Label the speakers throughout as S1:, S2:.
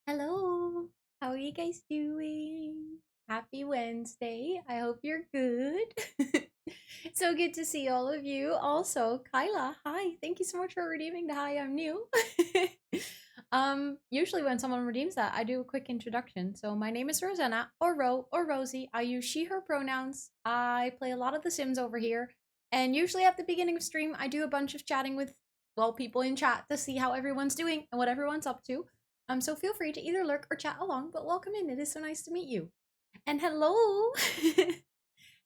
S1: Hello, how are you guys doing? Happy Wednesday. I hope you're good. So good to see all of you. Also, Kyla, hi. Thank you so much for redeeming the hi, I'm new. Usually when someone redeems that, I do a quick introduction. So my name is Rosanna or Ro or Rosie. I use she her pronouns. I play a lot of The Sims over here. And usually at the beginning of stream, I do a bunch of chatting with people in chat to see how everyone's doing and what everyone's up to. So feel free to either lurk or chat along, but welcome in. It is so nice to meet you. And hello.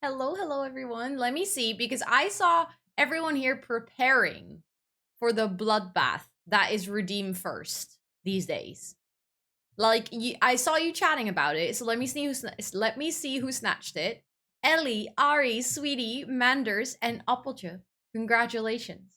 S1: Hello, everyone. Let me see, because I saw everyone here preparing for the bloodbath that is redeem first these days. Like, I saw you chatting about it, so let me see who snatched it. Ellie, Ari, Sweetie, Manders, and Appleja. Congratulations.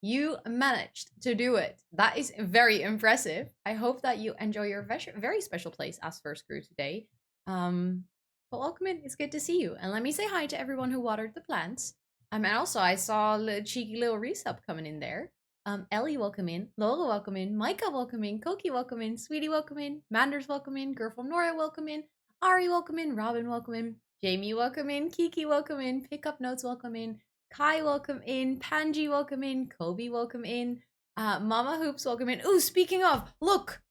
S1: You managed to do it. That is very impressive. I hope that you enjoy your very special place as first crew today. But welcome in. It's good to see you. And let me say hi to everyone who watered the plants. And also I saw a cheeky little resub coming in there. Ellie, welcome in. Lola, welcome in. Micah, welcome in. Koki, welcome in. Sweetie, welcome in. Manders, welcome in. Girl from Nora, welcome in. Ari, welcome in. Robin, welcome in. Jamie, welcome in. Kiki, welcome in. Pickup Notes, welcome in. Kai, welcome in. Panji, welcome in. Kobe, welcome in. Mama Hoops, welcome in. Ooh, speaking of, look.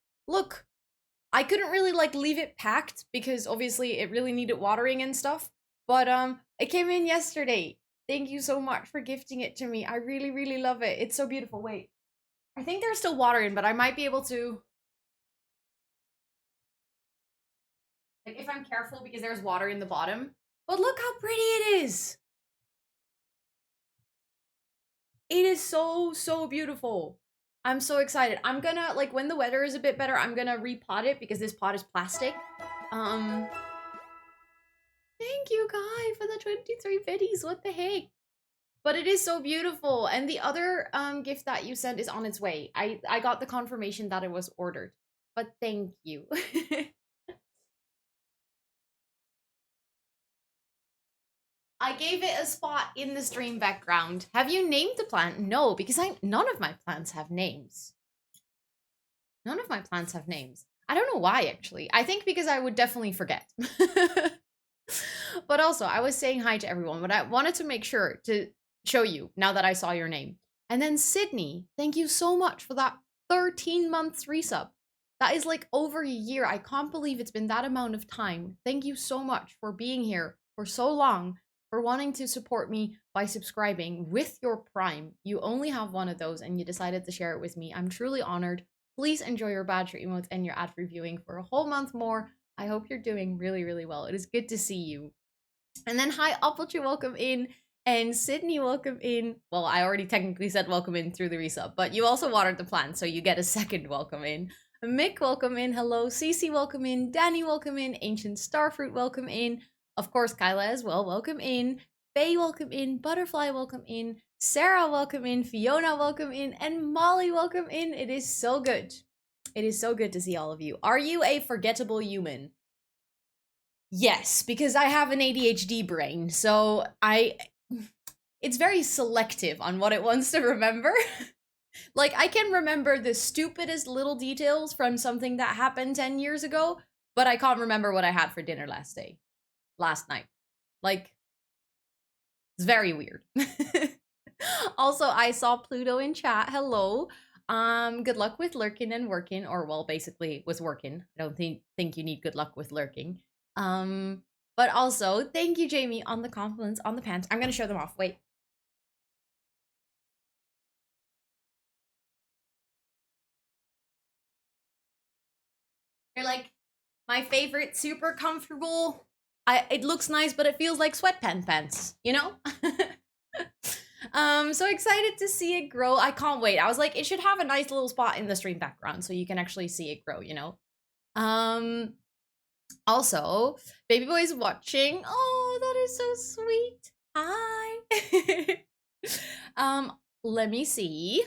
S1: I couldn't really leave it packed because obviously it really needed watering and stuff. But it came in yesterday. Thank you so much for gifting it to me. I really, really love it. It's so beautiful. Wait. I think there's still water in, but I might be able to, if I'm careful, because there's water in the bottom. But look how pretty it is. It is so, so beautiful. I'm so excited. I'm gonna, when the weather is a bit better, I'm gonna repot it because this pot is plastic. Um, Thank you, Kai, for the 23 biddies. What the heck? But it is so beautiful. And the other gift that you sent is on its way. I got the confirmation that it was ordered. But thank you. I gave it a spot in the stream background. Have you named the plant? No, because none of my plants have names. None of my plants have names. I don't know why, actually. I think because I would definitely forget. But also, I was saying hi to everyone, but I wanted to make sure to show you now that I saw your name. And then Sydney, thank you so much for that 13 months resub. That is over a year. I can't believe it's been that amount of time. Thank you so much for being here for so long, for wanting to support me by subscribing with your Prime. You only have one of those and you decided to share it with me. I'm truly honored. Please enjoy your badger emotes and your ad-free viewing for a whole month more. I hope you're doing really, really well. It is good to see you. And then hi, Appletree, welcome in. And Sydney, welcome in. Well, I already technically said welcome in through the resub, but you also watered the plant, so you get a second welcome in. Mick, welcome in. Hello. Cece, welcome in. Danny, welcome in. Ancient Starfruit, welcome in. Of course, Kyla as well, welcome in. Faye, welcome in. Butterfly, welcome in. Sarah, welcome in. Fiona, welcome in. And Molly, welcome in. It is so good. It is so good to see all of you. Are you a forgettable human? Yes, because I have an ADHD brain, so it's very selective on what it wants to remember. I can remember the stupidest little details from something that happened 10 years ago, but I can't remember what I had for dinner last night. It's very weird. Also, I saw Pluto in chat. Hello. Good luck with lurking and working, or well, basically was working. I don't think you need good luck with lurking. But also, thank you, Jamie, on the compliments on the pants. I'm gonna show them off. Wait. They're my favorite, super comfortable. It looks nice, but it feels like sweatpants pants, you know? So excited to see it grow. I can't wait. I was like, it should have a nice little spot in the stream background so you can actually see it grow, you know? Also, baby boy is watching. Oh, that is so sweet. Hi. Let me see.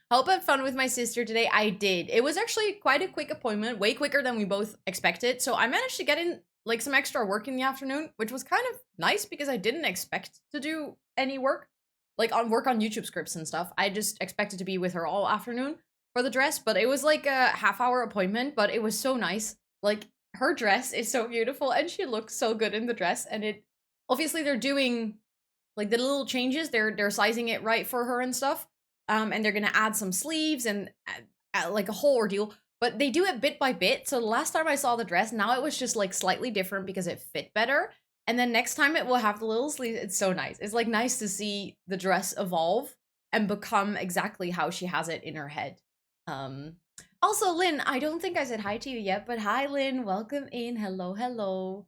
S1: Hope I had fun with my sister today. I did. It was actually quite a quick appointment, way quicker than we both expected. So I managed to get in some extra work in the afternoon, which was kind of nice because I didn't expect to do any work, on YouTube scripts and stuff. I just expected to be with her all afternoon. for the dress, but it was like a half-hour appointment, but it was so nice. Like, her dress is so beautiful, and she looks so good in the dress, and it obviously they're doing like the little changes, they're sizing it right for her and stuff. And they're gonna add some sleeves and like a whole ordeal, but they do it bit by bit. So the last time I saw the dress, now it was just like slightly different because it fit better. And then next time it will have the little sleeves. It's so nice. It's like nice to see the dress evolve and become exactly how she has it in her head. Um Also, Lynn, I don't think I said hi to you yet, but hi Lynn, welcome in. Hello, hello.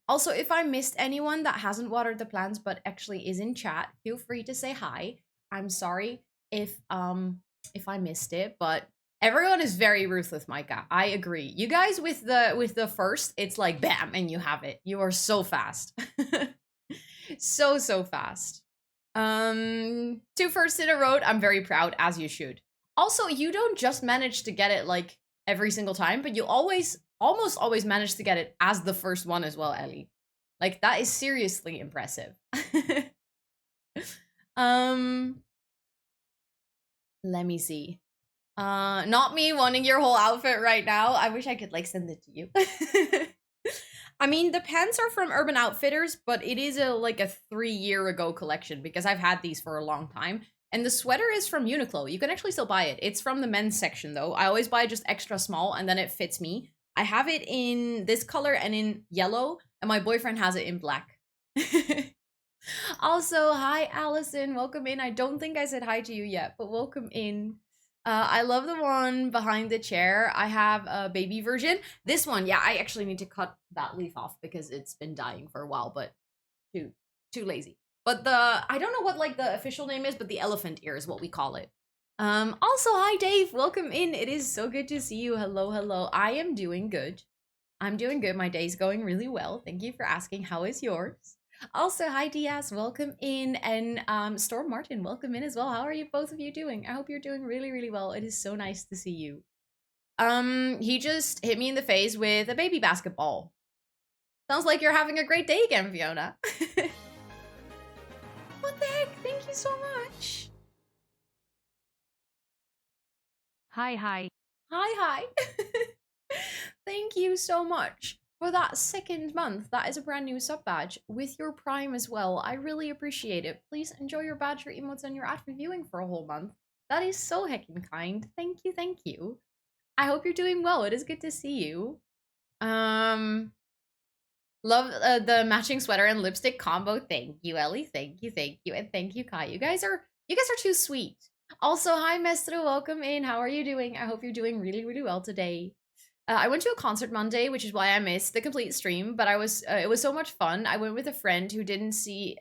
S1: Also, if I missed anyone that hasn't watered the plants but actually is in chat, feel free to say hi. I'm sorry if I missed it, but everyone is very ruthless, Micah. I agree. You guys with the first, it's like bam and you have it. You are so fast. So fast. Two firsts in a row. I'm very proud, as you should. Also, you don't just manage to get it like every single time, but you almost always manage to get it as the first one as well, Ellie. Like, that is seriously impressive. Let me see. Not me wanting your whole outfit right now. I wish I could like send it to you. I mean, the pants are from Urban Outfitters, but it is like a 3-year ago collection because I've had these for a long time. And the sweater is from Uniqlo. You can actually still buy it. It's from the men's section though. I always buy just extra small and then it fits me. I have it in this color and in yellow, and my boyfriend has it in black. Also, hi Allison, welcome in. I don't think I said hi to you yet, but welcome in. I love the one behind the chair. I have a baby version. This one, yeah, I actually need to cut that leaf off because it's been dying for a while, but too lazy. But I don't know what like the official name is, but the elephant ear is what we call it. Also, hi Dave, welcome in. It is so good to see you. Hello, hello. I am doing good. I'm doing good. My day's going really well. Thank you for asking. How is yours? Also, hi Diaz, welcome in, and Storm Martin, welcome in as well. How are you both of you doing? I hope you're doing really, really well. It is so nice to see you. He just hit me in the face with a baby basketball. Sounds like you're having a great day again, Fiona. What the heck? Thank you so much.
S2: Hi.
S1: Hi. Thank you so much for that second month. That is a brand new sub badge with your Prime as well. I really appreciate it. Please enjoy your badge, your emotes, and your ad reviewing for a whole month. That is so heckin' kind. Thank you. I hope you're doing well. It is good to see you. Love the matching sweater and lipstick combo. Thank you, Ellie. Thank you, and thank you, Kai. You guys are too sweet. Also, hi, Mestre. Welcome in. How are you doing? I hope you're doing really, really well today. I went to a concert Monday, which is why I missed the complete stream. But it was so much fun. I went with a friend who I didn't see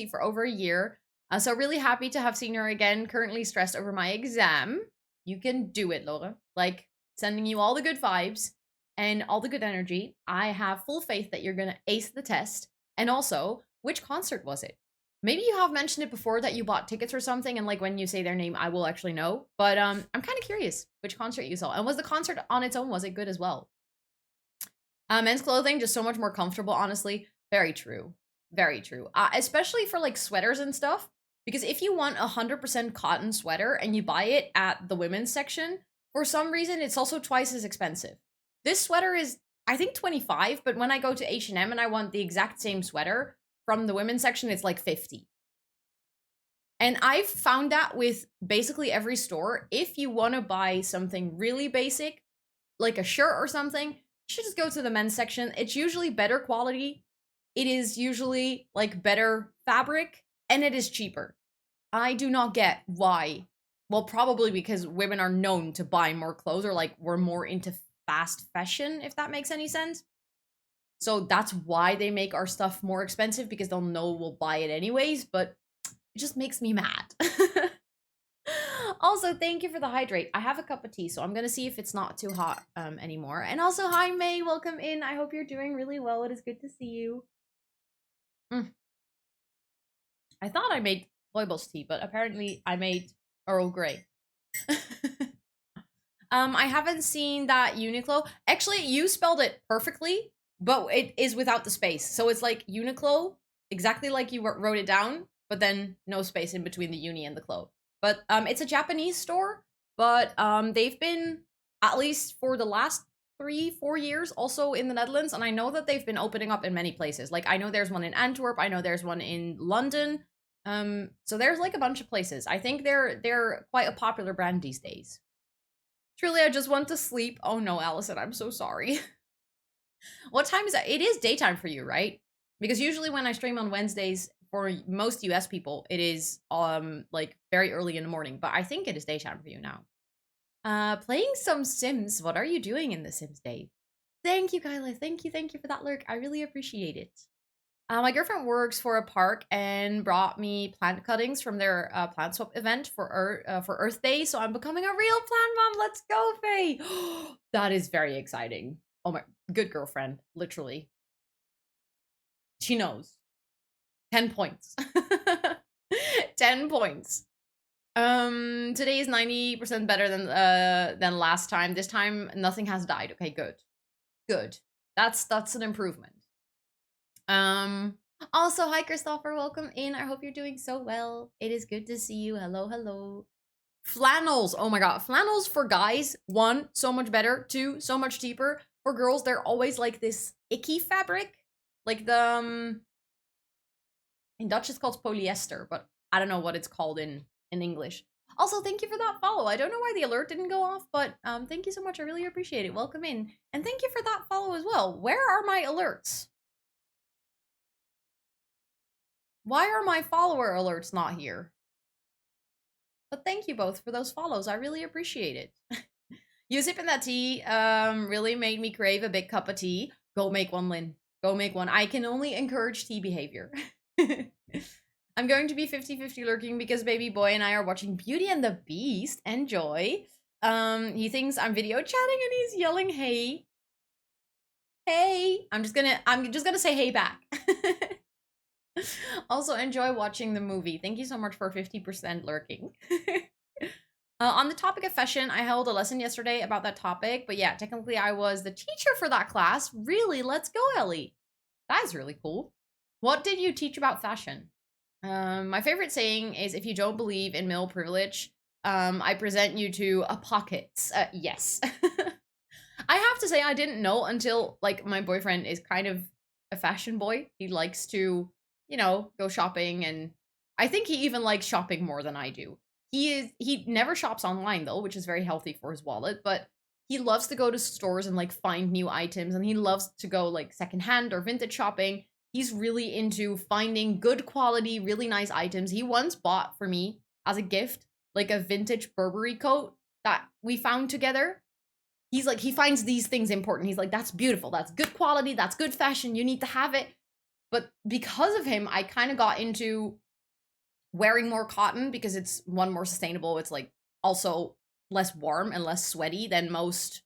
S1: for over a year. So really happy to have seen her again. Currently stressed over my exam. You can do it, Laura. Like, sending you all the good vibes and all the good energy. I have full faith that you're gonna ace the test. And also, which concert was it? Maybe you have mentioned it before that you bought tickets or something, and like when you say their name, I will actually know. But I'm kind of curious which concert you saw. And was the concert on its own, was it good as well? Men's clothing, just so much more comfortable, honestly. Very true. Very true. Especially for like sweaters and stuff. Because if you want a 100% cotton sweater and you buy it at the women's section, for some reason, it's also twice as expensive. This sweater is, I think, 25, but when I go to H&M and I want the exact same sweater from the women's section, it's like 50. And I've found that with basically every store. If you want to buy something really basic, like a shirt or something, you should just go to the men's section. It's usually better quality. It is usually like better fabric, and it is cheaper. I do not get why. Well, probably because women are known to buy more clothes, or like we're more into fast fashion, if that makes any sense. So that's why they make our stuff more expensive, because they'll know we'll buy it anyways, but it just makes me mad. Also, thank you for the hydrate. I have a cup of tea, so I'm gonna see if it's not too hot anymore. And also, hi May, welcome in. I hope you're doing really well. It is good to see you. I thought I made Foibles tea, but apparently I made Earl Grey. I haven't seen that Uniqlo. Actually, you spelled it perfectly, but it is without the space. So it's like Uniqlo, exactly like you wrote it down, but then no space in between the uni and the clo. But it's a Japanese store, but they've been, at least for the last 3-4 years, also in the Netherlands, and I know that they've been opening up in many places. Like I know there's one in Antwerp, I know there's one in London. So there's like a bunch of places. I think they're quite a popular brand these days. Truly, I just want to sleep. Oh no, Allison, I'm so sorry. What time is that? It is daytime for you, right? Because usually when I stream on Wednesdays, for most US people, it is like very early in the morning, but I think it is daytime for you now. Playing some Sims. What are you doing in the Sims, Dave? Thank you, Kyla. Thank you for that lurk. I really appreciate it. My girlfriend works for a park and brought me plant cuttings from their plant swap event for Earth Day. So I'm becoming a real plant mom. Let's go, Faye. That is very exciting. Oh my, good girlfriend, literally. She knows. 10 points. 10 points. Today is 90% better than last time. This time nothing has died. Okay, good. Good. That's an improvement. Also, hi Christopher, welcome in. I hope you're doing so well. It is good to see you. Hello, hello. Flannels. Oh my god. Flannels for guys, 1, so much better. 2, so much cheaper. For girls, they're always like this icky fabric. Like the in Dutch it's called polyester, but I don't know what it's called in English. Also, thank you for that follow. I don't know why the alert didn't go off, but thank you so much. I really appreciate it. Welcome in. And thank you for that follow as well. Where are my alerts? Why are my follower alerts not here? But thank you both for those follows. I really appreciate it. You sipping that tea really made me crave a big cup of tea. Go make one, Lynn. Go make one. I can only encourage tea behavior. I'm going to be 50-50 lurking because baby boy and I are watching Beauty and the Beast. Enjoy. He thinks I'm video chatting and he's yelling, hey. Hey. I'm just gonna say hey back. Also, enjoy watching the movie. Thank you so much for 50% lurking. On the topic of fashion, I held a lesson yesterday about that topic, but yeah, technically I was the teacher for that class. Really? Let's go, Ellie. That is really cool. What did you teach about fashion? My favorite saying is, if you don't believe in male privilege, I present you to a pockets. Yes. I have to say, I didn't know until, like, my boyfriend is kind of a fashion boy. He likes to, you know, go shopping, and I think he even likes shopping more than I do. He never shops online though, which is very healthy for his wallet, but he loves to go to stores and like find new items, and he loves to go like secondhand or vintage shopping. He's really into finding good quality, really nice items. He once bought for me as a gift like a vintage Burberry coat that we found together. He's like, he finds these things important. He's like, that's beautiful, that's good quality, that's good fashion, you need to have it. But because of him, I kind of got into wearing more cotton because it's, one, more sustainable. It's like also less warm and less sweaty than most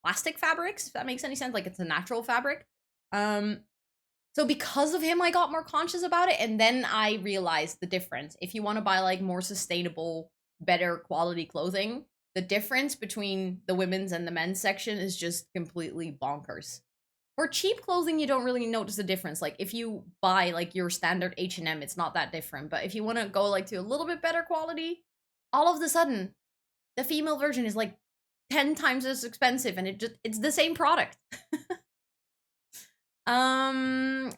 S1: plastic fabrics, if that makes any sense. Like, it's a natural fabric. So because of him, I got more conscious about it, and then I realized the difference. If you want to buy like more sustainable, better quality clothing, the difference between the women's and the men's section is just completely bonkers. For cheap clothing, you don't really notice the difference. Like, if you buy like your standard H&M, it's not that different. But if you want to go like to a little bit better quality, all of a sudden, the female version is like 10 times as expensive, and it's the same product.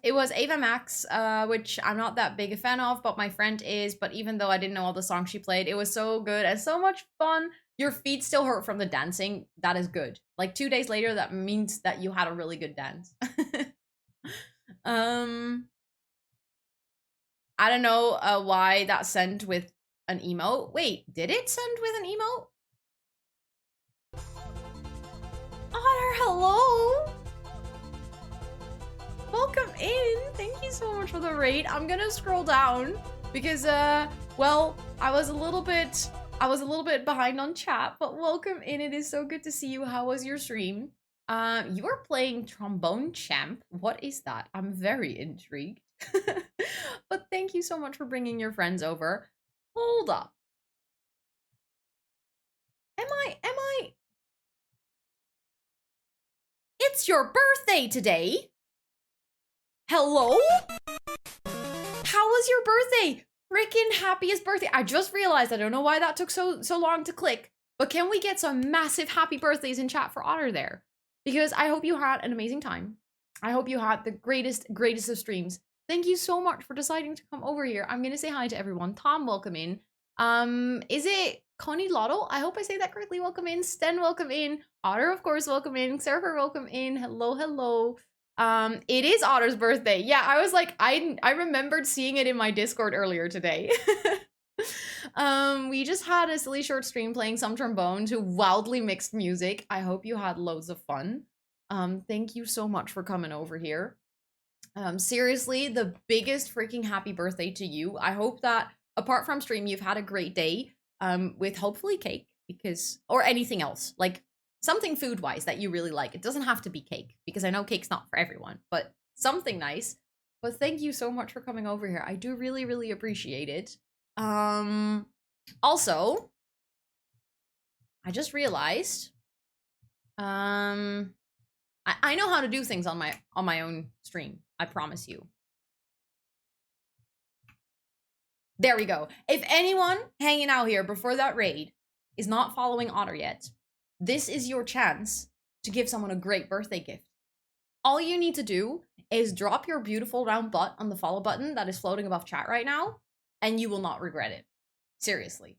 S1: It was Ava Max, which I'm not that big a fan of, but my friend is. But even though I didn't know all the songs she played, it was so good and so much fun. Your feet still hurt from the dancing. That is good. Like 2 days later, that means that you had a really good dance. I don't know why that sent with an emote. Wait, did it send with an emote? Otter, hello. Welcome in. Thank you so much for the raid. I'm gonna scroll down because well, I was a little bit behind on chat, but welcome in. It is so good to see you. How was your stream? You are playing Trombone Champ. What is that? I'm very intrigued. But thank you so much for bringing your friends over. Hold up. Am I? It's your birthday today. Hello? How was your birthday? Freaking happiest birthday. I just realized, I don't know why that took so long to click, But can we get some massive happy birthdays in chat for Otter there? Because I hope you had an amazing time. I hope you had the greatest of streams. Thank you so much for deciding to come over here. I'm gonna say hi to everyone. Tom, welcome in. Is it Connie Lotto? I hope I say that correctly. Welcome in. Sten, welcome in. Otter, of course, welcome in. Surfer, welcome in. Hello, hello. It is Otter's birthday. Yeah, I was like, I remembered seeing it in my Discord earlier today. We just had a silly short stream playing some trombone to wildly mixed music. I hope you had loads of fun. Thank you so much for coming over here. Seriously, the biggest freaking happy birthday to you. I hope that apart from stream, you've had a great day. With hopefully cake, because or anything else, like something food-wise that you really like. It doesn't have to be cake, because I know cake's not for everyone, but something nice. But thank you so much for coming over here. I do really, really appreciate it. Also, I just realized, I know how to do things on my own stream. I promise you. There we go. If anyone hanging out here before that raid is not following Otter yet, this is your chance to give someone a great birthday gift. All you need to do is drop your beautiful round butt on the follow button that is floating above chat right now, and you will not regret it. Seriously.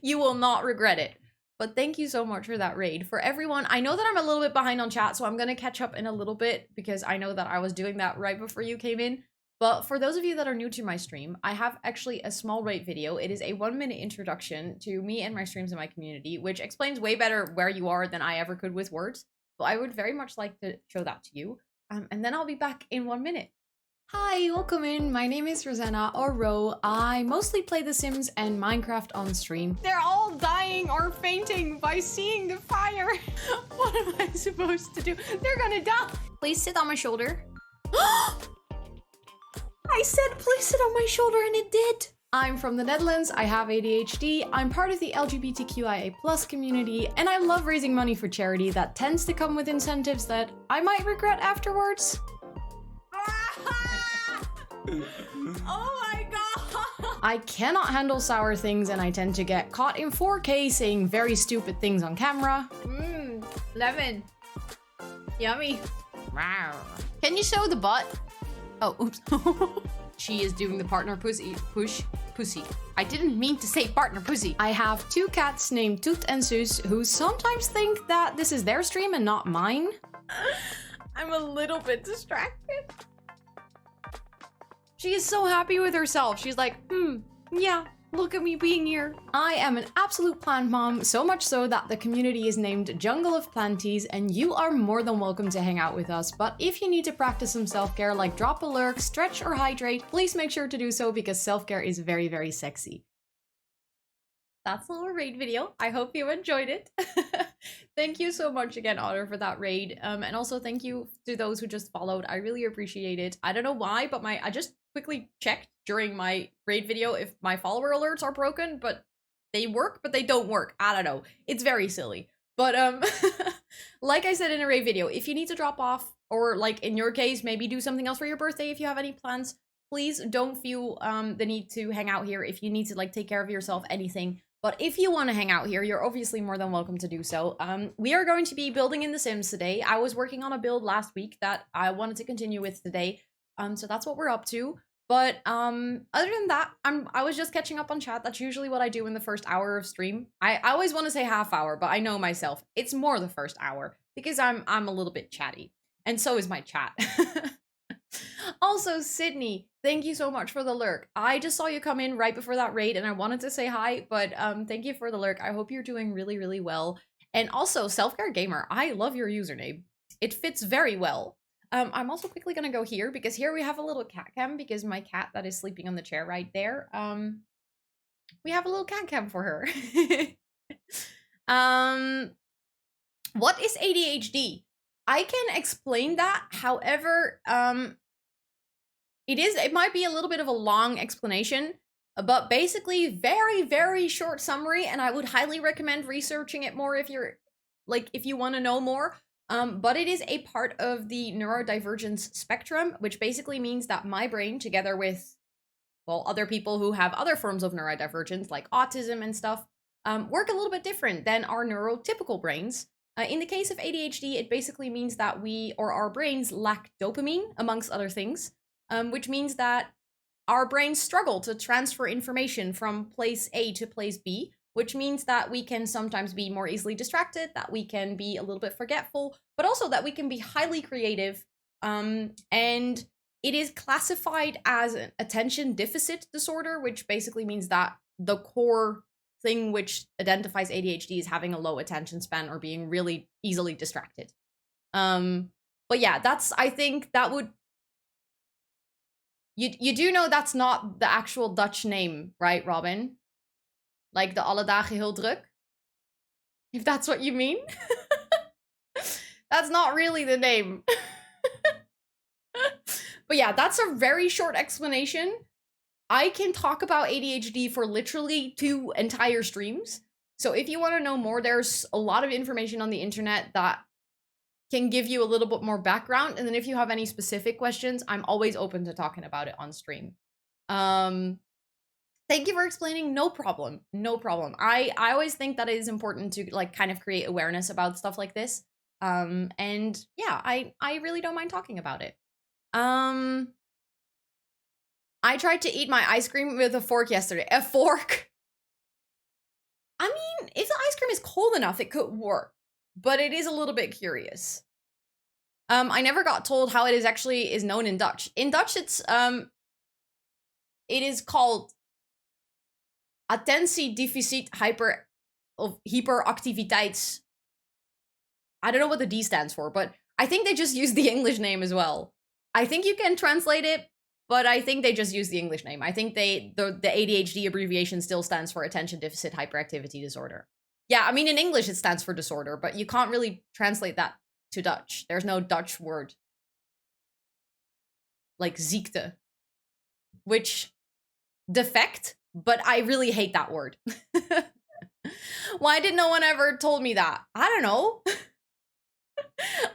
S1: You will not regret it. But thank you so much for that raid. For everyone, I know that I'm a little bit behind on chat, so I'm going to catch up in a little bit because I know that I was doing that right before you came in. But for those of you that are new to my stream, I have actually a small rate video. It is a 1-minute introduction to me and my streams in my community, which explains way better where you are than I ever could with words. So I would very much like to show that to you. And then I'll be back in 1 minute. Hi, welcome in. My name is Rosanna or Ro. I mostly play The Sims and Minecraft on stream. They're all dying or fainting by seeing the fire. What am I supposed to do? They're gonna die. Please sit on my shoulder. I said please sit on my shoulder and it did. I'm from the Netherlands, I have ADHD, I'm part of the LGBTQIA+ community, and I love raising money for charity that tends to come with incentives that I might regret afterwards. Oh my god! I cannot handle sour things and I tend to get caught in 4K saying very stupid things on camera. Lemon. Yummy. Wow. Can you show the butt? Oh, oops. She is doing the partner pussy. I didn't mean to say partner pussy. I have 2 cats named Toot and Sus who sometimes think that this is their stream and not mine. I'm a little bit distracted. She is so happy with herself. She's like, yeah, look at me being here. I am an absolute plant mom, so much so that the community is named Jungle of Planties, and you are more than welcome to hang out with us. But if you need to practice some self-care like drop a lurk, stretch, or hydrate, please make sure to do so because self-care is very, very sexy. That's a little raid video. I hope you enjoyed it. Thank you so much again, Otter, for that raid. And also thank you to those who just followed. I really appreciate it. I don't know why, but I just quickly checked during my raid video if my follower alerts are broken, but they work, but they don't work. I don't know. It's very silly. But like I said in a raid video, if you need to drop off, or like in your case, maybe do something else for your birthday if you have any plans, please don't feel the need to hang out here. If you need to like take care of yourself, anything. But if you want to hang out here, you're obviously more than welcome to do so. We are going to be building in The Sims today. I was working on a build last week that I wanted to continue with today. So that's what we're up to. But other than that, I was just catching up on chat. That's usually what I do in the first hour of stream. I always want to say half hour, but I know myself. It's more the first hour because I'm a little bit chatty. And so is my chat. Also, Sydney, thank you so much for the lurk. I just saw you come in right before that raid and I wanted to say hi, but thank you for the lurk. I hope you're doing really, really well. And also, Selfcare Gamer, I love your username. It fits very well. I'm also quickly gonna go here because here we have a little cat cam because my cat that is sleeping on the chair right there, we have a little cat cam for her. What is ADHD? I can explain that, however, it might be a little bit of a long explanation, but basically very, very short summary, and I would highly recommend researching it more if you're, like, if you want to know more. But it is a part of the neurodivergence spectrum, which basically means that my brain, together with, well, other people who have other forms of neurodivergence, like autism and stuff, work a little bit different than our neurotypical brains. In the case of ADHD, it basically means that we or our brains lack dopamine, amongst other things, which means that our brains struggle to transfer information from place A to place B, which means that we can sometimes be more easily distracted, that we can be a little bit forgetful, but also that we can be highly creative. And it is classified as an attention deficit disorder, which basically means that the core thing which identifies ADHD is having a low attention span or being really easily distracted. But yeah, I think that would you do know that's not the actual Dutch name, right, Robin? Like the alle dagen heel druk? If that's what you mean. That's not really the name. But yeah, that's a very short explanation. I can talk about ADHD for literally 2 entire streams. So if you want to know more, there's a lot of information on the internet that can give you a little bit more background. And then if you have any specific questions, I'm always open to talking about it on stream. Thank you for explaining. No problem. No problem. I always think that it is important to like kind of create awareness about stuff like this. And yeah, I really don't mind talking about it. I tried to eat my ice cream with a fork yesterday. A fork? I mean, if the ice cream is cold enough, it could work, but it is a little bit curious. I never got told how it is known in Dutch. In Dutch, it is called attentiedeficit hyperactiviteits. I don't know what the D stands for, but I think they just use the English name as well. I think you can translate it, but I think they just use the English name. I think the ADHD abbreviation still stands for attention deficit hyperactivity disorder. Yeah, I mean, in English it stands for disorder, but you can't really translate that to Dutch. There's no Dutch word. Like ziekte. Which, defect, but I really hate that word. Why did no one ever told me that? I don't know.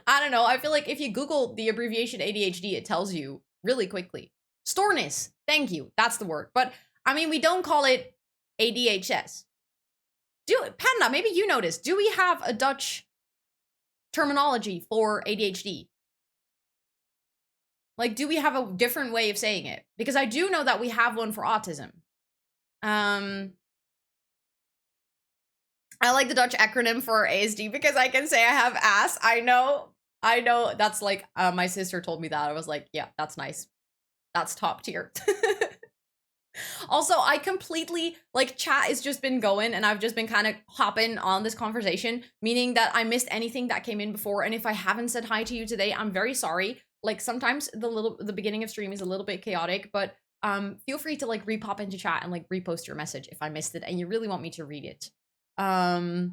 S1: I don't know. I feel like if you Google the abbreviation ADHD, it tells you really quickly. Stoornis. Thank you. That's the word. But I mean, we don't call it ADHS. Panda, maybe you noticed. Do we have a Dutch terminology for ADHD? Like, do we have a different way of saying it? Because I do know that we have one for autism. I like the Dutch acronym for ASD because I can say I have ass. I know. That's like, my sister told me that. I was like, yeah, that's nice. That's top tier. Also, I completely, like, chat has just been going and I've just been kind of hopping on this conversation, meaning that I missed anything that came in before. And if I haven't said hi to you today, I'm very sorry. Like, sometimes the beginning of stream is a little bit chaotic, but feel free to like repop into chat and like repost your message if I missed it and you really want me to read it. And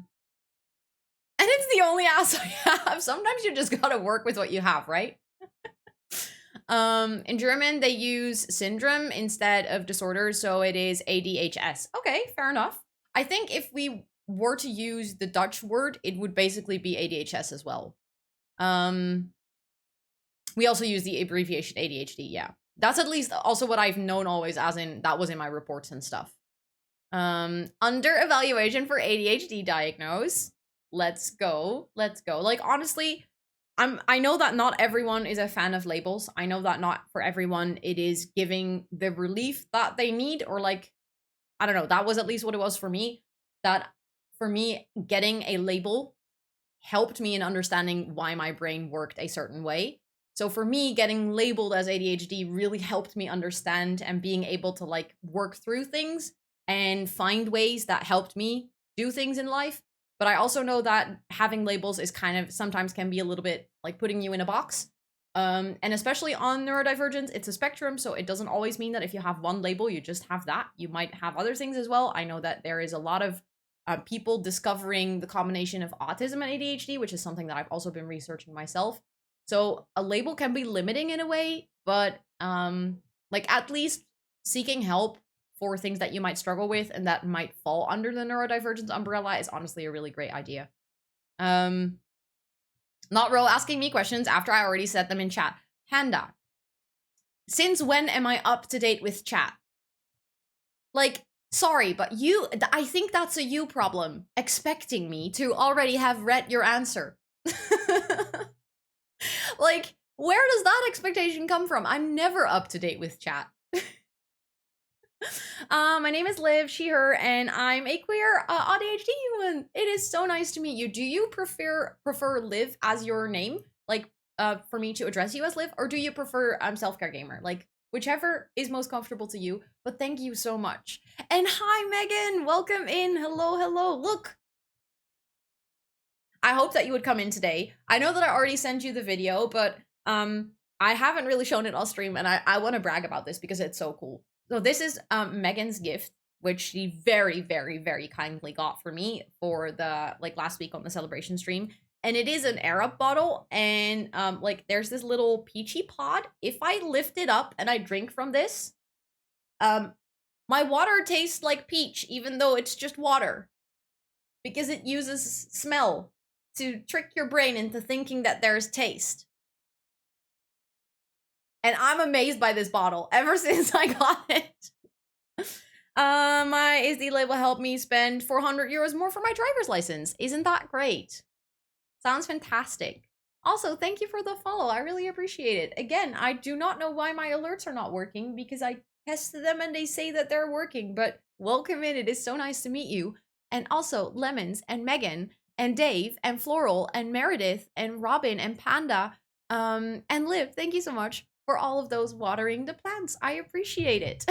S1: it's the only ass I have. Sometimes you just gotta work with what you have, right? In German, they use syndrome instead of disorder, so it is ADHS. Okay, fair enough. I think if we were to use the Dutch word, it would basically be ADHS as well. We also use the abbreviation ADHD, yeah. That's at least also what I've known always, as in that was in my reports and stuff. Under evaluation for ADHD diagnose. Let's go. Like, honestly, I know that not everyone is a fan of labels. I know that not for everyone it is giving the relief that they need, or like, I don't know, that was at least what it was for me. That for me, getting a label helped me in understanding why my brain worked a certain way. So for me, getting labeled as ADHD really helped me understand and being able to like work through things and find ways that helped me do things in life. But I also know that having labels is kind of sometimes can be a little bit like putting you in a box. And especially on neurodivergence, it's a spectrum. So it doesn't always mean that if you have one label, you just have that. You might have other things as well. I know that there is a lot of people discovering the combination of autism and ADHD, which is something that I've also been researching myself. So a label can be limiting in a way, but like at least seeking help for things that you might struggle with and that might fall under the neurodivergence umbrella is honestly a really great idea. Not Ro asking me questions after I already said them in chat. Panda, since when am I up to date with chat? Like, Sorry, but I think that's a you problem, expecting me to already have read your answer. Like, where does that expectation come from? I'm never up to date with chat. My name is Liv, she, her, and I'm a queer ADHD human. It is so nice to meet you. Do you prefer Liv as your name, like for me to address you as Liv, or do you prefer Self Care Gamer? Like whichever is most comfortable to you. But thank you so much. And hi, Megan. Welcome in. Hello, hello. Look, I hope that you would come in today. I know that I already sent you the video, but I haven't really shown it on stream, and I want to brag about this because it's so cool. So this is Megan's gift, which she very, very, very kindly got for me for the last week on the celebration stream. And it is an Arab bottle, and like there's this little peachy pod. If I lift it up and I drink from this, my water tastes like peach, even though it's just water, because it uses smell to trick your brain into thinking that there's taste. And I'm amazed by this bottle ever since I got it. My ISD label helped me spend 400 euros more for my driver's license. Isn't that great? Sounds fantastic. Also, thank you for the follow. I really appreciate it. Again, I do not know why my alerts are not working because I tested them and they say that they're working, but welcome in. It is so nice to meet you. And also, Lemons and Megan and Dave and Floral and Meredith and Robin and Panda and Liv, thank you so much for all of those watering the plants. I appreciate it.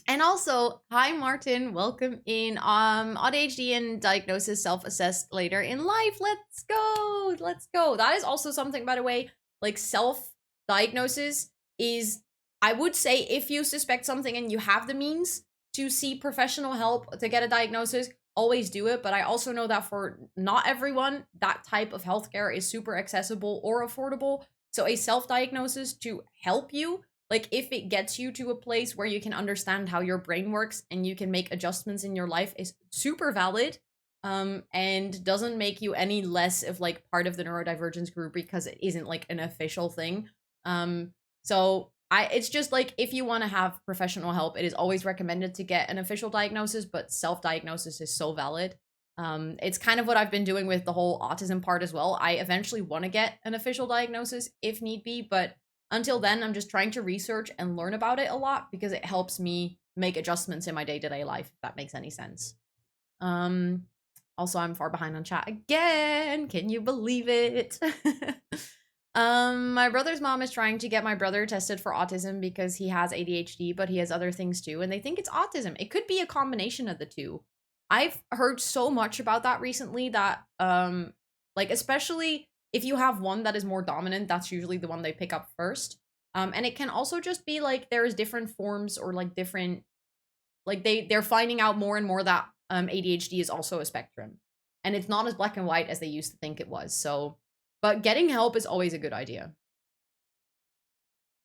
S1: And also, hi Martin, welcome in. ADHD and diagnosis self-assessed later in life. Let's go. Let's go. That is also something, by the way, like self-diagnosis is, I would say, if you suspect something and you have the means to see professional help to get a diagnosis, always do it. But I also know that for not everyone, that type of healthcare is super accessible or affordable. So a self-diagnosis to help you, like if it gets you to a place where you can understand how your brain works and you can make adjustments in your life, is super valid. And doesn't make you any less of like part of the neurodivergence group because it isn't like an official thing. So it's just like, if you want to have professional help, it is always recommended to get an official diagnosis, but self-diagnosis is so valid. It's kind of what I've been doing with the whole autism part as well. I eventually want to get an official diagnosis if need be, but until then, I'm just trying to research and learn about it a lot because it helps me make adjustments in my day-to-day life, if that makes any sense. Also, I'm far behind on chat again. Can you believe it? My brother's mom is trying to get my brother tested for autism because he has ADHD, but he has other things too, and they think it's autism. It could be a combination of the two. I've heard so much about that recently that, like, especially if you have one that is more dominant, that's usually the one they pick up first. And it can also just be like there's different forms or like different, like they're finding out more and more that ADHD is also a spectrum, and it's not as black and white as they used to think it was. So, but getting help is always a good idea.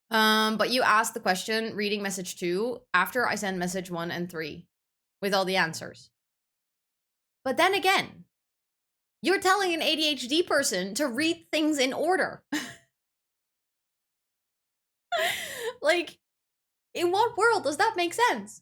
S1: But you asked the question, reading message 2 after I send message 1 and 3 with all the answers. But then again, you're telling an ADHD person to read things in order. Like, in what world does that make sense?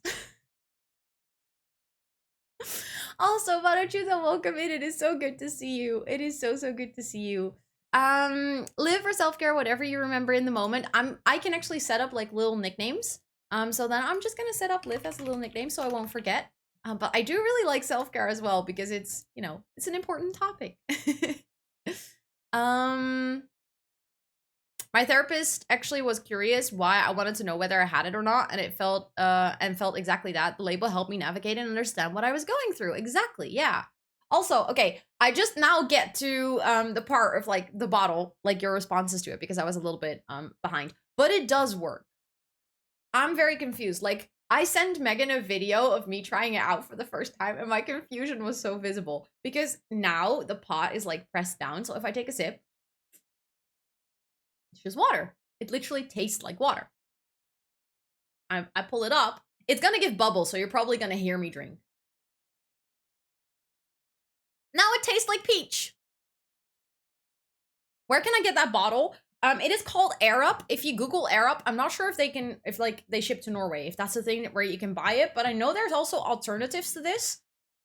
S1: Also, Maruchuda, welcome in. It is so good to see you. It is so good to see you. Live for self-care, whatever you remember in the moment. I can actually set up like little nicknames. So then I'm just gonna set up Liv as a little nickname so I won't forget. But I do really like self-care as well because it's, you know, it's an important topic. My therapist actually was curious why I wanted to know whether I had it or not, and it felt exactly that. The label helped me navigate and understand what I was going through. Exactly, yeah. Also, okay, I just now get to the part of like the bottle, like your responses to it, because I was a little bit behind. But it does work. I'm very confused. Like, I sent Megan a video of me trying it out for the first time, and my confusion was so visible because now the pot is like pressed down. So if I take a sip, it's just water. It literally tastes like water. I pull it up. It's gonna give bubbles, so you're probably gonna hear me drink. Now it tastes like peach. Where can I get that bottle? It is called Air Up. If you Google Air Up, I'm not sure if if like they ship to Norway, if that's the thing where you can buy it, but I know there's also alternatives to this.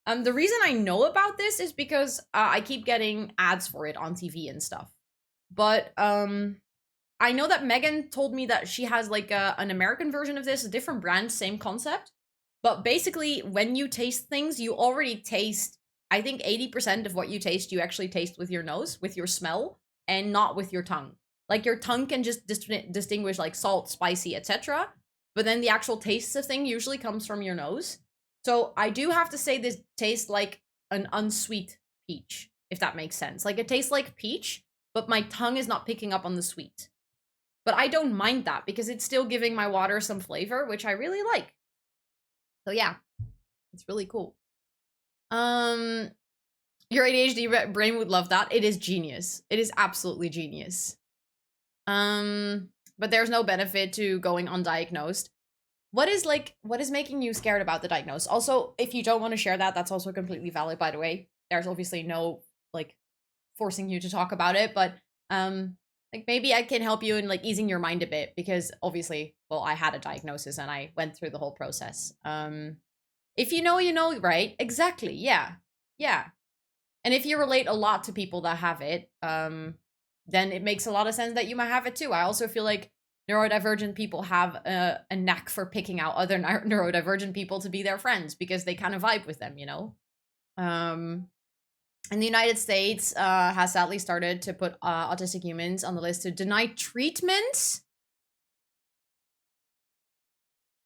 S1: The reason I know about this is because I keep getting ads for it on TV and stuff. But I know that Megan told me that she has like an American version of this, a different brand, same concept. But basically, when you taste things, you already taste, I think 80% of what you taste, you actually taste with your nose, with your smell, and not with your tongue. Like your tongue can just distinguish like salt, spicy, etc. But then the actual taste of thing usually comes from your nose. So I do have to say this tastes like an unsweet peach, if that makes sense. Like it tastes like peach, but my tongue is not picking up on the sweet. But I don't mind that because it's still giving my water some flavor, which I really like. So yeah, it's really cool. Um, your ADHD brain would love that. It is genius. It is absolutely genius. But there's no benefit to going undiagnosed. What is making you scared about the diagnosis? Also, if you don't want to share that, that's also completely valid, by the way. There's obviously no like forcing you to talk about it, but like maybe I can help you in like easing your mind a bit because obviously, well, I had a diagnosis and I went through the whole process. If you know, you know, right? Exactly. Yeah. Yeah. And if you relate a lot to people that have it, then it makes a lot of sense that you might have it too. I also feel like neurodivergent people have a knack for picking out other neurodivergent people to be their friends because they kind of vibe with them, you know? And the United States has sadly started to put autistic humans on the list to deny treatment.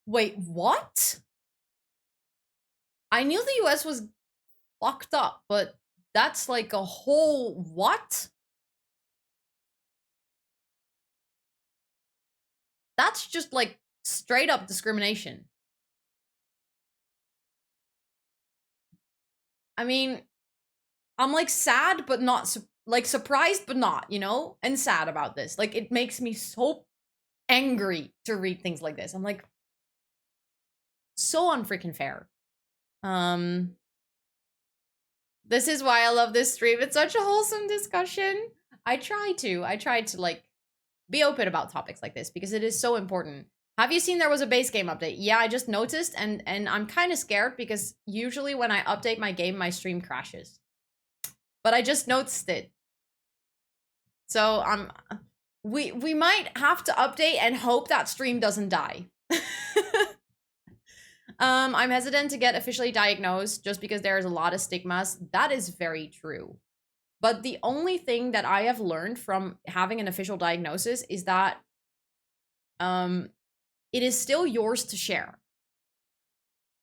S1: Wait, what? I knew the US was fucked up, but that's like a whole what? That's just like straight up discrimination. I mean, I'm like sad, but not like surprised, but not, you know, and sad about this. Like, it makes me so angry to read things like this. I'm like, so unfreaking fair. Um, this is why I love this stream. It's such a wholesome discussion. I try to like be open about topics like this because it is so important. Have you seen there was a base game update? Yeah, I just noticed and I'm kind of scared because usually when I update my game, my stream crashes. But I just noticed it. So we might have to update and hope that stream doesn't die. I'm hesitant to get officially diagnosed just because there's a lot of stigmas. That is very true. But the only thing that I have learned from having an official diagnosis is that it is still yours to share.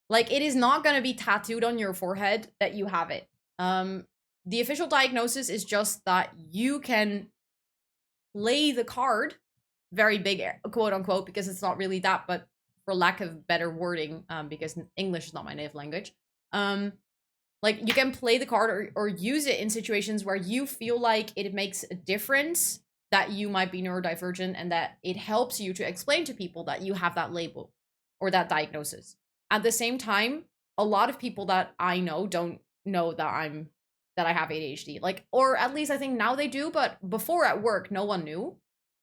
S1: Like, it is not going to be tattooed on your forehead that you have it. The official diagnosis is just that you can play the card, very big, quote unquote, because it's not really that, but for lack of better wording, because English is not my native language, like you can play the card or use it in situations where you feel like it makes a difference that you might be neurodivergent and that it helps you to explain to people that you have that label or that diagnosis. At the same time, a lot of people that I know don't know that I have ADHD. Like, or at least I think now they do, but before at work, no one knew.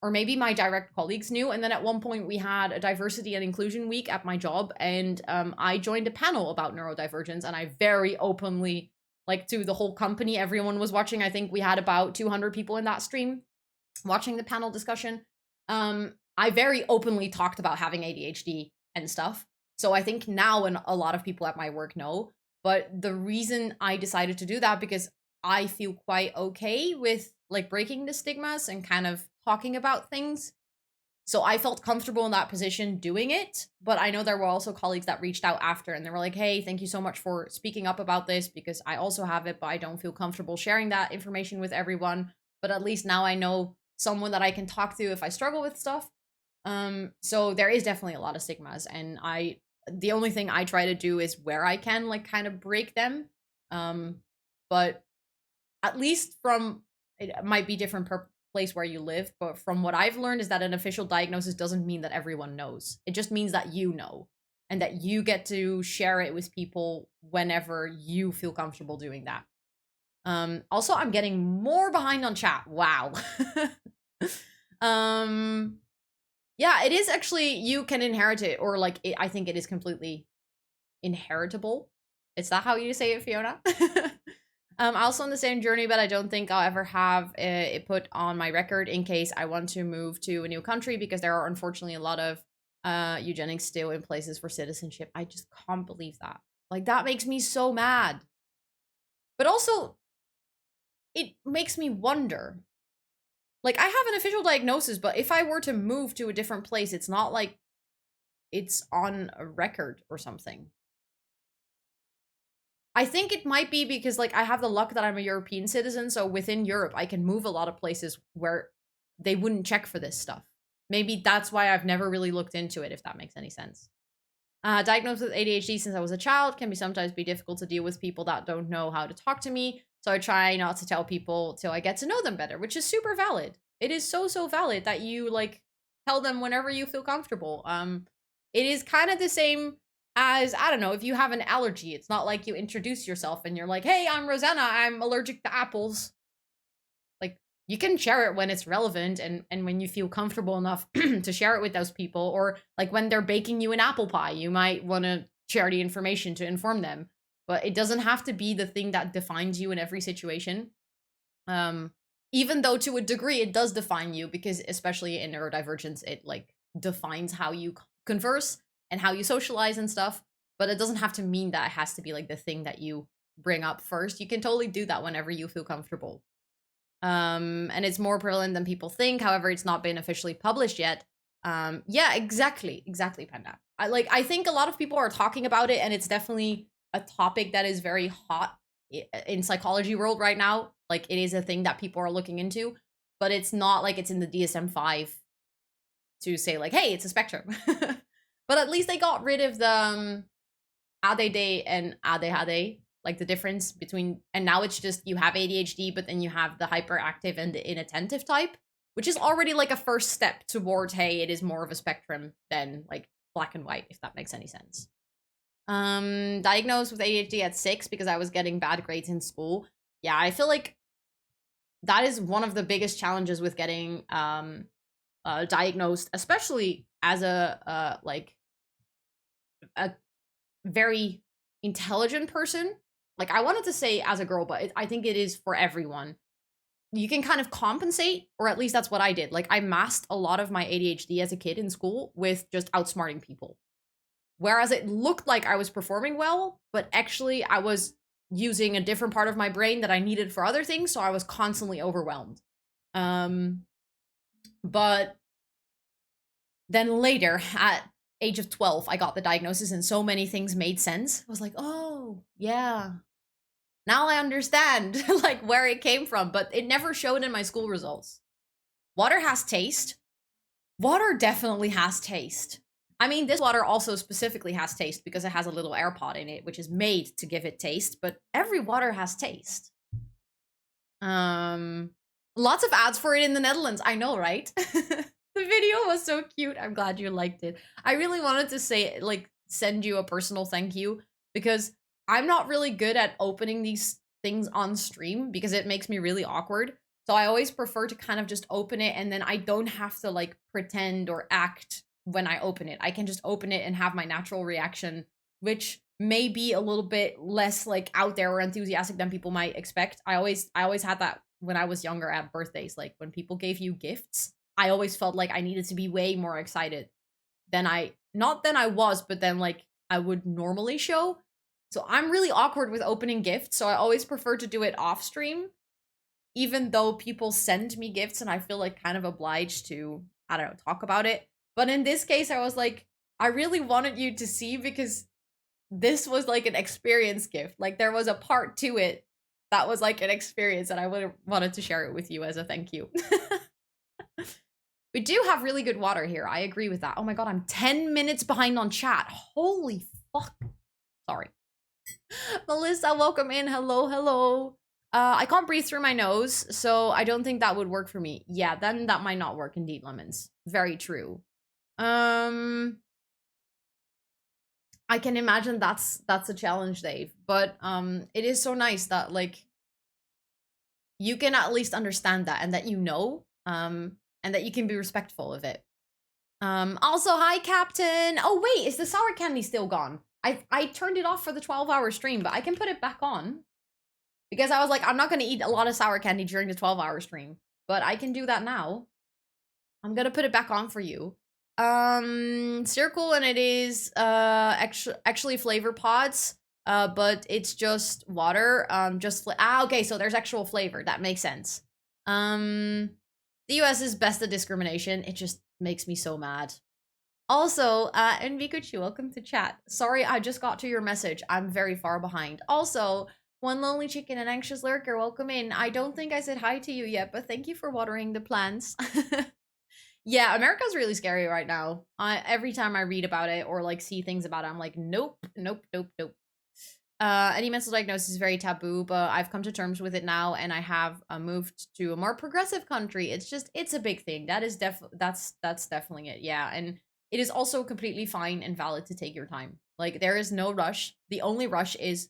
S1: Or maybe my direct colleagues knew. And then at one point we had a diversity and inclusion week at my job, and I joined a panel about neurodivergence, and I very openly, like to the whole company, everyone was watching. I think we had about 200 people in that stream watching the panel discussion. I very openly talked about having ADHD and stuff. So I think now a lot of people at my work know. But the reason I decided to do that because I feel quite okay with like breaking the stigmas and kind of talking about things. So I felt comfortable in that position doing it. But I know there were also colleagues that reached out after and they were like, hey, thank you so much for speaking up about this because I also have it, but I don't feel comfortable sharing that information with everyone. But at least now I know someone that I can talk to if I struggle with stuff. So there is definitely a lot of stigmas, and the only thing I try to do is where I can like kind of break them. But at least from, it might be different per place where you live, but from what I've learned is that an official diagnosis doesn't mean that everyone knows. It just means that you know and that you get to share it with people whenever you feel comfortable doing that. Also, I'm getting more behind on chat. Wow. Um, yeah, it is actually, you can inherit it, or like, I think it is completely inheritable. Is that how you say it, Fiona? Also on the same journey, but I don't think I'll ever have it put on my record in case I want to move to a new country, because there are unfortunately a lot of eugenics still in places for citizenship. I just can't believe that. Like, that makes me so mad. But also, it makes me wonder. Like, I have an official diagnosis, but if I were to move to a different place, it's not like it's on a record or something. I think it might be because, like, I have the luck that I'm a European citizen, so within Europe, I can move a lot of places where they wouldn't check for this stuff. Maybe that's why I've never really looked into it, if that makes any sense. Diagnosed with ADHD since I was a child can sometimes be difficult to deal with people that don't know how to talk to me, so I try not to tell people till I get to know them better, which is super valid. It is so valid that you, like, tell them whenever you feel comfortable. It is kind of the same as, I don't know, if you have an allergy, it's not like you introduce yourself and you're like, hey, I'm Rosanna, I'm allergic to apples. Like, you can share it when it's relevant, and when you feel comfortable enough to share it with those people, or like when they're baking you an apple pie, you might want to share the information to inform them. But it doesn't have to be the thing that defines you in every situation. Um, Even though to a degree it does define you, because especially in neurodivergence, it like defines how you converse and how you socialize and stuff. But it doesn't have to mean that it has to be like the thing that you bring up first. You can totally do that whenever you feel comfortable. And it's more prevalent than people think. However, it's not been officially published yet. Yeah, exactly, Panda. I think a lot of people are talking about it, and it's definitely a topic that is very hot in psychology world right now. Like, it is a thing that people are looking into, but it's not like it's in the DSM-5 to say like, hey, it's a spectrum. But at least they got rid of the ADD and ADHD, like the difference between, and now it's just you have ADHD, but then you have the hyperactive and the inattentive type, which is already like a first step towards, hey, it is more of a spectrum than like black and white, if that makes any sense. Diagnosed with ADHD at 6 because I was getting bad grades in school. Yeah, I feel like that is one of the biggest challenges with getting diagnosed, especially as a like a very intelligent person. Like, I wanted to say as a girl, but I think it is for everyone. You can kind of compensate, or at least that's what I did. Like, I masked a lot of my ADHD as a kid in school with just outsmarting people. Whereas it looked like I was performing well, but actually I was using a different part of my brain that I needed for other things, so I was constantly overwhelmed. But then later, at age of 12, I got the diagnosis and so many things made sense. I was like, oh, yeah. Now I understand like where it came from, but it never showed in my school results. Water has taste. Water definitely has taste. I mean, this water also specifically has taste because it has a little air pod in it, which is made to give it taste, but every water has taste. Lots of ads for it in the Netherlands. I know, right? The video was so cute. I'm glad you liked it. I really wanted to say, like, send you a personal thank you, because I'm not really good at opening these things on stream because it makes me really awkward. So I always prefer to kind of just open it, and then I don't have to like pretend or act when I open it. I can just open it and have my natural reaction, which may be a little bit less like out there or enthusiastic than people might expect. I always had that when I was younger at birthdays. Like, when people gave you gifts, I always felt like I needed to be way more excited than I was, but then like I would normally show. So I'm really awkward with opening gifts, so I always prefer to do it off stream, even though people send me gifts and I feel like kind of obliged to, I don't know, talk about it. But in this case, I was like, I really wanted you to see, because this was like an experience gift. Like, there was a part to it that was like an experience, and I would have wanted to share it with you as a thank you. We do have really good water here. I agree with that. Oh my god, I'm 10 minutes behind on chat. Holy fuck. Sorry. Melissa, welcome in. Hello, hello. I can't breathe through my nose, so I don't think that would work for me. Yeah, then that might not work indeed, Lemons. Very true. I can imagine that's a challenge, Dave. But it is so nice that like you can at least understand that, and that you know. and that you can be respectful of it. Also, hi, Captain. Oh, wait, is the sour candy still gone? I turned it off for the 12-hour stream, but I can put it back on. Because I was like, I'm not going to eat a lot of sour candy during the 12-hour stream. But I can do that now. I'm going to put it back on for you. Circle, and it is actually flavor pods. But it's just water. Okay, so there's actual flavor. That makes sense. The US is best at discrimination. It just makes me so mad. Also, and Vikuchi, welcome to chat. Sorry, I just got to your message. I'm very far behind. Also, one lonely chicken and anxious lurker, welcome in. I don't think I said hi to you yet, but thank you for watering the plants. Yeah, America's really scary right now. Every time I read about it or like see things about it, I'm like, nope, nope, nope, nope. Any mental diagnosis is very taboo, but I've come to terms with it now, and I have moved to a more progressive country. It's a big thing. That's definitely it. Yeah, and it is also completely fine and valid to take your time. Like, there is no rush. The only rush is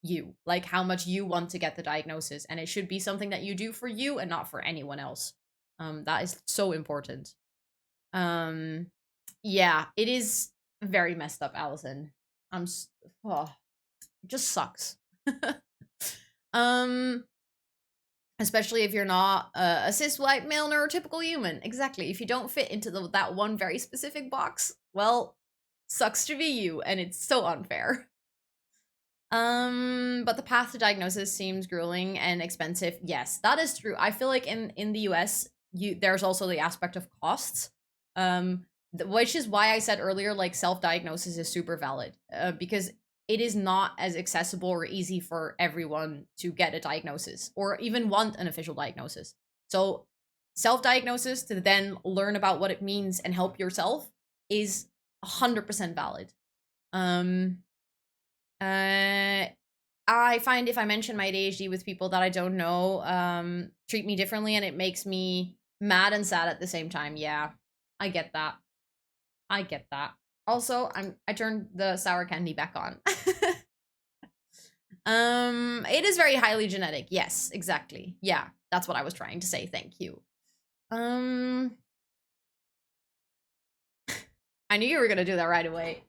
S1: you, like how much you want to get the diagnosis, and it should be something that you do for you and not for anyone else. That is so important. Yeah, it is very messed up, Allison. Oh, it just sucks. um Especially if you're not a cis white male neurotypical human. Exactly. If you don't fit into that one very specific box, well, sucks to be you, and it's so unfair. But the path to diagnosis seems grueling and expensive. Yes, that is true. I feel like in the US, there's also the aspect of costs. Which is why I said earlier, like, self-diagnosis is super valid. Because it is not as accessible or easy for everyone to get a diagnosis or even want an official diagnosis. So self-diagnosis, to then learn about what it means and help yourself, is 100% valid. I find if I mention my ADHD with people that I don't know, treat me differently, and it makes me mad and sad at the same time. Yeah, I get that. I get that. Also, I turned the sour candy back on. It is very highly genetic. Yes, exactly. Yeah, that's what I was trying to say. Thank you. I knew you were gonna do that right away.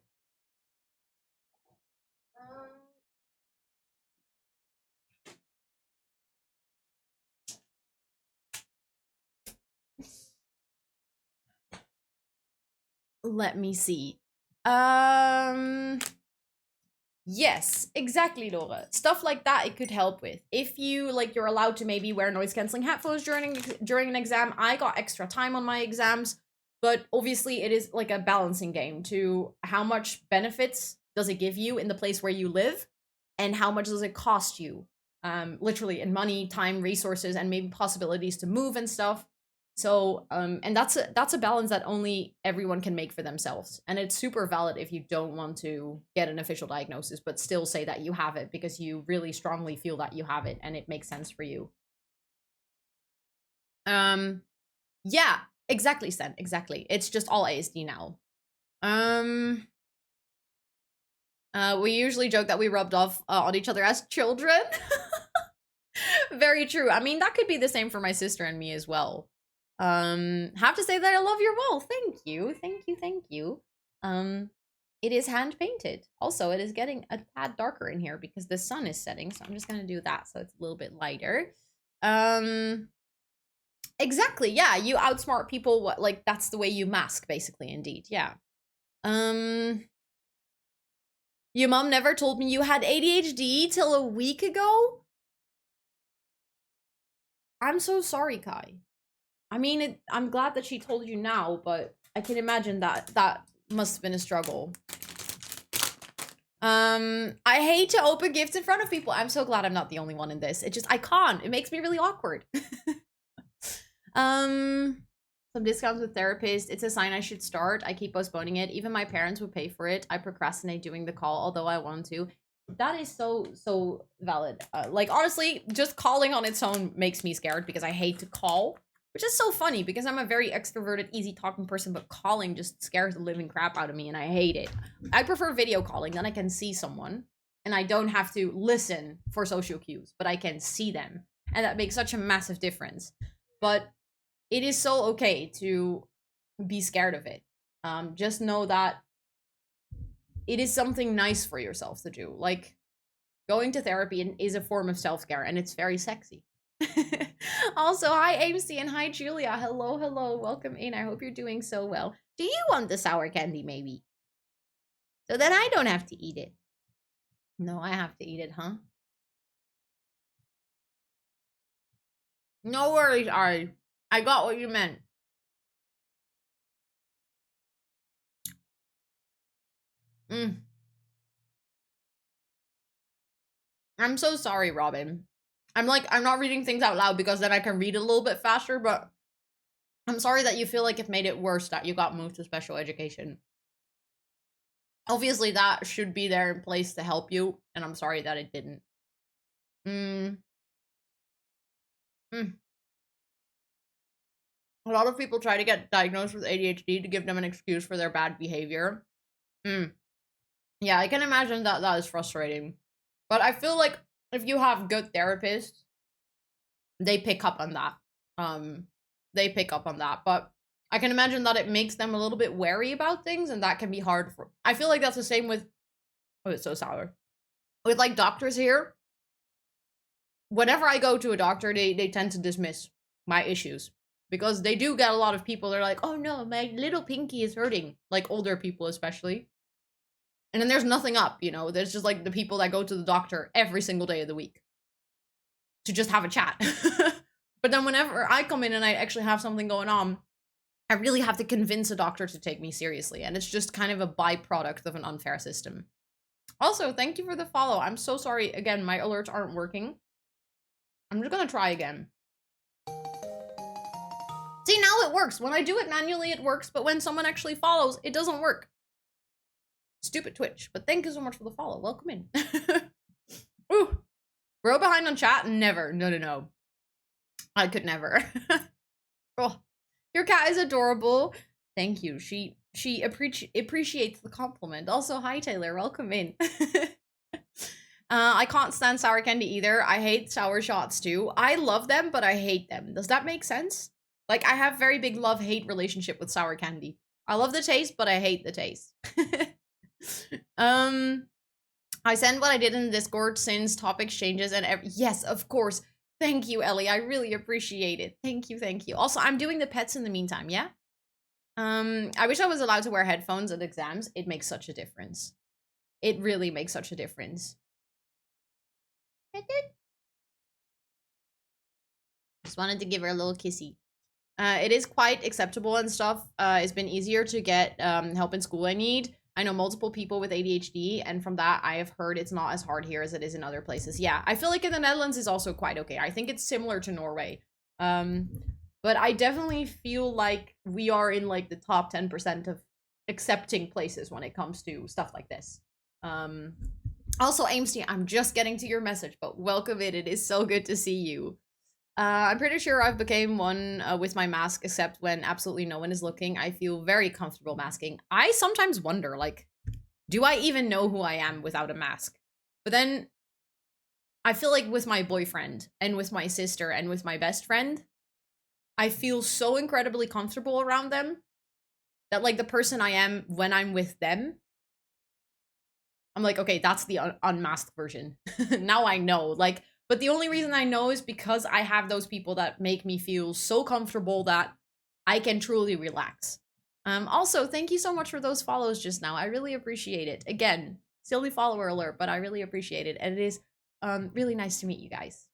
S1: Let me see. Yes, exactly, Laura. Stuff like that it could help with. If you, like, you're allowed to maybe wear noise canceling headphones during an exam. I got extra time on my exams, but obviously it is like a balancing game to how much benefits does it give you in the place where you live, and how much does it cost you, literally in money, time, resources, and maybe possibilities to move and stuff. So, and that's a balance that only everyone can make for themselves. And it's super valid if you don't want to get an official diagnosis, but still say that you have it because you really strongly feel that you have it and it makes sense for you. Yeah, exactly, Sten, exactly. It's just all ASD now. We usually joke that we rubbed off on each other as children. Very true. I mean, that could be the same for my sister and me as well. Have to say that I love your wall. Thank you, thank you, thank you. It is hand painted. Also, it is getting a tad darker in here because the sun is setting, so I'm just gonna do that so it's a little bit lighter. Exactly, yeah, you outsmart people. What, like, that's the way you mask, basically. Indeed, yeah. Your mom never told me you had ADHD till a week ago? I'm so sorry, Kai. I mean, I'm glad that she told you now, but I can imagine that must have been a struggle. I hate to open gifts in front of people. I'm so glad I'm not the only one in this. I can't. It makes me really awkward. Some discounts with therapist. It's a sign I should start. I keep postponing it. Even my parents would pay for it. I procrastinate doing the call, although I want to. That is so valid. Like, honestly, just calling on its own makes me scared because I hate to call. Which is so funny because I'm a very extroverted, easy talking person, but calling just scares the living crap out of me and I hate it. I prefer video calling, then I can see someone and I don't have to listen for social cues, but I can see them. And that makes such a massive difference. But it is so okay to be scared of it. Just know that it is something nice for yourself to do. Like, going to therapy is a form of self-care, and it's very sexy. Also, hi Amesty and hi Julia. Hello, hello. Welcome in. I hope you're doing so well. Do you want the sour candy, maybe? So that I don't have to eat it. No, I have to eat it, huh? No worries, Ari. I got what you meant. Mm. I'm so sorry, Robin. I'm not reading things out loud because then I can read a little bit faster, but I'm sorry that you feel like it made it worse that you got moved to special education. Obviously, that should be there in place to help you, and I'm sorry that it didn't. Mm. Mm. A lot of people try to get diagnosed with ADHD to give them an excuse for their bad behavior. Mm. Yeah, I can imagine that that is frustrating. But I feel like if you have good therapists, they pick up on that. Um, they pick up on that. But I can imagine that it makes them a little bit wary about things, and that can be hard for. I feel like that's the same with. Oh, it's so sour. With like doctors here, whenever I go to a doctor, they tend to dismiss my issues because they do get a lot of people. They're like, "Oh no, my little pinky is hurting," like older people especially. And then there's nothing up, you know. There's just like the people that go to the doctor every single day of the week to just have a chat. But then whenever I come in and I actually have something going on, I really have to convince a doctor to take me seriously, and it's just kind of a byproduct of an unfair system. Also, thank you for the follow. I'm so sorry. Again, my alerts aren't working. I'm just gonna try again. See, now it works. When I do it manually, it works, but when someone actually follows, it doesn't work. Stupid Twitch. But thank you so much for the follow. Welcome in. Ooh. Bro behind on chat? Never. No, no, no. I could never. Oh, your cat is adorable. Thank you. She appreciates the compliment. Also, hi Taylor. Welcome in. I can't stand sour candy either. I hate sour shots too. I love them, but I hate them. Does that make sense? Like, I have very big love-hate relationship with sour candy. I love the taste, but I hate the taste. um, I send what I did in Discord since topics changes and yes, of course. Thank you, Ellie. I really appreciate it. Thank you, thank you. Also, I'm doing the pets in the meantime, yeah? I wish I was allowed to wear headphones at exams. It makes such a difference. It really makes such a difference. Just wanted to give her a little kissy. It is quite acceptable and stuff. It's been easier to get help in school I need. I know multiple people with ADHD, and from that, I have heard it's not as hard here as it is in other places. Yeah, I feel like in the Netherlands is also quite okay. I think it's similar to Norway. But I definitely feel like we are in like the top 10% of accepting places when it comes to stuff like this. Also, Amesty, I'm just getting to your message, but welcome in. It is so good to see you. I'm pretty sure I've became one with my mask, except when absolutely no one is looking. I feel very comfortable masking. I sometimes wonder, like, do I even know who I am without a mask? But then I feel like with my boyfriend and with my sister and with my best friend, I feel so incredibly comfortable around them that, like, the person I am when I'm with them, I'm like, okay, that's the unmasked version. Now I know. Like, but the only reason I know is because I have those people that make me feel so comfortable that I can truly relax. Also, thank you so much for those follows just now. I really appreciate it. Again, silly follower alert, but I really appreciate it. And it is really nice to meet you guys.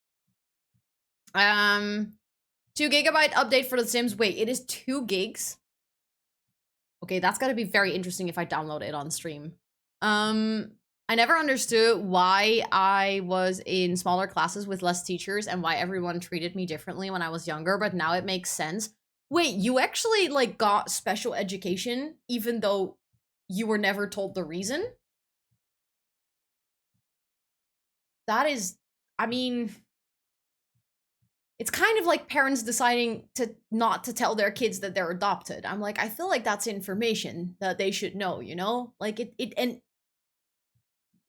S1: 2 GB update for The Sims. Wait, it is 2 gigs? Okay, that's gotta be very interesting if I download it on stream. I never understood why I was in smaller classes with less teachers and why everyone treated me differently when I was younger, but now it makes sense. Wait, you actually like got special education even though you were never told the reason? That is, I mean, it's kind of like parents deciding to not to tell their kids that they're adopted. I'm like, I feel like that's information that they should know, you know? Like and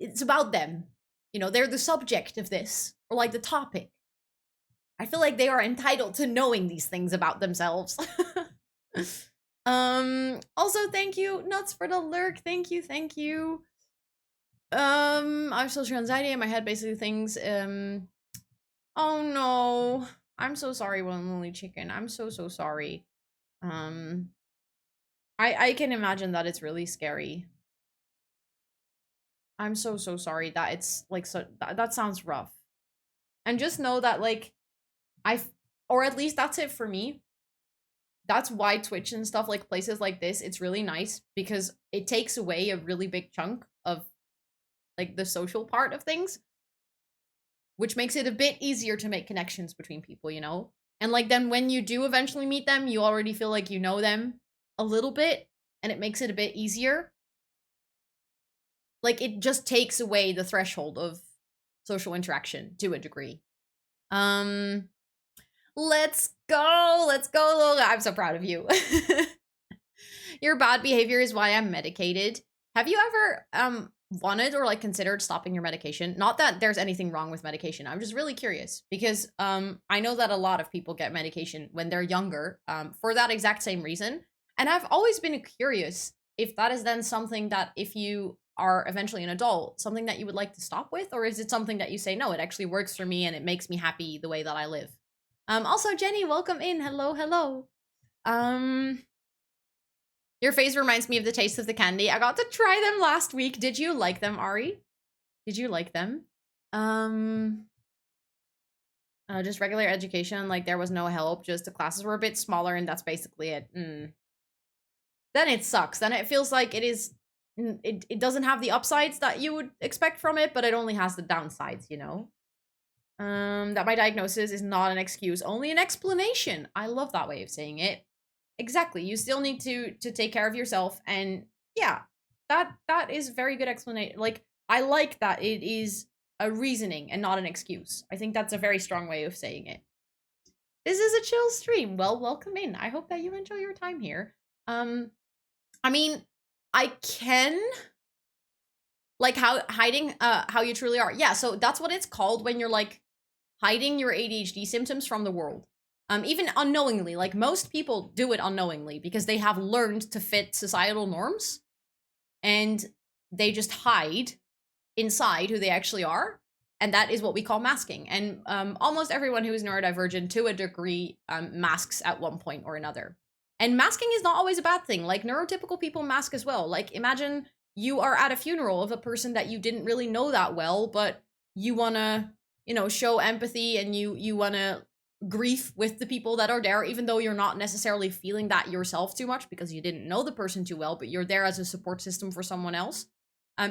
S1: it's about them. You know, they're the subject of this, or like the topic. I feel like they are entitled to knowing these things about themselves. Also thank you, Nuts, for the lurk. Thank you, thank you. I have social anxiety and my head basically thinks, oh no. I'm so sorry, One Lonely Chicken. I'm so sorry. Um, I can imagine that it's really scary. I'm so sorry that it's like that sounds rough. And just know that like I or at least that's it for me. That's why Twitch and stuff like places like this, it's really nice because it takes away a really big chunk of like the social part of things, which makes it a bit easier to make connections between people, you know? And like then when you do eventually meet them, you already feel like you know them a little bit and it makes it a bit easier. Like it just takes away the threshold of social interaction to a degree. Um let's go. Let's go, Lola. I'm so proud of you. Your bad behavior is why I'm medicated. Have you ever wanted or like considered stopping your medication? Not that there's anything wrong with medication. I'm just really curious because I know that a lot of people get medication when they're younger for that exact same reason. And I've always been curious if that is then something that if you are eventually an adult, something that you would like to stop with, or is it something that you say, no, it actually works for me and it makes me happy the way that I live? Also, Jenny, welcome in. Hello, hello. Um, your face reminds me of the taste of the candy. I got to try them last week. Did you like them, Ari? Did you like them? Um, just regular education. Like there was no help. Just the classes were a bit smaller, and that's basically it. Then it sucks. Then it feels like it is. It doesn't have the upsides that you would expect from it, but it only has the downsides. You know. That my diagnosis is not an excuse, only an explanation. I love that way of saying it. Exactly. You still need to take care of yourself, and yeah, that is a very good explanation. Like I like that it is a reasoning and not an excuse. I think that's a very strong way of saying it. This is a chill stream. Well, welcome in. I hope that you enjoy your time here. I mean, I can like how hiding how you truly are. Yeah, so that's what it's called when you're like hiding your ADHD symptoms from the world. Even unknowingly, like most people do it unknowingly because they have learned to fit societal norms and they just hide inside who they actually are. And that is what we call masking. And almost everyone who is neurodivergent to a degree masks at one point or another. And masking is not always a bad thing. Like neurotypical people mask as well. Like imagine you are at a funeral of a person that you didn't really know that well, but you want to, you know, show empathy and you want to grief with the people that are there, even though you're not necessarily feeling that yourself too much because you didn't know the person too well, but you're there as a support system for someone else.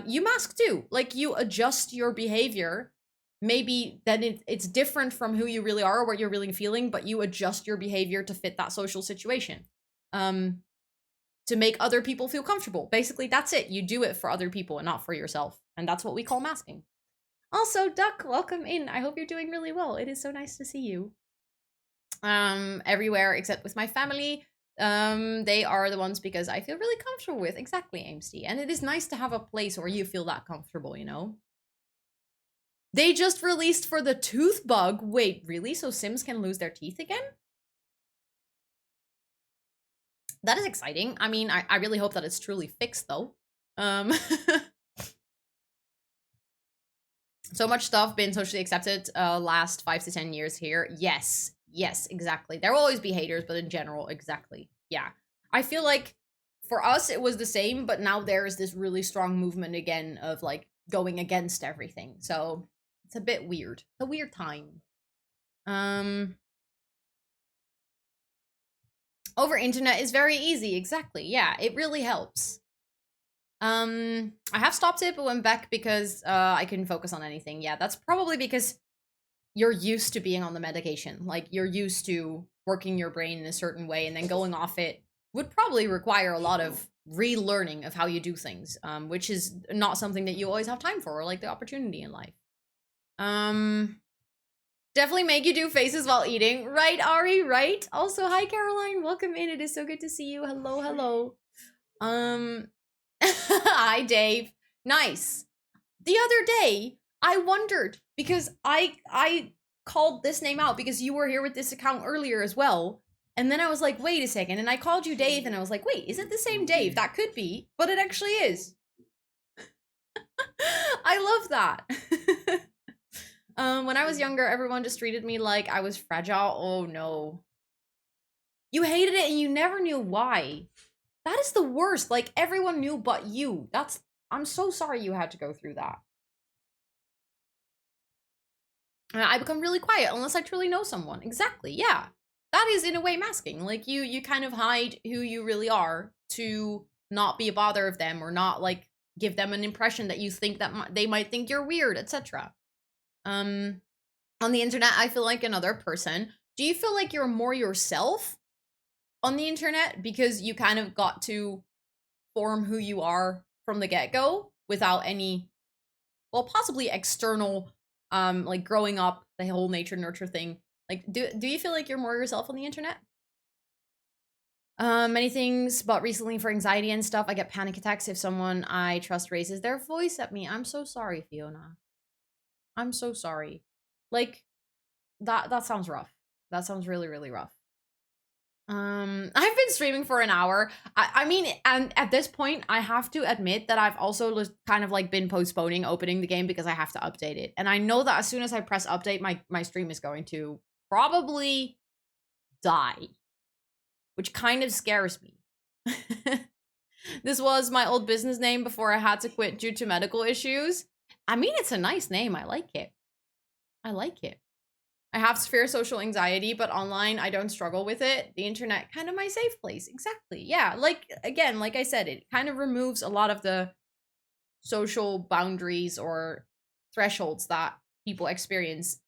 S1: You mask too. Like you adjust your behavior. Maybe then it's different from who you really are or what you're really feeling, but you adjust your behavior to fit that social situation. To make other people feel comfortable. Basically, that's it. You do it for other people and not for yourself. And that's what we call masking. Also, Duck, welcome in. I hope you're doing really well. It is so nice to see you. Everywhere except with my family. They are the ones because I feel really comfortable with. Exactly, Aimsty. And it is nice to have a place where you feel that comfortable, you know? They just released for the tooth bug. Wait, really? So Sims can lose their teeth again? That is exciting. I mean, I really hope that it's truly fixed, though. So much stuff been socially accepted last 5 to 10 years here. Yes, exactly. There will always be haters, but in general, exactly. Yeah. I feel like for us, it was the same, but now there is this really strong movement again of like going against everything. So it's a bit weird. A weird time. Over internet is very easy. Exactly. Yeah, it really helps. I have stopped it, but went back because I couldn't focus on anything. Yeah, that's probably because you're used to being on the medication. Like you're used to working your brain in a certain way, and then going off it would probably require a lot of relearning of how you do things, which is not something that you always have time for or like the opportunity in life. Definitely make you do faces while eating. Right, Ari, right? Also, hi, Caroline. Welcome in. It is so good to see you. Hello, hello. Hi, Dave. Nice. The other day, I wondered because I called this name out because you were here with this account earlier as well. And then I was like, wait a second. And I called you Dave and I was like, wait, is it the same Dave? That could be, but it actually is. I love that. When I was younger, everyone just treated me like I was fragile. Oh no. You hated it and you never knew why. That is the worst. Like, everyone knew but you. I'm so sorry you had to go through that. I become really quiet unless I truly know someone. Exactly, yeah. That is, in a way, masking. Like, you kind of hide who you really are to not be a bother of them or not, like, give them an impression that you think that they might think you're weird, etc. On the internet, I feel like another person. Do you feel like you're more yourself on the internet because you kind of got to form who you are from the get-go without any, well, possibly external, like growing up, the whole nature nurture thing? Like, do you feel like you're more yourself on the internet? Many things, but recently for anxiety and stuff, I get panic attacks if someone I trust raises their voice at me. I'm so sorry, Fiona. I'm so sorry. Like, that sounds rough. That sounds really, really rough. I've been streaming for an hour. I mean, and at this point, I have to admit that I've also kind of like been postponing opening the game because I have to update it. And I know that as soon as I press update, my stream is going to probably die, which kind of scares me. This was my old business name before I had to quit due to medical issues. I mean, it's a nice name. I like it. I like it. I have severe social anxiety, but online I don't struggle with it. The internet, kind of my safe place. Exactly. Yeah. Like, again, like I said, it kind of removes a lot of the social boundaries or thresholds that people experience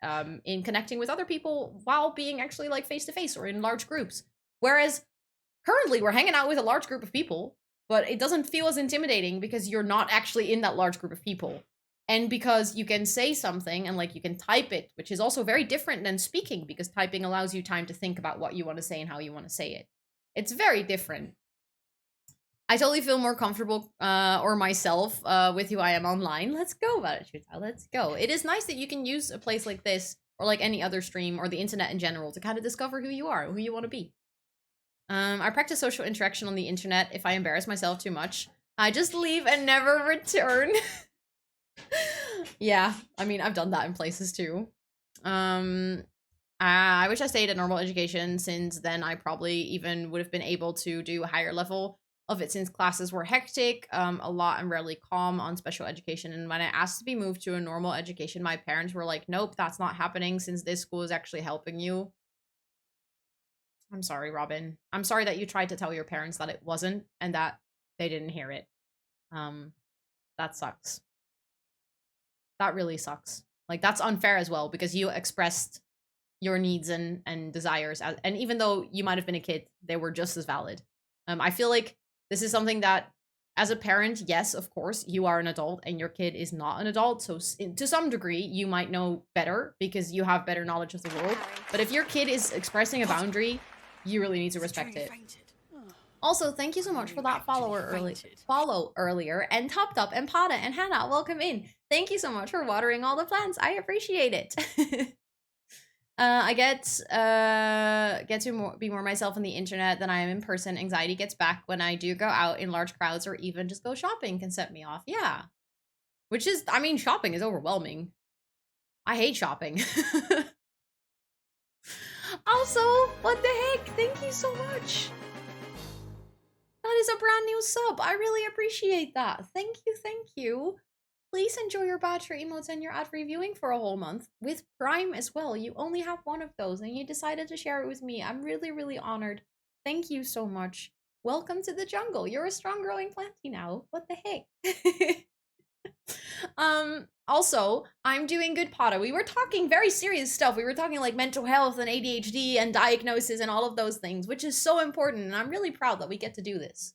S1: in connecting with other people while being actually like face to face or in large groups. Whereas currently we're hanging out with a large group of people, but it doesn't feel as intimidating because you're not actually in that large group of people. And because you can say something and like you can type it, which is also very different than speaking because typing allows you time to think about what you want to say and how you want to say it. It's very different. I totally feel more comfortable or myself with who I am online. Let's go about it, Shuta. Let's go. It is nice that you can use a place like this or like any other stream or the internet in general to kind of discover who you are, who you want to be. I practice social interaction on the internet. If I embarrass myself too much, I just leave and never return. Yeah, I mean, I've done that in places too. I wish I stayed at normal education, since then I probably even would have been able to do a higher level of it, since classes were hectic, a lot and rarely calm on special education. And when I asked to be moved to a normal education, my parents were like, nope, that's not happening since this school is actually helping you. I'm sorry, Robin. I'm sorry that you tried to tell your parents that it wasn't and that they didn't hear it. That sucks. That really sucks. Like, that's unfair as well because you expressed your needs and desires, and even though you might have been a kid, they were just as valid. I feel like this is something that, as a parent, yes, of course, you are an adult and your kid is not an adult, so to some degree, you might know better because you have better knowledge of the world. But if your kid is expressing a boundary, you really need to respect it. Also, thank you so much for that follow earlier, and Topped Up and Pada and Hannah, welcome in. Thank you so much for watering all the plants. I appreciate it. I get to be more myself on the internet than I am in person. Anxiety gets back when I do go out in large crowds or even just go shopping can set me off. Yeah. Which is, I mean, shopping is overwhelming. I hate shopping. Also, what the heck? Thank you so much. That is a brand new sub. I really appreciate that. Thank you, thank you. Please enjoy your badger emotes and your ad-free viewing for a whole month with Prime as well. You only have one of those and you decided to share it with me. I'm really, really honored. Thank you so much. Welcome to the jungle. You're a strong growing planty now. What the heck? Also, I'm doing good, Potta. We were talking very serious stuff. We were talking like mental health and ADHD and diagnosis and all of those things, which is so important. And I'm really proud that we get to do this.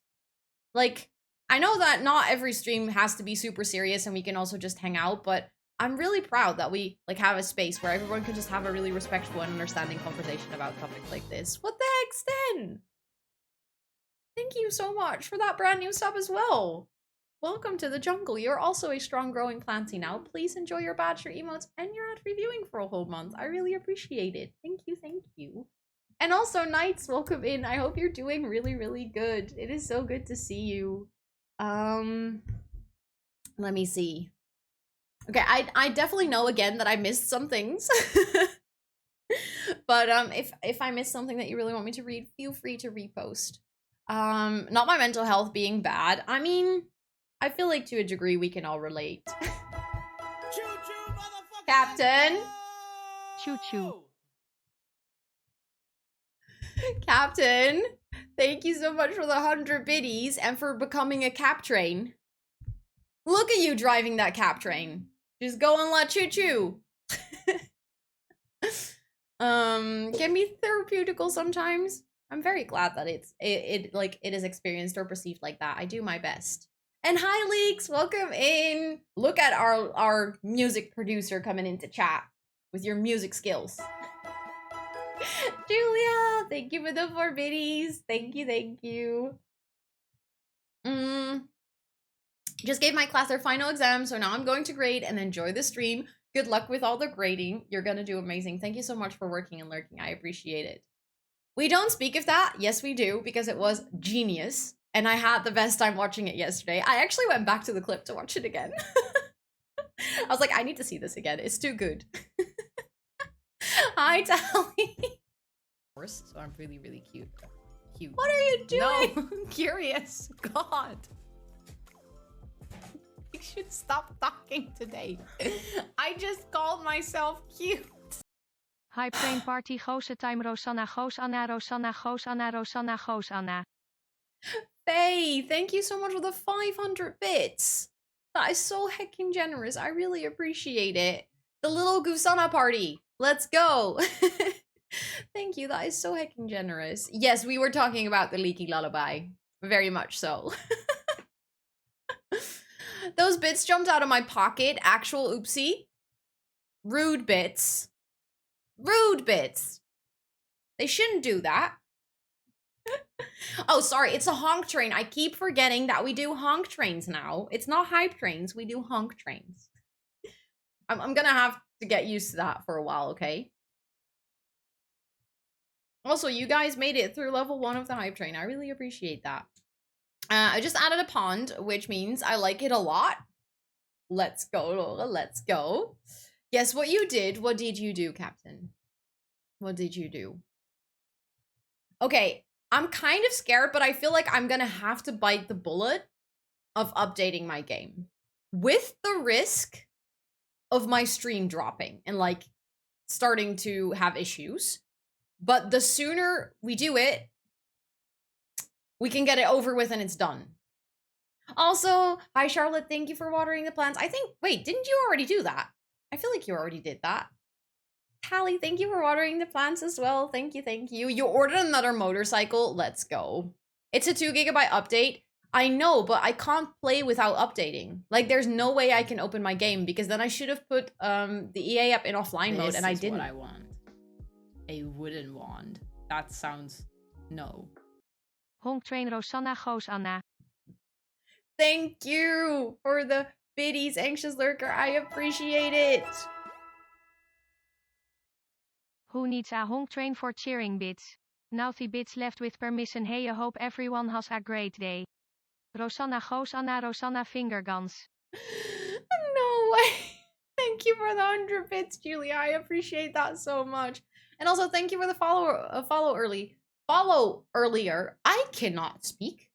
S1: Like, I know that not every stream has to be super serious and we can also just hang out, but I'm really proud that we like have a space where everyone can just have a really respectful and understanding conversation about topics like this. What the heck, Sten? Thank you so much for that brand new sub as well. Welcome to the jungle. You're also a strong growing planty now. Please enjoy your badge, your emotes, and your ad reviewing for a whole month. I really appreciate it. Thank you, thank you. And also, Knights, welcome in. I hope you're doing really, really good. It is so good to see you. Let me see. Okay, I definitely know again that I missed some things. But if I missed something that you really want me to read, feel free to repost. Not my mental health being bad. I mean, I feel like to a degree we can all relate.
S3: Choo-choo, motherfucker!
S1: Captain!
S2: Choo-choo.
S1: Captain, thank you so much for the 100 biddies and for becoming a cap train. Look at you driving that cap train. Just go and let choo-choo. Can be therapeutical sometimes. I'm very glad that it is experienced or perceived like that. I do my best. And hi Leaks, welcome in. Look at our music producer coming into chat with your music skills. Julia, thank you for the 4 biddies. Thank you, thank you. Just gave my class their final exam, so now I'm going to grade and enjoy the stream. Good luck with all the grading. You're gonna do amazing. Thank you so much for working and lurking. I appreciate it. We don't speak of that. Yes, we do, because it was genius. And I had the best time watching it yesterday. I actually went back to the clip to watch it again. I was like, I need to see this again. It's too good. Hi, Tally. So I'm really, really cute. What are you doing?
S3: No, I'm curious. God. You should stop talking today. I just called myself cute.
S2: Hype train party goes time Rosanna goes Anna Rosanna goes Anna Rosanna goes Anna.
S1: Faye, thank you so much for the 500 bits. That is so heckin' generous. I really appreciate it. The little Gusana party. Let's go. Thank you. That is so heckin' generous. Yes, we were talking about the leaky lullaby. Very much so. Those bits jumped out of my pocket. Actual oopsie. Rude bits. Rude bits. They shouldn't do that. Oh, sorry. It's a honk train. I keep forgetting that we do honk trains now. It's not hype trains. We do honk trains. I'm gonna have to get used to that for a while, okay? Also, you guys made it through level 1 of the hype train. I really appreciate that. I just added a pond, which means I like it a lot. Let's go, Lola. Let's go. Guess what you did? What did you do, Captain? What did you do? Okay, I'm kind of scared, but I feel like I'm gonna have to bite the bullet of updating my game. With the risk of my stream dropping and, like, starting to have issues. But the sooner we do it, we can get it over with and it's done. Also, hi Charlotte, thank you for watering the plants. I think, wait, didn't you already do that? I feel like you already did that. Hallie, thank you for watering the plants as well. Thank you, thank you. You ordered another motorcycle. Let's go. It's a 2 GB update. I know, but I can't play without updating. Like, there's no way I can open my game because then I should have put the EA app in offline mode and I didn't.
S3: This is what I want. A wooden wand. That sounds... no.
S2: Honk train Rosanna goes Anna.
S1: Thank you for the biddies, Anxious Lurker. I appreciate it.
S2: Who needs a honk train for cheering bits? Naughty bits left with permission. Hey, I hope everyone has a great day. Rosanna goes Anna Rosanna finger guns.
S1: No way. Thank you for the 100 bits, Julia. I appreciate that so much. And also, thank you for the follow earlier. I cannot speak.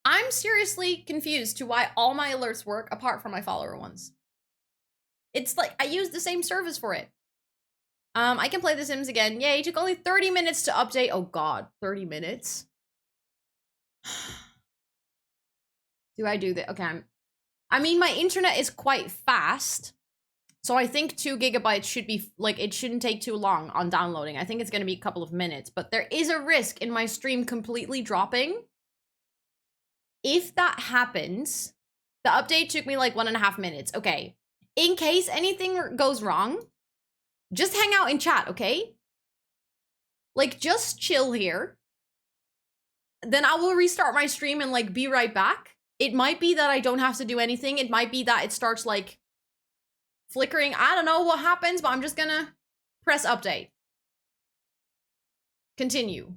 S1: I'm seriously confused to why all my alerts work apart from my follower ones. It's like I use the same service for it. I can play The Sims again. Yay, took only 30 minutes to update. Oh god, 30 minutes? Do I do that? Okay, I mean, my internet is quite fast. So I think 2 GB should be, like, it shouldn't take too long on downloading. I think it's going to be a couple of minutes. But there is a risk in my stream completely dropping. If that happens, the update took me like 1.5 minutes. Okay. In case anything goes wrong, just hang out in chat, okay? Like, just chill here. Then I will restart my stream and, like, be right back. It might be that I don't have to do anything. It might be that it starts like flickering. I don't know what happens, but I'm just gonna press update. Continue.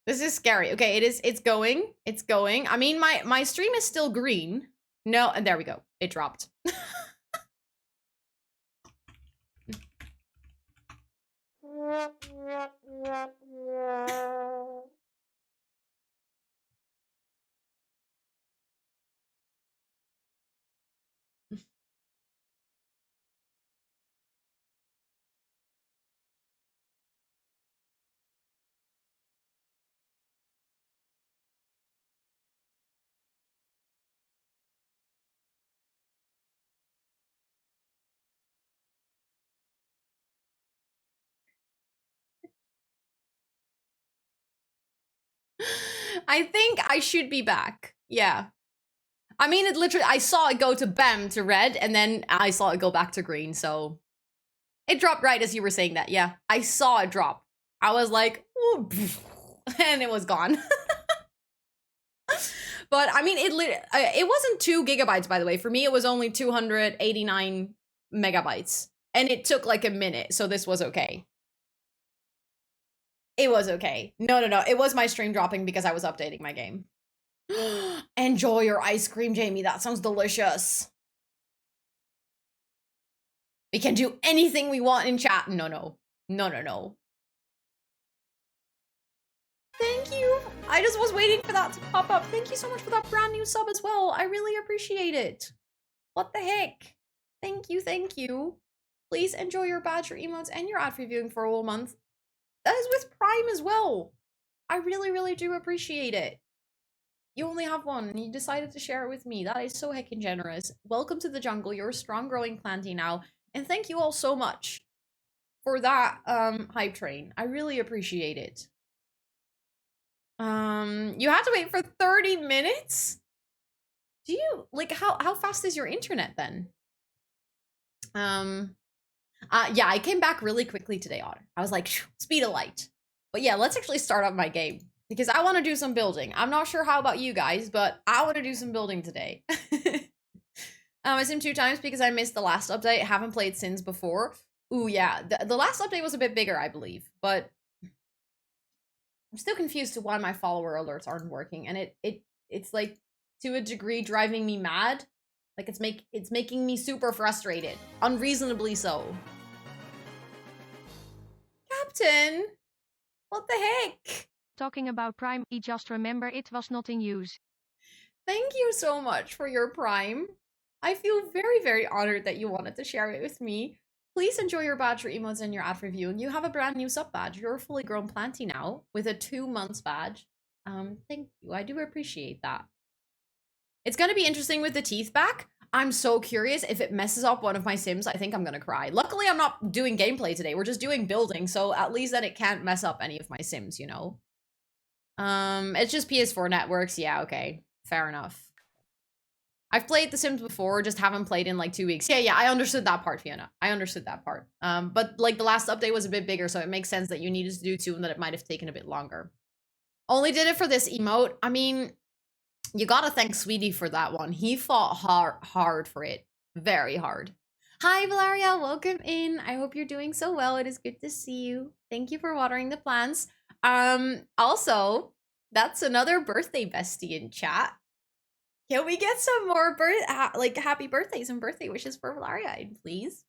S1: This is scary. Okay, it's going. It's going. I mean, my stream is still green. No, and there we go. It dropped. I think I should be back. Yeah. I mean, it literally, I saw it go to bam to red, and then I saw it go back to green, so. It dropped right as you were saying that, yeah. I saw it drop. I was like, ooh, and it was gone. But, I mean, it wasn't 2 gigabytes, by the way. For me, it was only 289 megabytes. And it took like a minute, so this was okay. It was okay. No. It was my stream dropping because I was updating my game. Enjoy your ice cream, Jamie. That sounds delicious. We can do anything we want in chat. No. Thank you. I just was waiting for that to pop up. Thank you so much for that brand new sub as well. I really appreciate it. What the heck? Thank you. Please enjoy your badge, your emotes, and your ad free viewing for a whole month. That is with Prime as well. I really do appreciate it. You only have one, and you decided to share it with me. That is so heckin' generous. Welcome to the jungle. You're a strong, growing planty now. And thank you all so much for that hype train. I really appreciate it. You have to wait for 30 minutes? Do you, like, how fast is your internet then? Yeah, I came back really quickly today, Otter. I was like, speed of light. But yeah, let's actually start up my game. Because I want to do some building. I'm not sure how about you guys, but I want to do some building today. I simmed 2 times because I missed the last update. Haven't played Sins before. Ooh, yeah. The last update was a bit bigger, I believe. But I'm still confused to why my follower alerts aren't working. And it's like, to a degree, driving me mad. Like, it's making me super frustrated. Unreasonably so. Captain! What the heck?
S2: Talking about Prime, I just remember it was not in use.
S1: Thank you so much for your Prime. I feel very honored that you wanted to share it with me. Please enjoy your badge, your emotes, and your ad review. And you have a brand new sub badge. You're a fully grown planty now with a 2 months badge. Thank you. I do appreciate that. It's gonna be interesting with the teeth back. I'm so curious if it messes up one of my sims. I think I'm gonna cry. Luckily, I'm not doing gameplay today. We're just doing building, so at least then it can't mess up any of my sims, you know? It's just PS4 networks. Yeah, okay. Fair enough. I've played The Sims before, just haven't played in like 2 weeks. Yeah, I understood that part, Fiona. I understood that part. But like the last update was a bit bigger, so it makes sense that you needed to do 2 and that it might have taken a bit longer. Only did it for this emote. I mean, you gotta thank Sweetie for that one. He fought hard for it. Very hard. Hi, Valeria. Welcome in. I hope you're doing so well. It is good to see you. Thank you for watering the plants. Also, that's another birthday bestie in chat. Can we get some more happy birthdays and birthday wishes for Valeria, please?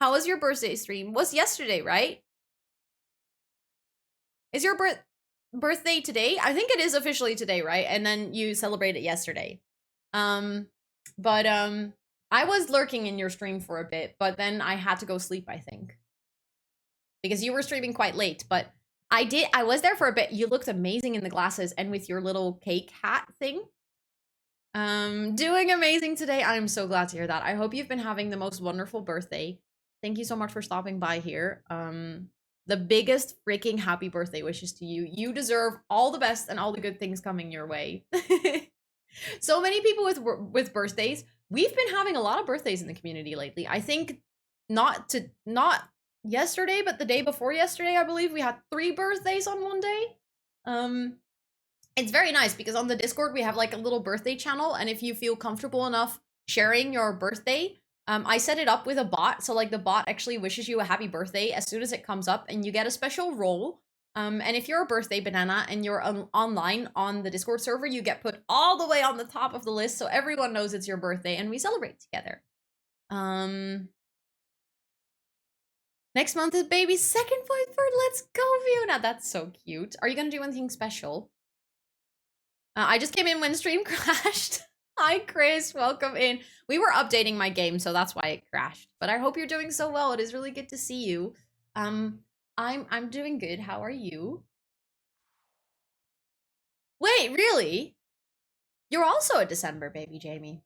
S1: How was your birthday stream? Was yesterday, right? Is your birthday today? I think it is officially today, right? And then you celebrated yesterday. I was lurking in your stream for a bit, but then I had to go sleep, I think. Because you were streaming quite late, but I was there for a bit. You looked amazing in the glasses and with your little cake hat thing. Doing amazing today. I'm so glad to hear that. I hope you've been having the most wonderful birthday. Thank you so much for stopping by here. The biggest freaking happy birthday wishes to you. You deserve all the best and all the good things coming your way. So many people with birthdays. We've been having a lot of birthdays in the community lately. I think not yesterday, but the day before yesterday, I believe we had 3 birthdays on one day. It's very nice because on the Discord we have like a little birthday channel, and if you feel comfortable enough sharing your birthday, I set it up with a bot, so like the bot actually wishes you a happy birthday as soon as it comes up, and you get a special role. And if you're a birthday banana and you're online on the Discord server, you get put all the way on the top of the list, so everyone knows it's your birthday, and we celebrate together. Next month is baby's second voice bird. Let's go, Fiona. That's so cute. Are you gonna do anything special? I just came in when stream crashed. Hi, Chris. Welcome in. We were updating my game, so that's why it crashed. But I hope you're doing so well. It is really good to see you. I'm doing good. How are you? Wait, really? You're also a December baby, Jamie.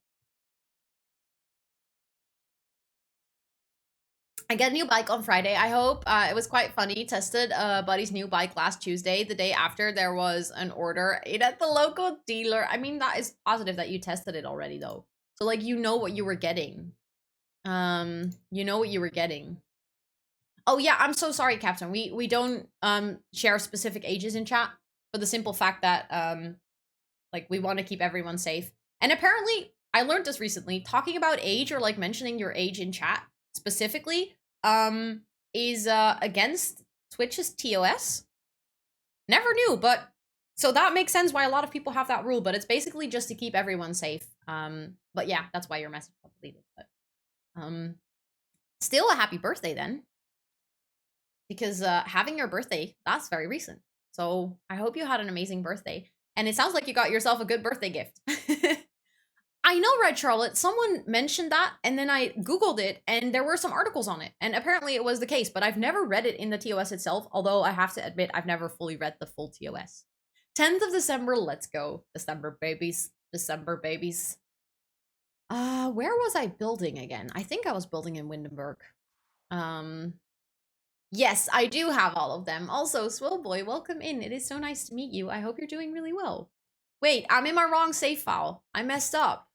S1: I get a new bike on Friday, I hope. It was quite funny. Tested Buddy's new bike last Tuesday. The day after, there was an order in at the local dealer. I mean, that is positive that you tested it already, though. So, like, you know what you were getting. You know what you were getting. Oh, yeah, I'm so sorry, Captain. We don't share specific ages in chat for the simple fact that, like, we want to keep everyone safe. And apparently, I learned this recently. Talking about age or, like, mentioning your age in chat specifically is against Twitch's TOS. Never knew, but so that makes sense why a lot of people have that rule, but it's basically just to keep everyone safe. But yeah, that's why your message got deleted. But still a happy birthday then. Because having your birthday, that's very recent. So I hope you had an amazing birthday. And it sounds like you got yourself a good birthday gift. I know, Red Charlotte, someone mentioned that, and then I Googled it, and there were some articles on it, and apparently it was the case, but I've never read it in the TOS itself, although I have to admit I've never fully read the full TOS. 10th of December, let's go. December babies. December babies. Where was I building again? I think I was building in Windenburg. Yes, I do have all of them. Also, Swillboy, welcome in. It is so nice to meet you. I hope you're doing really well. Wait, I'm in my wrong save file. I messed up.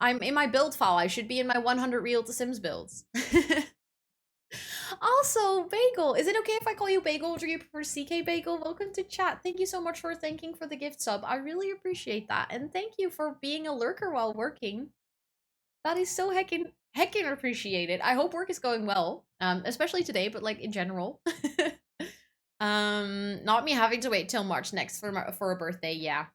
S1: I'm in my build file. I should be in my 100 Real to Sims builds. Also, Bagel. Is it okay if I call you Bagel or do you prefer CK Bagel? Welcome to chat. Thank you so much for thanking for the gift sub. I really appreciate that. And thank you for being a lurker while working. That is so heckin' appreciated. I hope work is going well. Especially today, but like in general. Not me having to wait till March next for a birthday, yeah.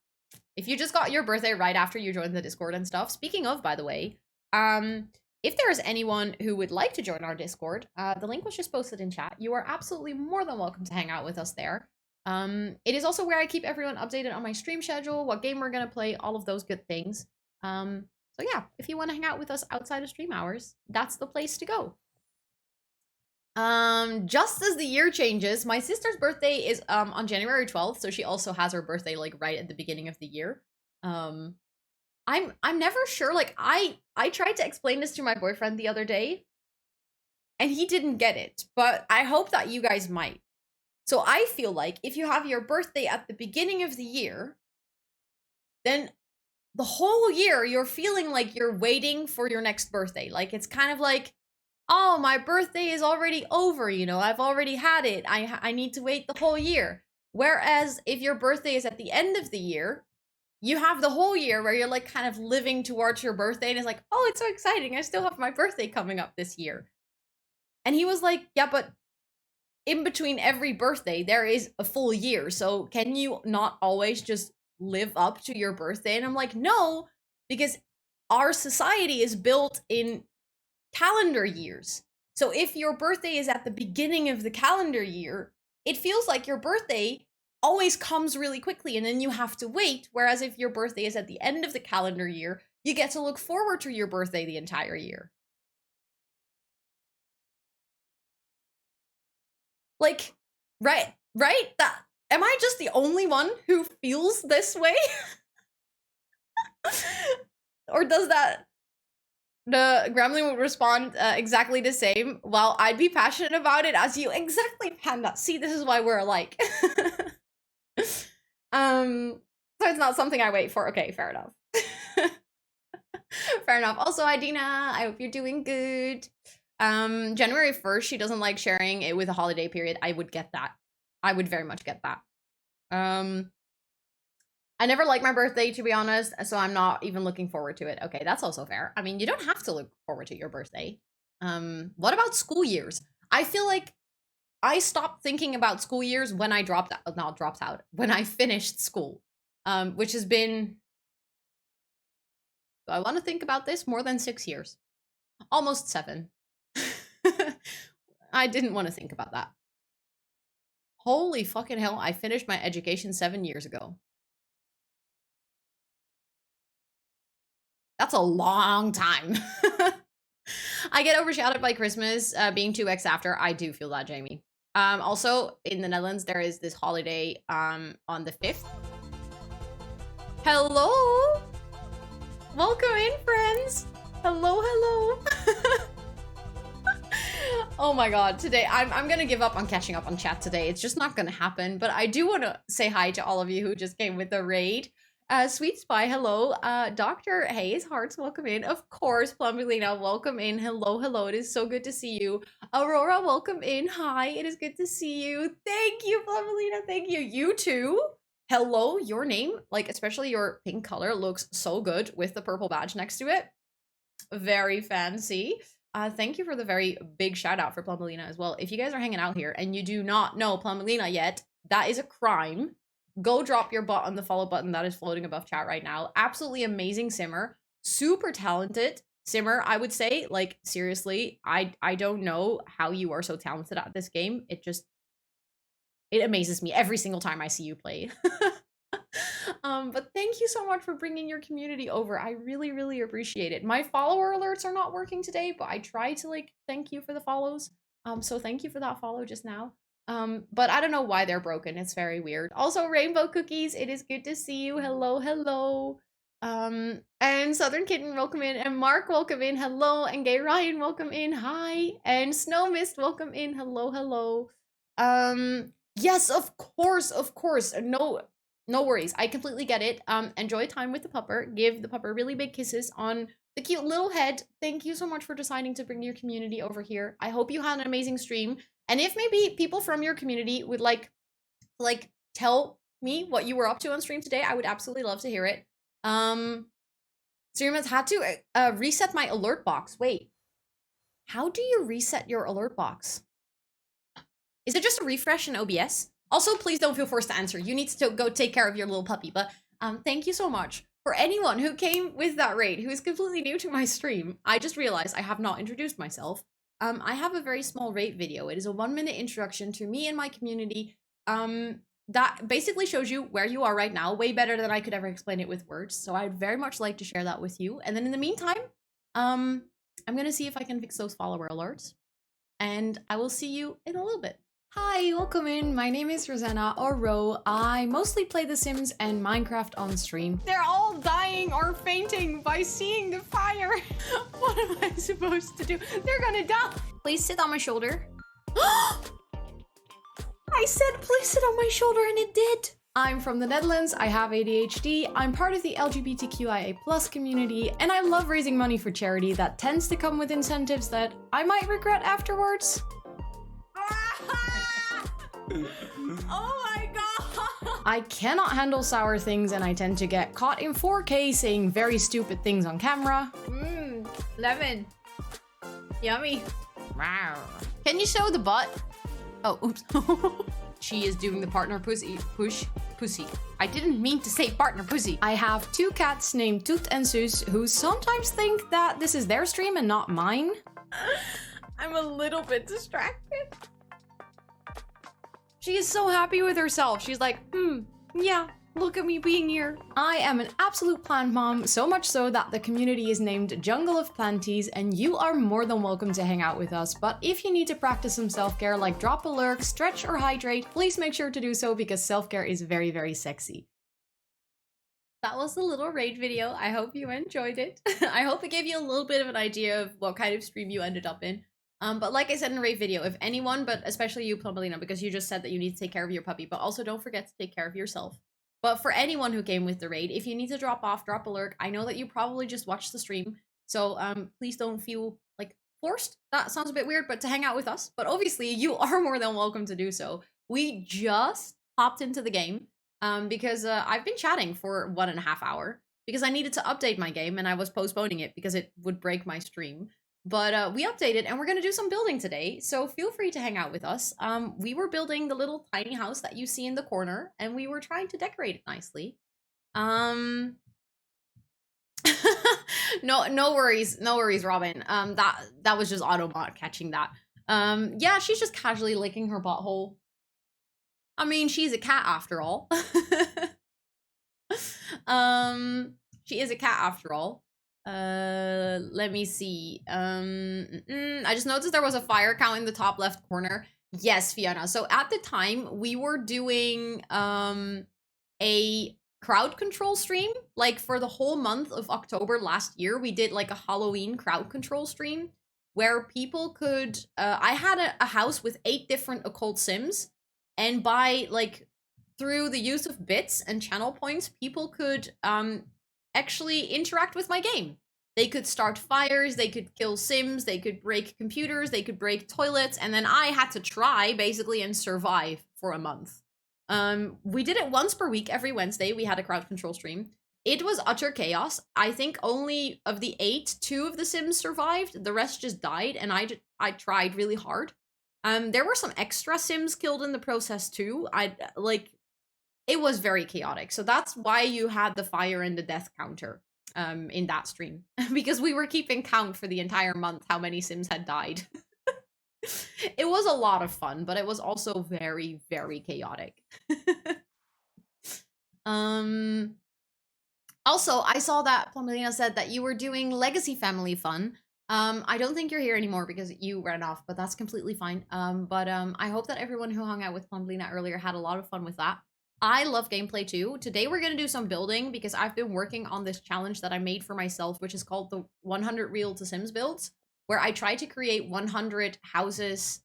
S1: If you just got your birthday right after you joined the Discord and stuff. Speaking of, by the way, if there is anyone who would like to join our Discord, the link was just posted in chat. You are absolutely more than welcome to hang out with us there. It is also where I keep everyone updated on my stream schedule, what game we're gonna play, all of those good things. So yeah, if you want to hang out with us outside of stream hours, that's the place to go. Just as the year changes, my sister's birthday is on January 12th, so she also has her birthday like right at the beginning of the year. I'm never sure, like I tried to explain this to my boyfriend the other day and he didn't get it, but I hope that you guys might. So I feel like if you have your birthday at the beginning of the year, then the whole year you're feeling like you're waiting for your next birthday. Like it's kind of like, oh, my birthday is already over, you know, I've already had it. I need to wait the whole year. Whereas if your birthday is at the end of the year, you have the whole year where you're like kind of living towards your birthday and it's like, oh, it's so exciting. I still have my birthday coming up this year. And he was like, yeah, but in between every birthday, there is a full year. So can you not always just live up to your birthday? And I'm like, no, because our society is built in calendar years. So if your birthday is at the beginning of the calendar year, it feels like your birthday always comes really quickly and then you have to wait. Whereas if your birthday is at the end of the calendar year, you get to look forward to your birthday the entire year. Like, right? That am I just the only one who feels this way? Or does that the gremlin would respond exactly the same? Well, I'd be passionate about it as you. Exactly, Panda. See, this is why we're alike. So it's not something I wait for. Okay, fair enough. Fair enough. Also, Idina, I hope you're doing good. January 1st, she doesn't like sharing it with a holiday period. I would get that. I would very much get that. I never like my birthday, to be honest, so I'm not even looking forward to it. Okay, that's also fair. I mean, you don't have to look forward to your birthday. What about school years? I feel like I stopped thinking about school years when I not dropped out, when I finished school. Which has been, I want to think about this, more than 6 years. Almost 7. I didn't want to think about that. Holy fucking hell, I finished my education 7 years ago. That's a long time. I get overshadowed by Christmas, being 2x after. I do feel that, Jamie. Also, in the Netherlands, there is this holiday on the 5th. Hello! Welcome in, friends! Hello, hello! Oh my god, today I'm gonna give up on catching up on chat today. It's just not gonna happen, but I do want to say hi to all of you who just came with the raid. Sweet Spy, hello. Dr. Hayes, Hearts, welcome in. Of course, Plumbelina, welcome in. Hello, hello. It is so good to see you. Aurora, welcome in. Hi, it is good to see you. Thank you, Plumbelina. Thank you. You too. Hello, your name, like especially your pink color, looks so good with the purple badge next to it. Very fancy. Thank you for the very big shout out for Plumbelina as well. If you guys are hanging out here and you do not know Plumbelina yet, that is a crime. Go drop your butt on the follow button that is floating above chat right now. Absolutely amazing simmer. Super talented simmer, I would say. Like, seriously, I don't know how you are so talented at this game. It amazes me every single time I see you play. But thank you so much for bringing your community over. I really, really appreciate it. My follower alerts are not working today, but I try to like thank you for the follows. So thank you for that follow just now. But I don't know why they're broken. It's very weird. Also, Rainbow Cookies, it is good to see you. Hello, hello. And Southern Kitten, welcome in. And Mark, welcome in. Hello. And Gay Ryan, welcome in. Hi. And Snow Mist, welcome in. Hello, hello. Yes, of course, of course. No worries. I completely get it. Enjoy time with the pupper. Give the pupper really big kisses on the cute little head. Thank you so much for deciding to bring your community over here. I hope you had an amazing stream. And if maybe people from your community would like tell me what you were up to on stream today, I would absolutely love to hear it. Stream has had to reset my alert box. Wait. How do you reset your alert box? Is it just a refresh in OBS? Also, please don't feel forced to answer. You need to go take care of your little puppy. But thank you so much. For anyone who came with that raid, who is completely new to my stream, I just realized I have not introduced myself. I have a very small raid video. It is a 1-minute introduction to me and my community. That basically shows you where you are right now, way better than I could ever explain it with words. So I'd very much like to share that with you. And then in the meantime, I'm gonna see if I can fix those follower alerts. And I will see you in a little bit. Hi, welcome in. My name is Rosanna or Ro. I mostly play The Sims and Minecraft on stream.
S3: They're all dying or fainting by seeing the fire. What am I supposed to do? They're gonna die.
S1: Please sit on my shoulder. I said please sit on my shoulder and it did. I'm from the Netherlands, I have ADHD, I'm part of the LGBTQIA+ community, and I love raising money for charity that tends to come with incentives that I might regret afterwards.
S3: Oh my god!
S1: I cannot handle sour things and I tend to get caught in 4K saying very stupid things on camera.
S3: Lemon. Yummy.
S1: Can you show the butt? Oh, oops. She is doing the partner pussy. I didn't mean to say partner pussy. I have 2 cats named Toot and Sus who sometimes think that this is their stream and not mine.
S3: I'm a little bit distracted.
S1: She is so happy with herself. She's like, yeah, look at me being here. I am an absolute plant mom, so much so that the community is named Jungle of Planties, and you are more than welcome to hang out with us. But if you need to practice some self-care like drop a lurk, stretch, or hydrate, please make sure to do so because self-care is very, very sexy. That was the little raid video. I hope you enjoyed it. I hope it gave you a little bit of an idea of what kind of stream you ended up in. But like I said in the raid video, if anyone, but especially you, Plumbelina, because you just said that you need to take care of your puppy, but also don't forget to take care of yourself. But for anyone who came with the raid, if you need to drop off, drop a lurk. I know that you probably just watched the stream, so please don't feel like forced. That sounds a bit weird, but to hang out with us. But obviously, you are more than welcome to do so. We just hopped into the game. because I've been chatting for 1.5 hours because I needed to update my game and I was postponing it because it would break my stream. But we updated and we're gonna do some building today, so feel free to hang out with us. We were building the little tiny house that you see in the corner, and we were trying to decorate it nicely. Um, no worries, no worries, Robin. That was just Autobot catching that. Yeah, she's just casually licking her butthole. I mean, she's a cat after all. She is a cat after all. Let me see. I just noticed there was a fire count in the top left corner. Yes, Fiona. So at the time we were doing a crowd control stream. Like for the whole month of October last year, we did like a Halloween crowd control stream where people could I had a house with 8 different occult sims, and by like through the use of bits and channel points, people could actually interact with my game. They could start fires, they could kill sims, they could break computers, they could break toilets, and then I had to try basically and survive for a month. We did it once per week, every Wednesday. We had a crowd control stream. It was utter chaos. I think only of the 8, 2 of the sims survived. The rest just died, and I tried really hard. There were some extra sims killed in the process too. It was very chaotic. So that's why you had the fire and the death counter in that stream, because we were keeping count for the entire month how many sims had died. It was a lot of fun, but it was also very, very chaotic. Also, I saw that Plumelina said that you were doing Legacy Family Fun. I don't think you're here anymore because you ran off, but that's completely fine. But I hope that everyone who hung out with Plumelina earlier had a lot of fun with that. I love gameplay too. Today we're gonna do some building because I've been working on this challenge that I made for myself, which is called the 100 Real to Sims builds, where I try to create 100 houses,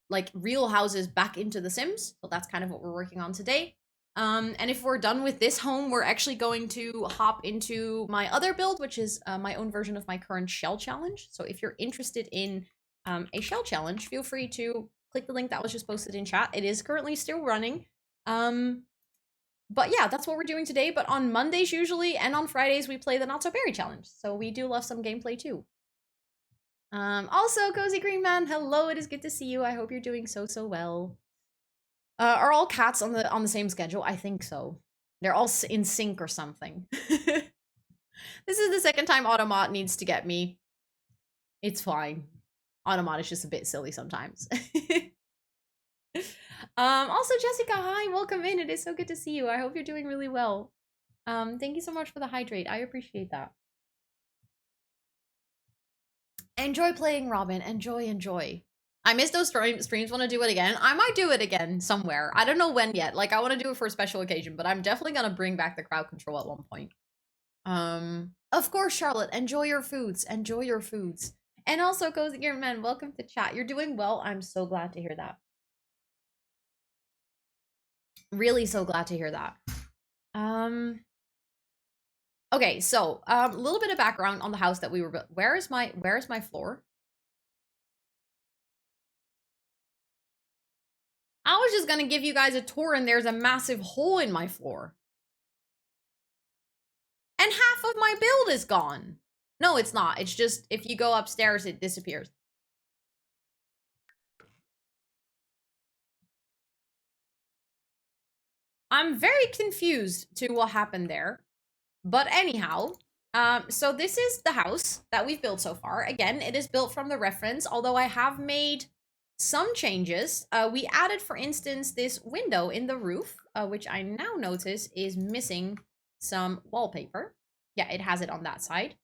S1: like real houses back into the Sims. So that's kind of what we're working on today. And if we're done with this home, we're actually going to hop into my other build, which is my own version of my current shell challenge. So if you're interested in a shell challenge, feel free to click the link that was just posted in chat. It is currently still running. But yeah, that's what we're doing today. But on Mondays usually, and on Fridays, we play the Not So Berry challenge. So we do love some gameplay too. Also, Cozy Green Man, hello, it is good to see you. I hope you're doing so well. Are all cats on the same schedule? I think so. They're all in sync or something. This is the second time Automat needs to get me. It's fine. Automat is just a bit silly sometimes. Also, Jessica, hi, welcome in. It is so good to see you. I hope you're doing really well. Thank you so much for the hydrate. I appreciate that. Enjoy playing, Robin. Enjoy. I miss those streams. Want to do it again? I might do it again somewhere. I don't know when yet. Like, I want to do it for a special occasion, but I'm definitely gonna bring back the crowd control at one point. Of course, Charlotte. Enjoy your foods. And also, Cozy Gear Men, welcome to chat. You're doing well. I'm so glad to hear that. Really so glad to hear that. Okay, so a little bit of background on the house that we were built. Where is my floor? I was just gonna give you guys a tour, and there's a massive hole in my floor. And half of my build is gone. No, it's not. It's just if you go upstairs, it disappears. I'm very confused to what happened there. But anyhow, so this is the house that we've built so far. Again, it is built from the reference, although I have made some changes. We added, for instance, this window in the roof, which I now notice is missing some wallpaper. Yeah, it has it on that side.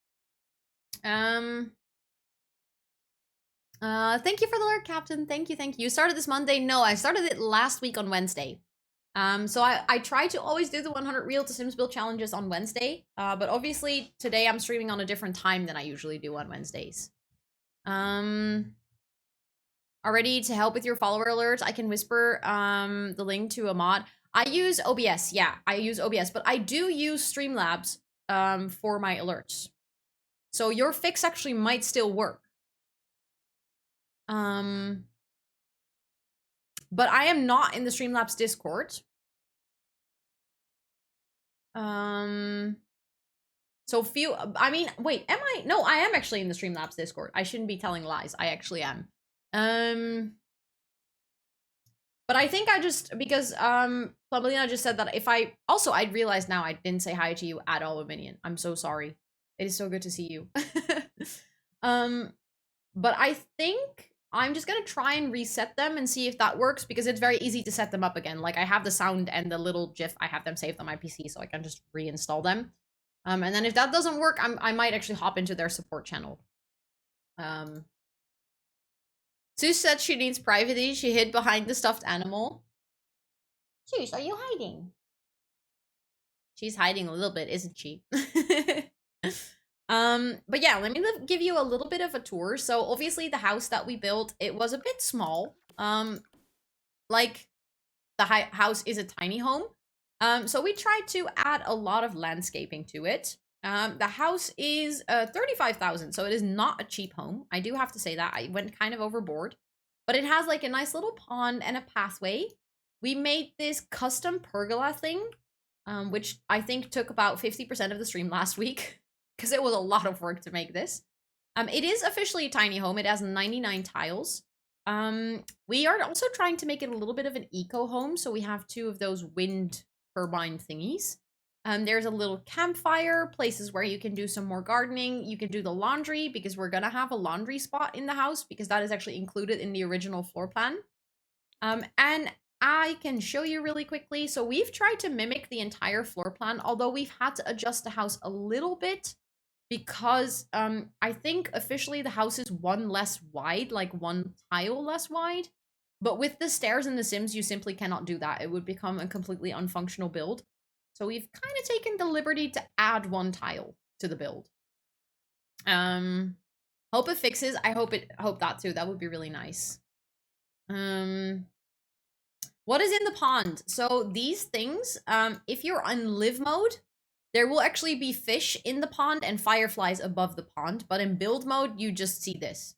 S1: Thank you for the alert, Captain. Thank you. You started this Monday? No, I started it last week on Wednesday. So I try to always do the 100 Real to Sims build challenges on Wednesday, but obviously today I'm streaming on a different time than I usually do on Wednesdays. Already to help with your follower alerts, I can whisper the link to a mod. I use OBS, yeah, I use OBS, but I do use Streamlabs for my alerts. So your fix actually might still work. But I am not in the Streamlabs Discord. So few, I mean, wait, am I? No, I am actually in the Streamlabs Discord. I shouldn't be telling lies. I actually am. But I think I just, because, Plummelina just said that if I, also, I realized now I didn't say hi to you at all, Minion. I'm so sorry. It is so good to see you. um, but I think I'm just gonna try and reset them and see if that works, because it's very easy to set them up again. Like, I have the sound and the little GIF, I have them saved on my PC, so I can just reinstall them. And then if that doesn't work, I might actually hop into their support channel. Sue said she needs privacy. She hid behind the stuffed animal. Sue, are you hiding? She's hiding a little bit, isn't she? But yeah, let me give you a little bit of a tour. So obviously the house that we built, it was a bit small. Like the house is a tiny home. So we tried to add a lot of landscaping to it. The house is 35,000, so it is not a cheap home. I do have to say that. I went kind of overboard. But it has like a nice little pond and a pathway. We made this custom pergola thing, which I think took about 50% of the stream last week, because it was a lot of work to make this. It is officially a tiny home. It has 99 tiles. We are also trying to make it a little bit of an eco home, so we have 2 of those wind turbine thingies. There's a little campfire, places where you can do some more gardening. You can do the laundry, because we're gonna have a laundry spot in the house, because that is actually included in the original floor plan. And I can show you really quickly. So we've tried to mimic the entire floor plan, although we've had to adjust the house a little bit, because I think officially the house is 1 less wide, like 1 tile less wide. But with the stairs in The Sims, you simply cannot do that. It would become a completely unfunctional build. So we've kind of taken the liberty to add 1 tile to the build. Hope it fixes. I hope that too. That would be really nice. What is in the pond? So these things, if you're on live mode, there will actually be fish in the pond and fireflies above the pond. But in build mode, you just see this.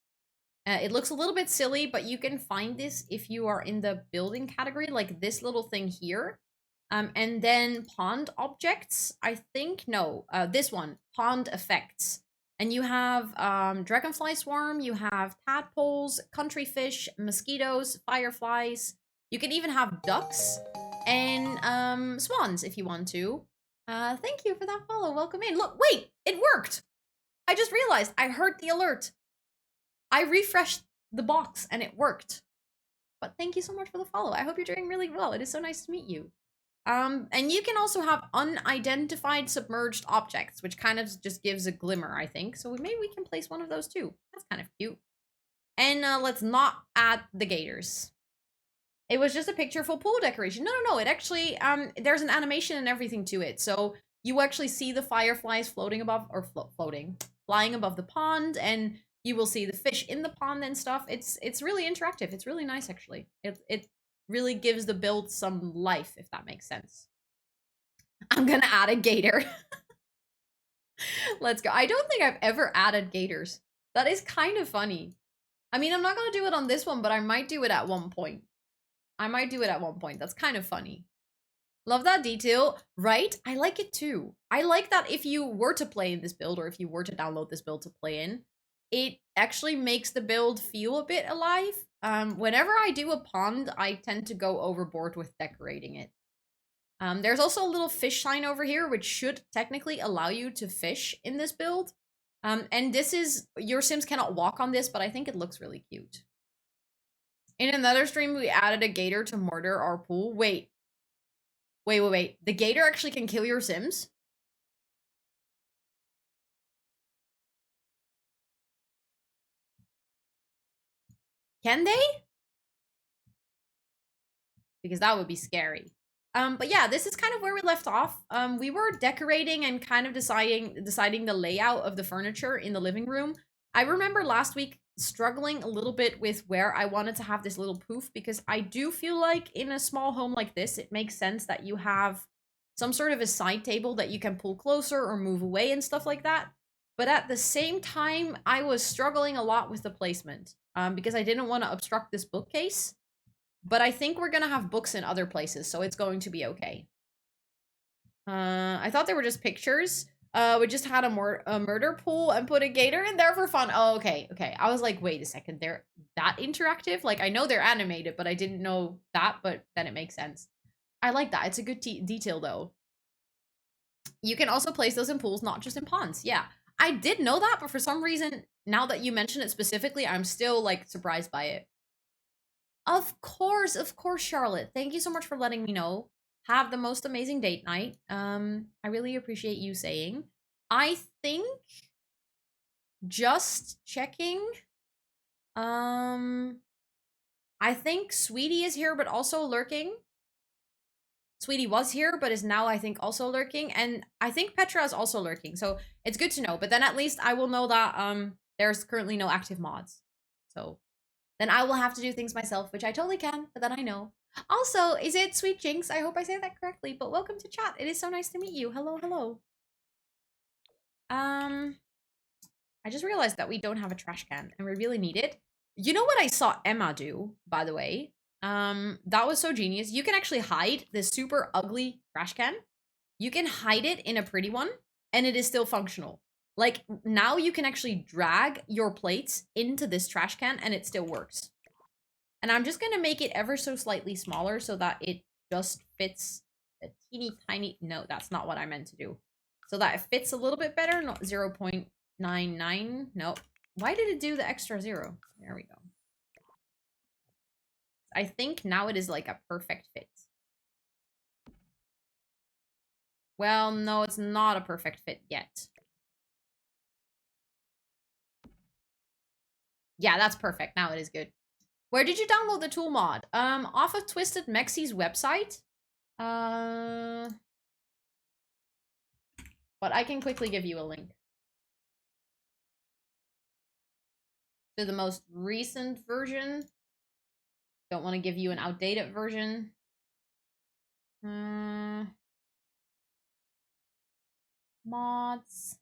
S1: It looks a little bit silly, but you can find this if you are in the building category, like this little thing here. And then pond objects, I think, no, this one, pond effects. And you have dragonfly swarm, you have tadpoles, country fish, mosquitoes, fireflies. You can even have ducks and swans if you want to. Thank you for that follow. Welcome in. Look, wait, it worked. I just realized I heard the alert. I refreshed the box and it worked. But thank you so much for the follow. I hope you're doing really well. It is so nice to meet you. And you can also have unidentified submerged objects, which kind of just gives a glimmer, I think. So maybe we can place one of those too. That's kind of cute. And let's not add the gators. It was just a pictureful pool decoration. No. It actually, there's an animation and everything to it. So you actually see the fireflies floating above, or flying above the pond, and you will see the fish in the pond and stuff. It's really interactive. It's really nice, actually. It really gives the build some life, if that makes sense. I'm gonna add a gator. Let's go. I don't think I've ever added gators. That is kind of funny. I mean, I'm not gonna do it on this one, but I might do it at one point. That's kind of funny. Love that detail, right? I like it too. I like that if you were to play in this build, or if you were to download this build to play in, it actually makes the build feel a bit alive. Whenever I do a pond, I tend to go overboard with decorating it. There's also a little fish sign over here, which should technically allow you to fish in this build. And this is, your Sims cannot walk on this, but I think it looks really cute. In another stream, we added a gator to murder our pool. Wait. The gator actually can kill your Sims? Can they? Because that would be scary. But yeah, this is kind of where we left off. We were decorating and kind of deciding the layout of the furniture in the living room. I remember last week struggling a little bit with where I wanted to have this little poof, because I do feel like in a small home like this, it makes sense that you have some sort of a side table that you can pull closer or move away and stuff like that. But at the same time, I was struggling a lot with the placement, because I didn't want to obstruct this bookcase. But I think we're gonna have books in other places, so it's going to be okay. I thought they were just pictures. We just had a murder pool and put a gator in there for fun. Oh, okay, okay. I was like, wait a second, they're that interactive? Like, I know they're animated, but I didn't know that, but then it makes sense. I like that. It's a good detail, though. You can also place those in pools, not just in ponds. Yeah, I did know that, but for some reason, now that you mention it specifically, I'm still, like, surprised by it. Of course, Charlotte. Thank you so much for letting me know. Have the most amazing date night. I really appreciate you saying. I think just checking. I think Sweetie is here, but also lurking. Sweetie was here, but is now, I think, also lurking. And I think Petra is also lurking. So it's good to know. But then at least I will know that there's currently no active mods. So then I will have to do things myself, which I totally can, but then I know. Also, is it Sweet Jinx? I hope I say that correctly, but welcome to chat. It is so nice to meet you. Hello, hello. I just realized that we don't have a trash can and we really need it. You know what I saw Emma do, by the way? That was so genius. You can actually hide this super ugly trash can. You can hide it in a pretty one, and it is still functional. Like, now you can actually drag your plates into this trash can, and it still works. And I'm just gonna make it ever so slightly smaller so that it just fits a teeny tiny... No, that's not what I meant to do. So that it fits a little bit better, not 0.99. Nope. Why did it do the extra 0? There we go. I think now it is like a perfect fit. Well, no, it's not a perfect fit yet. Yeah, that's perfect. Now it is good. Where did you download the tool mod? Off of Twisted Mexi's website. But I can quickly give you a link to the most recent version. Don't want to give you an outdated version. Mods.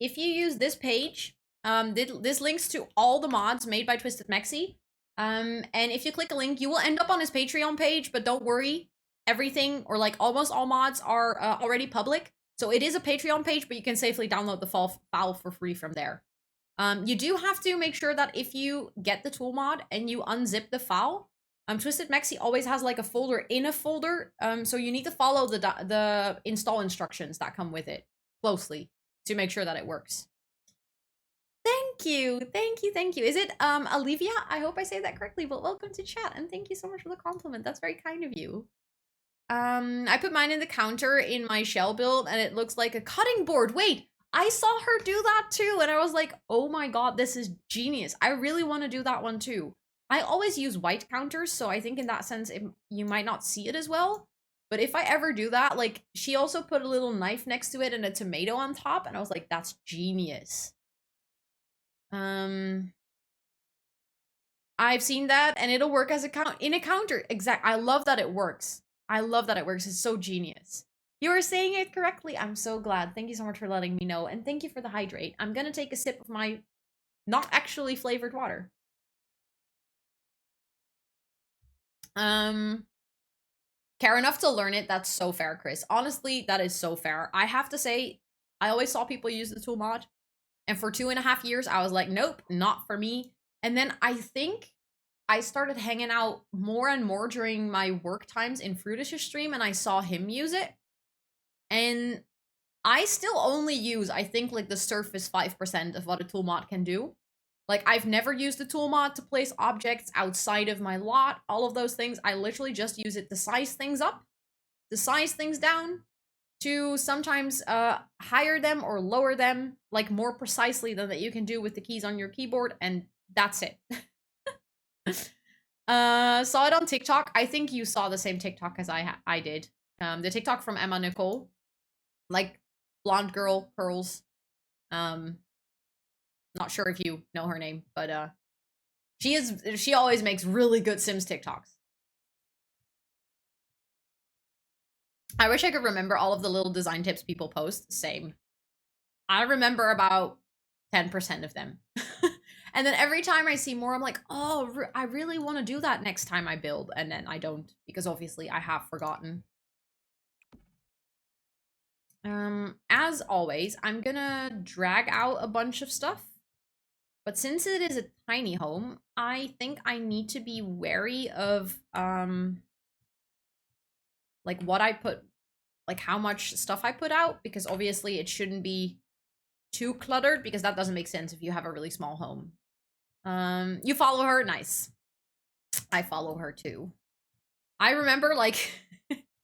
S1: If you use this page, this links to all the mods made by Twisted Mexi. And if you click a link, you will end up on his Patreon page, but don't worry. Everything, or like almost all mods, are already public. So it is a Patreon page, but you can safely download the file for free from there. You do have to make sure that if you get the tool mod and you unzip the file, Twisted Mexi always has like a folder in a folder. So you need to follow the install instructions that come with it closely to make sure that it works. Thank you. Is it Olivia? I hope I say that correctly, but welcome to chat and thank you so much for the compliment. That's very kind of you. I put mine in the counter in my shell build and it looks like a cutting board. Wait, I saw her do that too and I was like, oh my god, this is genius. I really want to do that one too. I always use white counters, so I think in that sense you might not see it as well. But if I ever do that, like, she also put a little knife next to it and a tomato on top, and I was like, that's genius. I've seen that, and it'll work as a counter. Exact. I love that it works. It's so genius. You are saying it correctly. I'm so glad. Thank you so much for letting me know, and thank you for the hydrate. I'm gonna take a sip of my not actually flavored water. Care enough to learn it. That's so fair, Chris. Honestly, that is so fair. I have to say, I always saw people use the tool mod, and for 2.5 years, I was like, nope, not for me. And then I think I started hanging out more and more during my work times in Fruitish's stream, and I saw him use it. And I still only use, I think, like the surface 5% of what a tool mod can do. Like, I've never used the tool mod to place objects outside of my lot, all of those things. I literally just use it to size things up, to size things down, to sometimes higher them or lower them, like, more precisely than that you can do with the keys on your keyboard, and that's it. Saw it on TikTok. I think you saw the same TikTok as I did. The TikTok from Emma Nicole. Like, blonde girl, curls. Not sure if you know her name, but she always makes really good Sims TikToks. I wish I could remember all of the little design tips people post. Same. I remember about 10% of them. And then every time I see more, I'm like, oh, I really want to do that next time I build. And then I don't, because obviously I have forgotten. As always, I'm gonna drag out a bunch of stuff. But since it is a tiny home, I think I need to be wary of like what I put, like how much stuff I put out, because obviously it shouldn't be too cluttered, because that doesn't make sense if you have a really small home. You follow her? Nice. I follow her too. I remember like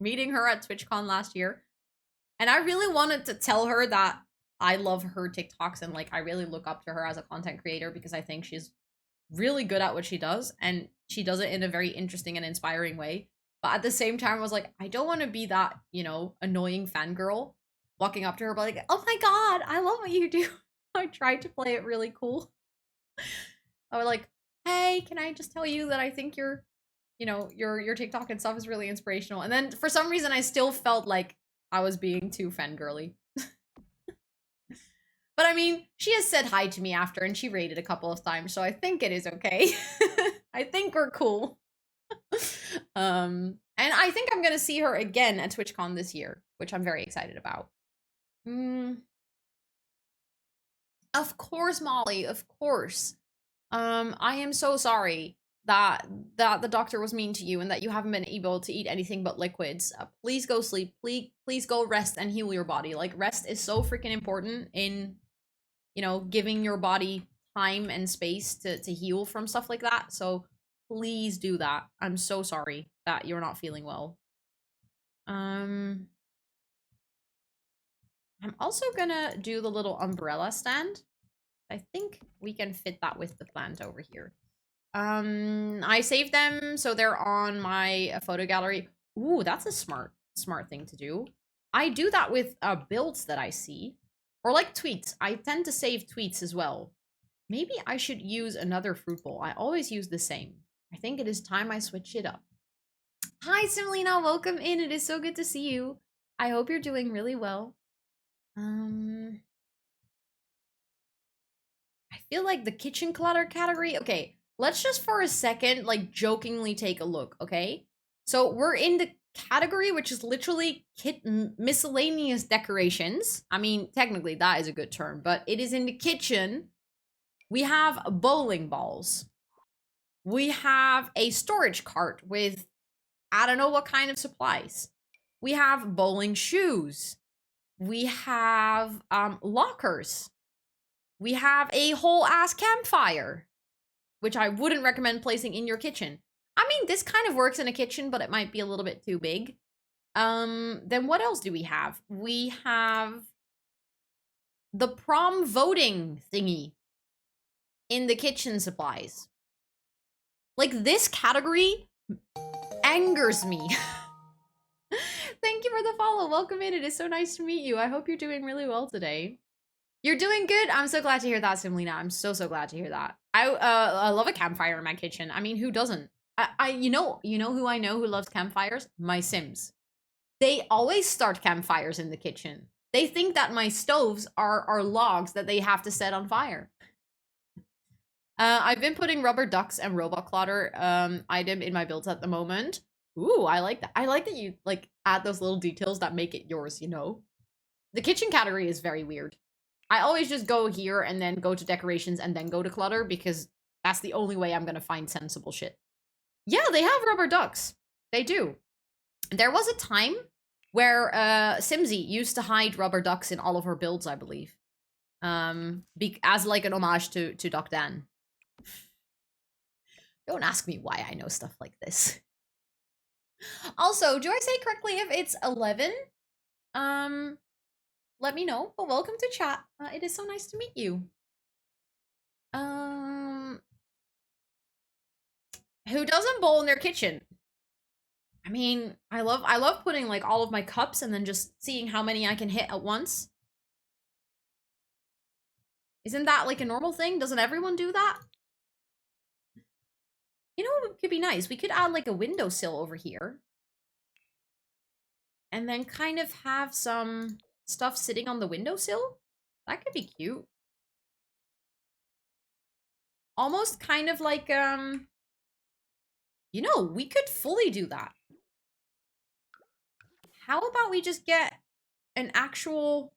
S1: meeting her at TwitchCon last year, and I really wanted to tell her that I love her TikToks and like I really look up to her as a content creator, because I think she's really good at what she does, and she does it in a very interesting and inspiring way. But at the same time, I was like, I don't want to be that, you know, annoying fangirl walking up to her, but like, oh my god, I love what you do. I tried to play it really cool. I was like, hey, can I just tell you that I think your, you know, your TikTok and stuff is really inspirational. And then for some reason, I still felt like I was being too fangirly. But I mean, she has said hi to me after, and she rated a couple of times, so I think it is okay. I think we're cool. And I think I'm gonna see her again at TwitchCon this year, which I'm very excited about. Of course, Molly, of course. I am so sorry that the doctor was mean to you and that you haven't been able to eat anything but liquids. Please go sleep. Please go rest and heal your body. Like, rest is so freaking important in, you know, giving your body time and space to heal from stuff like that. So please do that. I'm so sorry that you're not feeling well. I'm also gonna do the little umbrella stand. I think we can fit that with the plant over here. I saved them so they're on my photo gallery. Ooh, that's a smart thing to do. I do that with builds that I see. Or like tweets. I tend to save tweets as well. Maybe I should use another fruit bowl. I always use the same. I think it is time I switch it up. Hi, Simlina. Welcome in. It is so good to see you. I hope you're doing really well. I feel like the kitchen clutter category. Okay, let's just for a second, like, jokingly take a look, okay? So we're in the category which is literally miscellaneous decorations. I mean, technically that is a good term, but it is in the kitchen. We have bowling balls. We have a storage cart with I don't know what kind of supplies. We have bowling shoes. We have lockers. We have a whole ass campfire, which I wouldn't recommend placing in your kitchen. I mean, this kind of works in a kitchen, but it might be a little bit too big. Then what else do we have? We have the prom voting thingy in the kitchen supplies. Like, this category angers me. Thank you for the follow. Welcome in. It is so nice to meet you. I hope you're doing really well today. You're doing good. I'm so glad to hear that, Simlina. I'm so glad to hear that. I love a campfire in my kitchen. I mean, who doesn't? You know who I know who loves campfires? My Sims. They always start campfires in the kitchen. They think that my stoves are logs that they have to set on fire. I've been putting rubber ducks and robot clotter item in my builds at the moment. Ooh, I like that. I like that you like add those little details that make it yours, you know? The kitchen category is very weird. I always just go here and then go to decorations and then go to clutter, because that's the only way I'm gonna find sensible shit. Yeah, they have rubber ducks. They do. There was a time where Simsy used to hide rubber ducks in all of her builds, I believe. As like an homage to Duck Dan. Don't ask me why I know stuff like this. Also, do I say correctly if it's 11? Let me know, but welcome to chat. It is so nice to meet you. Who doesn't bowl in their kitchen? I mean, I love putting like all of my cups and then just seeing how many I can hit at once. Isn't that like a normal thing? Doesn't everyone do that? You know what could be nice? We could add like a windowsill over here. And then kind of have some stuff sitting on the windowsill. That could be cute. Almost kind of like, you know, we could fully do that. How about we just get an actual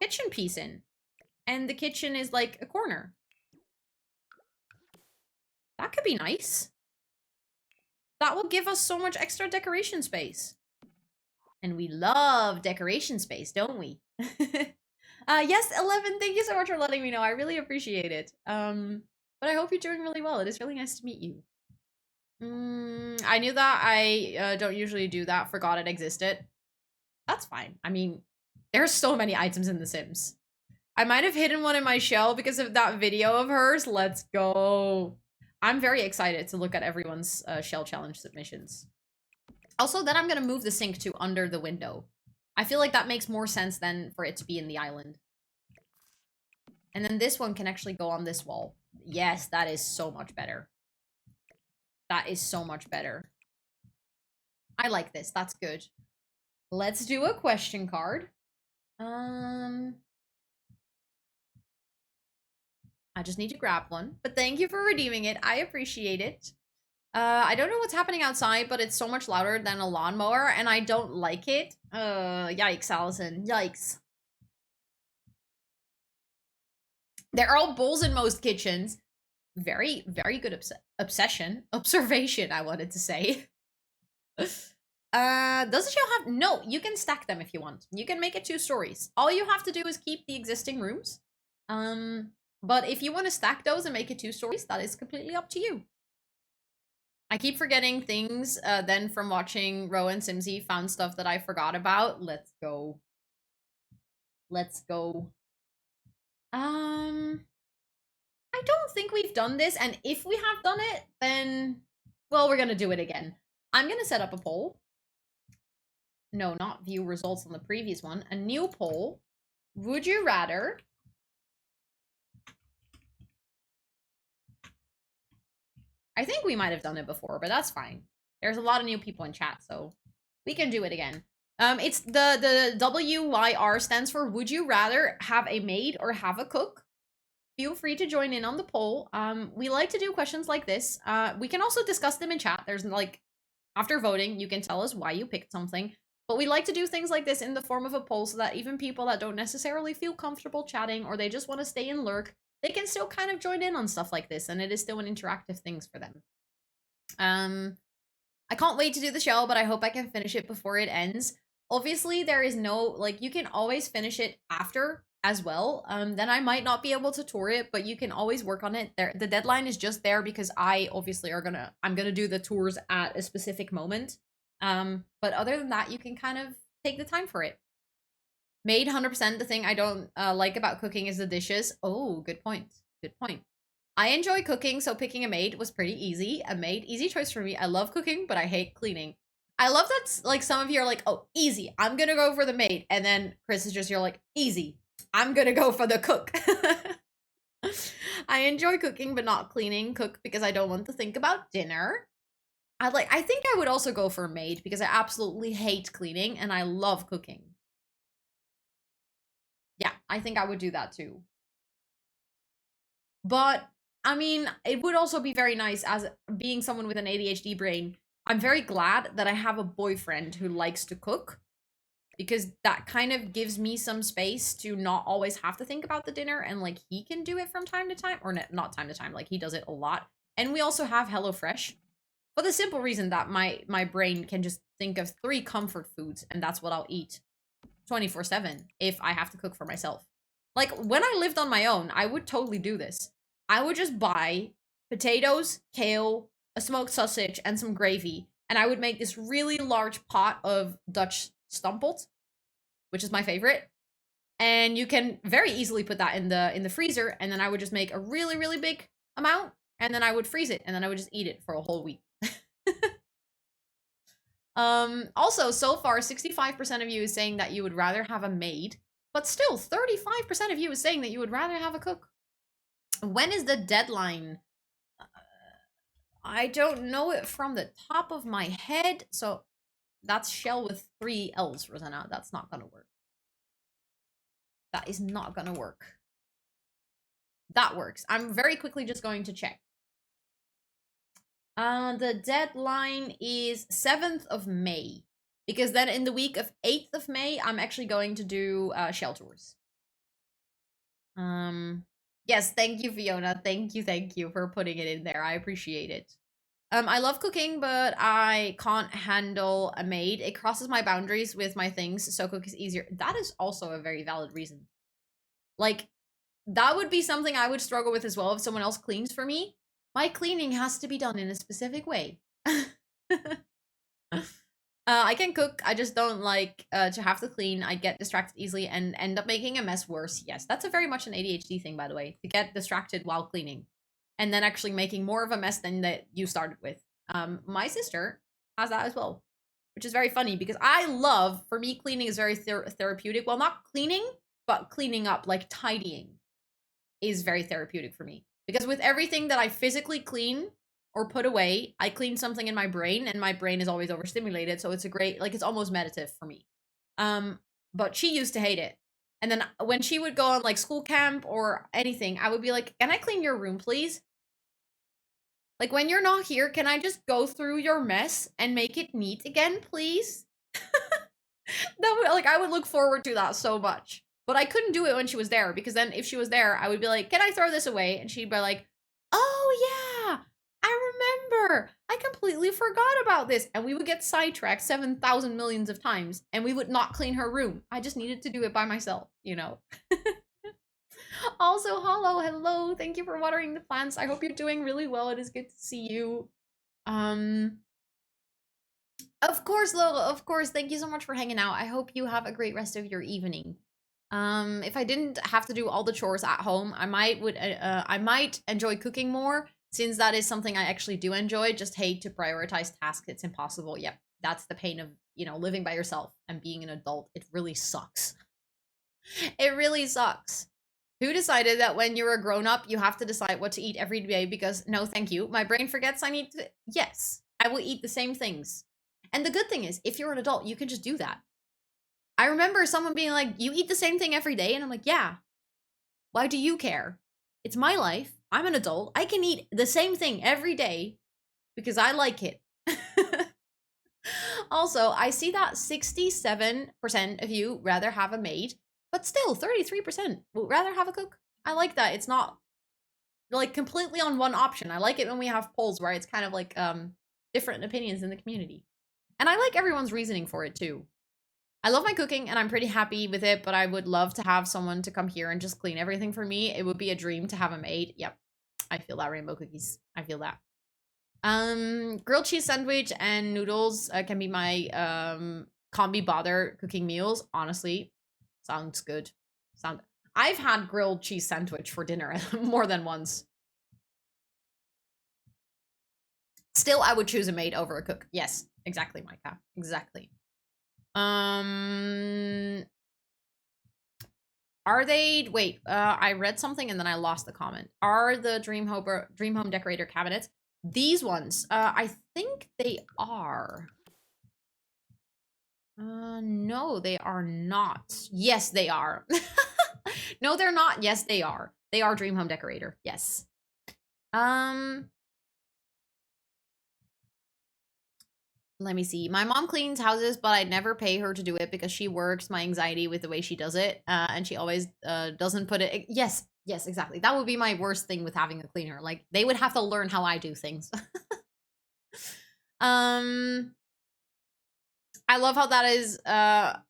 S1: kitchen piece in. And the kitchen is like a corner. That could be nice. That will give us so much extra decoration space. And we love decoration space, don't we? Yes, 11, thank you so much for letting me know. I really appreciate it. But I hope you're doing really well. It is really nice to meet you. I knew that. I don't usually do that. Forgot it existed. That's fine. I mean, there's so many items in The Sims. I might have hidden one in my shell because of that video of hers. Let's go. I'm very excited to look at everyone's shell challenge submissions. Also, then I'm going to move the sink to under the window. I feel like that makes more sense than for it to be in the island. And then this one can actually go on this wall. Yes, that is so much better. That is so much better. I like this. That's good. Let's do a question card. I just need to grab one. But thank you for redeeming it. I appreciate it. I don't know what's happening outside, but it's so much louder than a lawnmower, and I don't like it. Yikes, Allison. Yikes. There are all bowls in most kitchens. Very, very good observation, I wanted to say. Does the shell have... No, you can stack them if you want. You can make it 2 stories. All you have to do is keep the existing rooms. But if you want to stack those and make it 2 stories, that is completely up to you. I keep forgetting things, then from watching Ro and Simsy found stuff that I forgot about. Let's go. Let's go. I don't think we've done this, and if we have done it, then, well, we're gonna do it again. I'm gonna set up a poll. No, not view results on the previous one. A new poll. Would you rather... I think we might have done it before, but that's fine. There's a lot of new people in chat, so we can do it again. It's the WYR stands for would you rather have a maid or have a cook? Feel free to join in on the poll. We like to do questions like this. We can also discuss them in chat. There's like, after voting, you can tell us why you picked something. But we like to do things like this in the form of a poll so that even people that don't necessarily feel comfortable chatting or they just want to stay and lurk, they can still kind of join in on stuff like this, and it is still an interactive thing for them. I can't wait to do the show, but I hope I can finish it before it ends. Obviously, there is no, like, you can always finish it after as well. Then I might not be able to tour it, but you can always work on it. There, the deadline is just there because I obviously I'm gonna do the tours at a specific moment. But other than that, you can kind of take the time for it. Made 100%. The thing I don't like about cooking is the dishes. Oh, good point. Good point. I enjoy cooking, so picking a maid was pretty easy. A maid, easy choice for me. I love cooking, but I hate cleaning. I love that, like, some of you are like, oh, easy, I'm gonna go for the maid. And then Chris is just, you're like, easy, I'm gonna go for the cook. I enjoy cooking, but not cleaning. Cook because I don't want to think about dinner. I think I would also go for a maid because I absolutely hate cleaning and I love cooking. Yeah, I think I would do that too. But, I mean, it would also be very nice as being someone with an ADHD brain. I'm very glad that I have a boyfriend who likes to cook because that kind of gives me some space to not always have to think about the dinner, and like he can do it from time to time, or not time to time, like he does it a lot. And we also have HelloFresh for the simple reason that my brain can just think of 3 comfort foods and that's what I'll eat 24/7 if I have to cook for myself. Like when I lived on my own, I would totally do this. I would just buy potatoes, kale, a smoked sausage, and some gravy, and I would make this really large pot of Dutch stamppot, which is my favorite. And you can very easily put that in the freezer, and then I would just make a really, really big amount, and then I would freeze it, and then I would just eat it for a whole week. Also, so far, 65% of you is saying that you would rather have a maid, but still, 35% of you is saying that you would rather have a cook. When is the deadline? I don't know it from the top of my head, so that's shell with 3 L's, Rosanna. That's not gonna work. That is not gonna work. That works. I'm very quickly just going to check. The deadline is 7th of May. because then in the week of 8th of May, I'm actually going to do shelters. Yes, thank you, Fiona. Thank you for putting it in there. I appreciate it. I love cooking, but I can't handle a maid. It crosses my boundaries with my things, so cook is easier. That is also a very valid reason. Like, that would be something I would struggle with as well if someone else cleans for me. My cleaning has to be done in a specific way. I can cook. I just don't like to have to clean. I get distracted easily and end up making a mess worse. Yes, that's a very much an ADHD thing, by the way, to get distracted while cleaning and then actually making more of a mess than that you started with. My sister has that as well, which is very funny because I love, for me, cleaning is very therapeutic. Well, not cleaning, but cleaning up, like tidying, is very therapeutic for me. Because with everything that I physically clean or put away, I clean something in my brain, and my brain is always overstimulated, so it's a great, like, it's almost meditative for me. But she used to hate it. And then when she would go on like school camp or anything, I would be like, "Can I clean your room, please? Like, when you're not here, can I just go through your mess and make it neat again, please?" That would, like, I would look forward to that so much. But I couldn't do it when she was there, because then if she was there, I would be like, "Can I throw this away?" And she'd be like, "Oh yeah, I remember. I completely forgot about this." And we would get sidetracked 7,000 millions of times, and we would not clean her room. I just needed to do it by myself, you know? Also, hello. Thank you for watering the plants. I hope you're doing really well. It is good to see you. Of course, Lo, of course. Thank you so much for hanging out. I hope you have a great rest of your evening. If I didn't have to do all the chores at home, I might enjoy cooking more, since that is something I actually do enjoy. Just hate to prioritize tasks. It's impossible. Yep, that's the pain of, living by yourself and being an adult. It really sucks. It really sucks. Who decided that when you're a grown up, you have to decide what to eat every day? Because no, thank you. My brain forgets I need to. Yes, I will eat the same things. And the good thing is, if you're an adult, you can just do that. I remember someone being like, "You eat the same thing every day?" And I'm like, "Yeah. Why do you care? It's my life. I'm an adult. I can eat the same thing every day because I like it." Also, I see that 67% of you rather have a maid, but still 33% would rather have a cook. I like that. It's not like completely on one option. I like it when we have polls where it's kind of like different opinions in the community. And I like everyone's reasoning for it too. I love my cooking and I'm pretty happy with it, but I would love to have someone to come here and just clean everything for me. It would be a dream to have a maid. Yep. I feel that, rainbow cookies. I feel that. Grilled cheese sandwich and noodles can be my can't be bothered cooking meals. Honestly, sounds good. I've had grilled cheese sandwich for dinner more than once. Still, I would choose a maid over a cook. Yes, exactly, Micah. Exactly. Are they, wait, I read something and then I lost the comment. Are the Dream Home Decorator cabinets these ones? I think they are. No, they are not. Yes, they are. No, they're not. Yes, they are. They are Dream Home Decorator. Yes. Let me see. My mom cleans houses, but I never pay her to do it because she works my anxiety with the way she does it. And she always doesn't put it. Yes, exactly. That would be my worst thing with having a cleaner. Like, they would have to learn how I do things. I love how that is. I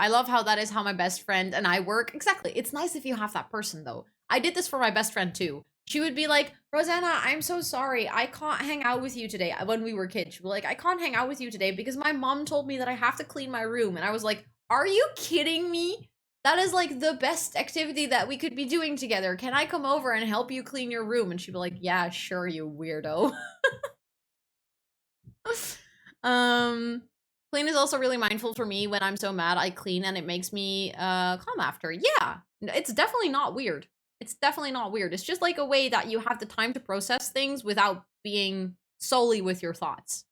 S1: love how that is how my best friend and I work. Exactly. It's nice if you have that person, though. I did this for my best friend too. She would be like, "Rosanna, I'm so sorry. I can't hang out with you today." When we were kids, she'd be like, "I can't hang out with you today because my mom told me that I have to clean my room." And I was like, "Are you kidding me? That is like the best activity that we could be doing together. Can I come over and help you clean your room?" And she'd be like, "Yeah, sure, you weirdo." Clean is also really mindful for me. When I'm so mad, I clean and it makes me calm after. Yeah, it's definitely not weird. It's definitely not weird. It's just like a way that you have the time to process things without being solely with your thoughts.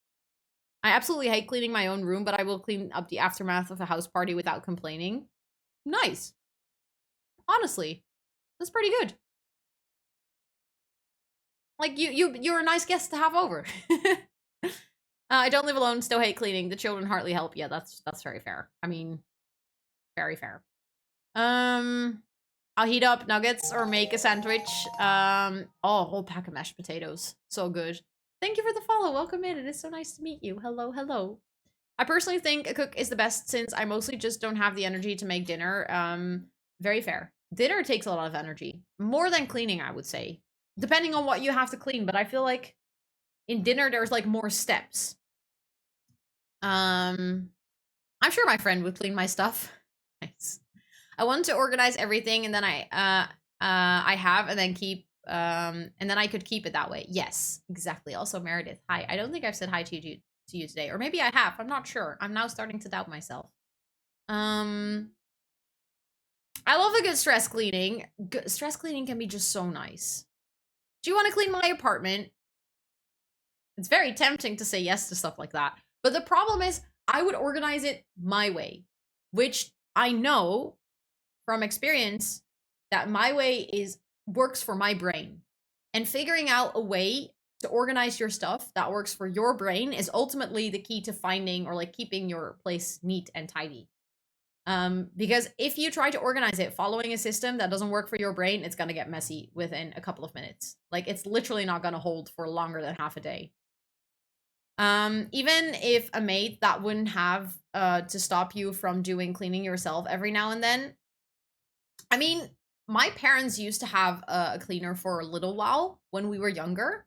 S1: I absolutely hate cleaning my own room, but I will clean up the aftermath of a house party without complaining. Nice. Honestly, that's pretty good. Like, you're a nice guest to have over. I don't live alone, still hate cleaning. The children hardly help. Yeah, that's very fair. I mean, very fair. I'll heat up nuggets or make a sandwich. Oh, a whole pack of mashed potatoes. So good. Thank you for the follow. Welcome in. It is so nice to meet you. Hello, hello. I personally think a cook is the best since I mostly just don't have the energy to make dinner. Very fair. Dinner takes a lot of energy. More than cleaning, I would say. Depending on what you have to clean, but I feel like in dinner there's like more steps. I'm sure my friend would clean my stuff. Nice. I want to organize everything and then I have and then keep and then I could keep it that way. Yes, exactly. Also Meredith, hi. I don't think I've said hi to you today, or maybe I have. I'm not sure. I'm now starting to doubt myself. I love a good stress cleaning. Stress cleaning can be just so nice. Do you want to clean my apartment? It's very tempting to say yes to stuff like that. But the problem is I would organize it my way, which I know from experience that my way works for my brain. And figuring out a way to organize your stuff that works for your brain is ultimately the key to finding or like keeping your place neat and tidy. Because if you try to organize it following a system that doesn't work for your brain, it's gonna get messy within a couple of minutes. Like it's literally not gonna hold for longer than half a day. Even if a maid that wouldn't have to stop you from doing cleaning yourself every now and then. I mean, my parents used to have a cleaner for a little while when we were younger,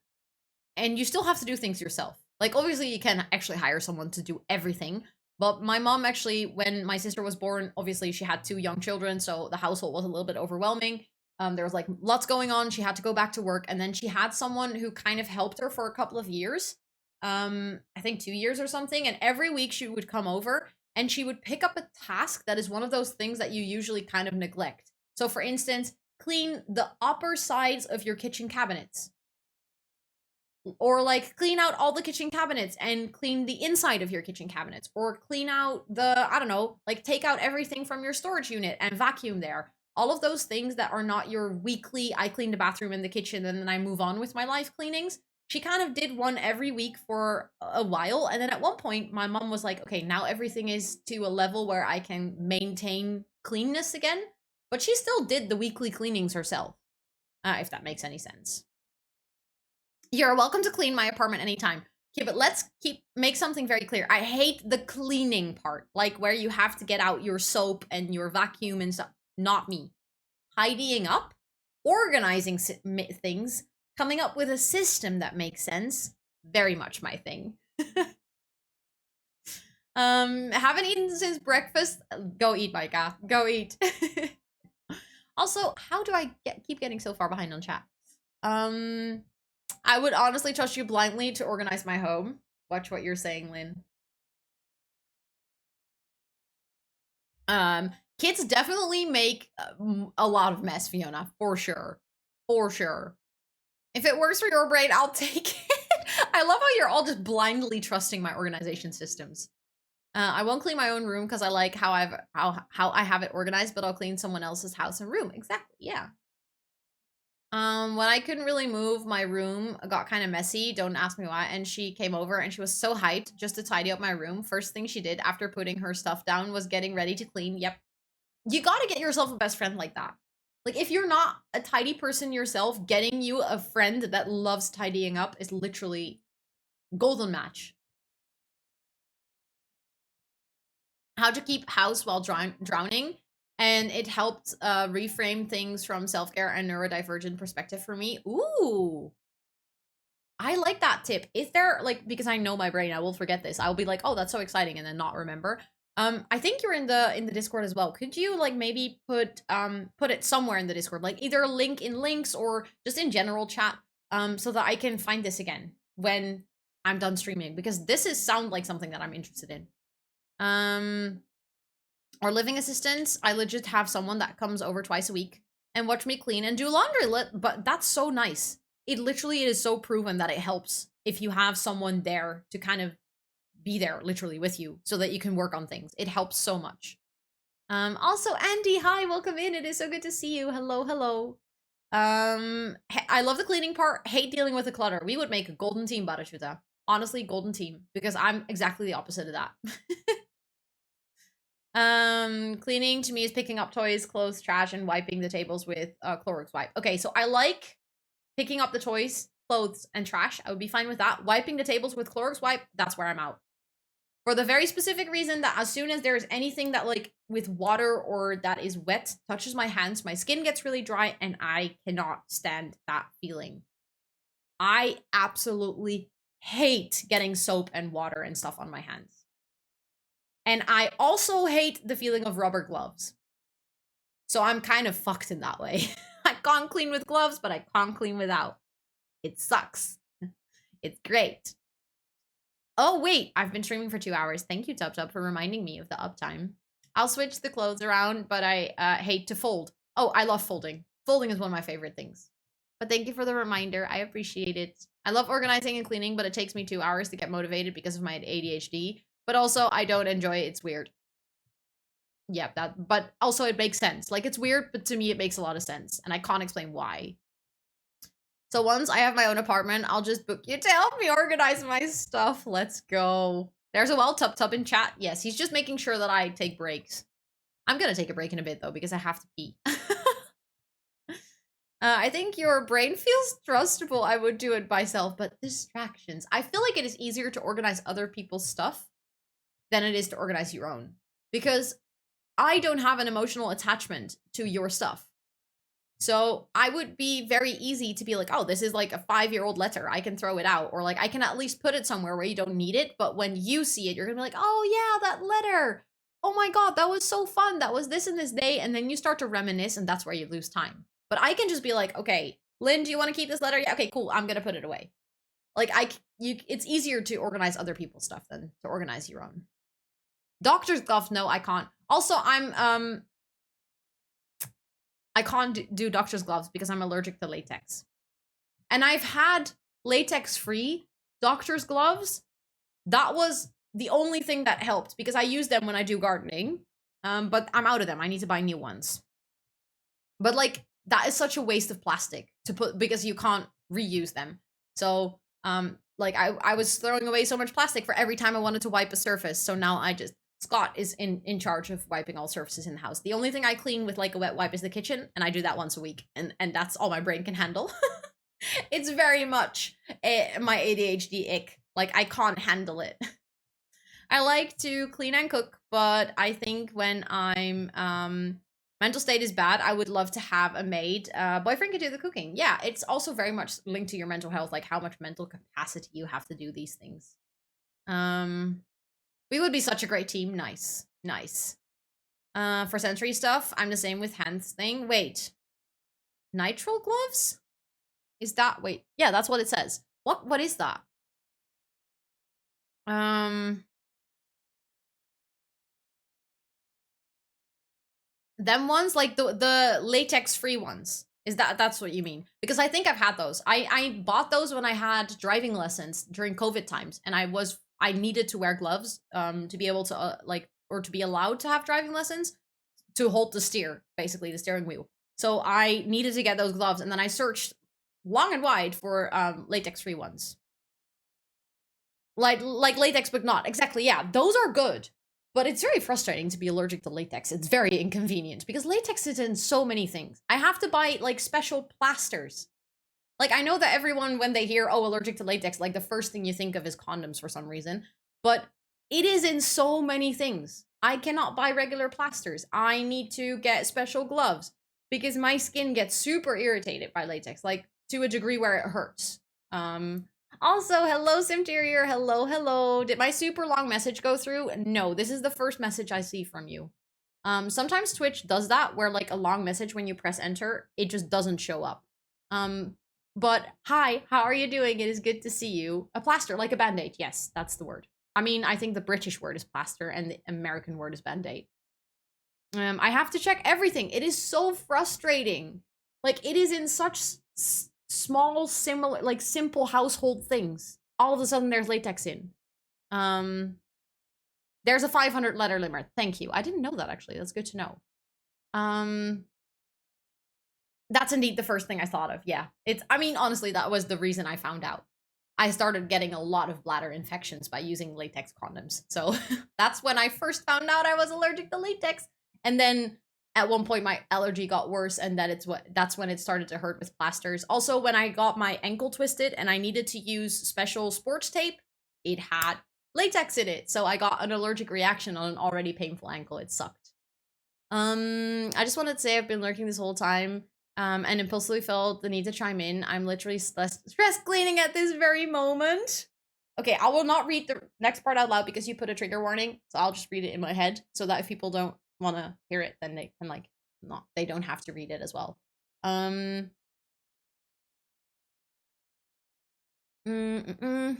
S1: and you still have to do things yourself. Like, obviously, you can actually hire someone to do everything. But my mom actually, when my sister was born, obviously she had 2 young children, so the household was a little bit overwhelming. There was like lots going on. She had to go back to work, and then she had someone who kind of helped her for a couple of years. I think 2 years or something. And every week she would come over and she would pick up a task that is one of those things that you usually kind of neglect. So, for instance, clean the upper sides of your kitchen cabinets. Or like clean out all the kitchen cabinets and clean the inside of your kitchen cabinets. Or clean out I don't know, like take out everything from your storage unit and vacuum there. All of those things that are not your weekly, I clean the bathroom and the kitchen and then I move on with my life cleanings. She kind of did one every week for a while. And then at one point, my mom was like, okay, now everything is to a level where I can maintain cleanness again. But she still did the weekly cleanings herself, if that makes any sense. You're welcome to clean my apartment anytime. Okay, but let's make something very clear. I hate the cleaning part, like where you have to get out your soap and your vacuum and stuff. Not me. Tidying up, organizing things, coming up with a system that makes sense, very much my thing. Haven't eaten since breakfast. Go eat, Micah. Go eat. Also, how do I keep getting so far behind on chat? I would honestly trust you blindly to organize my home. Watch what you're saying, Lynn. Kids definitely make a lot of mess, Fiona, for sure. For sure. If it works for your brain, I'll take it. I love how you're all just blindly trusting my organization systems. I won't clean my own room because I like how I have it organized, but I'll clean someone else's house and room. Exactly, yeah. When I couldn't really move, my room got kind of messy. Don't ask me why. And she came over and she was so hyped just to tidy up my room. First thing she did after putting her stuff down was getting ready to clean. Yep. You gotta get yourself a best friend like that. Like, if you're not a tidy person yourself, getting you a friend that loves tidying up is literally golden match. How to keep house while drowning. And it helped reframe things from self-care and neurodivergent perspective for me. Ooh. I like that tip. Is there, like, because I know my brain, I will forget this. I'll be like, oh, that's so exciting, and then not remember. I think you're in the Discord as well. Could you like maybe put it somewhere in the Discord, like either a link in links or just in general chat, so that I can find this again when I'm done streaming, because this sound like something that I'm interested in. Or living assistants, I legit have someone that comes over twice a week and watch me clean and do laundry. But that's so nice. It is so proven that it helps if you have someone there to kind of be there literally with you so that you can work on things. It helps so much. Also, Andy, hi, welcome in. It is so good to see you. Hello, hello. I love the cleaning part. Hate dealing with the clutter. We would make a golden team, Barachuta. Honestly, golden team, because I'm exactly the opposite of that. Cleaning to me is picking up toys, clothes, trash, and wiping the tables with Clorox wipe. Okay, so I like picking up the toys, clothes, and trash. I would be fine with that. Wiping the tables with Clorox wipe, that's where I'm out. For the very specific reason that as soon as there's anything that like with water or that is wet touches my hands, my skin gets really dry and I cannot stand that feeling. I absolutely hate getting soap and water and stuff on my hands. And I also hate the feeling of rubber gloves. So I'm kind of fucked in that way. I can't clean with gloves, but I can't clean without. It sucks. It's great. Oh, wait, I've been streaming for 2 hours. Thank you, Tub Tub, for reminding me of the uptime. I'll switch the clothes around, but I hate to fold. Oh, I love folding. Folding is one of my favorite things. But thank you for the reminder. I appreciate it. I love organizing and cleaning, but it takes me 2 hours to get motivated because of my ADHD. But also, I don't enjoy it. It's weird. Yeah, but also it makes sense. Like, it's weird, but to me it makes a lot of sense. And I can't explain why. So once I have my own apartment, I'll just book you to help me organize my stuff. Let's go. There's a Tub Tub in chat. Yes, he's just making sure that I take breaks. I'm gonna take a break in a bit, though, because I have to pee. I think your brain feels trustable. I would do it myself, but distractions. I feel like it is easier to organize other people's stuff than it is to organize your own. Because I don't have an emotional attachment to your stuff. So I would be very easy to be like, oh, this is like a 5-year-old letter. I can throw it out. Or like I can at least put it somewhere where you don't need it. But when you see it, you're going to be like, oh yeah, that letter. Oh my God, that was so fun. That was this and this day. And then you start to reminisce and that's where you lose time. But I can just be like, okay, Lynn, do you want to keep this letter? Yeah, okay, cool. I'm going to put it away. Like it's easier to organize other people's stuff than to organize your own. Doctor's gloves, no, I can't. Also, I can't do doctor's gloves because I'm allergic to latex. And I've had latex-free doctor's gloves. That was the only thing that helped because I use them when I do gardening. But I'm out of them. I need to buy new ones. But like, that is such a waste of plastic to put because you can't reuse them. So, like I was throwing away so much plastic for every time I wanted to wipe a surface. So now Scott is in charge of wiping all surfaces in the house. The only thing I clean with like a wet wipe is the kitchen, and I do that once a week, and that's all my brain can handle. It's very much my ADHD ick. Like I can't handle it. I like to clean and cook, but I think when I'm mental state is bad, I would love to have a maid. Boyfriend can do the cooking. Yeah, it's also very much linked to your mental health, like how much mental capacity you have to do these things. We would be such a great team. Nice. Nice. For sensory stuff, I'm the same with hands thing. Wait. Nitrile gloves? Is that wait. Yeah, that's what it says. What is that? Them ones, like the latex free ones. Is that's what you mean? Because I think I've had those. I bought those when I had driving lessons during COVID times, and I needed to wear gloves to be able to or to be allowed to have driving lessons to hold the steer, basically the steering wheel. So I needed to get those gloves, and then I searched long and wide for latex free ones. Like latex but not. Exactly, yeah. Those are good. But it's very frustrating to be allergic to latex. It's very inconvenient because latex is in so many things. I have to buy like special plasters. Like I know that everyone when they hear oh allergic to latex, like the first thing you think of is condoms for some reason, but it is in so many things. I cannot buy regular plasters. I need to get special gloves because my skin gets super irritated by latex, like to a degree where it hurts. Also, hello, Simterior. Hello, hello. Did my super long message go through? No, this is the first message I see from you. Sometimes Twitch does that, where like a long message, when you press enter, it just doesn't show up. But hi, how are you doing? It is good to see you. A plaster, like a band-aid. Yes, that's the word. I mean, I think the British word is plaster and the American word is band-aid. I have to check everything. It is so frustrating. Like, it is in such small, similar, like simple household things. All of a sudden there's latex in. There's a 500 letter limit. Thank you. I didn't know that actually. That's good to know. That's indeed the first thing I thought of. Yeah. I mean, honestly, that was the reason I found out. I started getting a lot of bladder infections by using latex condoms. So that's when I first found out I was allergic to latex. And then at one point my allergy got worse, and that's when it started to hurt with plasters. Also, when I got my ankle twisted and I needed to use special sports tape, it had latex in it. So I got an allergic reaction on an already painful ankle. It sucked. I just wanted to say I've been lurking this whole time, and impulsively felt the need to chime in. I'm literally stress cleaning at this very moment. Okay, I will not read the next part out loud because you put a trigger warning, so I'll just read it in my head so that if people don't want to hear it, then they can like not, they don't have to read it as well. Mm, mm, mm.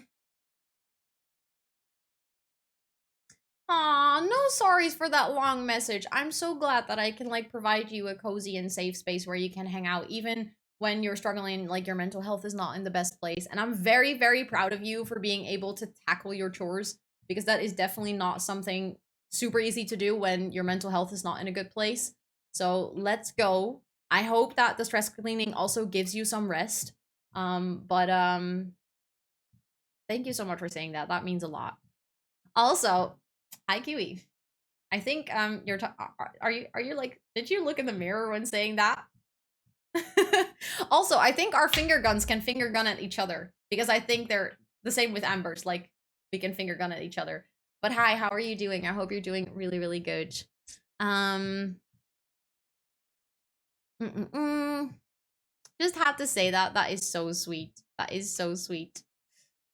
S1: Aw, no sorries for that long message. I'm so glad that I can like provide you a cozy and safe space where you can hang out even when you're struggling, like your mental health is not in the best place. And I'm very, very proud of you for being able to tackle your chores, because that is definitely not something super easy to do when your mental health is not in a good place. So let's go. I hope that the stress cleaning also gives you some rest. But thank you so much for saying that. That means a lot. Also, hi Kiwi. I think you're are you like, did you look in the mirror when saying that? Also, I think our finger guns can finger gun at each other because I think they're the same with Amber's, like we can finger gun at each other. But hi, how are you doing? I hope you're doing really, really good. Um just had to say that. That is so sweet. That is so sweet.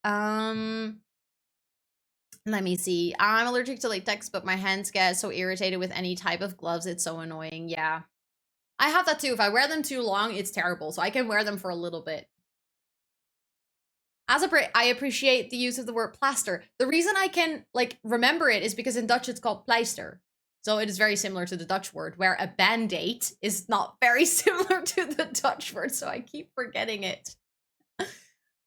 S1: Um Let me see. I'm allergic to latex, but my hands get so irritated with any type of gloves. It's so annoying. Yeah. I have that too. If I wear them too long, it's terrible. So I can wear them for a little bit. I appreciate the use of the word plaster. The reason I can like remember it is because in Dutch it's called pleister. So it is very similar to the Dutch word, where a band-aid is not very similar to the Dutch word, so I keep forgetting it.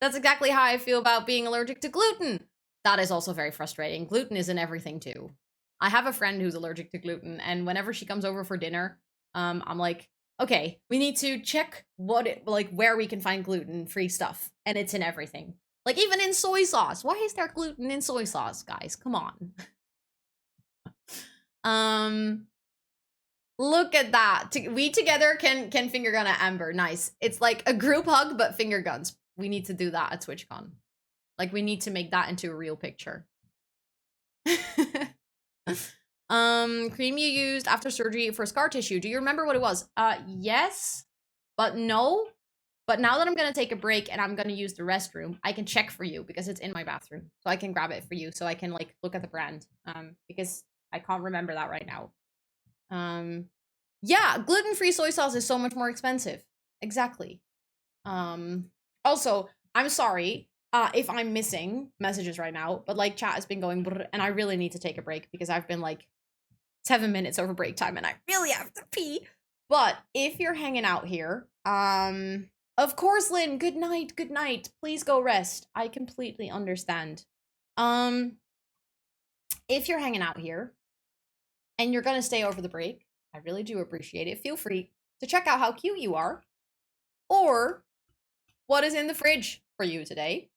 S1: That's exactly how I feel about being allergic to gluten. That is also very frustrating. Gluten is in everything too. I have a friend who's allergic to gluten, and whenever she comes over for dinner, I'm like, okay, we need to check where we can find gluten-free stuff, and it's in everything. Like even in soy sauce. Why is there gluten in soy sauce, guys? Come on. Look at that. We together can finger gun at Amber. Nice. It's like a group hug, but finger guns. We need to do that at TwitchCon. Like we need to make that into a real picture. Cream you used after surgery for scar tissue. Do you remember what it was? Yes, but no. But now that I'm gonna take a break and I'm gonna use the restroom, I can check for you because it's in my bathroom. So I can grab it for you so I can like look at the brand. Because I can't remember that right now. Yeah, gluten-free soy sauce is so much more expensive. Exactly. Also, I'm sorry if I'm missing messages right now, but like chat has been going and I really need to take a break because I've been like 7 minutes over break time and I really have to pee. But if you're hanging out here, of course, Lynn, good night, good night. Please go rest. I completely understand. If you're hanging out here and you're gonna stay over the break, I really do appreciate it. Feel free to check out how cute you are or what is in the fridge for you today.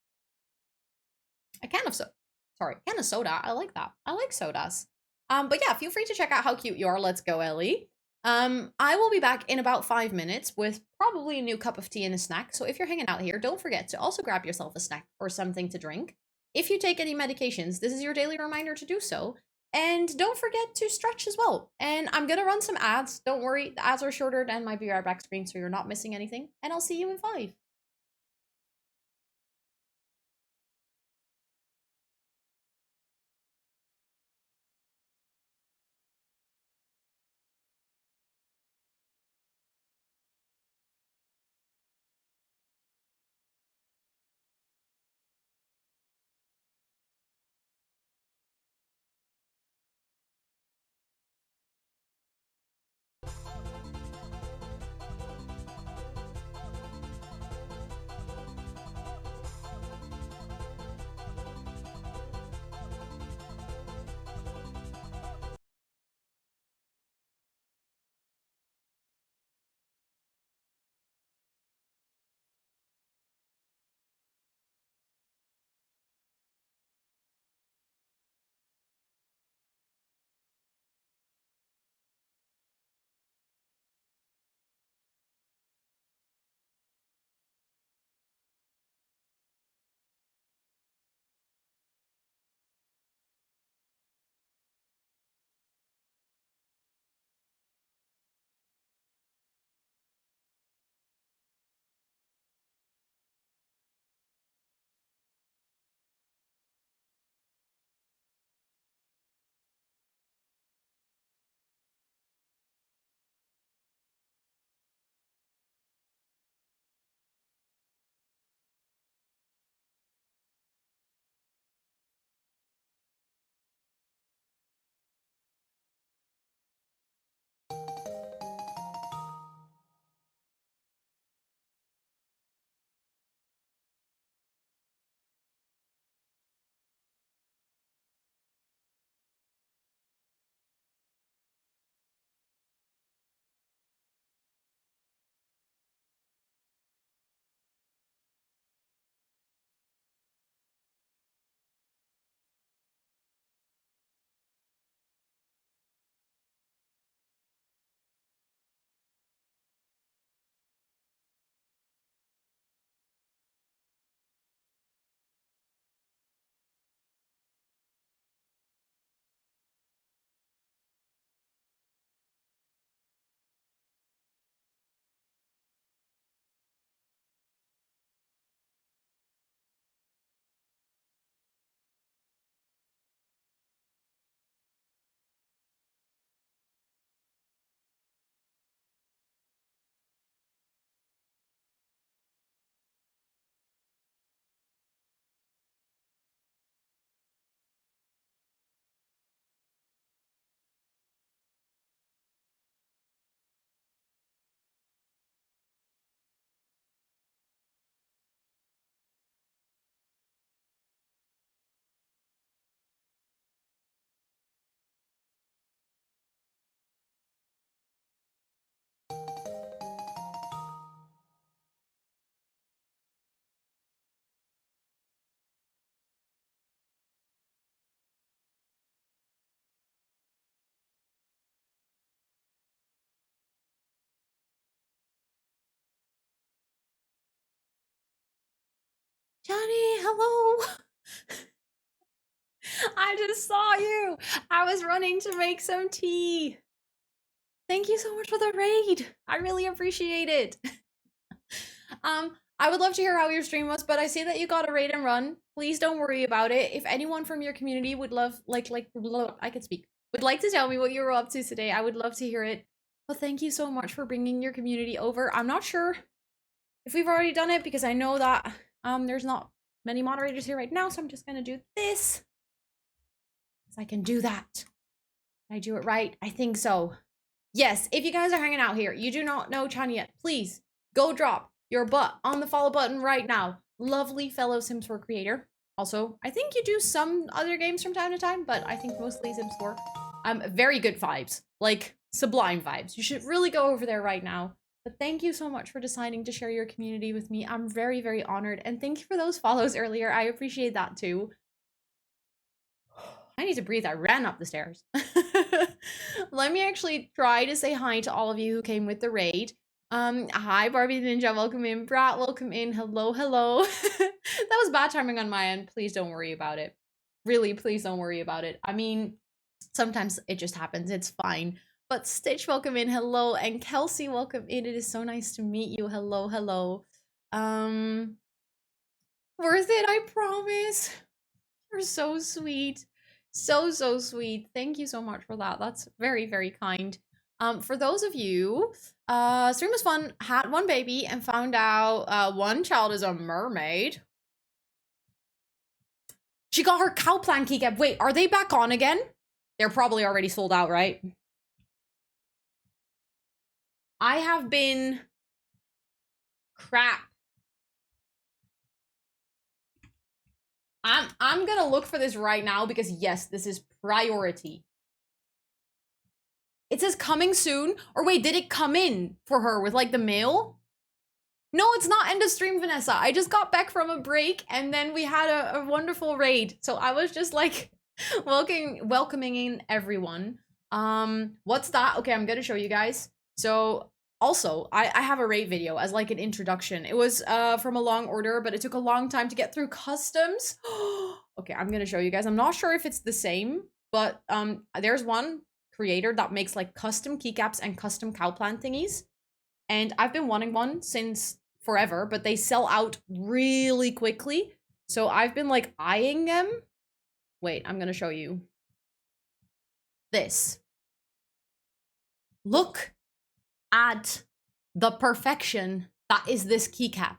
S1: A can of soda. I like that. I like sodas. But yeah, feel free to check out how cute you are. Let's go, Ellie. I will be back in about 5 minutes with probably a new cup of tea and a snack. So if you're hanging out here, don't forget to also grab yourself a snack or something to drink. If you take any medications, this is your daily reminder to do so. And don't forget to stretch as well. And I'm gonna run some ads. Don't worry, the ads are shorter than my Be Right Back screen, so you're not missing anything. And I'll see you in 5. Johnny, hello. I just saw you. I was running to make some tea. Thank you so much for the raid. I really appreciate it. I would love to hear how your stream was, but I see that you got a raid and run. Please don't worry about it. If anyone from your community would love, I could speak, would like to tell me what you were up to today, I would love to hear it. Well, thank you so much for bringing your community over. I'm not sure if we've already done it because I know that there's not many moderators here right now, so I'm just gonna do this. Because I can do that. Did I do it right? I think so. Yes, if you guys are hanging out here, you do not know Chani yet, please go drop your butt on the follow button right now. Lovely fellow Sims 4 creator. Also, I think you do some other games from time to time, but I think mostly Sims 4. Very good vibes, like sublime vibes. You should really go over there right now. But thank you so much for deciding to share your community with me. I'm very, very honored. And thank you for those follows earlier. I appreciate that too. I need to breathe. I ran up the stairs. Let me actually try to say hi to all of you who came with the raid. Hi, Barbie Ninja. Welcome in. Brat, welcome in. Hello, hello. That was bad timing on my end. Please don't worry about it. Really, please don't worry about it. I mean, sometimes it just happens. It's fine. But Stitch, welcome in. Hello. And Kelsey, welcome in. It is so nice to meet you. Hello, hello. Worth it, I promise. You're so sweet. So sweet. Thank you so much for that. That's very, very kind. For those of you, stream was fun, had one baby, and found out one child is a mermaid. She got her cow plan keycap. Wait, are they back on again? They're probably already sold out, right? I have been crap. I'm gonna look for this right now because yes, this is priority. It says coming soon. Or wait, did it come in for her with like the mail? No, it's not end of stream, Vanessa. I just got back from a break and then we had a wonderful raid. So I was just like welcoming in everyone. What's that? Okay, I'm gonna show you guys. So also, I have a raid video as like an introduction. It was from a long order, but it took a long time to get through customs. Okay, I'm gonna show you guys. I'm not sure if it's the same, but there's one creator that makes like custom keycaps and custom cow plant thingies. And I've been wanting one since forever, but they sell out really quickly. So I've been like eyeing them. Wait, I'm gonna show you this. Look at the perfection that is this keycap.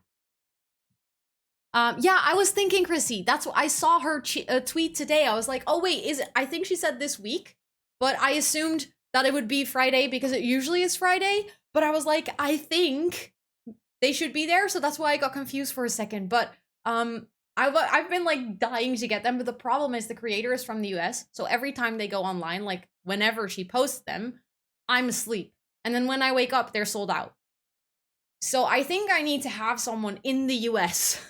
S1: Yeah, I was thinking, Chrissy, that's what I saw her tweet today. I was like, oh wait, is it? I think she said this week, but I assumed that it would be Friday because it usually is Friday. But I was like, I think they should be there, so that's why I got confused for a second. But I've been like dying to get them, but the problem is the creator is from the US, so every time they go online, like whenever she posts them, I'm asleep. And then when I wake up, they're sold out. So I think I need to have someone in the US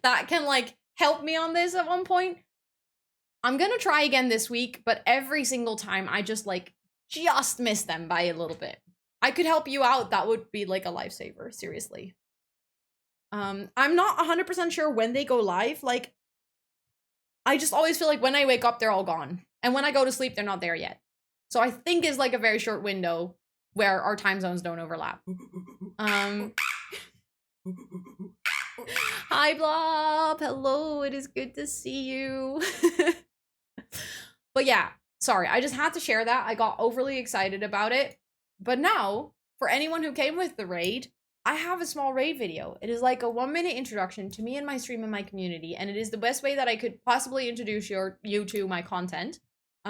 S1: that can like help me on this at one point. I'm gonna try again this week, but every single time I just miss them by a little bit. I could help you out. That would be like a lifesaver, seriously. I'm not 100% sure when they go live. Like, I just always feel like when I wake up, they're all gone. And when I go to sleep, they're not there yet. So I think it's like a very short window where our time zones don't overlap. Hi, Blob. Hello, it is good to see you. But yeah, sorry, I just had to share that. I got overly excited about it. But now, for anyone who came with the raid, I have a small raid video. It is like a 1-minute introduction to me and my stream and my community, and it is the best way that I could possibly introduce you to my content.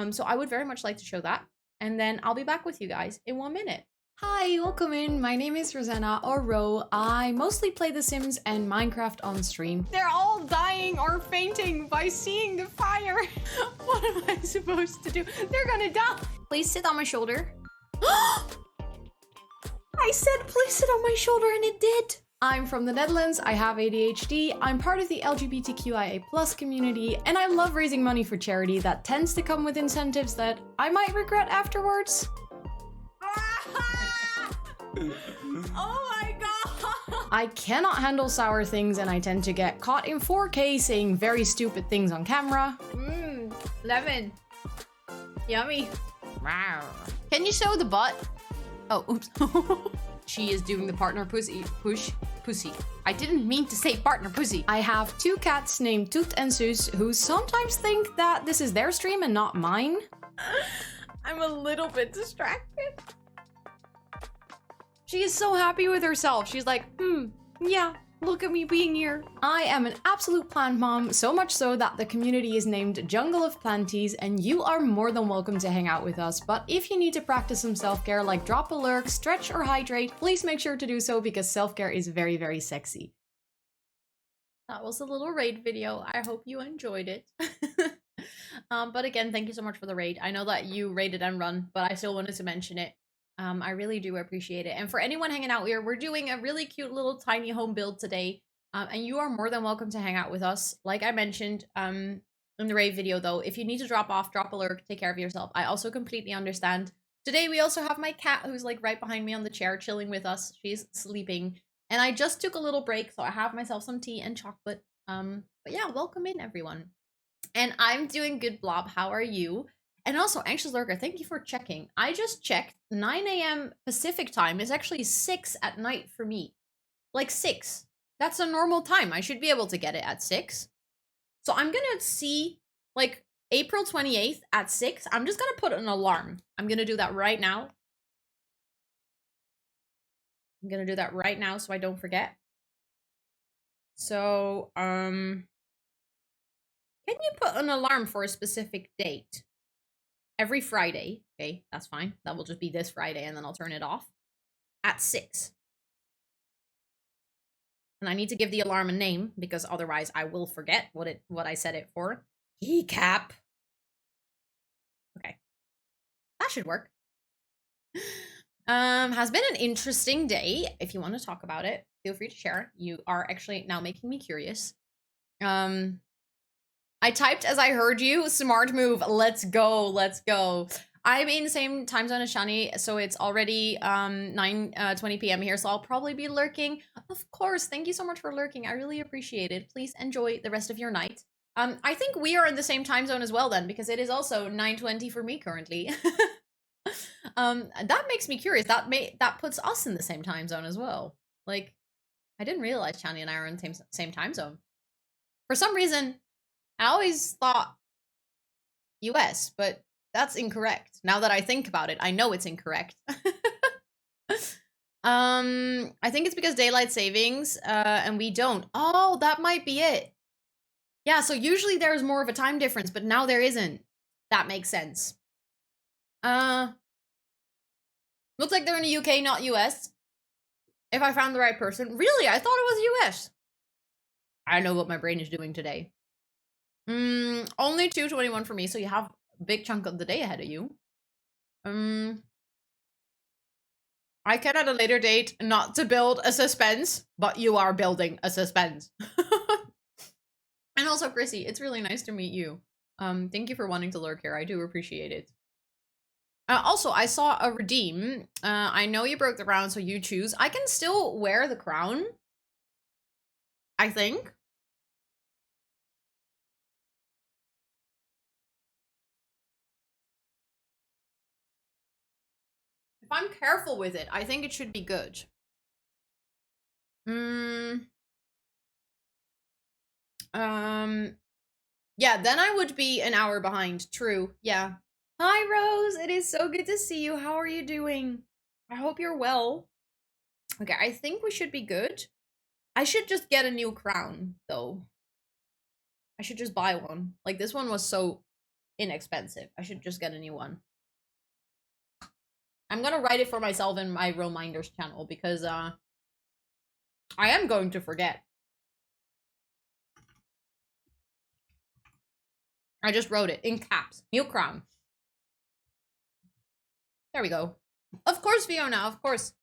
S1: So I would very much like to show that, and then I'll be back with you guys in 1 minute. Hi, welcome in. My name is Rosanna or Ro. I mostly play The Sims and Minecraft on stream.
S3: They're all dying or fainting by seeing the fire. What am I supposed to do? They're gonna die.
S1: Please sit on my shoulder. I said please sit on my shoulder and it did. I'm from the Netherlands, I have ADHD, I'm part of the LGBTQIA+ community, and I love raising money for charity that tends to come with incentives that I might regret afterwards.
S3: Oh my god!
S1: I cannot handle sour things and I tend to get caught in 4K saying very stupid things on camera.
S3: Mmm, lemon. Yummy.
S1: Wow.
S3: Can you show the butt? Oh, oops. She is doing the partner pussy. I didn't mean to say partner pussy.
S1: I have 2 cats named Toot and Sus who sometimes think that this is their stream and not mine.
S3: I'm a little bit distracted.
S1: She is so happy with herself. She's like, yeah, look at me being here. I am an absolute plant mom, so much so that the community is named Jungle of Planties, and you are more than welcome to hang out with us. But if you need to practice some self-care like drop a lurk, stretch or hydrate, please make sure to do so because self-care is very, very sexy. That was a little raid video. I hope you enjoyed it. But again, thank you so much for the raid. I know that you raided and run, but I still wanted to mention it. I really do appreciate it. And for anyone hanging out here, we're doing a really cute little tiny home build today. And you are more than welcome to hang out with us. Like I mentioned in the raid video though, if you need to drop off, drop a lurk, take care of yourself. I also completely understand. Today we also have my cat who's like right behind me on the chair chilling with us. She's sleeping. And I just took a little break, so I have myself some tea and chocolate. But yeah, welcome in everyone. And I'm doing good, Blob. How are you? And also, Anxious Lurker, thank you for checking. I just checked. 9 a.m. Pacific time is actually 6 at night for me. Like 6. That's a normal time. I should be able to get it at 6. So I'm gonna see, like, April 28th at 6. I'm just gonna put an alarm. I'm gonna do that right now. I'm gonna do that right now so I don't forget. So, can you put an alarm for a specific date? Every Friday. Okay, that's fine. That will just be this Friday and then I'll turn it off. At 6. And I need to give the alarm a name because otherwise I will forget what I set it for. Keycap. Okay. That should work. Has been an interesting day. If you want to talk about it, feel free to share. You are actually now making me curious. I typed as I heard you. Smart move. Let's go. Let's go. I'm in the same time zone as Shani, so it's already 9:20 p.m. here, so I'll probably be lurking. Of course. Thank you so much for lurking. I really appreciate it. Please enjoy the rest of your night. I think we are in the same time zone as well then, because it is also 9:20 for me currently. That makes me curious. That puts us in the same time zone as well. Like, I didn't realize Shani and I are in the same time zone. For some reason, I always thought US, but that's incorrect. Now that I think about it, I know it's incorrect. I think it's because daylight savings, and we don't. Oh, that might be it. Yeah, so usually there's more of a time difference, but now there isn't. That makes sense. Looks like they're in the UK, not US. If I found the right person. Really? I thought it was US. I don't know what my brain is doing today. Only 2:21 for me, so you have a big chunk of the day ahead of you. I can at a later date not to build a suspense, but you are building a suspense. And also, Chrissy, it's really nice to meet you. Thank you for wanting to lurk here. I do appreciate it. Also, I saw a redeem. I know you broke the crown, so you choose. I can still wear the crown. I think. If I'm careful with it, I think it should be good. Yeah, then I would be an hour behind. True. Yeah. Hi, Rose. It is so good to see you. How are you doing? I hope you're well. Okay, I think we should be good. I should just get a new crown, though. I should just buy one. Like, this one was so inexpensive. I should just get a new one. I'm gonna write it for myself in my reminders channel because, I am going to forget. I just wrote it in caps. New crown. There we go. Of course, Fiona, of course.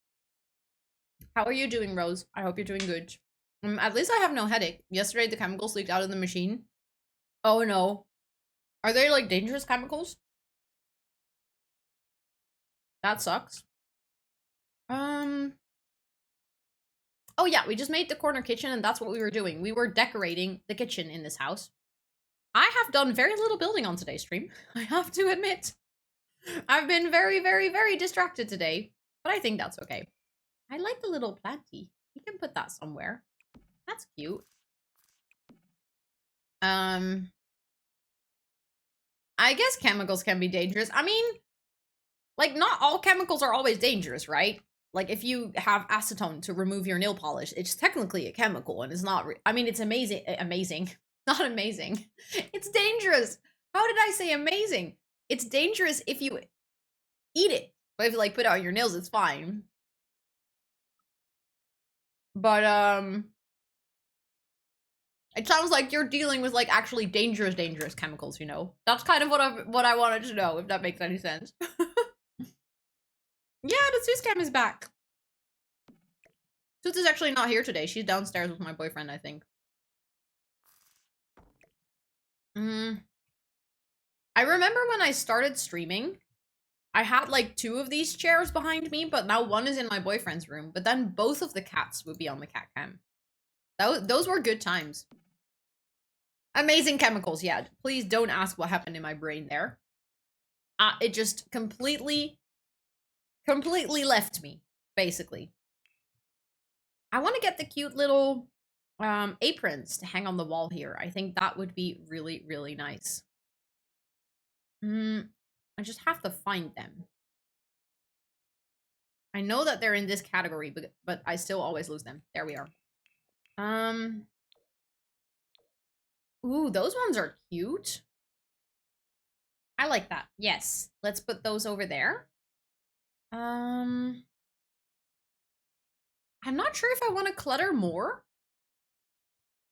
S1: How are you doing, Rose? I hope you're doing good. At least I have no headache. Yesterday, the chemicals leaked out of the machine. Oh, no. Are they, like, dangerous chemicals? That sucks.
S3: Oh yeah, we just made the corner kitchen and that's what we were doing. We were decorating the kitchen in this house. I have done very little building on today's stream, I have to admit. I've been very, very, very distracted today, but I think that's okay. I like the little planty. We can put that somewhere. That's cute. I guess chemicals can be dangerous. I mean, like, not all chemicals are always dangerous, right? Like, if you have acetone to remove your nail polish, it's technically a chemical, and it's not. I mean, it's amazing. Amazing. Not amazing. It's dangerous. How did I say amazing? It's dangerous if you eat it. But if you, like, put it on your nails, it's fine. But, it sounds like you're dealing with, like, actually dangerous chemicals, you know? That's kind of what I wanted to know, if that makes any sense. Yeah, the Seuss cam is back. Seuss is actually not here today. She's downstairs with my boyfriend, I think. I remember when I started streaming, I had like 2 of these chairs behind me, but now one is in my boyfriend's room. But then both of the cats would be on the cat cam. Those were good times. Amazing chemicals, yeah. Please don't ask what happened in my brain there. It just completely left me, basically. I want to get the cute little aprons to hang on the wall here. I think that would be really, really nice. I just have to find them. I know that they're in this category, but I still always lose them. There we are. Ooh, those ones are cute. I like that. Yes. Let's put those over there. I'm not sure if I want to clutter more.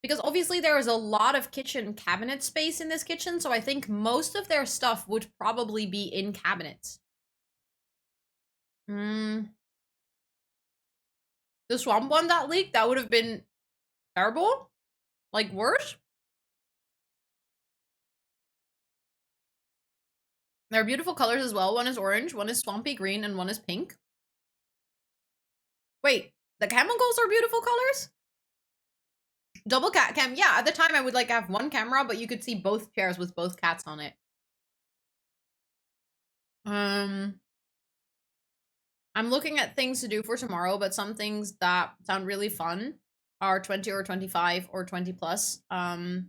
S3: Because obviously there is a lot of kitchen cabinet space in this kitchen, so I think most of their stuff would probably be in cabinets. The swamp one that leaked, that would have been terrible. Like, worse. They're beautiful colors as well. One is orange, one is swampy green, and one is pink. Wait, the chemicals are beautiful colors? Double cat cam. Yeah, at the time I would like have one camera, but you could see both chairs with both cats on it. I'm looking at things to do for tomorrow, but some things that sound really fun are 20 or 25 or 20 plus. Oh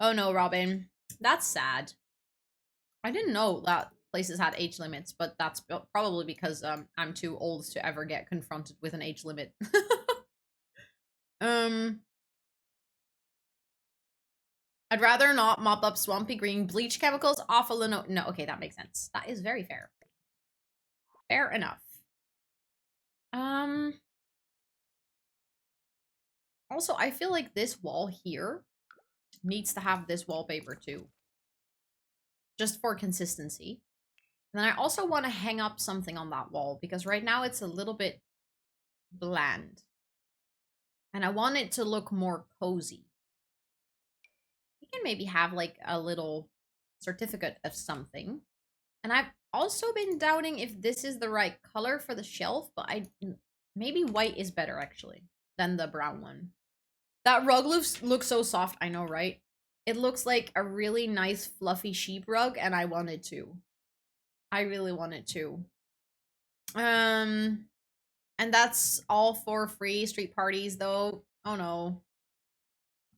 S3: no, Robin. That's sad. I didn't know that places had age limits, but that's probably because I'm too old to ever get confronted with an age limit. I'd rather not mop up swampy green bleach chemicals off a lino. No, okay, that makes sense. That is very fair. Fair enough. Also, I feel like this wall here needs to have this wallpaper too. Just for consistency. And then I also want to hang up something on that wall because right now it's a little bit bland. And I want it to look more cozy. We can maybe have like a little certificate of something. And I've also been doubting if this is the right color for the shelf, but maybe white is better actually than the brown one. That rug looks so soft, I know, right? It looks like a really nice fluffy sheep rug, and I wanted to. I really wanted to. And that's all for free street parties, though. Oh no.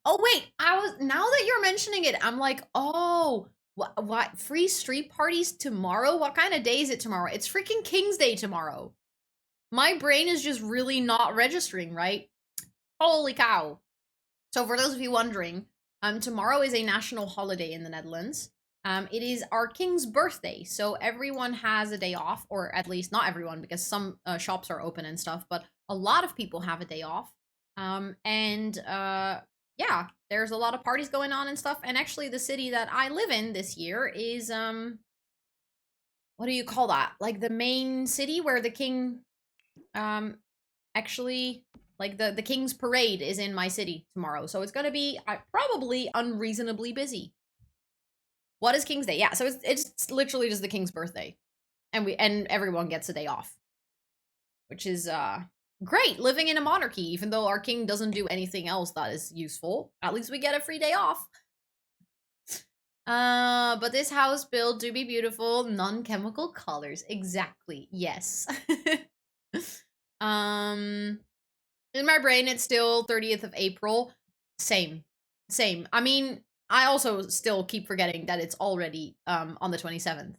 S3: Oh wait, now that you're mentioning it, I'm like, oh, what free street parties tomorrow? What kind of day is it tomorrow? It's freaking King's Day tomorrow. My brain is just really not registering, right? Holy cow. So for those of you wondering, tomorrow is a national holiday in the Netherlands. It is our king's birthday, so everyone has a day off, or at least not everyone, because some shops are open and stuff, but a lot of people have a day off. Yeah, there's a lot of parties going on and stuff, and actually the city that I live in this year is, what do you call that? Like the main city where the king, actually, like the king's parade is in my city tomorrow, so it's gonna be probably unreasonably busy. What is King's Day? Yeah, so it's literally just the king's birthday, and everyone gets a day off, which is Great, living in a monarchy, even though our king doesn't do anything else that is useful. At least we get a free day off. But this house built to be beautiful, non-chemical colors. Exactly. Yes. um in my brain it's still 30th of April. Same. Same. I mean, I also still keep forgetting that it's already on the 27th.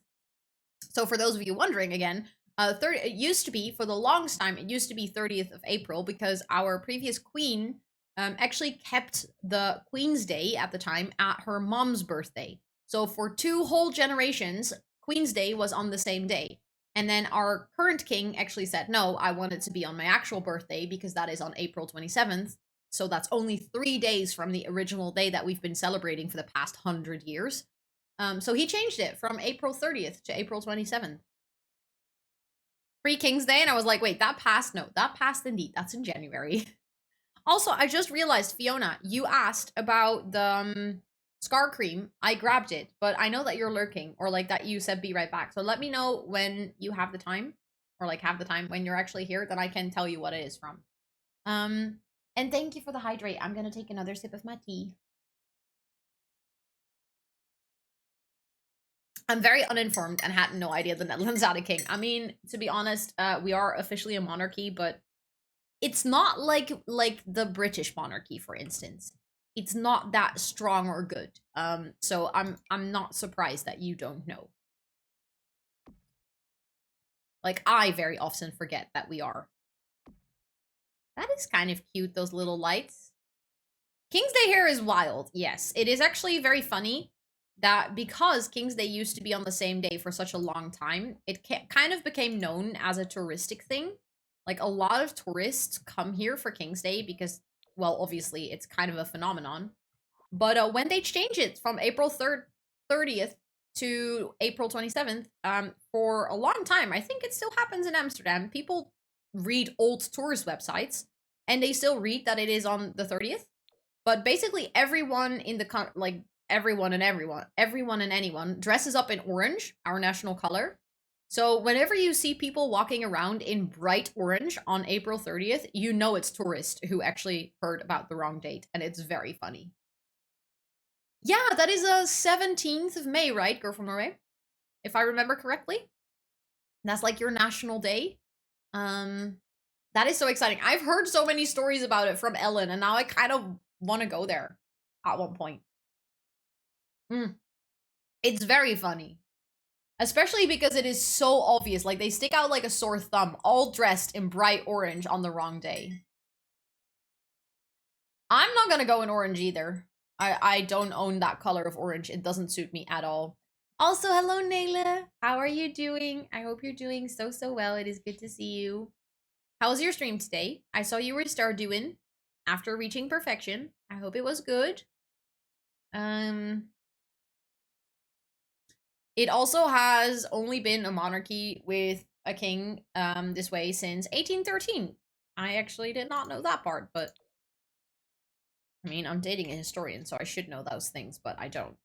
S3: So for those of you wondering again, it used to be, for the longest time, it used to be 30th of April because our previous queen actually kept the Queen's Day at the time at her mom's birthday. So for 2 whole generations, Queen's Day was on the same day. And then our current king actually said, no, I want it to be on my actual birthday because that is on April 27th. So that's only 3 days from the original day that we've been celebrating for the past 100 years. So he changed it from April 30th to April 27th. Pre-King's Day, and I was like, wait, that passed? No, that passed indeed. That's in January. Also, I just realized, Fiona, you asked about the Scar Cream. I grabbed it, but I know that you're lurking, or like that you said be right back. So let me know when you have the time, or like have the time when you're actually here, then I can tell you what it is from. And thank you for the hydrate. I'm gonna take another sip of my tea. I'm very uninformed and had no idea the Netherlands had a king. I mean, to be honest, we are officially a monarchy, but it's not like the British monarchy, for instance. It's not that strong or good. So I'm not surprised that you don't know. Like, I very often forget that we are. That is kind of cute, those little lights. King's Day here is wild. Yes, it is actually very funny that because King's Day used to be on the same day for such a long time, it kind of became known as a touristic thing. Like, a lot of tourists come here for King's Day because, well, obviously, it's kind of a phenomenon. But when they change it from April 30th to April 27th, for a long time, I think it still happens in Amsterdam, people read old tourist websites, and they still read that it is on the 30th. But basically, everyone in the like everyone and anyone dresses up in orange, our national color. So whenever you see people walking around in bright orange on April 30th, you know it's tourists who actually heard about the wrong date, and it's very funny. Yeah, that is a 17th of May, right, Girl from Norway? If I remember correctly. That's like your national day. That is so exciting. I've heard so many stories about it from Ellen, and now I kind of want to go there at one point. It's very funny. Especially because it is so obvious. Like, they stick out like a sore thumb, all dressed in bright orange on the wrong day. I'm not gonna go in orange either. I don't own that color of orange. It doesn't suit me at all. Also, hello, Nayla. How are you doing? I hope you're doing so well. It is good to see you. How was your stream today? I saw you were Stardew after reaching perfection. I hope it was good. It also has only been a monarchy with a king this way since 1813. I actually did not know that part, but I mean, I'm dating a historian, so I should know those things, but I don't.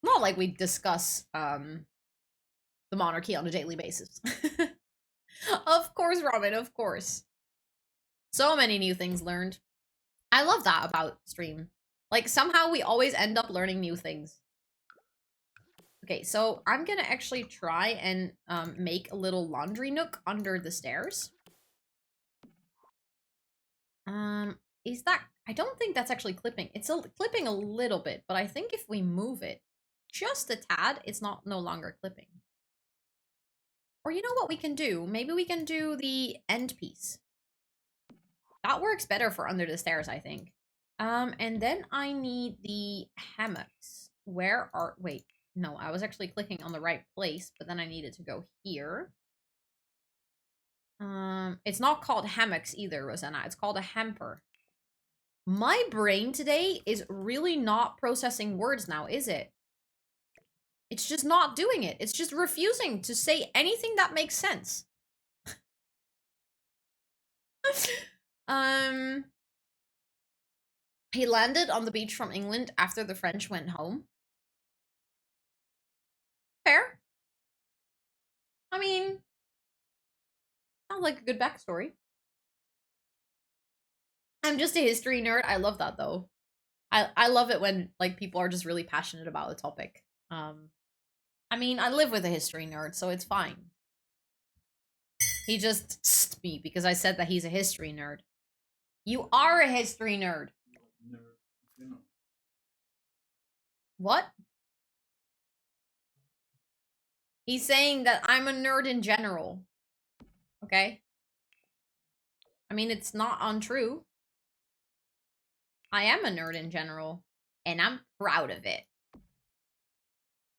S3: Not like we discuss the monarchy on a daily basis. Of course, Robin, of course. So many new things learned. I love that about stream. Like, somehow we always end up learning new things. Okay, so I'm gonna actually try and make a little laundry nook under the stairs. Is that... I don't think that's actually clipping. It's clipping a little bit, but I think if we move it just a tad, it's no longer clipping. Or you know what we can do? Maybe we can do the end piece. That works better for under the stairs, I think. And then I need the hammocks. Where are... Wait, no, I was actually clicking on the right place, but then I needed to go here. It's not called hammocks either, Rosanna. It's called a hamper. My brain today is really not processing words now, is it? It's just not doing it. It's just refusing to say anything that makes sense. He landed on the beach from England after the French went home. Fair. I mean, sounds like a good backstory. I'm just a history nerd. I love that though. I love it when like people are just really passionate about a topic. I mean, I live with a history nerd, so it's fine. He just tssed me because I said that he's a history nerd. You are a history nerd. What? He's saying that I'm a nerd in general. Okay? I mean, it's not untrue. I am a nerd in general, and I'm proud of it.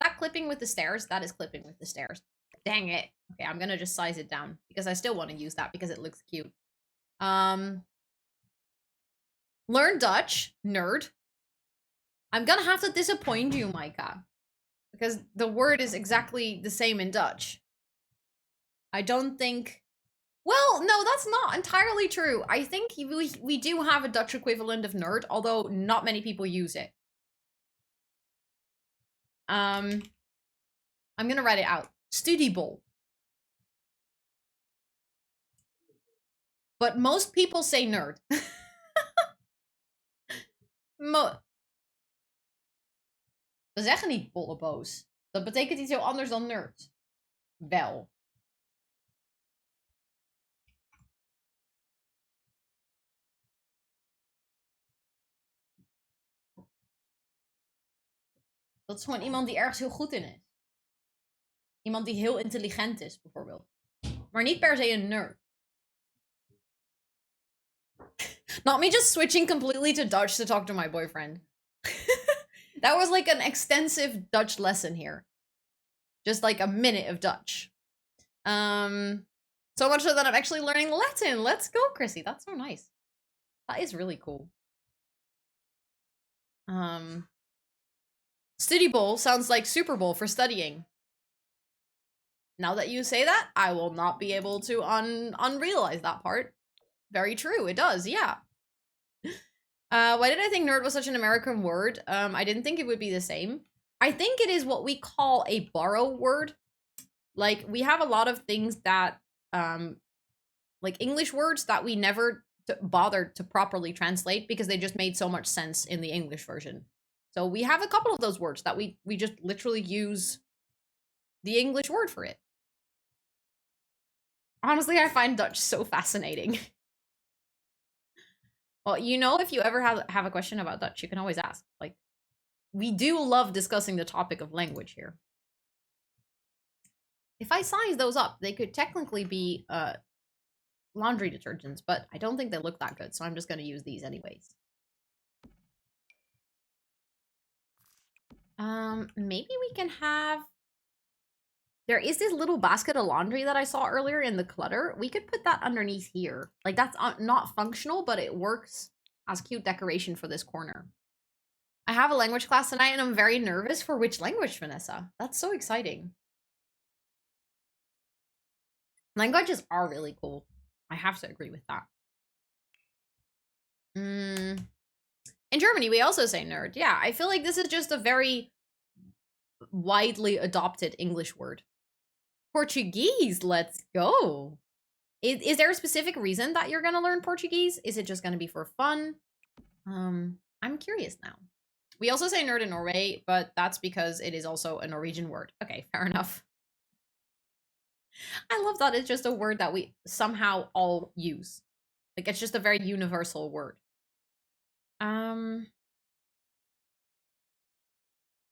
S3: That clipping with the stairs? That is clipping with the stairs. Dang it. Okay, I'm gonna just size it down because I still want to use that because it looks cute. Learn Dutch, nerd. I'm gonna have to disappoint you, Micah, because the word is exactly the same in Dutch. I don't think... Well, no, that's not entirely true. I think we do have a Dutch equivalent of nerd, although not many people use it. I'm gonna write it out. Studiebol. But most people say nerd. We zeggen niet bolleboos. Dat betekent iets heel anders dan nerd. Wel. Dat is gewoon iemand die ergens heel goed in is. Iemand die heel intelligent is, bijvoorbeeld. Maar niet per se een nerd. Not me just switching completely to Dutch to talk to my boyfriend. That was like an extensive Dutch lesson here. Just like a minute of Dutch. So much so that I'm actually learning Latin. Let's go, Chrissy. That's so nice. That is really cool. Studiebol sounds like Super Bowl for studying. Now that you say that, I will not be able to unrealize that part. Very true, it does, yeah. Why did I think nerd was such an American word? I didn't think it would be the same. I think it is what we call a borrow word. Like, we have a lot of things that, like English words that we never bothered to properly translate because they just made so much sense in the English version. So we have a couple of those words that we just literally use the English word for it. Honestly, I find Dutch so fascinating. Well, you know, if you ever have a question about Dutch, you can always ask. Like, we do love discussing the topic of language here. If I size those up, they could technically be laundry detergents, but I don't think they look that good, so I'm just going to use these anyways. Maybe we can have... There is this little basket of laundry that I saw earlier in the clutter. We could put that underneath here. Like, that's not functional, but it works as cute decoration for this corner. I have a language class tonight, and I'm very nervous. For which language, Vanessa? That's so exciting. Languages are really cool. I have to agree with that. In Germany, we also say nerd. Yeah, I feel like this is just a very widely adopted English word. Portuguese, let's go. Is there a specific reason that you're going to learn Portuguese? Is it just going to be for fun? I'm curious now. We also say nerd in Norway, but that's because it is also a Norwegian word. Okay, fair enough. I love that it's just a word that we somehow all use. Like, it's just a very universal word.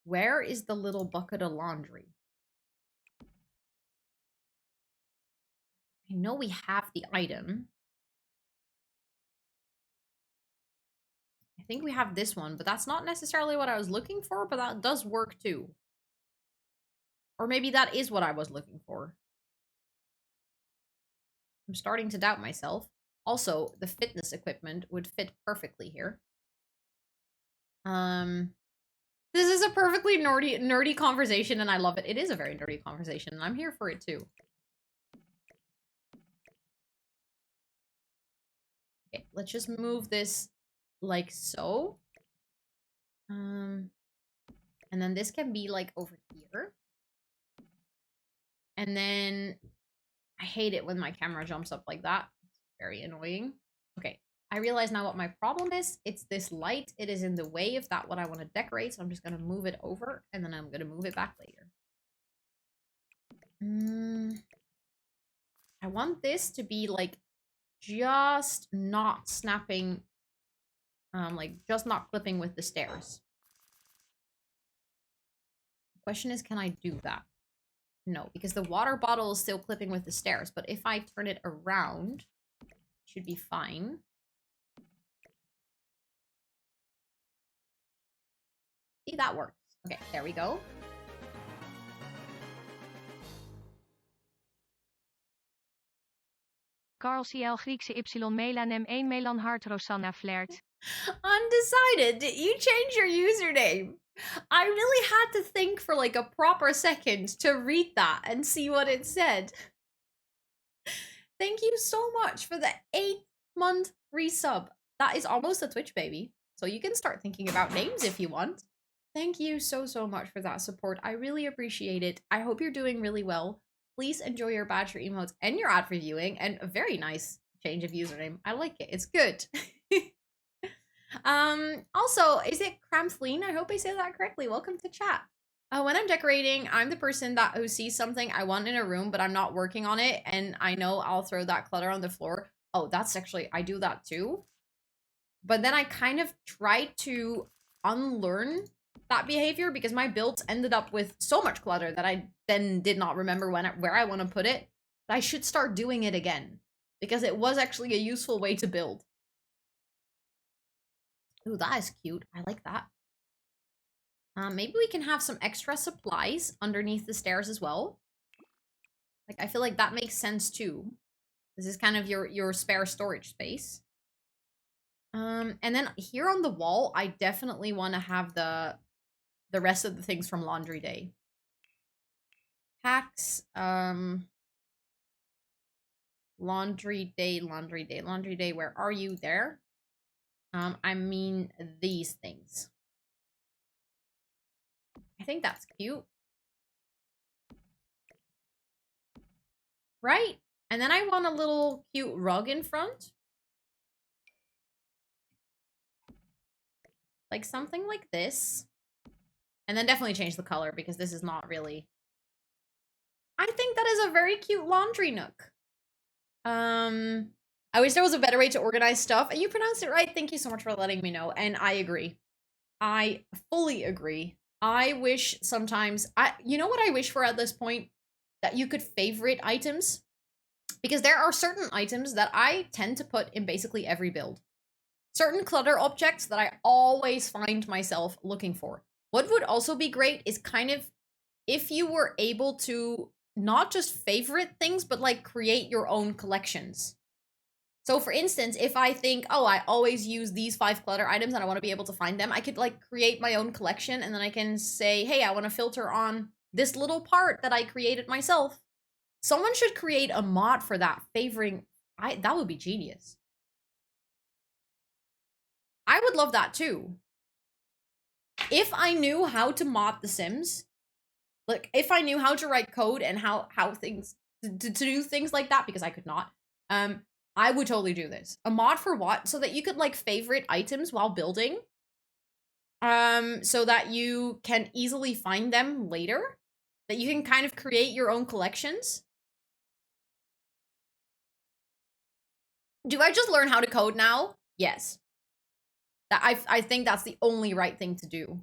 S3: Where is the little bucket of laundry? I know we have the item. I think we have this one, but that's not necessarily what I was looking for, but that does work too. Or maybe that is what I was looking for. I'm starting to doubt myself. Also, the fitness equipment would fit perfectly here. This is a perfectly nerdy conversation, and I love it. It is a very nerdy conversation, and I'm here for it too. Okay, let's just move this like so. And then this can be like over here. And then I hate it when my camera jumps up like that. It's very annoying. Okay, I realize now what my problem is. It's this light. It is in the way of that what I want to decorate, so I'm just going to move it over, and then I'm going to move it back later. I want this to be, like, just not snapping, like, just not clipping with the stairs. The question is, can I do that? No, because the water bottle is still clipping with the stairs, but if I turn it around, it should be fine. See, that works. Okay, there we go.
S2: Carl CL Griekse Y Melanem 1 Melan Hart Rosanna Flirt.
S3: Undecided. Did you change your username? I really had to think for like a proper second to read that and see what it said. Thank you so much for the 8-month resub. That is almost a Twitch baby. So you can start thinking about names if you want. Thank you so much for that support. I really appreciate it. I hope you're doing really well. Please enjoy your badge, your emotes, and your ad reviewing. And a very nice change of username. I like it. It's good. Also, is it Cramfleen? I hope I said that correctly. Welcome to chat. When I'm decorating, I'm the person who sees something I want in a room, but I'm not working on it, and I know I'll throw that clutter on the floor. Oh, that's actually, I do that too. But then I kind of try to unlearn that behavior because my builds ended up with so much clutter that I then did not remember where I want to put it. But I should start doing it again because it was actually a useful way to build. Ooh, that is cute. I like that. Maybe we can have some extra supplies underneath the stairs as well. Like, I feel like that makes sense too. This is kind of your spare storage space. And then here on the wall, I definitely want to have the rest of the things from Laundry Day. Hacks, Laundry Day, where are you? There? I mean these things. I think that's cute. Right? And then I want a little cute rug in front. Like something like this. And then definitely change the color because this is not really... I think that is a very cute laundry nook. I wish there was a better way to organize stuff. And you pronounced it right. Thank you so much for letting me know. And I agree. I fully agree. I wish sometimes... you know what I wish for at this point? That you could favorite items. Because there are certain items that I tend to put in basically every build. Certain clutter objects that I always find myself looking for. What would also be great is kind of if you were able to not just favorite things, but like create your own collections. So for instance, if I think, oh, I always use these 5 clutter items and I want to be able to find them, I could like create my own collection and then I can say, hey, I want to filter on this little part that I created myself. Someone should create a mod for that, favoring... that would be genius. I would love that too. If I knew how to mod The Sims, like if I knew how to write code and how things to do things like that, because I could not, I would totally do this. A mod for what? So that you could like favorite items while building, so that you can easily find them later. That you can kind of create your own collections. Do I just learn how to code now? Yes. I think that's the only right thing to do.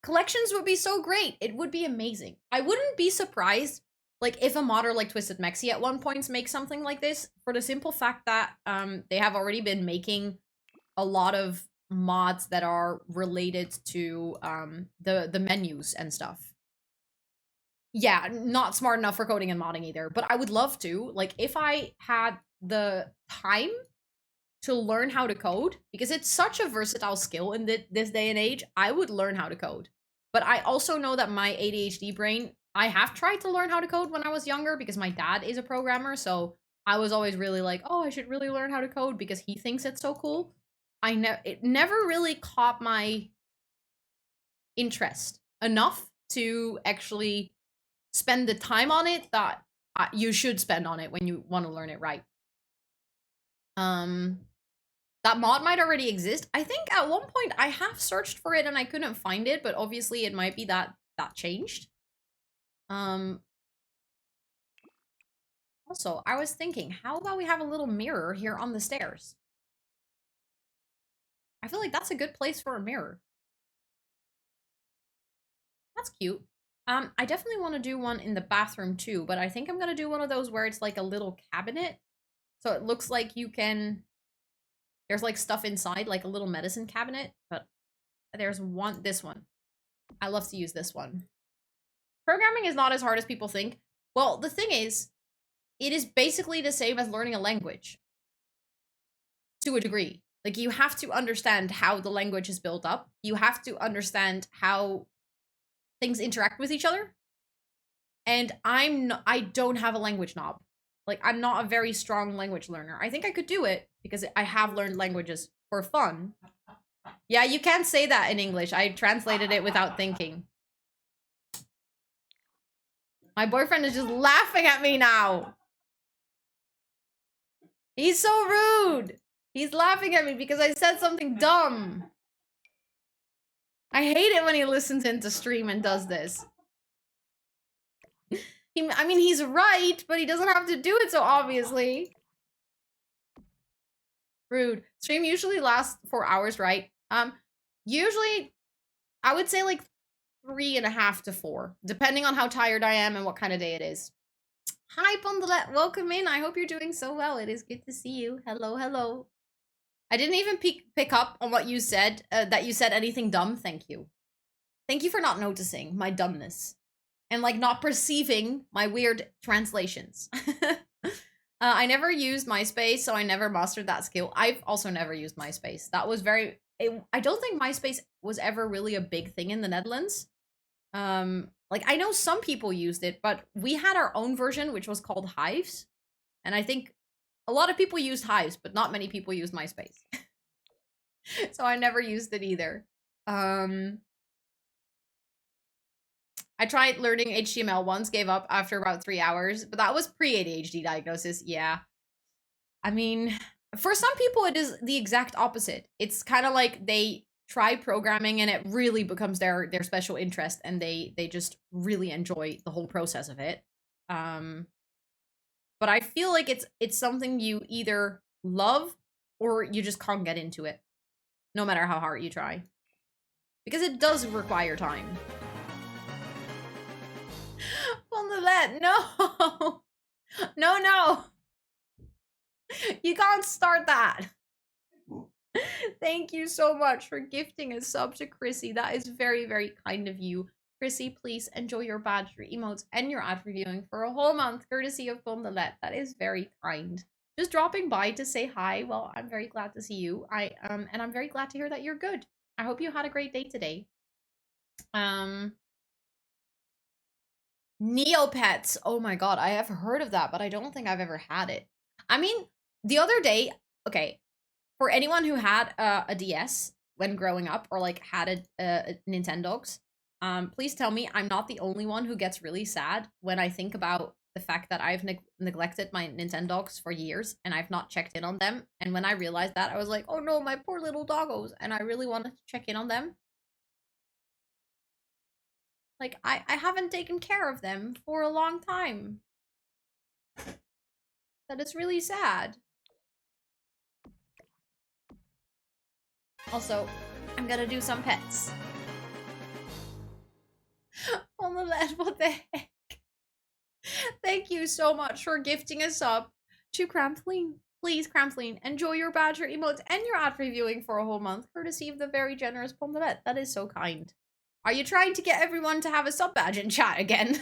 S3: Collections would be so great. It would be amazing. I wouldn't be surprised, like, if a modder like Twisted Mexi at one point makes something like this, for the simple fact that they have already been making a lot of mods that are related to the menus and stuff. Yeah, not smart enough for coding and modding either, but I would love to. Like, if I had the time to learn how to code, because it's such a versatile skill in this day and age, I would learn how to code. But I also know that my ADHD brain, I have tried to learn how to code when I was younger because my dad is a programmer, so I was always really like, oh, I should really learn how to code because he thinks it's so cool. It never really caught my interest enough to actually spend the time on it that you should spend on it when you want to learn it right. That mod might already exist. I think at one point I have searched for it and I couldn't find it, but obviously it might be that changed. Also, I was thinking, how about we have a little mirror here on the stairs? I feel like that's a good place for a mirror. That's cute. I definitely want to do one in the bathroom too, but I think I'm gonna do one of those where it's like a little cabinet. So it looks like you can, there's like stuff inside, like a little medicine cabinet, but there's this one. I love to use this one. Programming is not as hard as people think. Well, the thing is, it is basically the same as learning a language. To a degree. Like, you have to understand how the language is built up. You have to understand how things interact with each other. And I don't have a language knob. Like, I'm not a very strong language learner. I think I could do it because I have learned languages for fun. Yeah, you can't say that in English. I translated it without thinking. My boyfriend is just laughing at me now. He's so rude. He's laughing at me because I said something dumb. I hate it when he listens into stream and does this. I mean, he's right, but he doesn't have to do it so obviously. Rude. Stream usually lasts 4 hours, right? Usually, I would say like 3.5 to 4, depending on how tired I am and what kind of day it is. Hi, Pondelet. Welcome in. I hope you're doing so well. It is good to see you. Hello, hello. I didn't even pick up on what you said, that you said anything dumb. Thank you. Thank you for not noticing my dumbness. And, like, not perceiving my weird translations. I never used MySpace, so I never mastered that skill. I've also never used MySpace. That was I don't think MySpace was ever really a big thing in the Netherlands. Like, I know some people used it, but we had our own version, which was called Hives. And I think a lot of people used Hives, but not many people used MySpace. So I never used it either. I tried learning HTML once, gave up after about 3 hours, but that was pre-ADHD diagnosis, yeah. I mean, for some people it is the exact opposite. It's kind of like they try programming and it really becomes their special interest and they just really enjoy the whole process of it. But I feel like it's something you either love or you just can't get into it, no matter how hard you try. Because it does require time. Pondelet, no! No! You can't start that! Thank you so much for gifting a sub to Chrissy. That is very, very kind of you. Chrissy, please enjoy your badge, your emotes, and your ad reviewing for a whole month, courtesy of Pondelet. That is very kind. Just dropping by to say hi. Well, I'm very glad to see you. And I'm very glad to hear that you're good. I hope you had a great day today. Neopets. Oh my god, I have heard of that, but I don't think I've ever had it. I mean, the other day, okay, for anyone who had a DS when growing up or like had a Nintendogs, please tell me I'm not the only one who gets really sad when I think about the fact that I've neglected my Nintendogs for years and I've not checked in on them. And when I realized that, I was like, oh no, my poor little doggos, and I really wanted to check in on them. Like, I haven't taken care of them for a long time. That is really sad. Also, I'm gonna do some pets. Omelette, what the heck? Thank you so much for gifting us up to Crampling. Please, Crampling, enjoy your badger emotes and your ad reviewing for a whole month, courtesy of the very generous Pondelet. That is so kind. Are you trying to get everyone to have a sub badge in chat again?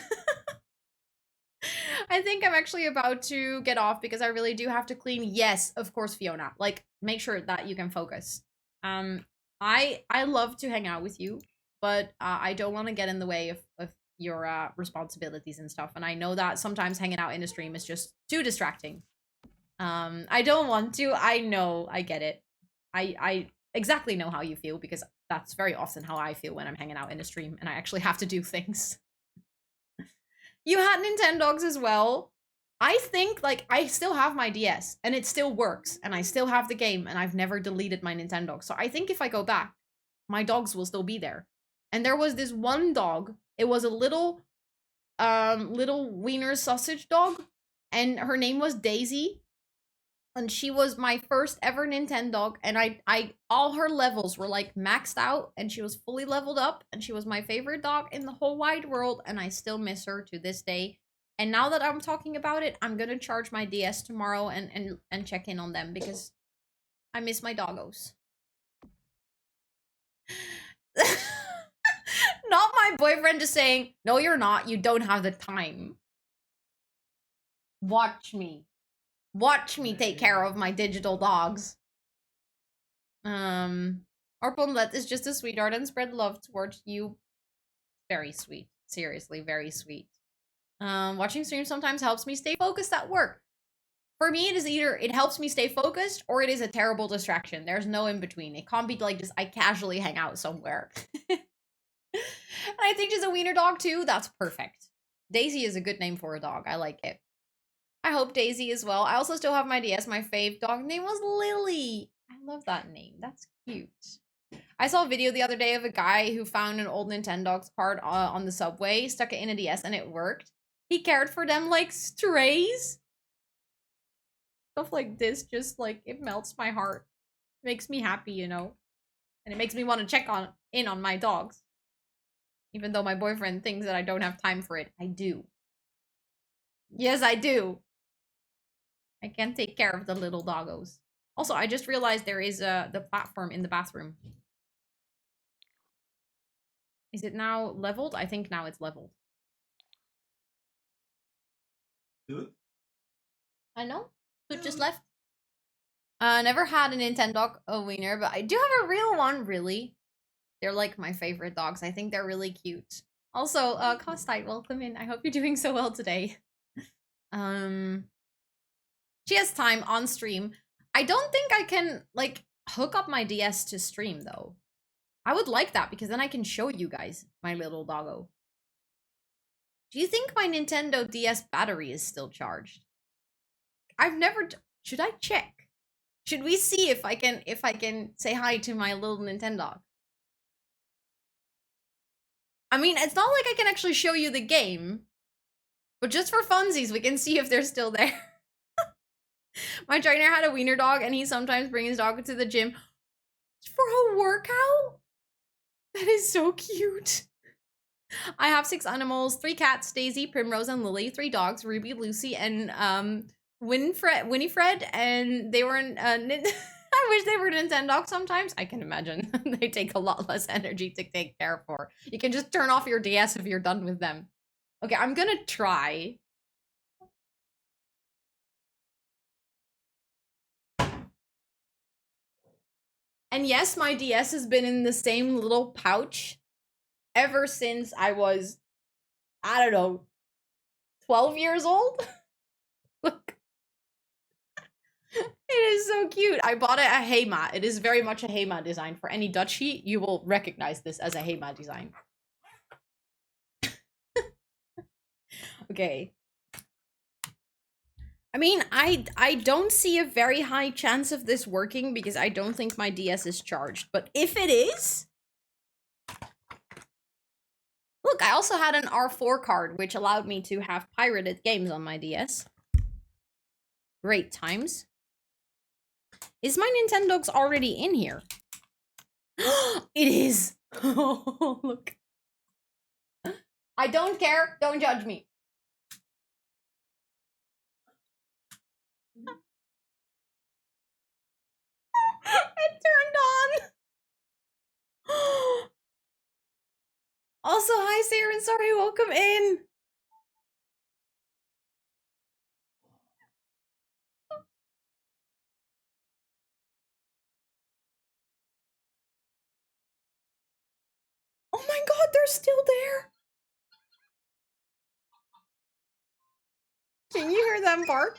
S3: I think I'm actually about to get off because I really do have to clean. Yes, of course, Fiona. Like, make sure that you can focus. I love to hang out with you, but I don't want to get in the way of your responsibilities and stuff. And I know that sometimes hanging out in the stream is just too distracting. I don't want to. I know. I get it. I exactly know how you feel because that's very often how I feel when I'm hanging out in the stream and I actually have to do things. You had Nintendogs as well. I think, like, I still have my DS, and it still works, and I still have the game, and I've never deleted my Nintendo. So I think if I go back, my dogs will still be there. And there was this one dog. It was a little wiener sausage dog, and her name was Daisy, and she was my first ever Nintendo dog, and I all her levels were like maxed out, and she was fully leveled up, and she was my favorite dog in the whole wide world, and I still miss her to this day. And now that I'm talking about it, I'm gonna charge my DS tomorrow and check in on them because I miss my doggos. Not my boyfriend just saying, no, you're not. You don't have the time. Watch me. Watch me take care of my digital dogs. Arponlet is just a sweetheart and spread love towards you. Very sweet. Seriously, very sweet. Watching streams sometimes helps me stay focused at work. For me, it is either it helps me stay focused or it is a terrible distraction. There's no in between. It can't be like just I casually hang out somewhere. And I think she's a wiener dog too. That's perfect. Daisy is a good name for a dog. I like it. I hope Daisy as well. I also still have my DS. My fave dog name was Lily. I love that name. That's cute. I saw a video the other day of a guy who found an old Nintendogs card on the subway, stuck it in a DS, and it worked. He cared for them like strays. Stuff like this just like it melts my heart. It makes me happy, you know. And it makes me want to check in on my dogs. Even though my boyfriend thinks that I don't have time for it, I do. Yes, I do. I can take care of the little doggos. Also, I just realized there is the platform in the bathroom. Is it now leveled? I think now it's leveled.
S4: Good.
S3: I know. Who just left? Never had a Nintendo wiener, but I do have a real one, really. They're like my favorite dogs. I think they're really cute. Also, Costite, welcome in. I hope you're doing so well today. She has time on stream. I don't think I can, like, hook up my DS to stream, though. I would like that, because then I can show you guys my little doggo. Do you think my Nintendo DS battery is still charged? I've never... Should I check? Should we see if I can say hi to my little Nintendo? I mean, it's not like I can actually show you the game. But just for funsies, we can see if they're still there. My trainer had a wiener dog, and he sometimes brings his dog to the gym for a workout. That is so cute. I have 6 animals: 3 cats, Daisy, Primrose, and Lily; 3 dogs, Ruby, Lucy, and Winifred. And they were in. I wish they were Nintendo sometimes. I can imagine they take a lot less energy to take care for. You can just turn off your DS if you're done with them. Okay, I'm gonna try. And yes, my DS has been in the same little pouch ever since I was, I don't know, 12 years old? Look. It is so cute. I bought it at Hema. It is very much a Hema design. For any Dutchie, you will recognize this as a Hema design. Okay. I mean, I don't see a very high chance of this working because I don't think my DS is charged. But if it is... Look, I also had an R4 card, which allowed me to have pirated games on my DS. Great times. Is my Nintendo's already in here? It is! Oh, look. I don't care. Don't judge me. It turned on! Also, hi, Sarah. Sorry, welcome in. Oh my god, they're still there. Can you hear them bark?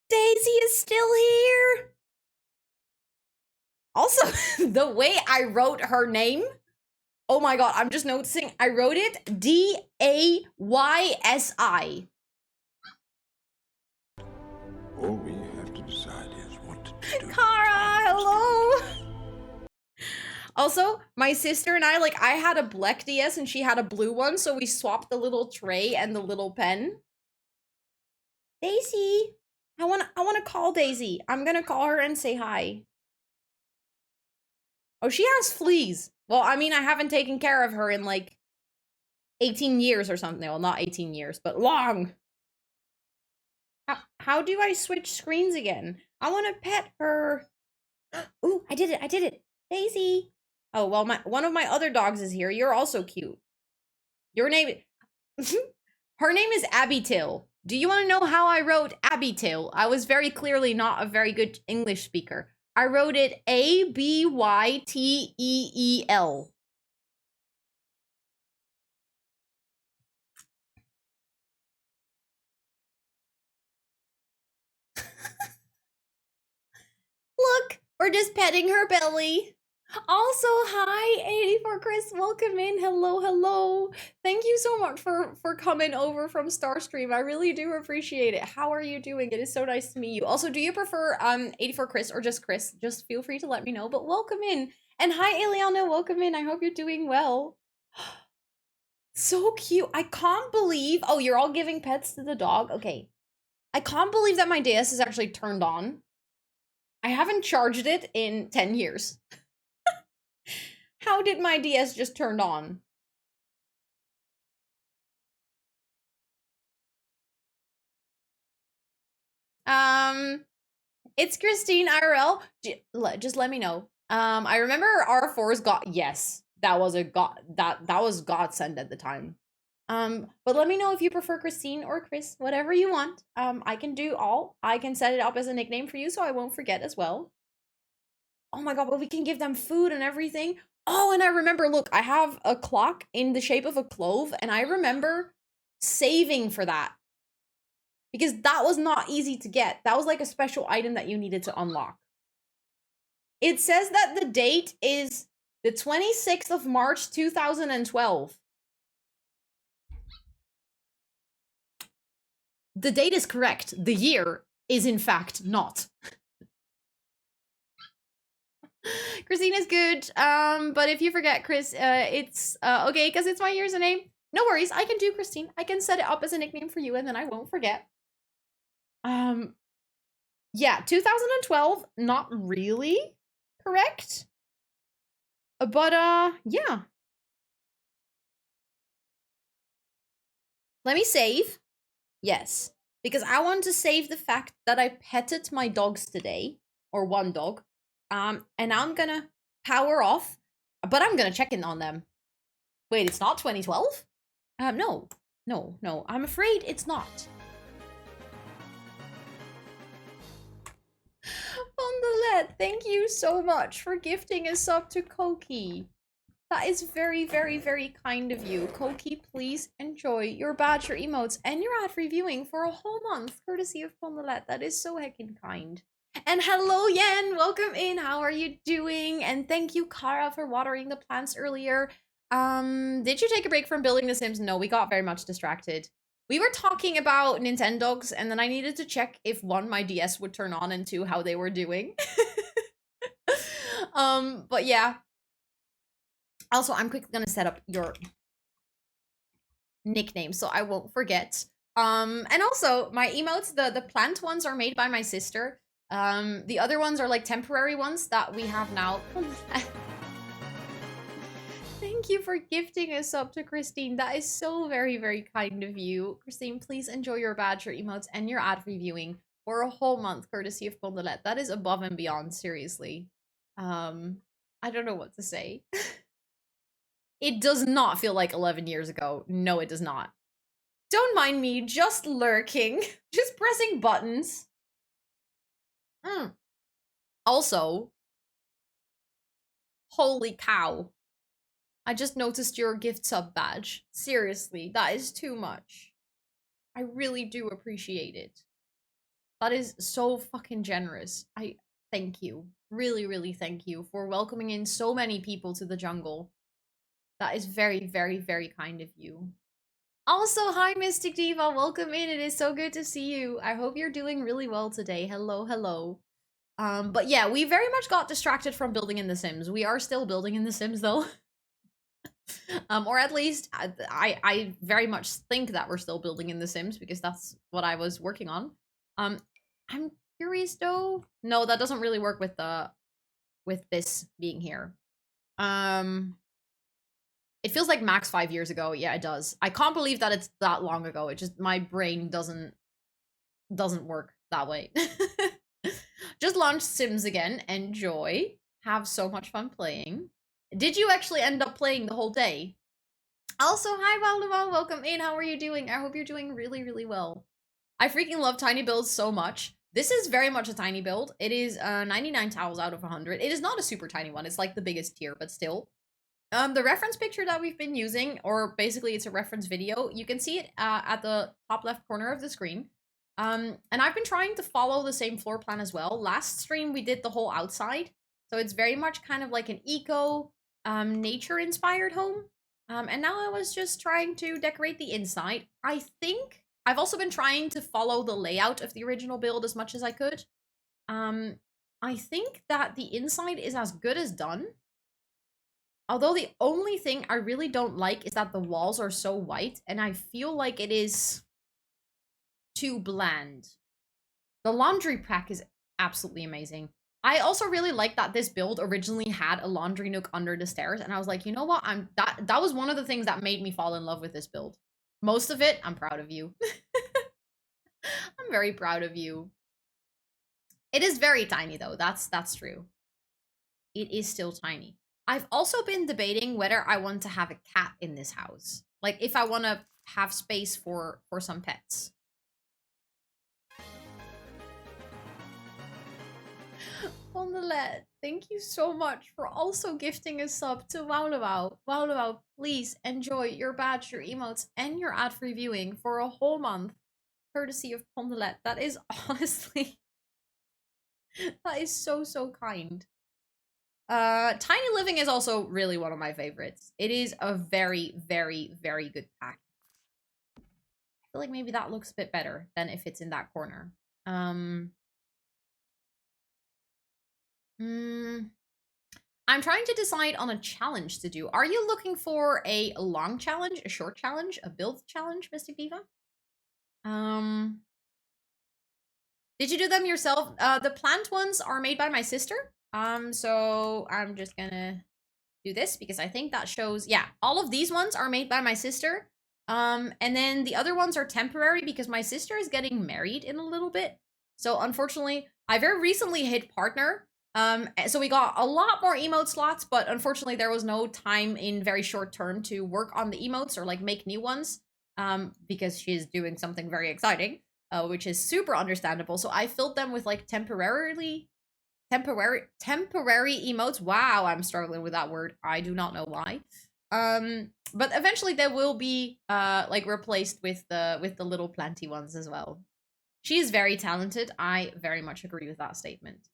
S3: Daisy is still here. Also, the way I wrote her name, oh my god, I'm just noticing I wrote it D-A-Y-S-I.
S4: All we have to decide is what to do.
S3: Kara, hello! Also, my sister and I had a black DS and she had a blue one, so we swapped the little tray and the little pen. Daisy! I wanna call Daisy. I'm gonna call her and say hi. Oh, she has fleas. Well, I mean, I haven't taken care of her in like 18 years or something. Well, not 18 years, but long. How do I switch screens again? I want to pet her. Ooh, I did it. Daisy. Oh, well, one of my other dogs is here. You're also cute. Your name... Her name is Abby Till. Do you want to know how I wrote Abby Till? I was very clearly not a very good English speaker. I wrote it A-B-Y-T-E-E-L. Look, we're just petting her belly. Also, hi, 84 Chris, welcome in. Hello. Thank you so much for coming over from Starstream. I really do appreciate it. How are you doing? It is so nice to meet you. Also, do you prefer 84 Chris or just Chris? Just feel free to let me know, but welcome in. And hi, Eliana, welcome in. I hope you're doing well. So cute. I can't believe... Oh, you're all giving pets to the dog? Okay. I can't believe that my DS is actually turned on. I haven't charged it in 10 years. How did my DS just turn on? It's Christine IRL. Just let me know. I remember R4's got... Yes, that was a that was godsend at the time. But let me know if you prefer Christine or Chris, whatever you want. I can do all. I can set it up as a nickname for you so I won't forget as well. Oh my god, but we can give them food and everything. Oh, and I remember, look, I have a clock in the shape of a clove, and I remember saving for that. Because that was not easy to get. That was like a special item that you needed to unlock. It says that the date is the 26th of March, 2012. The date is correct. The year is in fact not. Christine is good. But if you forget Chris, it's okay because it's my username. No worries, I can do Christine. I can set it up as a nickname for you and then I won't forget. Yeah, 2012, not really correct. But yeah. Let me save. Yes, because I want to save the fact that I petted my dogs today, or one dog. And now I'm gonna power off, but I'm gonna check in on them. Wait, it's not 2012? No. I'm afraid it's not. Fondolette, thank you so much for gifting a sub to Koki. That is very, very, very kind of you. Koki, please enjoy your badge, your emotes, and your ad reviewing for a whole month, courtesy of Fondolette. That is so heckin' kind. And hello, Yen! Welcome in! How are you doing? And thank you, Kara, for watering the plants earlier. Did you take a break from building The Sims? No, we got very much distracted. We were talking about Nintendogs, and then I needed to check if one, my DS would turn on, and two, how they were doing. But yeah. Also, I'm quickly gonna set up your nickname so I won't forget. And also, my emotes, the plant ones are made by my sister. The other ones are like temporary ones that we have now. Thank you for gifting us up to Christine. That is so very, very kind of you. Christine, please enjoy your badge, your emotes, and your ad reviewing for a whole month, courtesy of Fondolette. That is above and beyond, seriously. I don't know what to say. It does not feel like 11 years ago. No, it does not. Don't mind me, just lurking. Just pressing buttons. Also, holy cow. I just noticed your gift sub badge. Seriously, that is too much. I really do appreciate it. That is so fucking generous. Thank you. Really, really thank you for welcoming in so many people to the jungle. That is very, very, very kind of you. Also, hi, Mystic Diva. Welcome in. It is so good to see you. I hope you're doing really well today. Hello, hello. But yeah, we very much got distracted from building in The Sims. We are still building in The Sims, though. Or at least I very much think that we're still building in The Sims because that's what I was working on. I'm curious though. No, that doesn't really work with this being here. It feels like max 5 years ago. Yeah, it does. I can't believe that it's that long ago. It just my brain doesn't work that way. Just launched Sims again. Enjoy. Have so much fun playing. Did you actually end up playing the whole day? Also, hi Valdemar, welcome in. How are you doing? I hope you're doing really, really well. I freaking love tiny builds so much. This is very much a tiny build. It is 99 tiles out of 100. It is not a super tiny one. It's like the biggest tier, but still. The reference picture that we've been using, or basically it's a reference video, you can see it at the top left corner of the screen. And I've been trying to follow the same floor plan as well. Last stream, we did the whole outside. So it's very much kind of like an eco, nature-inspired home. And now I was just trying to decorate the inside. I think I've also been trying to follow the layout of the original build as much as I could. I think that the inside is as good as done. Although the only thing I really don't like is that the walls are so white, and I feel like it is too bland. The laundry pack is absolutely amazing. I also really like that this build originally had a laundry nook under the stairs, and I was like, you know what? That was one of the things that made me fall in love with this build. Most of it, I'm proud of you. I'm very proud of you. It is very tiny though. That's true. It is still tiny. I've also been debating whether I want to have a cat in this house. Like if I want to have space for some pets. Bondelet, thank you so much for also gifting a sub to Wowlawwow. Wowlawwow, please enjoy your badge, your emotes, and your ad-free viewing for a whole month, courtesy of Bondelet. That is honestly... that is so, so kind. Tiny Living is also really one of my favorites. It is a very, very, very good pack. I feel like maybe that looks a bit better than if it's in that corner. I'm trying to decide on a challenge to do. Are you looking for a long challenge, a short challenge, a build challenge, Mystic Diva? Did you do them yourself? The plant ones are made by my sister. So I'm just gonna do this because I think that shows, yeah, all of these ones are made by my sister. And then the other ones are temporary because my sister is getting married in a little bit. So unfortunately, I very recently hit partner. So we got a lot more emote slots, but unfortunately there was no time in very short term to work on the emotes or like make new ones. Because she's doing something very exciting, which is super understandable. So I filled them with like temporary emotes. Wow, I'm struggling with that word. I do not know why. But eventually they will be like replaced with the little planty ones as well. She is very talented. I very much agree with that statement.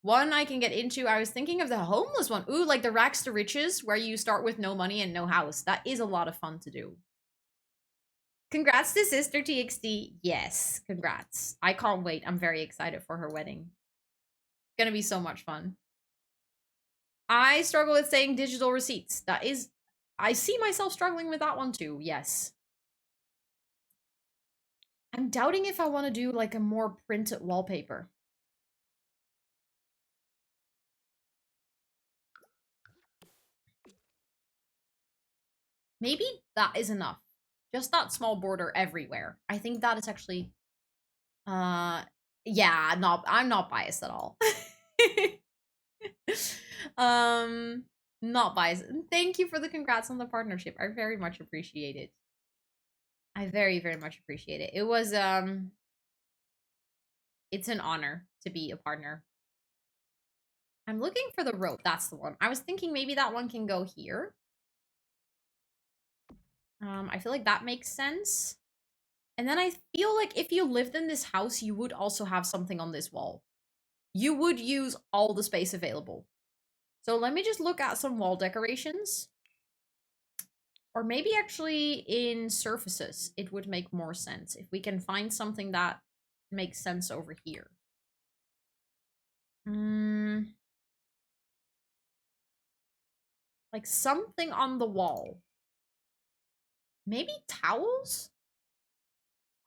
S3: One I can get into, I was thinking of the homeless one. Ooh, like the Rags to Riches, where you start with no money and no house. That is a lot of fun to do. Congrats to Sister TXT. Yes, congrats. I can't wait. I'm very excited for her wedding. It's gonna be so much fun. I struggle with saying digital receipts. That is... I see myself struggling with that one too, yes. I'm doubting if I want to do like a more printed wallpaper. Maybe that is enough. Just that small border everywhere. I think that is actually... yeah, I'm not biased at all. Not biased. Thank you for the congrats on the partnership. I very much appreciate it. I very, very much appreciate it. It was, it's an honor to be a partner. I'm looking for the rope. That's the one. I was thinking maybe that one can go here. I feel like that makes sense. And then I feel like if you lived in this house, you would also have something on this wall. You would use all the space available. So let me just look at some wall decorations. Or maybe actually in surfaces, it would make more sense. If we can find something that makes sense over here. Like something on the wall. Maybe towels?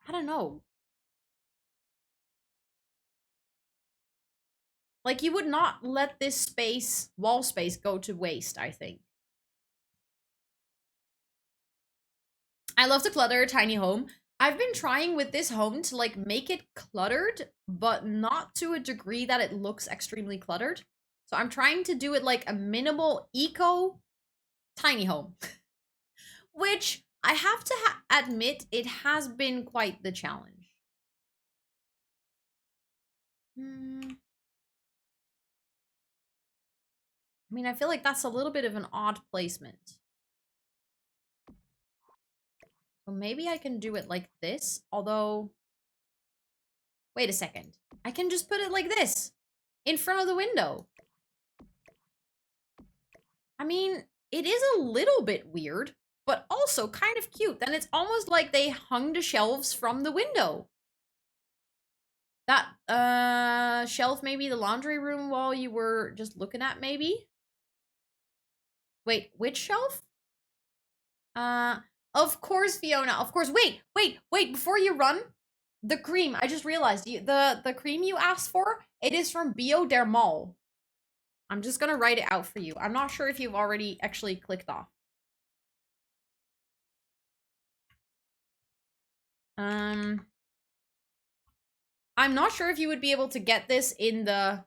S3: I don't know. Like, you would not let this space, wall space, go to waste, I think. I love to clutter a tiny home. I've been trying with this home to, like, make it cluttered, but not to a degree that it looks extremely cluttered. So I'm trying to do it like a minimal eco tiny home. Which, I have to admit, it has been quite the challenge. I mean, I feel like that's a little bit of an odd placement. So maybe I can do it like this, although... Wait a second. I can just put it like this, in front of the window. I mean, it is a little bit weird, but also kind of cute. And it's almost like they hung the shelves from the window. That, shelf maybe the laundry room wall you were just looking at, maybe? Wait, which shelf? Of course, Fiona, of course. Wait, before you run, the cream, I just realized, the cream you asked for, it is from Biodermal. I'm just gonna write it out for you. I'm not sure if you've already actually clicked off. I'm not sure if you would be able to get this in the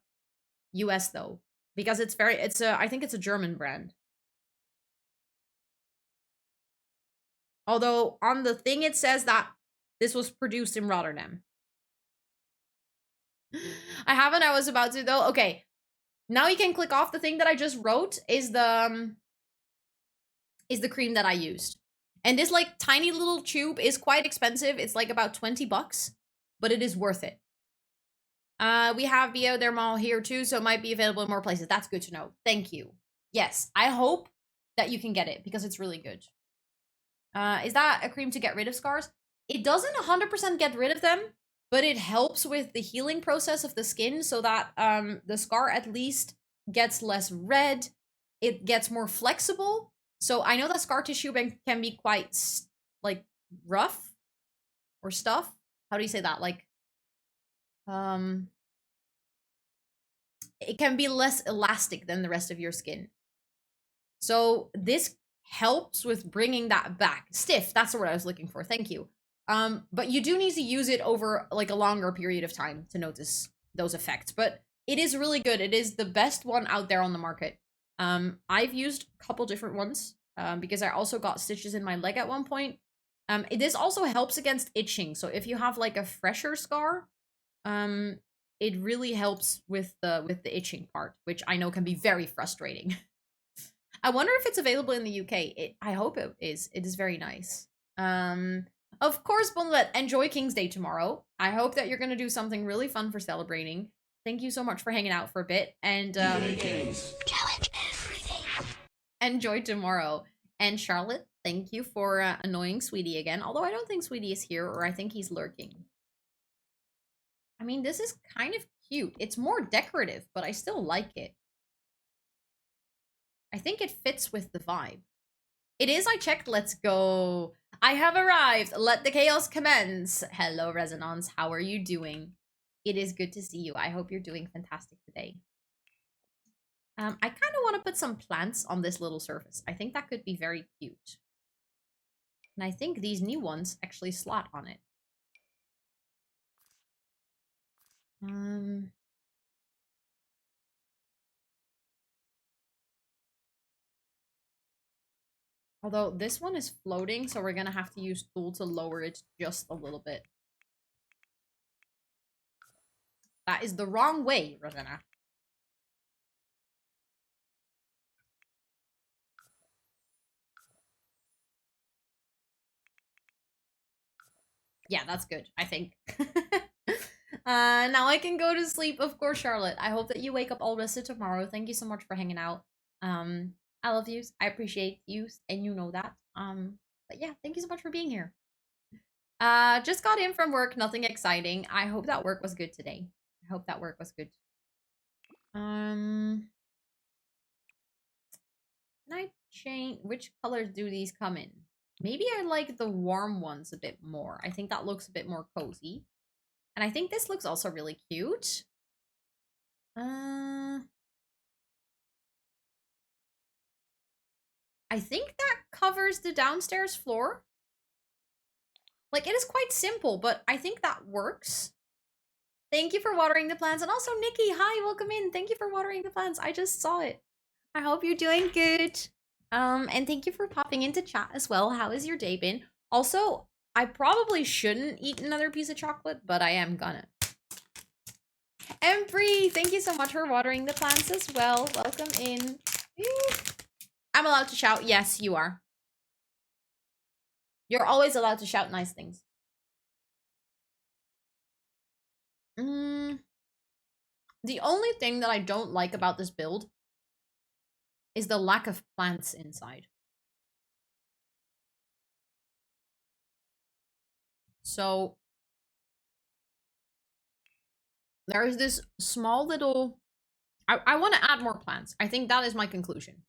S3: US though, because I think it's a German brand. Although on the thing it says that this was produced in Rotterdam. I haven't, I was about to though. Okay. Now you can click off. The thing that I just wrote is the cream that I used. And this like tiny little tube is quite expensive. It's like about 20 bucks, but it is worth it. We have Biodermal here too, so it might be available in more places. That's good to know. Thank you. Yes, I hope that you can get it because it's really good. Is that a cream to get rid of scars? It doesn't 100% get rid of them, but it helps with the healing process of the skin so that the scar at least gets less red. It gets more flexible. So I know that scar tissue can be quite like rough or stuff. How do you say that? Like, it can be less elastic than the rest of your skin. So this helps with bringing that back. Stiff, that's the word I was looking for. Thank you. But you do need to use it over like a longer period of time to notice those effects. But it is really good. It is the best one out there on the market. I've used a couple different ones because I also got stitches in my leg at one point. This also helps against itching. So if you have like a fresher scar, it really helps with the itching part, which I know can be very frustrating. I wonder if it's available in the UK. I hope it is. It is very nice. Of course, Bonlet, enjoy King's Day tomorrow. I hope that you're going to do something really fun for celebrating. Thank you so much for hanging out for a bit. And challenge everything. Enjoy tomorrow. And Charlotte, thank you for annoying Sweetie again. Although I don't think Sweetie is here, or I think he's lurking. I mean, this is kind of cute. It's more decorative, but I still like it. I think it fits with the vibe. It is, I checked, let's go. I have arrived. Let the chaos commence. Hello, Resonance. How are you doing? It is good to see you. I hope you're doing fantastic today. I kind of want to put some plants on this little surface. I think that could be very cute. And I think these new ones actually slot on it. Although this one is floating, so we're gonna have to use tool to lower it just a little bit. That is the wrong way, Rosanna. Yeah, that's good, I think. Now I can go to sleep, of course, Charlotte. I hope that you wake up all rested tomorrow. Thank you so much for hanging out. I love you. I appreciate you, and you know that. But yeah, thank you so much for being here. Just got in from work, nothing exciting. I hope that work was good today. I hope that work was good. Can I change which colors do these come in? Maybe I like the warm ones a bit more. I think that looks a bit more cozy. And I think this looks also really cute. I think that covers the downstairs floor. Like, it is quite simple, but I think that works. Thank you for watering the plants. And also, Nikki, hi, welcome in. Thank you for watering the plants. I just saw it. I hope you're doing good. And thank you for popping into chat as well. How has your day been? Also, I probably shouldn't eat another piece of chocolate, but I am gonna. Embry, thank you so much for watering the plants as well. Welcome in. I'm allowed to shout. Yes, you are. You're always allowed to shout nice things. The only thing that I don't like about this build is the lack of plants inside. So there is this small little... I want to add more plants. I think that is my conclusion.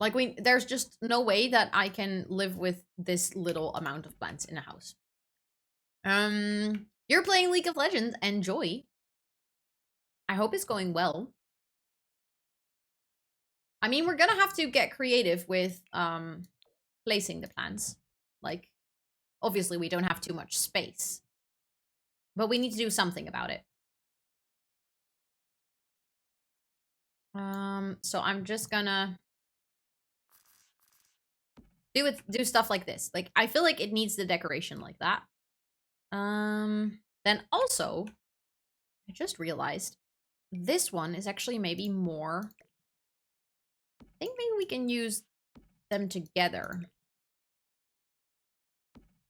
S3: Like, there's just no way that I can live with this little amount of plants in a house. You're playing League of Legends. Enjoy. I hope it's going well. I mean, we're gonna have to get creative with placing the plants. Like, obviously we don't have too much space, but we need to do something about it. So I'm just gonna do stuff like this. Like, I feel like it needs the decoration like that. Then also, I just realized this one is actually maybe more... I think maybe we can use them together.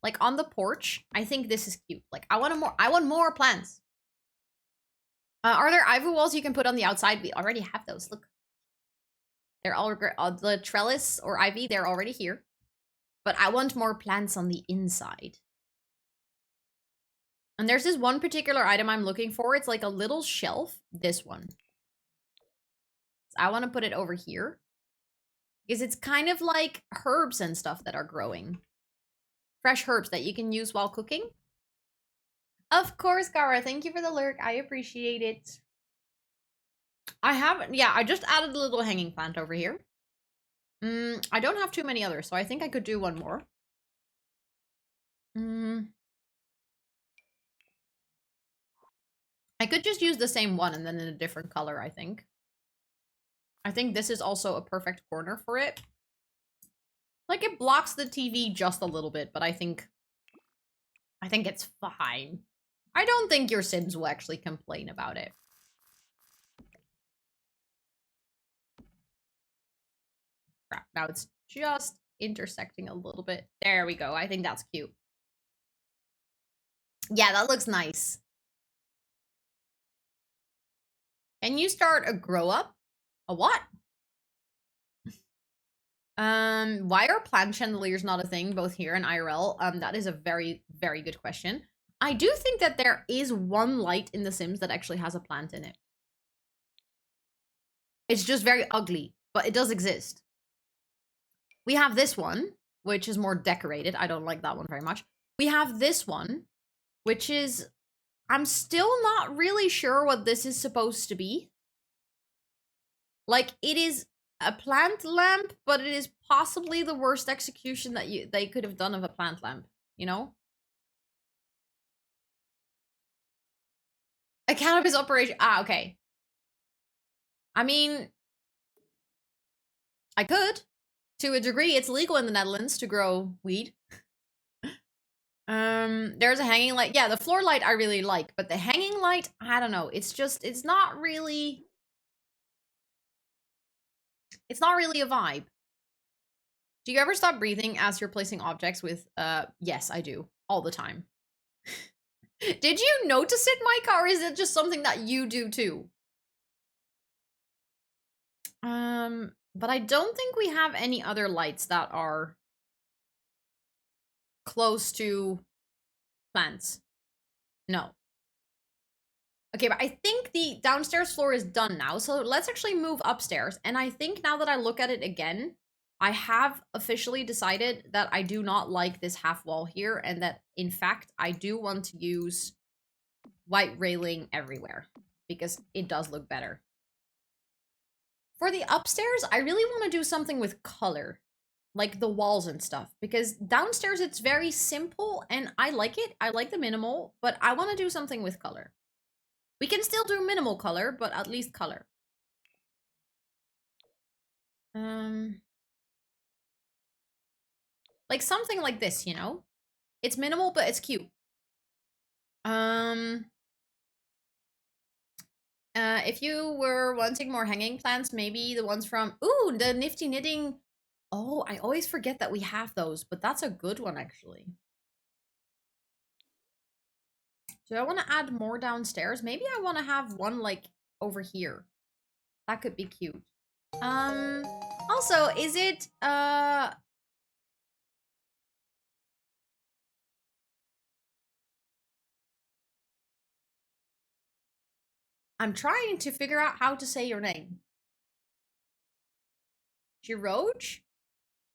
S3: Like, on the porch, I think this is cute. Like, I want more plants. Are there ivy walls you can put on the outside? We already have those. Look. They're all the trellis or ivy, they're already here. But I want more plants on the inside. And there's this one particular item I'm looking for. It's like a little shelf. This one. So I want to put it over here. Because it's kind of like herbs and stuff that are growing. Fresh herbs that you can use while cooking. Of course, Gara. Thank you for the lurk. I appreciate it. I just added a little hanging plant over here. I don't have too many others, so I think I could do one more. I could just use the same one and then in a different color, I think. I think this is also a perfect corner for it. Like, it blocks the TV just a little bit, but I think it's fine. I don't think your Sims will actually complain about it. Crap, now it's just intersecting a little bit. There we go. I think that's cute. Yeah, that looks nice. Can you start a grow up? A what? Why are plant chandeliers not a thing both here and IRL? That is a very, very good question. I do think that there is one light in The Sims that actually has a plant in it. It's just very ugly, but it does exist. We have this one, which is more decorated. I don't like that one very much. We have this one, which is... I'm still not really sure what this is supposed to be. Like, it is a plant lamp, but it is possibly the worst execution that they could have done of a plant lamp, you know? A cannabis operation. Ah, okay. I mean, I could. To a degree, it's legal in the Netherlands to grow weed. There's a hanging light. Yeah, the floor light I really like, but the hanging light, I don't know. It's not really... It's not really a vibe. Do you ever stop breathing as you're placing objects with, yes, I do. All the time. Did you notice it, Micah, or is it just something that you do too? But I don't think we have any other lights that are close to plants. No. Okay, but I think the downstairs floor is done now, so let's actually move upstairs. And I think now that I look at it again, I have officially decided that I do not like this half wall here, and that, in fact, I do want to use white railing everywhere, because it does look better. For the upstairs, I really want to do something with color, like the walls and stuff, because downstairs it's very simple, and I like it. I like the minimal, but I want to do something with color. We can still do minimal color, but at least color. Like something like this, you know? It's minimal, but it's cute. If you were wanting more hanging plants, maybe the ones from... Ooh, the Nifty Knitting... Oh, I always forget that we have those, but that's a good one, actually. Do I want to add more downstairs? Maybe I want to have one, like, over here. That could be cute. Also, is it, I'm trying to figure out how to say your name. Giroge?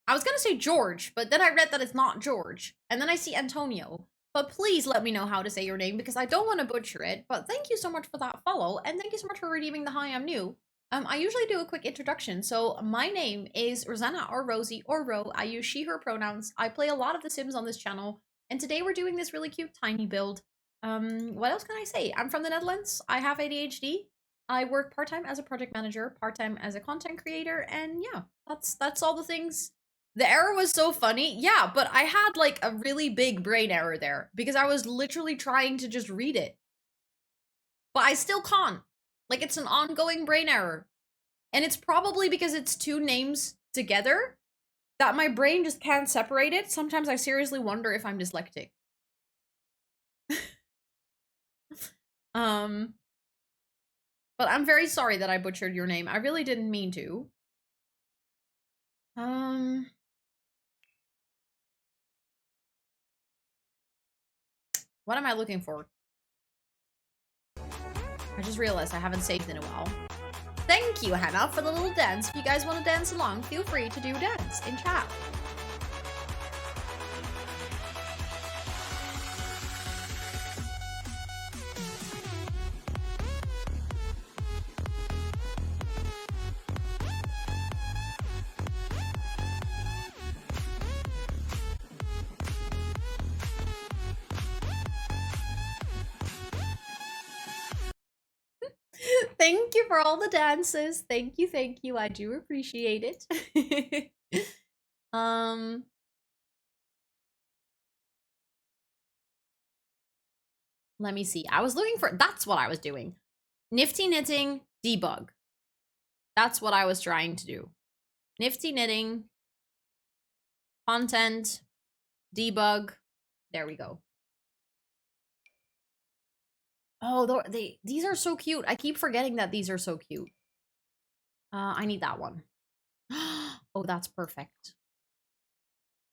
S3: I was gonna say George, but then I read that it's not George. And then I see Antonio. But please let me know how to say your name, because I don't want to butcher it. But thank you so much for that follow, and thank you so much for redeeming the hi, I'm new. I usually do a quick introduction. So my name is Rosanna, or Rosie, or Ro. I use she, her pronouns. I play a lot of The Sims on this channel, and today we're doing this really cute tiny build. What else can I say? I'm from the Netherlands. I have ADHD. I work part-time as a project manager, part-time as a content creator, and yeah, that's all the things. The error was so funny. Yeah, but I had like a really big brain error there because I was literally trying to just read it. But I still can't. Like, it's an ongoing brain error. And it's probably because it's two names together that my brain just can't separate it. Sometimes I seriously wonder if I'm dyslexic. But I'm very sorry that I butchered your name. I really didn't mean to. What am I looking for? I just realized I haven't saved in a while. Thank you, Hannah, for the little dance. If you guys want to dance along, feel free to do dance in chat. Thank you for all the dances. Thank you, thank you. I do appreciate it. Let me see. I was looking for... That's what I was doing. Nifty Knitting debug. That's what I was trying to do. Nifty Knitting content debug. There we go. Oh, these are so cute. I keep forgetting that these are so cute. I need that one. Oh, that's perfect.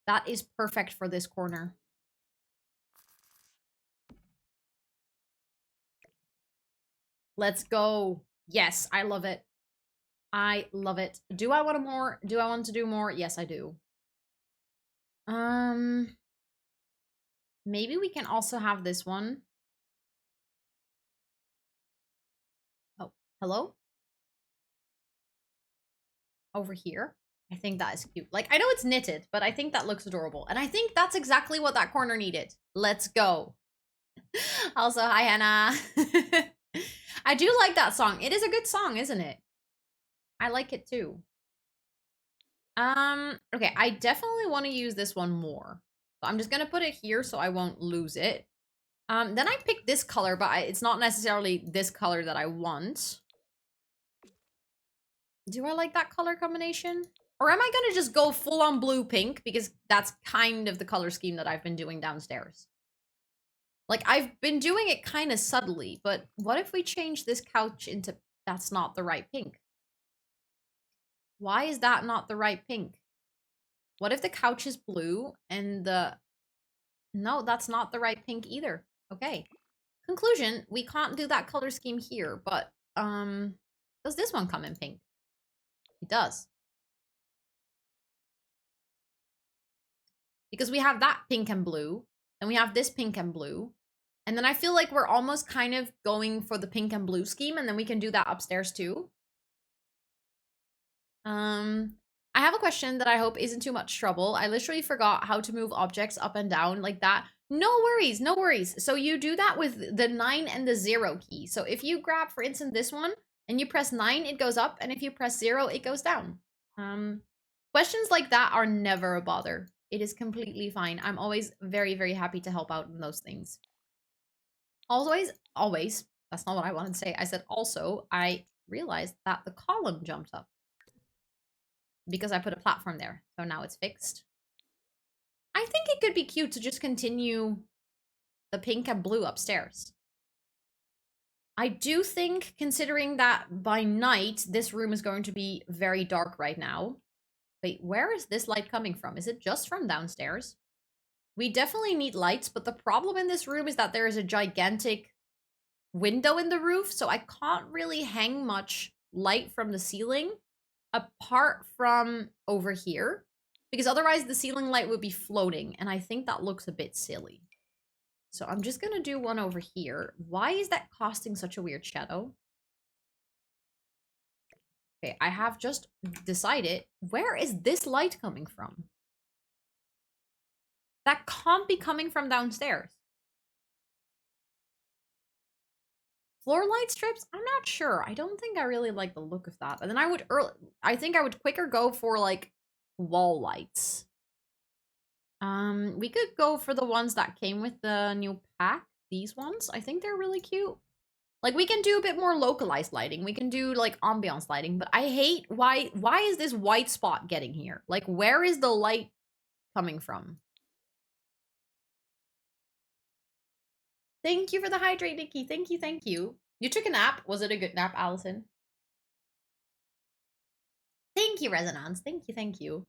S3: That is perfect for this corner. Let's go. Yes, I love it. I love it. Do I want more? Do I want to do more? Yes, I do. Maybe we can also have this one. Oh, hello? Over here. I think that is cute. Like, I know it's knitted, but I think that looks adorable. And I think that's exactly what that corner needed. Let's go. Also, hi, Hannah. I do like that song. It is a good song, isn't it? I like it too. Okay, I definitely want to use this one more. So I'm just gonna put it here so I won't lose it. Then I picked this color, but it's not necessarily this color that I want. Do I like that color combination? Or am I gonna just go full on blue pink? Because that's kind of the color scheme that I've been doing downstairs. Like, I've been doing it kind of subtly, but what if we change this couch into... That's not the right pink. Why is that not the right pink? What if the couch is blue and the... No, that's not the right pink either. Okay. Conclusion, we can't do that color scheme here, but, does this one come in pink? It does. Because we have that pink and blue, and we have this pink and blue, and then I feel like we're almost kind of going for the pink and blue scheme, and then we can do that upstairs too. I have a question that I hope isn't too much trouble. I literally forgot how to move objects up and down like that. No worries, no worries. So you do that with the 9 and the 0 key. So if you grab, for instance, this one, and you press 9, it goes up, and if you press 0, it goes down. Questions like that are never a bother. It is completely fine. I'm always very, very happy to help out in those things. Always, that's not what I wanted to say. I said also, I realized that the column jumped up because I put a platform there. So now it's fixed. I think it could be cute to just continue the pink and blue upstairs. I do think, considering that by night, this room is going to be very dark right now. Wait, where is this light coming from? Is it just from downstairs? We definitely need lights, but the problem in this room is that there is a gigantic window in the roof, so I can't really hang much light from the ceiling apart from over here, because otherwise the ceiling light would be floating, and I think that looks a bit silly. So I'm just gonna do one over here. Why is that casting such a weird shadow? Okay, I have just decided, where is this light coming from? That can't be coming from downstairs. Floor light strips? I'm not sure. I don't think I really like the look of that. And then I think I would quicker go for like wall lights. We could go for the ones that came with the new pack. These ones, I think they're really cute. Like, we can do a bit more localized lighting. We can do, like, ambiance lighting. But I hate... Why is this white spot getting here? Like, where is the light coming from? Thank you for the hydrate, Nikki. Thank you, thank you. You took a nap. Was it a good nap, Allison? Thank you, Resonance. Thank you, thank you.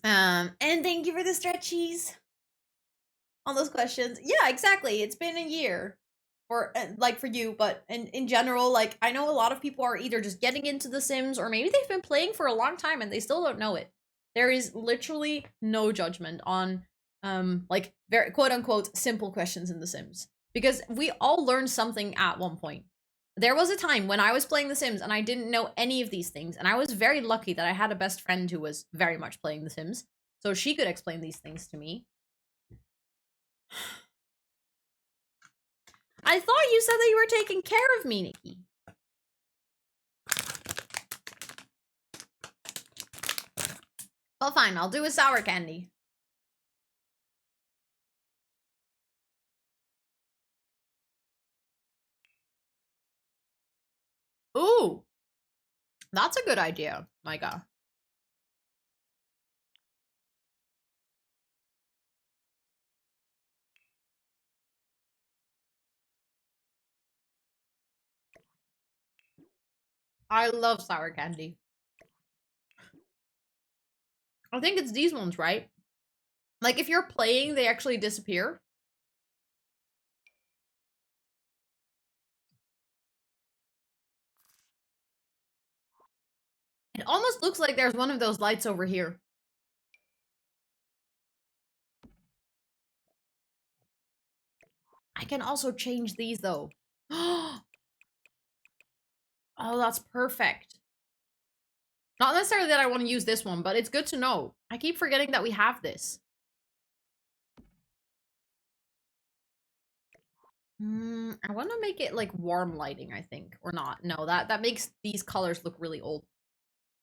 S3: And thank you for the stretchies. On those questions. Yeah, exactly. It's been a year. Or, like, for you, but in general, like, I know a lot of people are either just getting into The Sims, or maybe they've been playing for a long time and they still don't know it. There is literally no judgment on, like, very quote-unquote simple questions in The Sims. Because we all learned something at one point. There was a time when I was playing The Sims and I didn't know any of these things, and I was very lucky that I had a best friend who was very much playing The Sims, so she could explain these things to me. I thought you said that you were taking care of me, Nikki. Well, fine, I'll do a sour candy. Ooh, that's a good idea, Micah. I love sour candy. I think it's these ones, right? Like, if you're playing, they actually disappear. It almost looks like there's one of those lights over here. I can also change these, though. Oh, that's perfect. Not necessarily that I want to use this one, but it's good to know. I keep forgetting that we have this. I want to make it like warm lighting, I think. Or not. No, that makes these colors look really old.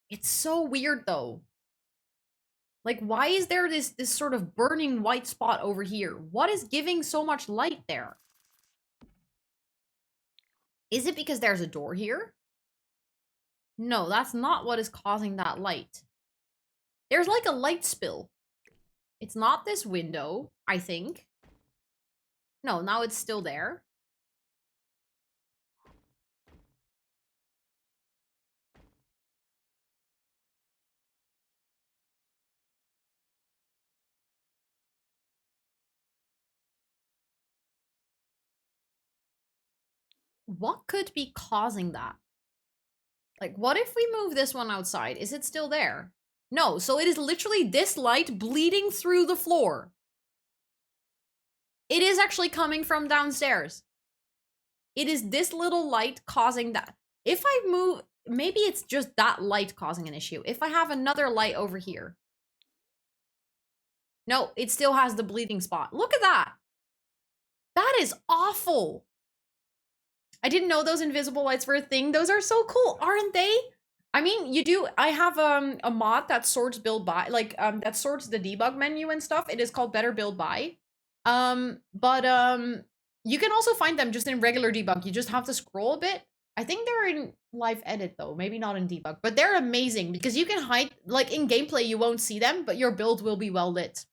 S3: It's so weird, though. Like, why is there this sort of burning white spot over here? What is giving so much light there? Is it because there's a door here? No, that's not what is causing that light. There's like a light spill. It's not this window, I think. No, now it's still there. What could be causing that? Like, what if we move this one outside? Is it still there? No, so it is literally this light bleeding through the floor. It is actually coming from downstairs. It is this little light causing that. If I move, maybe it's just that light causing an issue. If I have another light over here. No, it still has the bleeding spot. Look at that. That is awful. I didn't know those invisible lights were a thing. Those are so cool, aren't they? I mean, you do. I have a mod that sorts build by, like that sorts the debug menu and stuff. It is called Better Build By. You can also find them just in regular debug. You just have to scroll a bit. I think they're in live edit though, maybe not in debug, but they're amazing because you can hide, like in gameplay you won't see them, but your build will be well lit.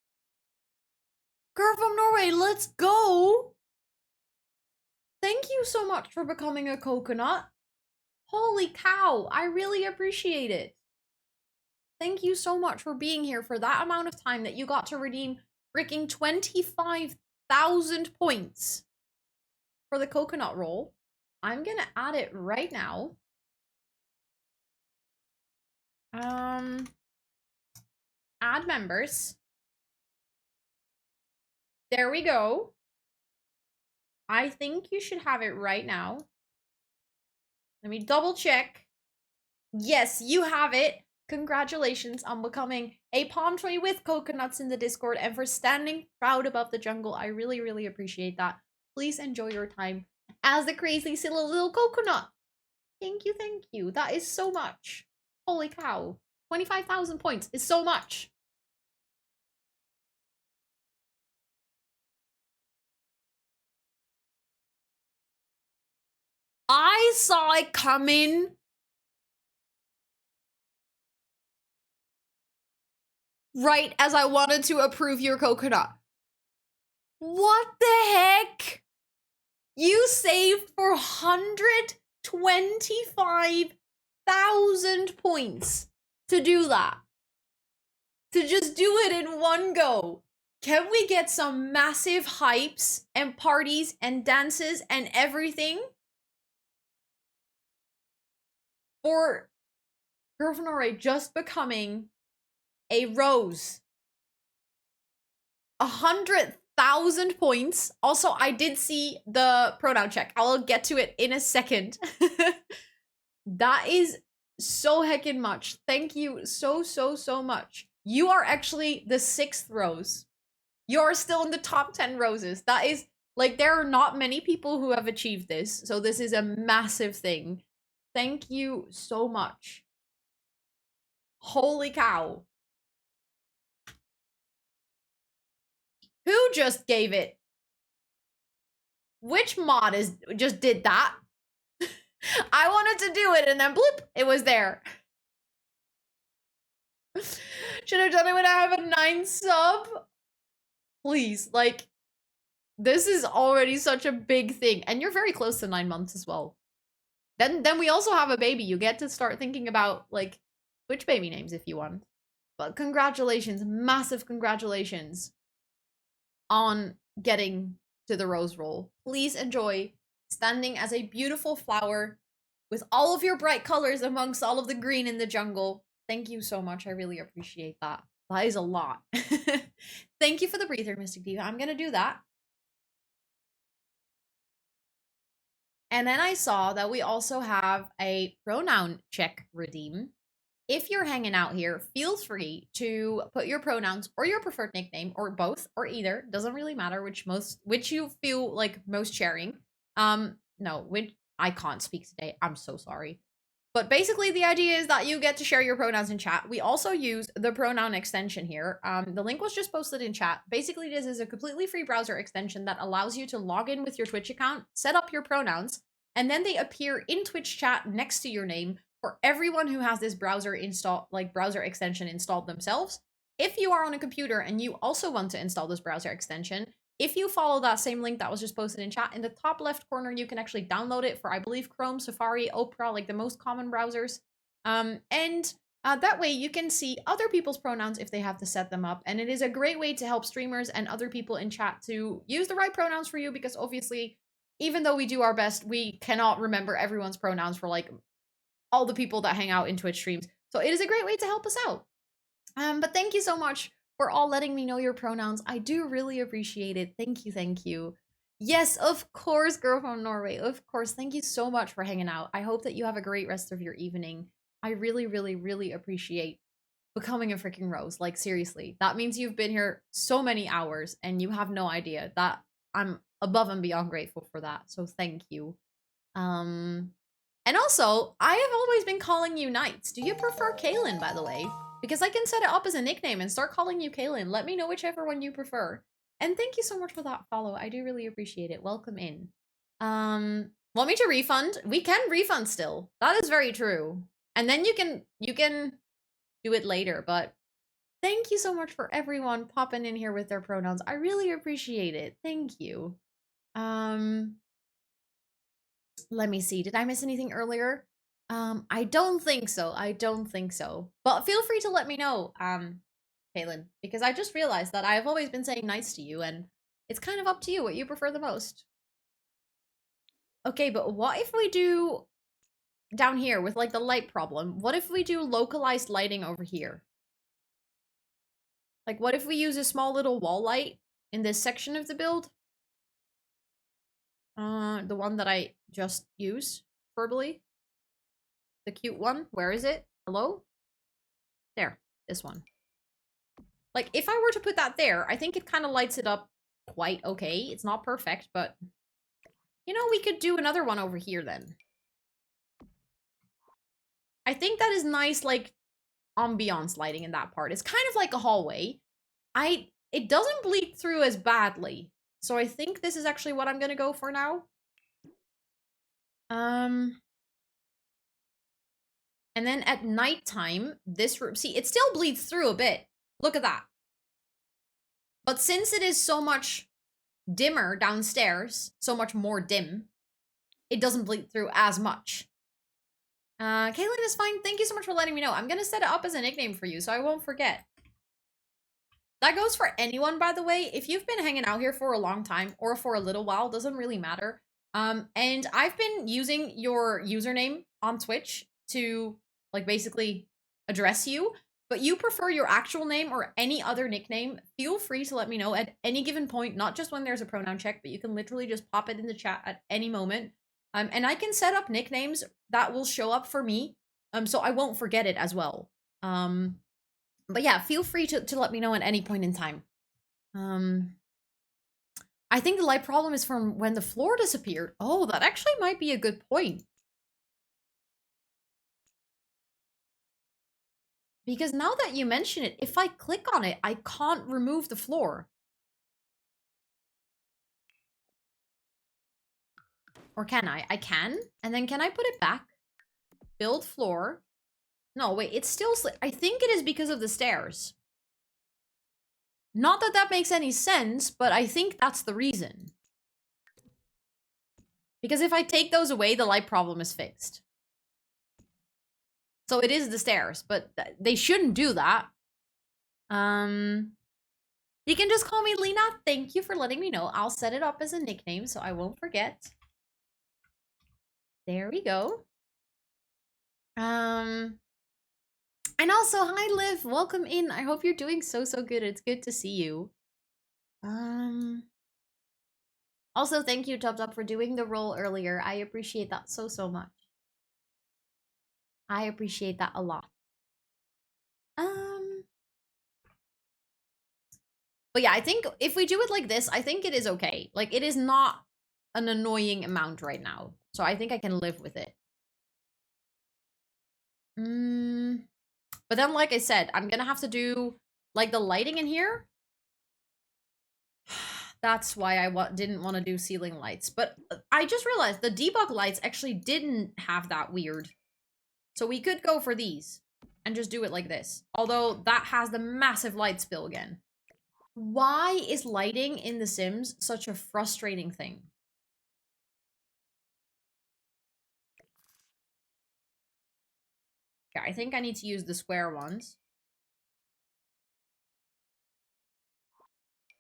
S3: Girl from Norway, let's go! Thank you so much for becoming a coconut. Holy cow, I really appreciate it. Thank you so much for being here for that amount of time that you got to redeem freaking 25,000 points for the coconut roll. I'm gonna add it right now. Add members. There we go. I think you should have it right now. Let me double check. Yes, you have it. Congratulations on becoming a palm tree with coconuts in the Discord and for standing proud above the jungle. I really, really appreciate that. Please enjoy your time as the crazy silly little coconut. Thank you, thank you. That is so much. Holy cow. 25,000 points is so much. I saw it coming. Right as I wanted to approve your coconut. What the heck? You saved 425,000 points to do that. To just do it in one go. Can we get some massive hypes and parties and dances and everything? For Gryffindor just becoming a rose. 100,000 points. Also, I did see the pronoun check. I'll get to it in a second. That is so heckin' much. Thank you so much. You are actually the 6th rose. You're still in the top 10 roses. That is, like, there are not many people who have achieved this. So this is a massive thing. Thank you so much. Holy cow. Who just gave it? Which mod just did that? I wanted to do it and then bloop, it was there. Should have done it when I have a 9 sub. Please, like, this is already such a big thing. And you're very close to 9 months as well. Then we also have a baby. You get to start thinking about, like, which baby names if you want. But congratulations, massive congratulations on getting to the rose roll. Please enjoy standing as a beautiful flower with all of your bright colors amongst all of the green in the jungle. Thank you so much. I really appreciate that. That is a lot. Thank you for the breather, Mystic Diva. I'm gonna do that. And then I saw that we also have a pronoun check redeem. If you're hanging out here, feel free to put your pronouns or your preferred nickname or both or either. Doesn't really matter which you feel like most sharing. No, I can't speak today. I'm so sorry. But basically the idea is that you get to share your pronouns in chat. We also use the pronoun extension here. The link was just posted in chat. Basically, this is a completely free browser extension that allows you to log in with your Twitch account, set up your pronouns, and then they appear in Twitch chat next to your name for everyone who has this browser install, like browser extension installed themselves. If you are on a computer and you also want to install this browser extension, if you follow that same link that was just posted in chat, in the top left corner, you can actually download it for, I believe, Chrome, Safari, Opera, like the most common browsers. That way you can see other people's pronouns if they have to set them up. And it is a great way to help streamers and other people in chat to use the right pronouns for you, because obviously, even though we do our best, we cannot remember everyone's pronouns for like all the people that hang out in Twitch streams. So it is a great way to help us out. But thank you so much for all letting me know your pronouns. I do really appreciate it. Thank you, thank you. Yes, of course, girl from Norway. Of course. Thank you so much for hanging out. I hope that you have a great rest of your evening. I really, really, really appreciate becoming a freaking rose. Like, seriously. That means you've been here so many hours and you have no idea. That I'm above and beyond grateful for that. So thank you. And also, I have always been calling you Knights. Do you prefer Kaylin, by the way? Because I can set it up as a nickname and start calling you Kaylin. Let me know whichever one you prefer. And thank you so much for that follow. I do really appreciate it. Welcome in. Want me to refund? We can refund still. That is very true. And then you can do it later, but thank you so much for everyone popping in here with their pronouns. I really appreciate it. Thank you. Let me see. Did I miss anything earlier? I don't think so. I don't think so. But feel free to let me know, Kaylin, because I just realized that I have always been saying nice to you, and it's kind of up to you what you prefer the most. Okay, but what if we do down here with like the light problem? What if we do localized lighting over here? Like, what if we use a small little wall light in this section of the build? The one that I just used verbally. The cute one. Where is it? Hello? There. This one. Like, if I were to put that there, I think it kind of lights it up quite okay. It's not perfect, but... You know, we could do another one over here, then. I think that is nice, like, ambiance lighting in that part. It's kind of like a hallway. It doesn't bleed through as badly. So I think this is actually what I'm gonna go for now. And then at nighttime, this room... See, it still bleeds through a bit. Look at that. But since it is so much dimmer downstairs, so much more dim, it doesn't bleed through as much. Kaylin is fine. Thank you so much for letting me know. I'm gonna set it up as a nickname for you, so I won't forget. That goes for anyone, by the way. If you've been hanging out here for a long time, or for a little while, doesn't really matter. And I've been using your username on Twitch to, like, basically address you, but you prefer your actual name or any other nickname, feel free to let me know at any given point, not just when there's a pronoun check, but you can literally just pop it in the chat at any moment. And I can set up nicknames that will show up for me, so I won't forget it as well. But yeah, feel free to let me know at any point in time. I think the light problem is from when the floor disappeared. Oh, that actually might be a good point. Because now that you mention it, if I click on it, I can't remove the floor. Or can I? I can. And then can I put it back? Build floor. No, wait, it's still... I think it is because of the stairs. Not that that makes any sense, but I think that's the reason. Because if I take those away, the light problem is fixed. So it is the stairs, but they shouldn't do that. You can just call me Lena. Thank you for letting me know. I'll set it up as a nickname so I won't forget. There we go. And also, hi Liv, welcome in. I hope you're doing so good. It's good to see you. Also, thank you, Tub for doing the roll earlier. I appreciate that so much. I appreciate that a lot. But yeah, I think if we do it like this, I think it is okay. Like, it is not an annoying amount right now. So I think I can live with it. But then, like I said, I'm gonna have to do, like, the lighting in here. That's why I didn't want to do ceiling lights. But I just realized the debug lights actually didn't have that weird So we could go for these and just do it like this. Although that has the massive light spill again. Why is lighting in The Sims such a frustrating thing? Yeah, I think I need to use the square ones.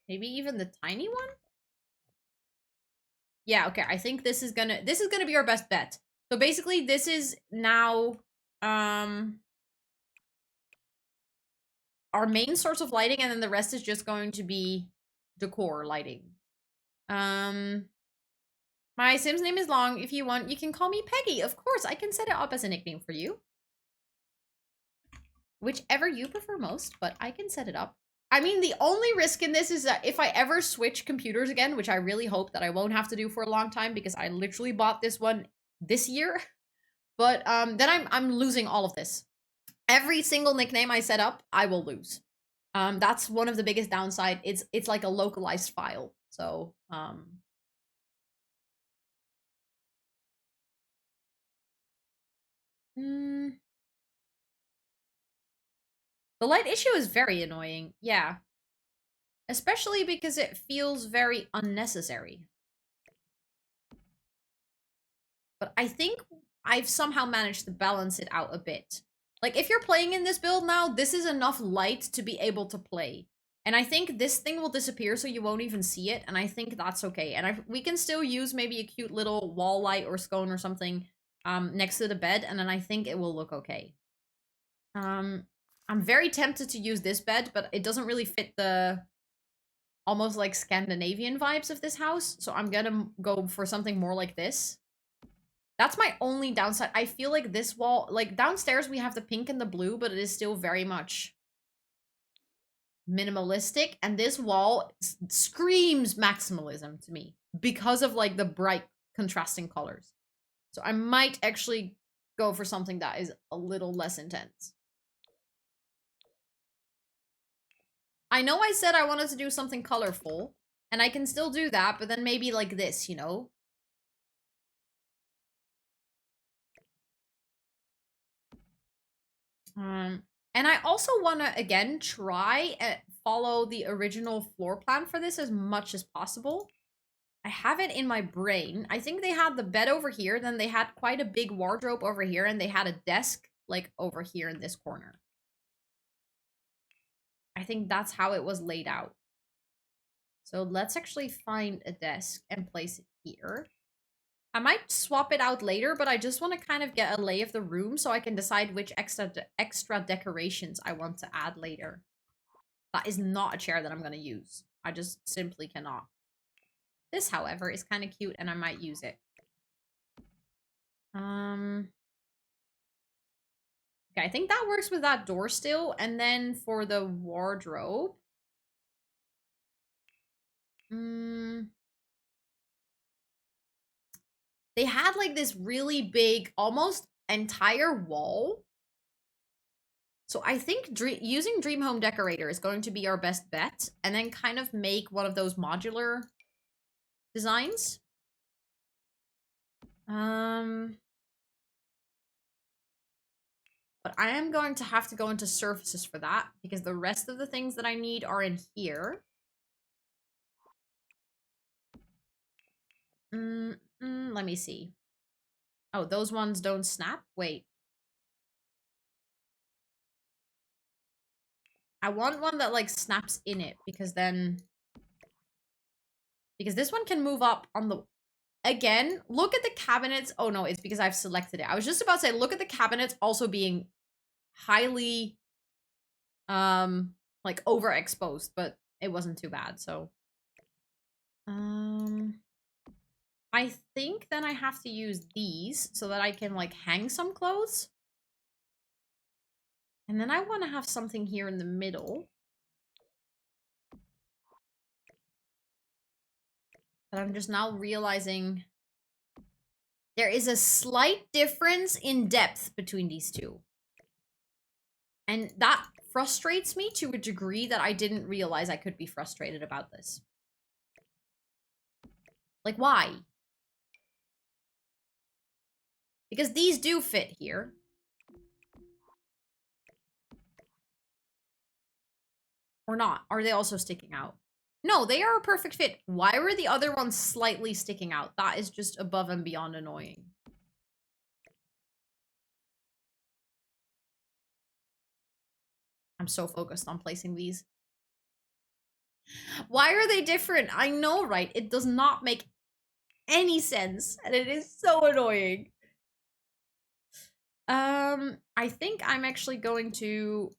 S3: Maybe even the tiny one? Yeah, okay. I think this is gonna be our best bet. So basically this is now our main source of lighting, and then the rest is just going to be decor lighting. My Sim's name is long. If you want, you can call me Peggy. Of course, I can set it up as a nickname for you. Whichever you prefer most, but I can set it up. I mean, the only risk in this is that if I ever switch computers again, which I really hope that I won't have to do for a long time because I literally bought this one this year, but then I'm losing all of this. Every single nickname I set up, I will lose. That's one of the biggest downside. It's like a localized file. So, the light issue is very annoying. Yeah. Especially because it feels very unnecessary. But I think I've somehow managed to balance it out a bit. Like, if you're playing in this build now, this is enough light to be able to play. And I think this thing will disappear so you won't even see it, and I think that's okay. And we can still use maybe a cute little wall light or scone or something next to the bed, and then I think it will look okay. I'm very tempted to use this bed, but it doesn't really fit the almost like Scandinavian vibes of this house, so I'm gonna go for something more like this. That's my only downside. I feel like this wall, like downstairs we have the pink and the blue, but it is still very much minimalistic. And this wall screams maximalism to me because of like the bright contrasting colors. So I might actually go for something that is a little less intense. I know I said I wanted to do something colorful, and I can still do that, but then maybe like this, you know? And I also want to, again, try and follow the original floor plan for this as much as possible. I have it in my brain. I think they had the bed over here, then they had quite a big wardrobe over here, and they had a desk, like, over here in this corner. I think that's how it was laid out. So let's actually find a desk and place it here. I might swap it out later, but I just want to kind of get a lay of the room so I can decide which extra decorations I want to add later. That is not a chair that I'm going to use. I just simply cannot. This, however, is kind of cute and I might use it. Okay, I think that works with that door still. And then for the wardrobe. They had like this really big, almost entire wall. So I think using Dream Home Decorator is going to be our best bet. And then kind of make one of those modular designs. But I am going to have to go into surfaces for that, because the rest of the things that I need are in here. Let me see. Oh, those ones don't snap? Wait. I want one that, like, snaps in it, because then... Because this one can move up on the... Again, look at the cabinets. Oh, no, it's because I've selected it. I was just about to say, look at the cabinets also being highly, like, overexposed, but it wasn't too bad, so... I think then I have to use these so that I can, like, hang some clothes. And then I want to have something here in the middle. But I'm just now realizing there is a slight difference in depth between these two. And that frustrates me to a degree that I didn't realize I could be frustrated about this. Like, why? Because these do fit here. Or not? Are they also sticking out? No, they are a perfect fit. Why were the other ones slightly sticking out? That is just above and beyond annoying. I'm so focused on placing these. Why are they different? I know, right? It does not make any sense, and it is so annoying. I think I'm actually going to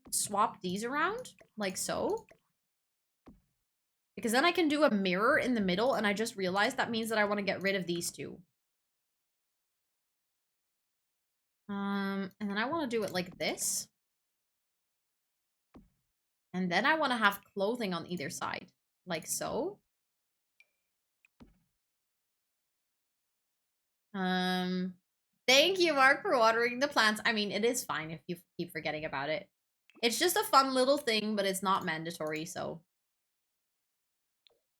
S3: swap these around, like so. Because then I can do a mirror in the middle, and I just realized that means that I want to get rid of these two. And then I want to do it like this. And then I want to have clothing on either side, like so. Thank you, Mark, for watering the plants. I mean, it is fine if you keep forgetting about it. It's just a fun little thing, but it's not mandatory, so...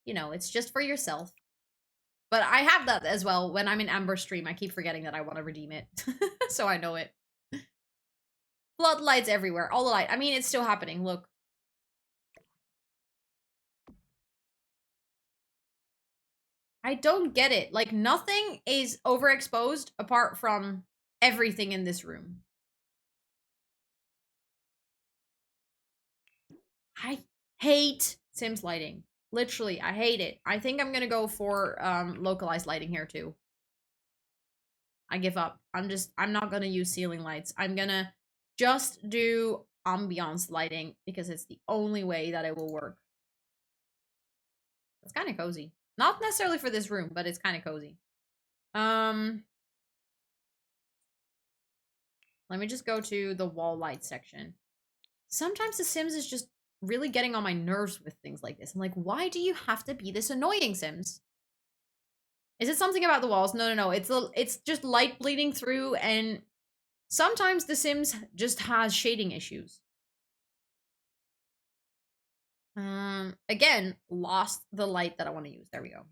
S3: You know, it's just for yourself. But I have that as well. When I'm in Amber stream, I keep forgetting that I want to redeem it. So I know it. Floodlights everywhere. All the light. I mean, it's still happening. Look. I don't get it. Like, nothing is overexposed apart from everything in this room. I hate Sims lighting. Literally, I hate it. I think I'm gonna go for localized lighting here too. I give up. I'm not gonna use ceiling lights. I'm gonna just do ambiance lighting because it's the only way that it will work. It's kind of cozy. Not necessarily for this room, but it's kind of cozy. Let me just go to the wall light section. Sometimes The Sims is just really getting on my nerves with things like this. I'm like, why do you have to be this annoying, Sims? Is it something about the walls? No. It's just light bleeding through, and sometimes The Sims just has shading issues. Again, lost the light that I want to use. There we go.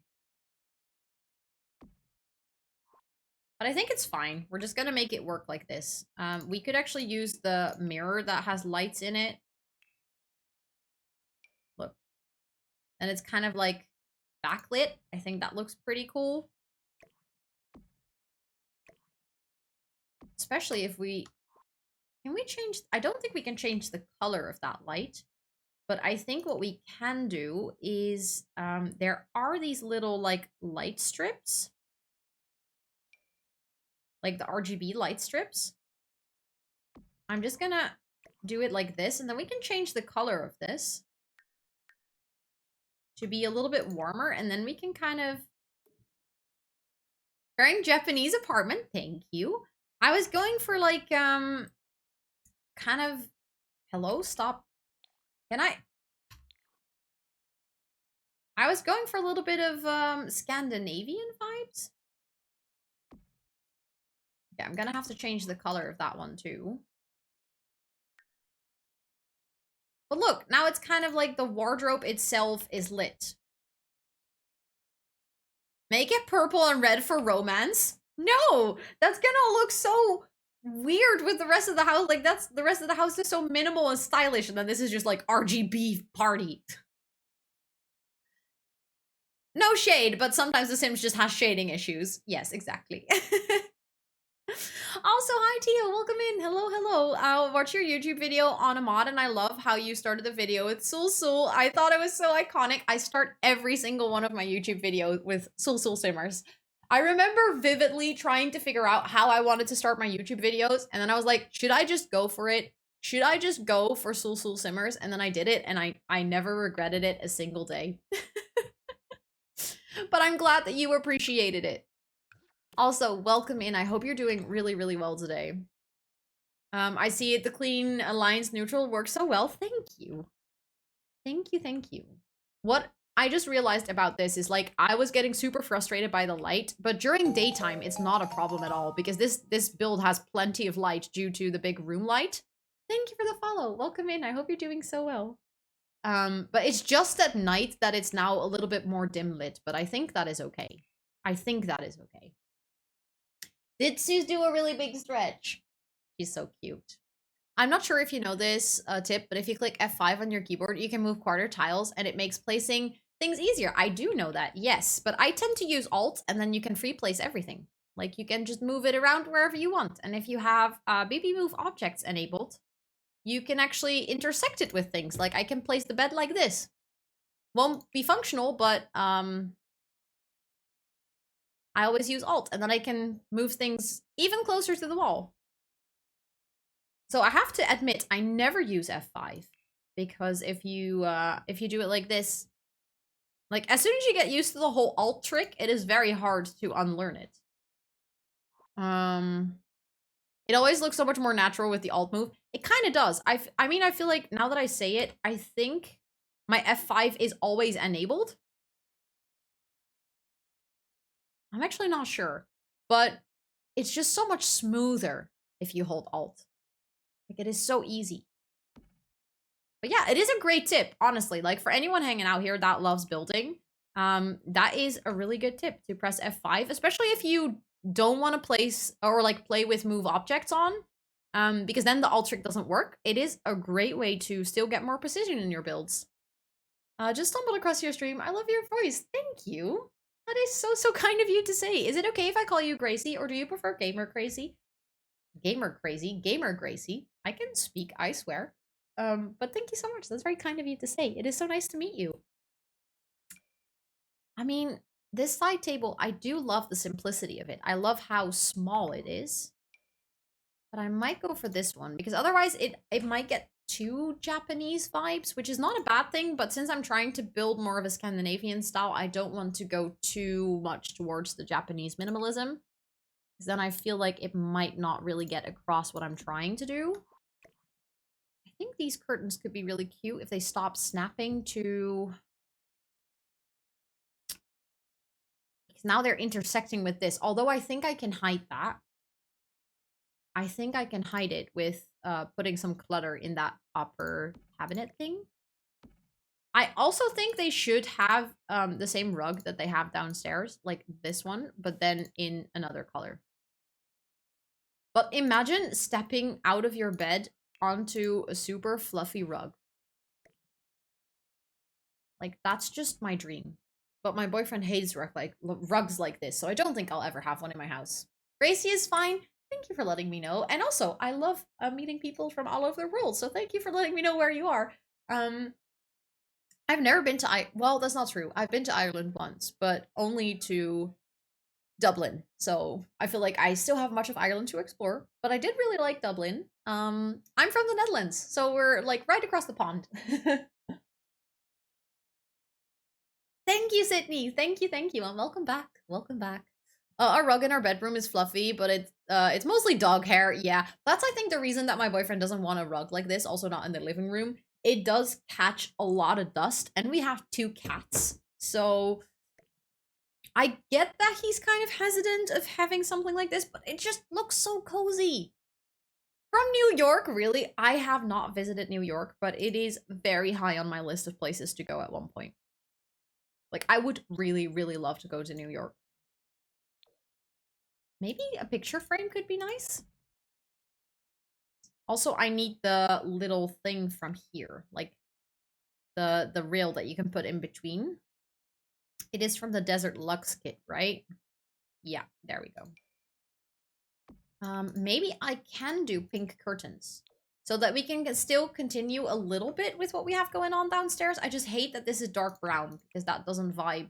S3: But I think it's fine. We're just gonna make it work like this. We could actually use the mirror that has lights in it. Look. And it's kind of like backlit. I think that looks pretty cool. Especially if we... Can we change... I don't think we can change the color of that light. But I think what we can do is... there are these little, like, light strips. Like the RGB light strips. I'm just gonna do it like this, and then we can change the color of this to be a little bit warmer, and then we can kind of... Wearing Japanese apartment, thank you. I was going for like, kind of... Hello, stop. Can I was going for a little bit of, Scandinavian vibes. Yeah, I'm gonna have to change the color of that one too. But look, now it's kind of like the wardrobe itself is lit. Make it purple and red for romance? No! That's gonna look so weird with the rest of the house. Like, that's the rest of the house is so minimal and stylish, and then this is just like RGB party. No shade, but sometimes The Sims just has shading issues. Yes, exactly. Also, hi Tia, welcome in. Hello. I'll watch your YouTube video on a mod, and I love how you started the video with Sul Sul. I thought it was so iconic. I start every single one of my YouTube videos with Sul Sul Simmers. I remember vividly trying to figure out how I wanted to start my YouTube videos, and then I was like, should I just go for it? Should I just go for Sul Sul Simmers? And then I did it, and I never regretted it a single day. But I'm glad that you appreciated it. Also, welcome in. I hope you're doing really, really well today. I see it. The clean alliance neutral works so well. Thank you. Thank you. What I just realized about this is, like, I was getting super frustrated by the light, but during daytime, it's not a problem at all because this build has plenty of light due to the big room light. Thank you for the follow. Welcome in. I hope you're doing so well. But it's just at night that it's now a little bit more dim lit, but I think that is okay. Did Suze do a really big stretch? She's so cute. I'm not sure if you know this tip, but if you click F5 on your keyboard, you can move quarter tiles and it makes placing things easier. I do know that, yes, but I tend to use Alt and then you can free place everything. Like you can just move it around wherever you want. And if you have BB Move Objects enabled, you can actually intersect it with things. Like I can place the bed like this. Won't be functional, but I always use Alt and then I can move things even closer to the wall. So I have to admit, I never use F5 because if you do it like this, like as soon as you get used to the whole Alt trick, it is very hard to unlearn it. It always looks so much more natural with the Alt move. It kind of does. I mean, I feel like now that I say it, I think my F5 is always enabled. I'm actually not sure, but it's just so much smoother if you hold Alt. Like, it is so easy. But yeah, it is a great tip, honestly. Like, for anyone hanging out here that loves building, that is a really good tip to press F5, especially if you don't want to place or, like, play with move objects on, because then the Alt trick doesn't work. It is a great way to still get more precision in your builds. Just stumbled across your stream. I love your voice. Thank you. That is so kind of you to say. Is it okay if I call you Gracie, or do you prefer Gamer Crazy? Gamer Crazy, Gamer Gracie. I can speak, I swear. But thank you so much. That's very kind of you to say. It is so nice to meet you. I mean, this side table, I do love the simplicity of it. I love how small it is. But I might go for this one, because otherwise it might get too Japanese vibes, which is not a bad thing, but since I'm trying to build more of a Scandinavian style, I don't want to go too much towards the Japanese minimalism, because then I feel like it might not really get across what I'm trying to do. I think these curtains could be really cute if they stop snapping to... because now they're intersecting with this, although I think I can hide that. I think I can hide it with putting some clutter in that upper cabinet thing. I also think they should have the same rug that they have downstairs, like this one, but then in another color. But imagine stepping out of your bed onto a super fluffy rug. Like, that's just my dream. But my boyfriend hates rugs like this, so I don't think I'll ever have one in my house. Gracie is fine. Thank you for letting me know. And also, I love meeting people from all over the world, so thank you for letting me know where you are. I've never been to well, that's not true. I've been to Ireland once, but only to Dublin. So I feel like I still have much of Ireland to explore, but I did really like Dublin. I'm from the Netherlands, so we're like right across the pond. Thank you, Sydney. Thank you, and welcome back. Welcome back. Our rug in our bedroom is fluffy, but it's mostly dog hair. Yeah, that's I think the reason that my boyfriend doesn't want a rug like this. Also, not in the living room. It does catch a lot of dust, and we have 2 cats, so I get that he's kind of hesitant of having something like this, but it just looks so cozy. From New York, really, I have not visited New York, but it is very high on my list of places to go at one point. Like, I would really, really love to go to New York. Maybe a picture frame could be nice. Also, I need the little thing from here, like the rail that you can put in between. It is from the Desert Luxe kit, right? Yeah, there we go. Maybe I can do pink curtains so that we can still continue a little bit with what we have going on downstairs. I just hate that this is dark brown because that doesn't vibe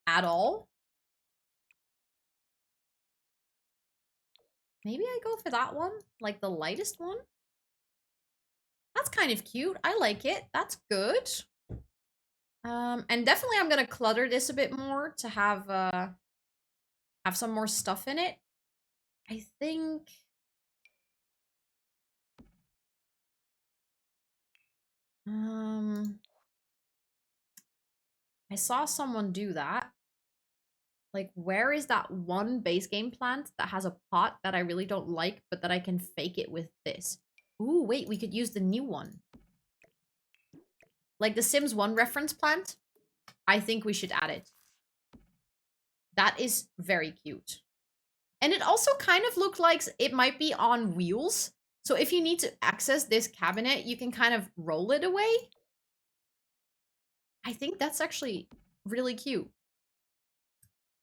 S3: at all. Maybe I go for that one, like the lightest one. That's kind of cute. I like it. That's good. And definitely I'm gonna clutter this a bit more to have some more stuff in it. I think... I saw someone do that. Like, where is that one base game plant that has a pot that I really don't like, but that I can fake it with this? Ooh, wait, we could use the new one. Like the Sims 1 reference plant. I think we should add it. That is very cute. And it also kind of looked like it might be on wheels. So if you need to access this cabinet, you can kind of roll it away. I think that's actually really cute.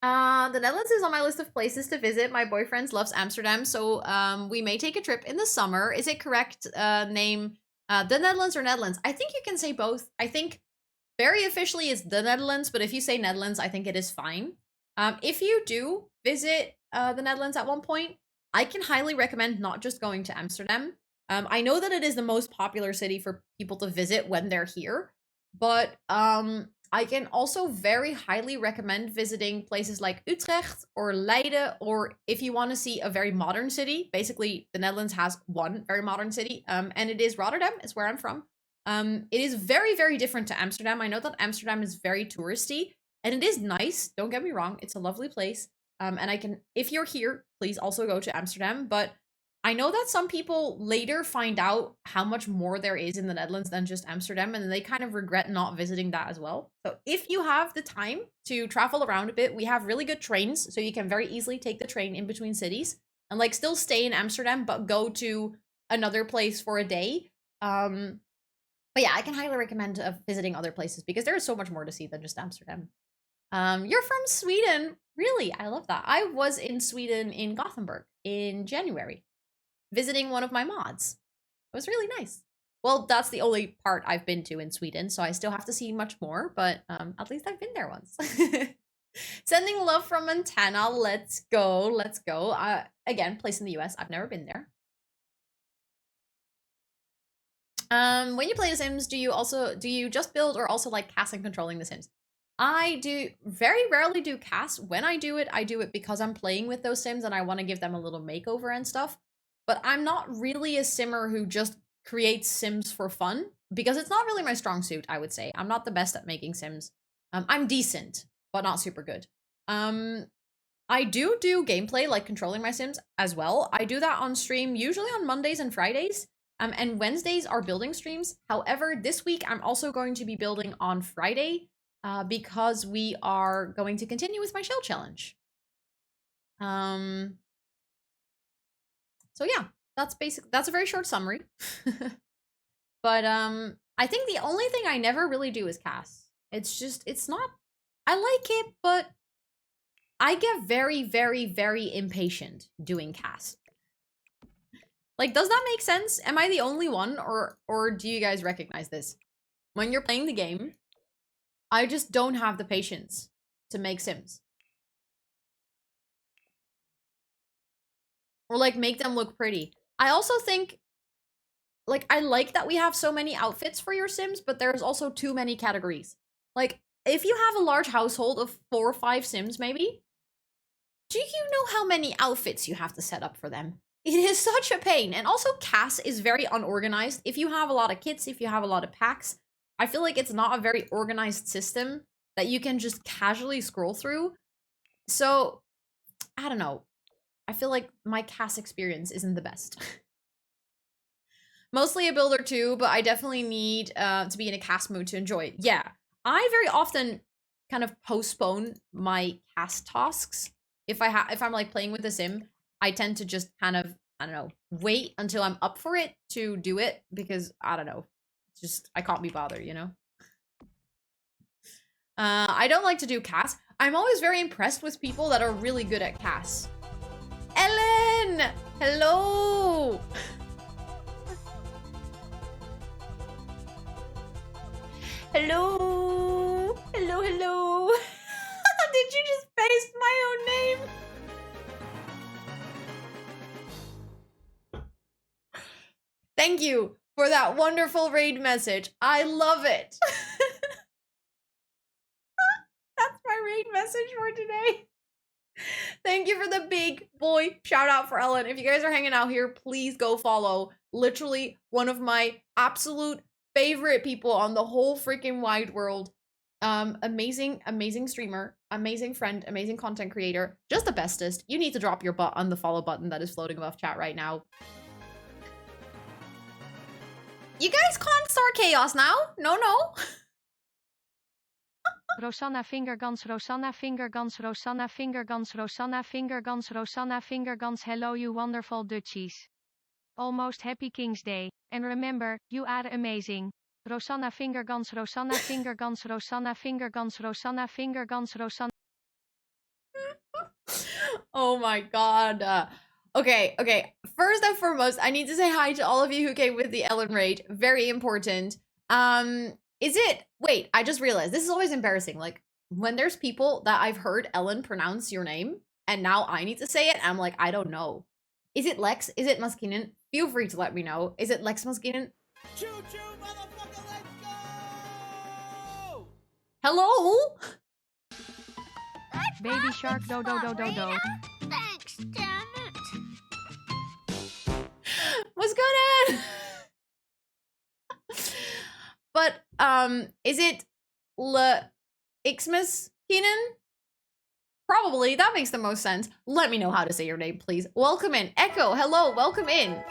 S3: The Netherlands is on my list of places to visit. My boyfriend loves Amsterdam, so we may take a trip in the summer. Is it correct name the Netherlands or Netherlands? I think you can say both. I think very officially it's the Netherlands, but if you say Netherlands, I think it is fine. If you do visit the Netherlands at one point, I can highly recommend not just going to Amsterdam. I know that it is the most popular city for people to visit when they're here, but I can also very highly recommend visiting places like Utrecht or Leiden, or if you want to see a very modern city. Basically, the Netherlands has one very modern city, and it is Rotterdam, is where I'm from. It is very, very different to Amsterdam. I know that Amsterdam is very touristy, and it is nice. Don't get me wrong; it's a lovely place. And I can, if you're here, please also go to Amsterdam. But I know that some people later find out how much more there is in the Netherlands than just Amsterdam, and they kind of regret not visiting that as well. So if you have the time to travel around a bit, we have really good trains, so you can very easily take the train in between cities and like still stay in Amsterdam, but go to another place for a day. But yeah, I can highly recommend visiting other places because there is so much more to see than just Amsterdam. You're from Sweden. Really? I love that. I was in Sweden in Gothenburg in January, visiting one of my mods. It was really nice. Well, that's the only part I've been to in Sweden, so I still have to see much more, but at least I've been there once. Sending love from Montana. Let's go. Let's go. Again, place in the US. I've never been there. When you play The Sims, do you just build or also like cast and controlling The Sims? I do very rarely do cast. When I do it because I'm playing with those Sims and I want to give them a little makeover and stuff. But I'm not really a simmer who just creates Sims for fun because it's not really my strong suit, I would say. I'm not the best at making Sims. I'm decent, but not super good. I do gameplay, like controlling my Sims as well. I do that on stream, usually on Mondays and Fridays. And Wednesdays are building streams. However, this week I'm also going to be building on Friday because we are going to continue with my shell challenge. So yeah, that's a very short summary. But I think the only thing I never really do is cast. It's not, I like it, but I get very, very, very impatient doing cast. Like, does that make sense? Am I the only one, or do you guys recognize this? When you're playing the game, I just don't have the patience to make Sims. Or like make them look pretty. I also think, like, I like that we have so many outfits for your Sims, but there's also too many categories. Like, if you have a large household of 4 or 5 Sims, maybe, do you know how many outfits you have to set up for them? It is such a pain. And also, CAS is very unorganized. If you have a lot of kits, if you have a lot of packs, I feel like it's not a very organized system that you can just casually scroll through. So, I don't know. I feel like my CAS experience isn't the best. Mostly a builder too, but I definitely need to be in a CAS mood to enjoy it. Yeah, I very often kind of postpone my CAS tasks. If I'm like playing with a sim, I tend to just kind of, I don't know, wait until I'm up for it to do it because I don't know, just I can't be bothered, you know. I don't like to do CAS. I'm always very impressed with people that are really good at CAS. Ellen, hello. Hello, hello, hello. Did you just paste my own name? Thank you for that wonderful raid message. I love it. That's my raid message for today. Thank you for the big boy shout out for Ellen. If you guys are hanging out here, please go follow. Literally one of my absolute favorite people on the whole freaking wide world. Amazing, amazing streamer, amazing friend, amazing content creator, just the bestest. You need to drop your butt on the follow button that is floating above chat right now. You guys can't start chaos now. No.
S2: Rosanna Fingerguns, Rosanna Fingerguns, Rosanna Fingerguns, Rosanna Fingerguns, Rosanna Fingerguns. Hello, you wonderful Dutchies. Almost happy King's Day. And remember, you are amazing. Rosanna Fingerguns, Rosanna Fingerguns, Rosanna Fingerguns, Rosanna Fingerguns, Rosanna.
S3: Oh my god. Okay. First and foremost, I need to say hi to all of you who came with the Ellen raid. Very important. Wait, I just realized this is always embarrassing. Like, when there's people that I've heard Ellen pronounce your name, and now I need to say it, I'm like, I don't know. Is it Lex? Is it Muskinen? Feel free to let me know. Is it Lex Muskinen?
S5: Choo choo, motherfucker, let's go!
S3: Hello?
S2: Baby shark do do do do do.
S6: Thanks, damn it.
S3: What's going on? But, is it Xmas Keenan? Probably. That makes the most sense. Let me know how to say your name, please. Welcome in. Echo, hello, welcome in.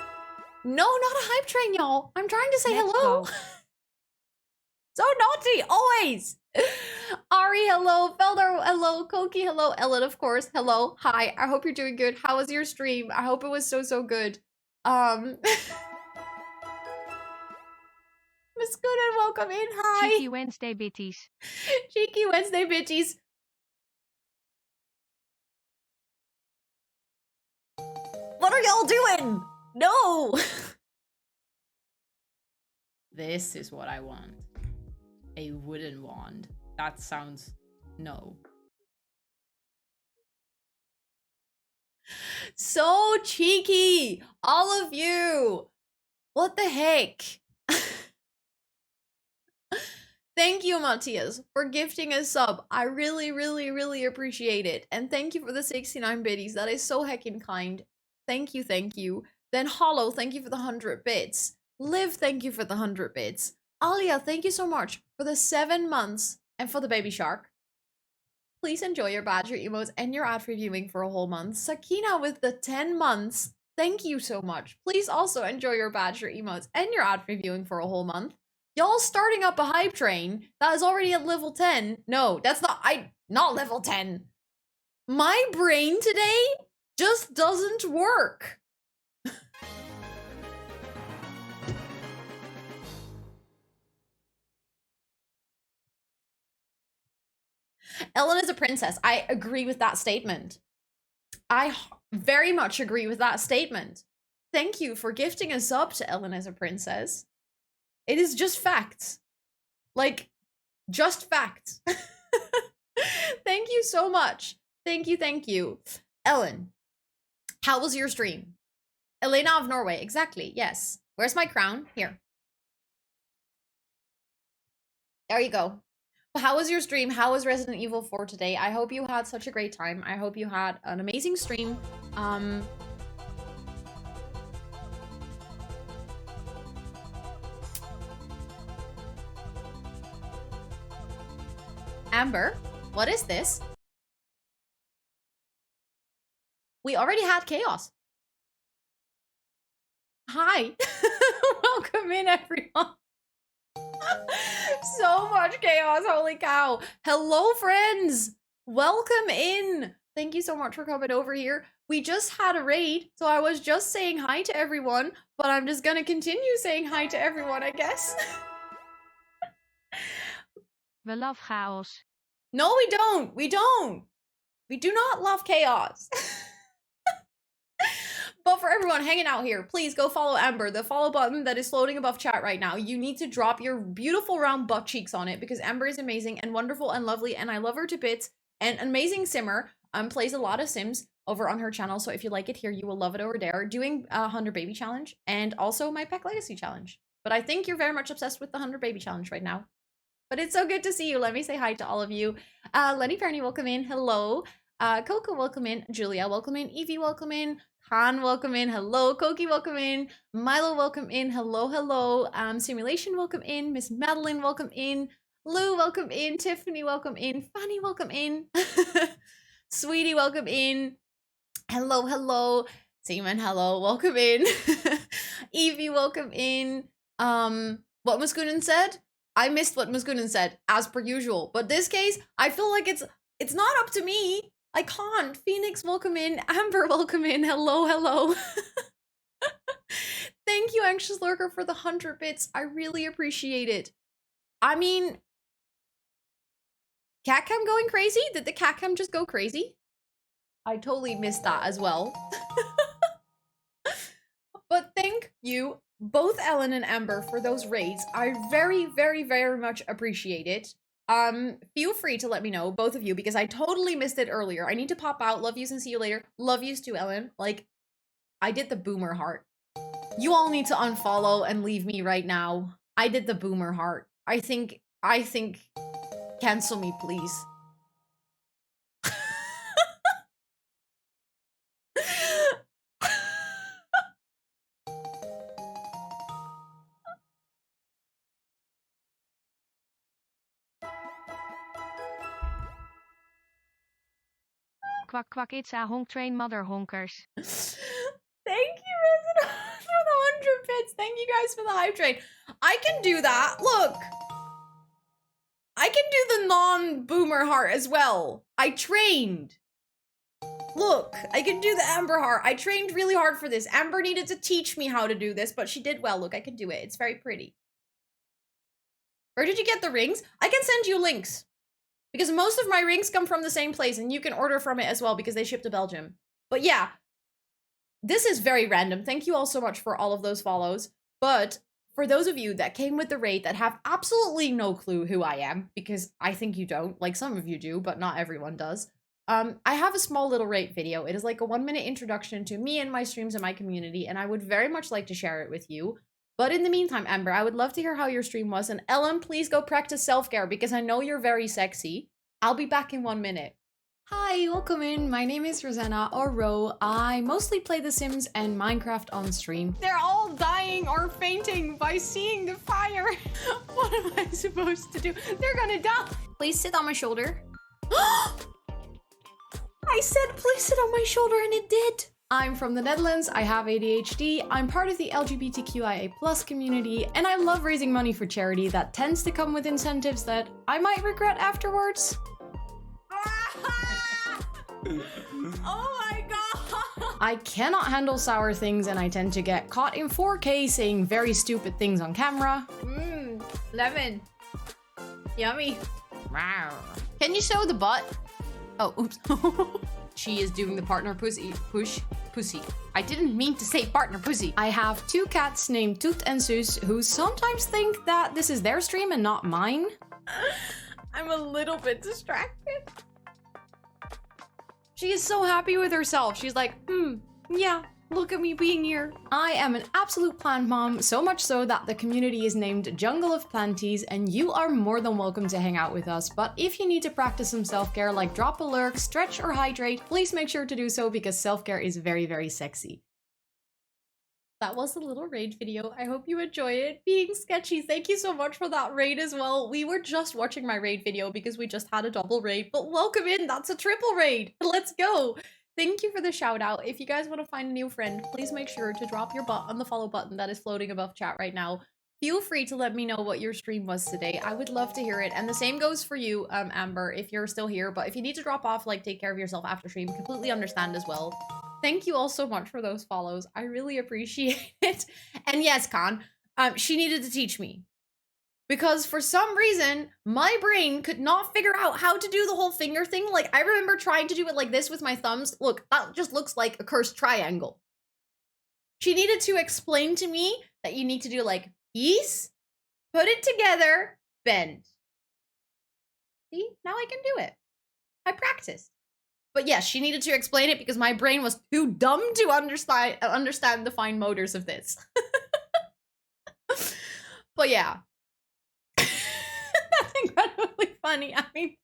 S3: No, not a hype train, y'all. I'm trying to say
S2: Let's
S3: hello.
S2: go.
S3: So naughty, always. Ari, hello. Felder, hello. Koki, hello. Ellen, of course. Hello. Hi. I hope you're doing good. How was your stream? I hope it was so good. Miss Gooden, welcome in. Hi.
S2: Cheeky Wednesday bitties.
S3: Cheeky Wednesday bitches. What are y'all doing? No. This is what I want. A wooden wand. That sounds... no. So cheeky! All of you! What the heck? Thank you, Matthias, for gifting a sub. I really appreciate it. And thank you for the 69 biddies. That is so heckin' kind. Thank you. Then Hollow, thank you for the 100 bits. Liv, thank you for the 100 bits. Alia, thank you so much for the 7 months and for the baby shark. Please enjoy your badger emotes and your ad reviewing for a whole month. Sakina with the 10 months. Thank you so much. Please also enjoy your badger emotes and your ad reviewing for a whole month. Y'all starting up a hype train that is already at level 10. No, that's not level 10. My brain today just doesn't work. Ellen is a princess. I agree with that statement. I very much agree with that statement. Thank you for gifting a sub to Ellen as a princess. It is just facts. Like, just facts. Thank you so much. Thank you. Ellen, how was your stream? Elena of Norway, exactly, yes. Where's my crown? Here. There you go. How was your stream? How was Resident Evil 4 today? I hope you had such a great time. I hope you had an amazing stream. Amber, what is this? We already had chaos. Hi. Welcome in, everyone. So much chaos, holy cow. Hello, friends. Welcome in. Thank you so much for coming over here. We just had a raid, so I was just saying hi to everyone, but I'm just gonna continue saying hi to everyone, I guess.
S2: We love chaos.
S3: No, we don't. We do not love chaos. But for everyone hanging out here, please go follow Amber. The follow button that is floating above chat right now. You need to drop your beautiful round butt cheeks on it because Amber is amazing and wonderful and lovely and I love her to bits. And an amazing simmer. Plays a lot of Sims over on her channel. So if you like it here, you will love it over there. Doing a 100 baby challenge and also my Pack Legacy challenge. But I think you're very much obsessed with the 100 baby challenge right now. But it's so good to see you. Let me say hi to all of you. Lenny Perny, welcome in. Hello. Coco, welcome in. Julia, welcome in. Evie, welcome in. Han, welcome in. Hello. Koki, welcome in. Milo, welcome in. Hello. Simulation, welcome in. Miss Madeline, welcome in. Lou, welcome in. Tiffany, welcome in. Fanny, welcome in. Sweetie, welcome in. Hello. Seaman, hello. Welcome in. Evie, welcome in. What Muskunin said? I missed what Muskunin said, as per usual. But this case, I feel like it's not up to me. I can't. Phoenix, welcome in. Amber, welcome in. Hello. Thank you, Anxious Lurker, for the 100 bits. I really appreciate it. I mean, Catcam going crazy? Did the Catcam just go crazy? I totally missed that as well. But thank you, both Ellen and Amber, for those raids. I very, very, very much appreciate it. Feel free to let me know, both of you, because I totally missed it earlier. I need to pop out. Love yous and see you later. Love yous too, Ellen. Like, I did the boomer heart. You all need to unfollow and leave me right now. I did the boomer heart. I think, cancel me, please.
S2: Kwak kwak itza honk train mother honkers.
S3: Thank you, Resident, for the 100 bits. Thank you guys for the hype train. I can do that. Look. I can do the non-boomer heart as well. I trained. Look, I can do the Amber heart. I trained really hard for this. Amber needed to teach me how to do this, but she did well. Look, I can do it. It's very pretty. Where did you get the rings? I can send you links. Because most of my rings come from the same place, and you can order from it as well because they ship to Belgium. But yeah, this is very random. Thank you all so much for all of those follows. But for those of you that came with the raid that have absolutely no clue who I am, because I think you don't, like some of you do, but not everyone does, I have a small little raid video. It is like a 1-minute introduction to me and my streams and my community, and I would very much like to share it with you. But in the meantime, Amber, I would love to hear how your stream was, and Ellen, please go practice self-care because I know you're very sexy. I'll be back in 1 minute. Hi, welcome in. My name is Rosanna, or Ro. I mostly play The Sims and Minecraft on stream. They're all dying or fainting by seeing the fire. What am I supposed to do? They're gonna die. Please sit on my shoulder. I said please sit on my shoulder and it did. I'm from the Netherlands, I have ADHD, I'm part of the LGBTQIA+ community, and I love raising money for charity that tends to come with incentives that I might regret afterwards. Oh my god! I cannot handle sour things and I tend to get caught in 4K saying very stupid things on camera. Lemon. Yummy. Can you show the butt? Oh, oops. She is doing the partner pussy. I didn't mean to say partner pussy. I have 2 cats named Toot and Sus who sometimes think that this is their stream and not mine. I'm a little bit distracted. She is so happy with herself. She's like, yeah, look at me being here. I am an absolute plant mom, so much so that the community is named Jungle of Planties, and you are more than welcome to hang out with us. But if you need to practice some self-care like drop a lurk, stretch, or hydrate, please make sure to do so because self-care is very, very sexy. That was a little raid video. I hope you enjoy it. Being sketchy, thank you so much for that raid as well. We were just watching my raid video because we just had a double raid, but welcome in, that's a triple raid. Let's go. Thank you for the shout out. If you guys want to find a new friend, please make sure to drop your butt on the follow button that is floating above chat right now. Feel free to let me know what your stream was today. I would love to hear it. And the same goes for you, Amber, if you're still here. But if you need to drop off, like take care of yourself after stream, completely understand as well. Thank you all so much for those follows. I really appreciate it. And yes, Khan, she needed to teach me. Because for some reason, my brain could not figure out how to do the whole finger thing. Like, I remember trying to do it like this with my thumbs. Look, that just looks like a cursed triangle. She needed to explain to me that you need to do like piece, put it together, bend. See, now I can do it. I practiced. But yes, she needed to explain it because my brain was too dumb to understand the fine motors of this. But yeah. That's incredibly funny. I mean,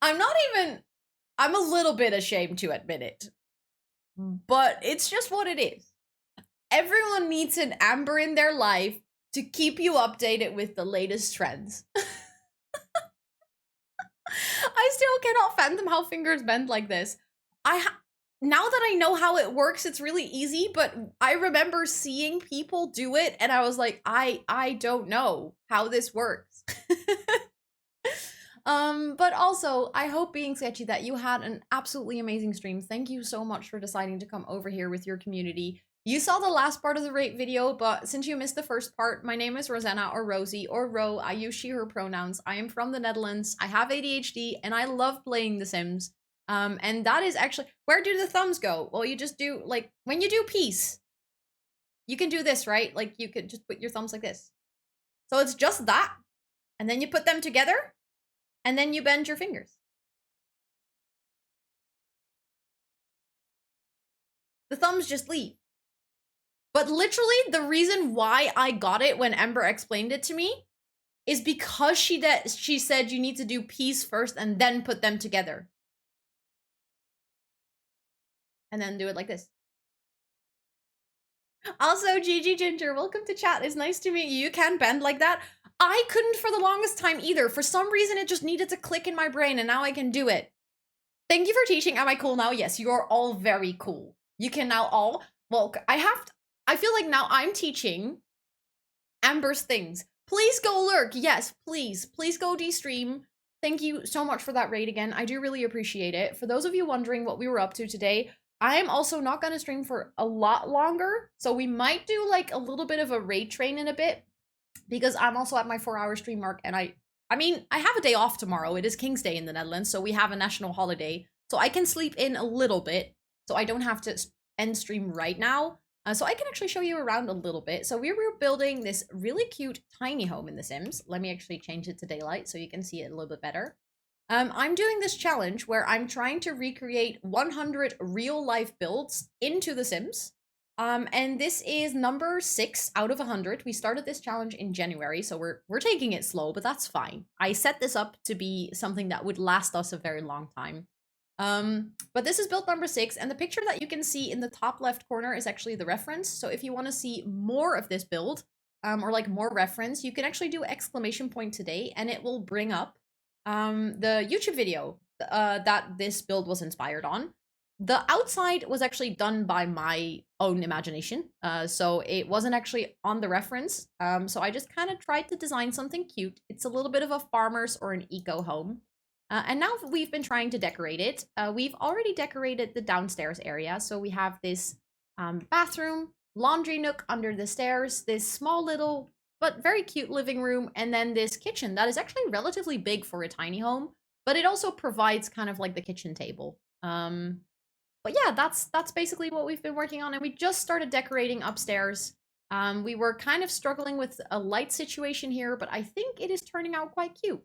S3: I'm a little bit ashamed to admit it. But it's just what it is. Everyone needs an Amber in their life to keep you updated with the latest trends. I still cannot fathom how fingers bend like this. Now that I know how it works, it's really easy, but I remember seeing people do it and I was like, I don't know how this works. But also, I hope, being sketchy, that you had an absolutely amazing stream. Thank you so much for deciding to come over here with your community. You saw the last part of the rate video, but since you missed the first part, my name is Rosanna or Rosie or Ro. I use she, her pronouns. I am from the Netherlands. I have ADHD and I love playing The Sims. And that is actually, where do the thumbs go? Well, you just do, like, when you do peace, you can do this, right? Like, you could just put your thumbs like this. So it's just that. And then you put them together, and then you bend your fingers. The thumbs just leave. But literally, the reason why I got it when Ember explained it to me is because she said you need to do peace first and then put them together. And then do it like this. Also, Gigi Ginger, welcome to chat. It's nice to meet you. You can bend like that. I couldn't for the longest time either. For some reason, it just needed to click in my brain, and now I can do it. Thank you for teaching. Am I cool now? Yes, you are all very cool. You can now all... Well, I feel like now I'm teaching Amber's things. Please go lurk. Yes, please. Please go de-stream. Thank you so much for that raid again. I do really appreciate it. For those of you wondering what we were up to today, I am also not going to stream for a lot longer. So we might do like a little bit of a raid train in a bit, because I'm also at my 4-hour stream mark. And I mean, I have a day off tomorrow. It is King's Day in the Netherlands, so we have a national holiday. So I can sleep in a little bit, so I don't have to end stream right now. So I can actually show you around a little bit. So we were building this really cute tiny home in The Sims. Let me actually change it to daylight so you can see it a little bit better. I'm doing this challenge where I'm trying to recreate 100 real life builds into The Sims. And this is number 6 out of 100. We started this challenge in January, so we're taking it slow, but that's fine. I set this up to be something that would last us a very long time. But this is build number 6, and the picture that you can see in the top left corner is actually the reference. So if you want to see more of this build, or like more reference, you can actually do exclamation point today, and it will bring up the YouTube video that this build was inspired on. The outside was actually done by my own imagination, so it wasn't actually on the reference. So I just kind of tried to design something cute. It's a little bit of a farmer's or an eco home. And now we've been trying to decorate it. We've already decorated the downstairs area. So we have this bathroom, laundry nook under the stairs, this small little but very cute living room, and then this kitchen that is actually relatively big for a tiny home, but it also provides kind of like the kitchen table. But yeah, that's basically what we've been working on, and we just started decorating upstairs. We were kind of struggling with a light situation here, but I think it is turning out quite cute.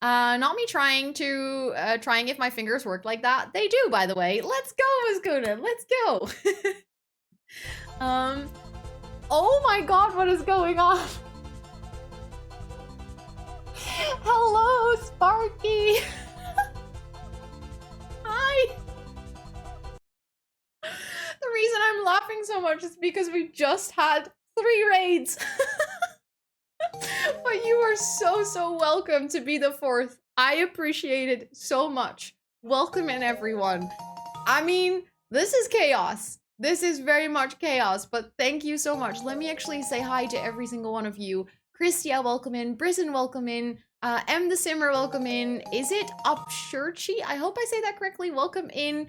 S3: Not me trying if my fingers work like that. They do, by the way. Let's go, Miskuna. Let's go. Oh my god, what is going on? Hello, Sparky. Hi. The reason I'm laughing so much is because we just had 3 raids. But you are so welcome to be the 4th. I appreciate it so much. Welcome in, everyone. I mean, this is chaos. This is very much chaos, but thank you so much. Let me actually say hi to every single one of you. Christia, welcome in. Brisen, welcome in. M the Simmer, welcome in. Is it Upshirchi? I hope I say that correctly. Welcome in.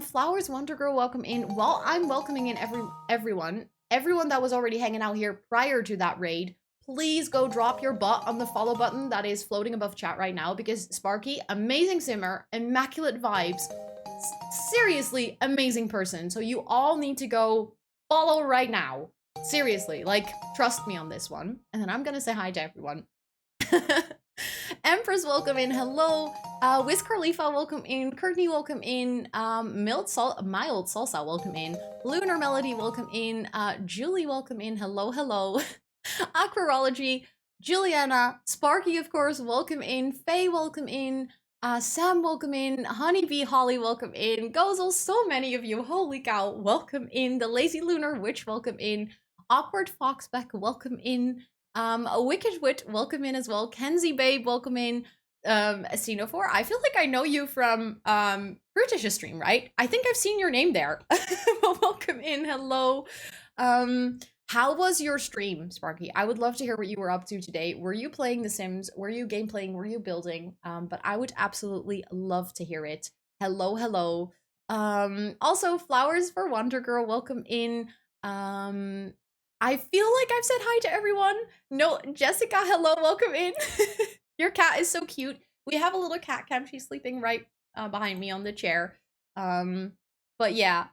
S3: Flowers Wonder Girl, welcome in. While I'm welcoming in everyone that was already hanging out here prior to that raid, please go drop your butt on the follow button that is floating above chat right now, because Sparky, amazing simmer, immaculate vibes, seriously amazing person. So you all need to go follow right now. Seriously, like, trust me on this one. And then I'm gonna say hi to everyone. Empress, welcome in. Hello. Wiz Khalifa, welcome in. Courtney, welcome in. Mild Salsa, welcome in. Lunar Melody, welcome in. Julie, welcome in. Hello, hello. Aquarology, Juliana, Sparky, of course, welcome in. Faye, welcome in. Sam, welcome in. Honeybee Holly, welcome in. Gozel, so many of you. Holy cow, welcome in. The Lazy Lunar Witch, welcome in. Awkward Foxbeck, welcome in. A Wicked Wit, welcome in as well. Kenzie Babe, welcome in. Sino4, I feel like I know you from Brutish's stream, right? I think I've seen your name there. Welcome in, hello. How was your stream, Sparky? I would love to hear what you were up to today. Were you playing The Sims? Were you gameplaying? Were you building? But I would absolutely love to hear it. Hello, hello. Also, flowers for Wonder Girl, welcome in. I feel like I've said hi to everyone. No, Jessica, hello, welcome in. Your cat is so cute. We have a little cat cam. She's sleeping right behind me on the chair. But yeah.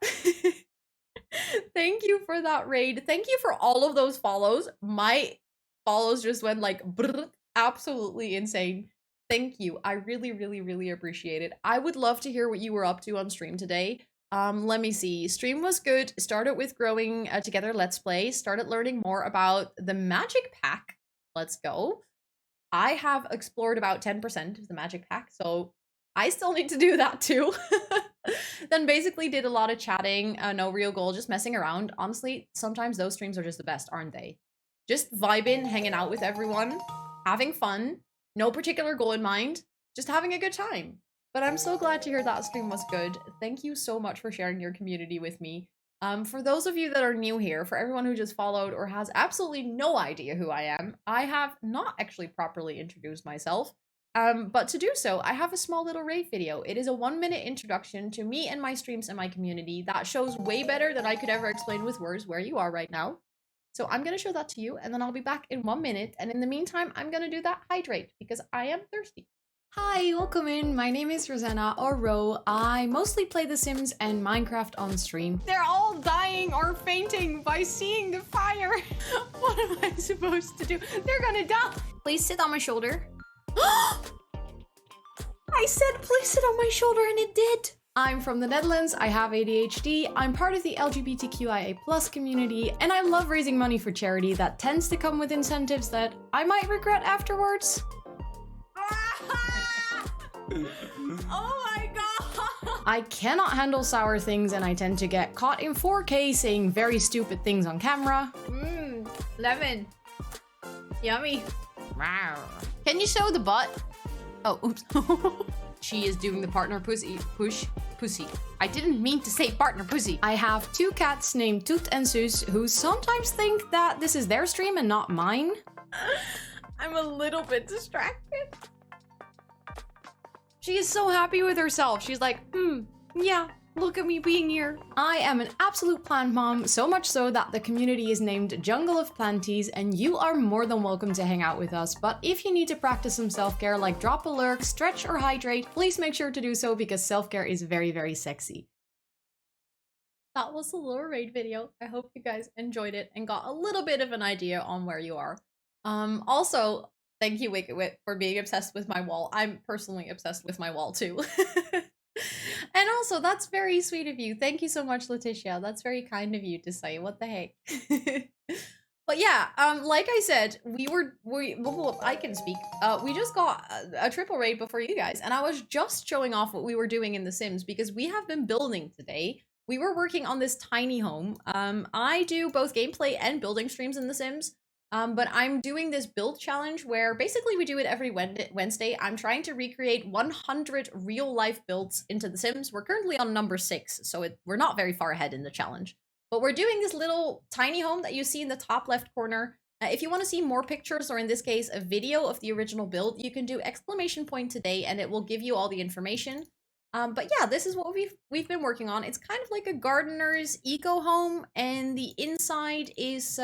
S3: Thank you for that raid. Thank you for all of those follows. My follows just went like brrr, absolutely insane. Thank you. I really, really, really appreciate it. I would love to hear what you were up to on stream today. Let me see. Stream was good. Started with growing together Let's Play. Started learning more about the magic pack. Let's go. I have explored about 10% of the magic pack, so I still need to do that too. Then basically did a lot of chatting, no real goal, just messing around. Honestly, sometimes those streams are just the best, aren't they? Just vibing, hanging out with everyone, having fun, no particular goal in mind, just having a good time. But I'm so glad to hear that stream was good. Thank you so much for sharing your community with me. For those of you that are new here, for everyone who just followed or has absolutely no idea who I am, I have not actually properly introduced myself. But to do so, I have a small little raid video. It is a 1-minute introduction to me and my streams and my community that shows way better than I could ever explain with words where you are right now. So I'm gonna show that to you, and then I'll be back in 1 minute, and in the meantime, I'm gonna do that hydrate, because I am thirsty. Hi, welcome in. My name is Rosanna, or Ro. I mostly play The Sims and Minecraft on stream. They're all dying or fainting by seeing the fire. What am I supposed to do? They're gonna die. Please sit on my shoulder. I said please sit on my shoulder and it did. I'm from the Netherlands, I have ADHD, I'm part of the LGBTQIA+ community, and I love raising money for charity that tends to come with incentives that I might regret afterwards. Oh my god! I cannot handle sour things and I tend to get caught in 4K saying very stupid things on camera. Lemon. Yummy. Can you show the butt? Oh, oops. She is doing the partner pussy. I didn't mean to say partner pussy. I have 2 cats named Toot and Sus who sometimes think that this is their stream and not mine. I'm a little bit distracted. She is so happy with herself. She's like, yeah, look at me being here. I am an absolute plant mom, so much so that the community is named Jungle of Planties, and you are more than welcome to hang out with us. But if you need to practice some self-care like drop a lurk, stretch, or hydrate, please make sure to do so because self-care is very, very sexy. That was the little raid video. I hope you guys enjoyed it and got a little bit of an idea on where you are. Also, thank you, Wicked Wit, for being obsessed with my wall. I'm personally obsessed with my wall too. And also, that's very sweet of you. Thank you so much, Letitia. That's very kind of you to say. What the heck? But yeah, like I said, I can speak. We just got a triple raid before you guys, and I was just showing off what we were doing in The Sims because we have been building today. We were working on this tiny home. I do both gameplay and building streams in The Sims. But I'm doing this build challenge where basically we do it every Wednesday. I'm trying to recreate 100 real-life builds into The Sims. We're currently on number 6, so we're not very far ahead in the challenge. But we're doing this little tiny home that you see in the top left corner. If you want to see more pictures, or in this case, a video of the original build, you can do ! today and it will give you all the information. But yeah, this is what we've been working on. It's kind of like a gardener's eco home, and the inside is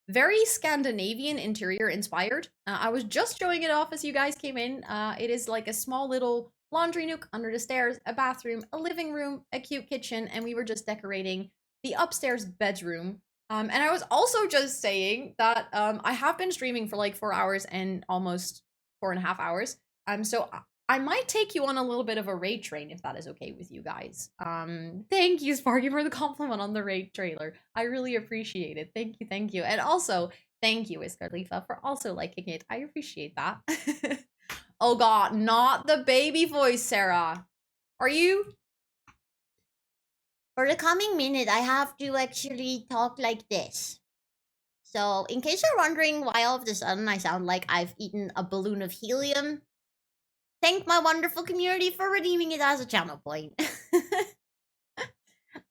S3: very Scandinavian interior inspired. I was just showing it off as you guys came in. It is like a small little laundry nook under the stairs, a bathroom, a living room, a cute kitchen, and we were just decorating the upstairs bedroom. And I was also just saying that I have been streaming for like 4 hours and almost 4.5 hours. So I might take you on a little bit of a raid train if that is okay with you guys. Thank you, Sparky, for the compliment on the raid trailer. I really appreciate it. Thank you, thank you. And also, thank you, Iscarlifa, for also liking it. I appreciate that. Oh god, not the baby voice, Sarah. Are you?
S6: For the coming minute, I have to actually talk like this. So, in case you're wondering why all of a sudden I sound like I've eaten a balloon of helium, thank my wonderful community for redeeming it as a channel point.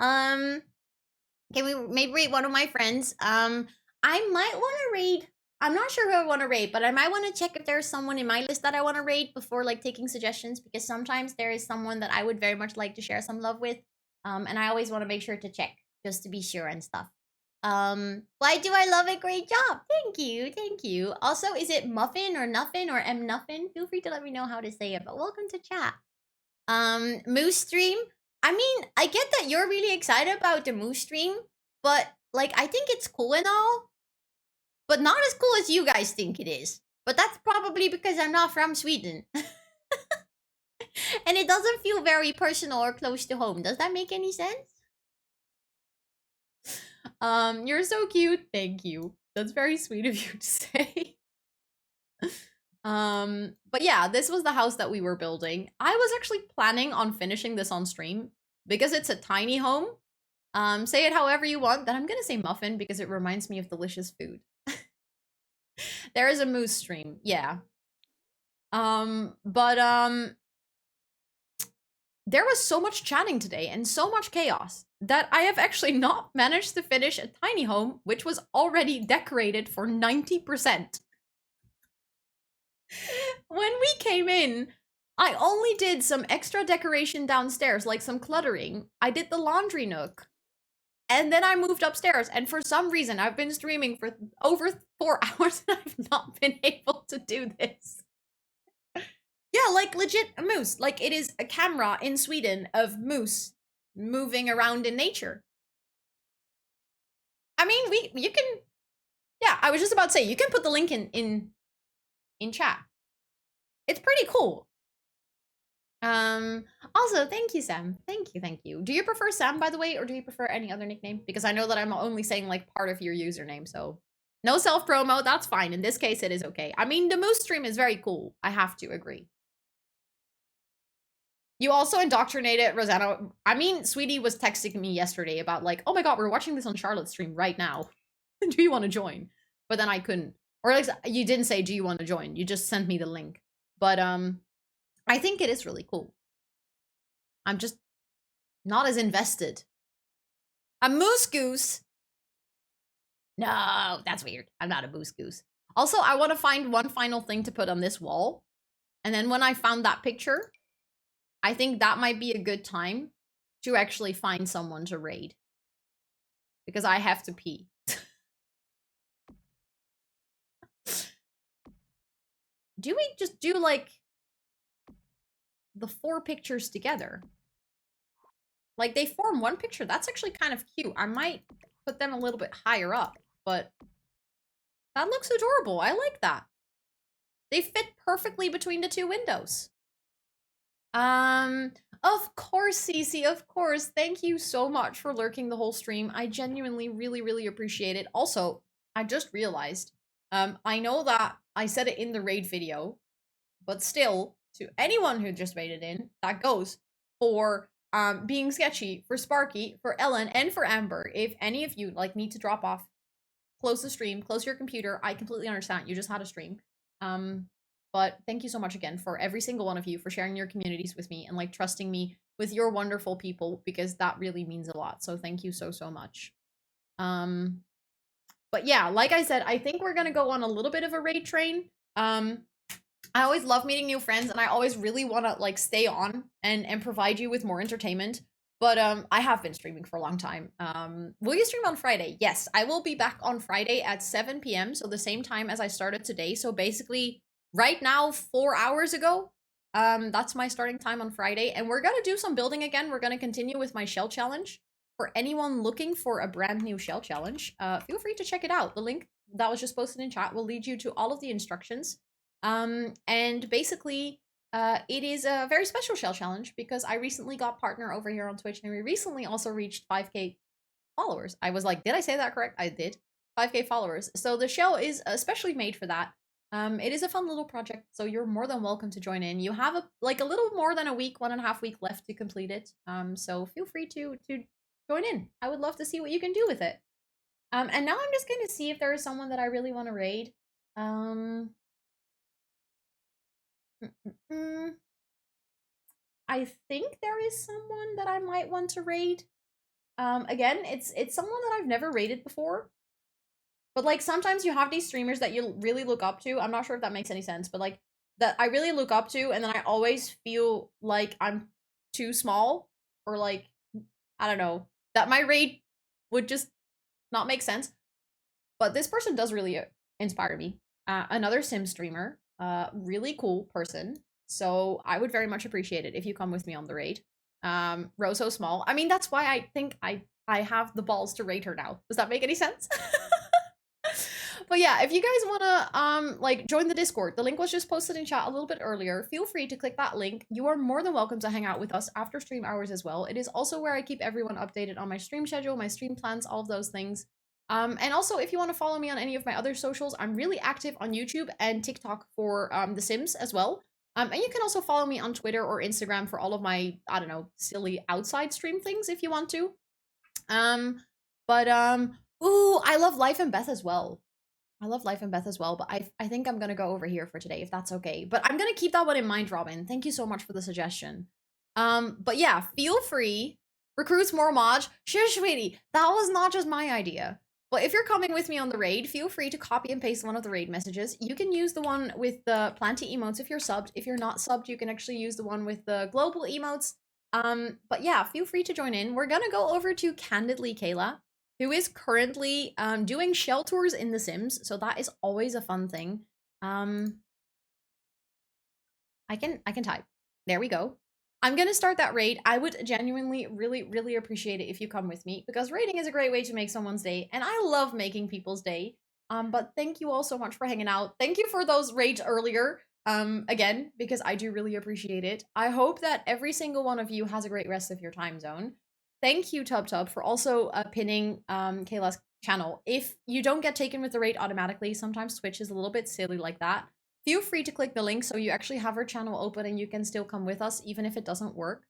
S6: Can we maybe rate one of my friends? I might want to rate I'm not sure who I want to raid, but I might want to check if there's someone in my list that I want to raid before like taking suggestions, because sometimes there is someone that I would very much like to share some love with. And I always want to make sure to check just to be sure and stuff. Why do I love it? Great job. Thank you. Thank you. Also, is it Muffin or Nuffin or M Nuffin? Feel free to let me know how to say it, but welcome to chat. Moose stream. I mean, I get that you're really excited about the Moose stream, but like I think it's cool and all, but not as cool as you guys think it is. But that's probably because I'm not from Sweden. And it doesn't feel very personal or close to home. Does that make any sense?
S3: You're so cute. Thank you. That's very sweet of you to say. But yeah, this was the house that we were building. I was actually planning on finishing this on stream because it's a tiny home. Say it however you want. Then I'm gonna say muffin because it reminds me of delicious food. There is a moose stream, yeah. But there was so much chatting today and so much chaos that I have actually not managed to finish a tiny home, which was already decorated for 90%. When we came in, I only did some extra decoration downstairs, like some cluttering. I did the laundry nook. And then I moved upstairs, and for some reason, I've been streaming for over 4 hours and I've not been able to do this. Yeah, like legit a moose. Like it is a camera in Sweden of moose moving around in nature. I mean, you can, yeah, I was just about to say, you can put the link in chat. It's pretty cool. Also, thank you, Sam. Thank you. Do you prefer Sam, by the way, or do you prefer any other nickname? Because I know that I'm only saying like part of your username, so no self-promo, that's fine. In this case, it is okay. I mean, the moose stream is very cool. I have to agree. You also indoctrinated Rosanna. I mean, Sweetie was texting me yesterday about like, oh my god, we're watching this on Charlotte's stream right now. Do you want to join? But then I couldn't. Or like, you didn't say, do you want to join? You just sent me the link. But I think it is really cool. I'm just not as invested. A moose goose? No, that's weird. I'm not a moose goose. Also, I want to find one final thing to put on this wall. And then when I found that picture, I think that might be a good time to actually find someone to raid. Because I have to pee. Do we just do like the 4 pictures together? Like they form one picture. That's actually kind of cute. I might put them a little bit higher up, but that looks adorable. I like that. They fit perfectly between the 2 windows. Of course, Cece, of course. Thank you so much for lurking the whole stream. I genuinely really appreciate it. Also, I just realized, I know that I said it in the raid video, but still, to anyone who just raided in, that goes for being sketchy, for Sparky, for Ellen, and for Amber. If any of you like need to drop off, close the stream, close your computer. I completely understand. You just had a stream. But thank you so much again for every single one of you for sharing your communities with me and like trusting me with your wonderful people, because that really means a lot. So thank you so much. But yeah, like I said, I think we're gonna go on a little bit of a raid train. I always love meeting new friends, and I always really want to like stay on and provide you with more entertainment. But I have been streaming for a long time. Will you stream on Friday? Yes, I will be back on Friday at 7 p.m. So the same time as I started today. So basically right now, 4 hours ago, that's my starting time on Friday. And we're gonna do some building again. We're gonna continue with my shell challenge. For anyone looking for a brand new shell challenge, feel free to check it out. The link that was just posted in chat will lead you to all of the instructions. And basically, it is a very special shell challenge because I recently got partner over here on Twitch, and we recently also reached 5k followers. I was like, did I say that correct? I did. 5k followers. So the shell is especially made for that. It is a fun little project, so you're more than welcome to join in. You have a little more than a week, 1.5 weeks left to complete it. So feel free to join in. I would love to see what you can do with it. And now I'm just going to see if there is someone that I really want to raid. I think there is someone that I might want to raid. Again, it's someone that I've never raided before. but like sometimes you have these streamers that you really look up to. I'm not sure if that makes any sense, but like that I really look up to, and then I always feel like I'm too small, or like I don't know, that my raid would just not make sense. But this person does really inspire me. Another sim streamer, really cool person. So I would very much appreciate it if you come with me on the raid. Roso Small. I mean, that's why I think I have the balls to rate her now. Does that make any sense? But yeah, if you guys wanna like join the Discord, the link was just posted in chat a little bit earlier. Feel free to click that link. You are more than welcome to hang out with us after stream hours as well. It is also where I keep everyone updated on my stream schedule, my stream plans, all of those things. And also, if you want to follow me on any of my other socials, I'm really active on YouTube and TikTok for The Sims as well. And you can also follow me on Twitter or Instagram for all of my, I don't know, silly outside stream things if you want to. Ooh, I love Life and Beth as well. I love Life and Beth as well, but I think I'm gonna go over here for today if that's okay. But I'm gonna keep that one in mind, Robin. Thank you so much for the suggestion. But yeah, feel free. Recruits more mods. Shush, sweetie. That was not just my idea. But if you're coming with me on the raid, feel free to copy and paste one of the raid messages. You can use the one with the planty emotes if you're subbed. If you're not subbed, you can actually use the one with the global emotes. But yeah, feel free to join in. We're gonna go over to Candidly Kayla, who is currently doing shell tours in The Sims. So that is always a fun thing. I can type. There we go. I'm gonna start that raid. I would genuinely really appreciate it if you come with me, because raiding is a great way to make someone's day, and I love making people's day. But thank you all so much for hanging out. Thank you for those raids earlier. Again, because I do really appreciate it. I hope that every single one of you has a great rest of your time zone. Thank you, TubTub, for also pinning Kayla's channel. If you don't get taken with the raid automatically, sometimes Twitch is a little bit silly like that. Feel free to click the link so you actually have her channel open and you can still come with us even if it doesn't work.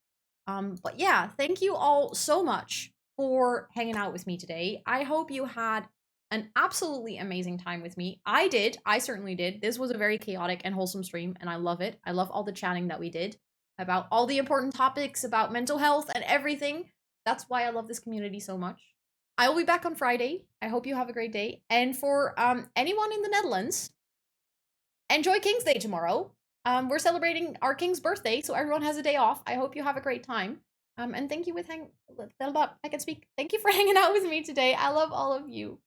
S3: But yeah, thank you all so much for hanging out with me today. I hope you had an absolutely amazing time with me. I did. I certainly did. This was a very chaotic and wholesome stream, and I love it. I love all the chatting that we did about all the important topics about mental health and everything. That's why I love this community so much. I will be back on Friday. I hope you have a great day. And for anyone in the Netherlands, enjoy King's Day tomorrow. We're celebrating our king's birthday, so everyone has a day off. I hope you have a great time. And thank you I can speak. Thank you for hanging out with me today. I love all of you.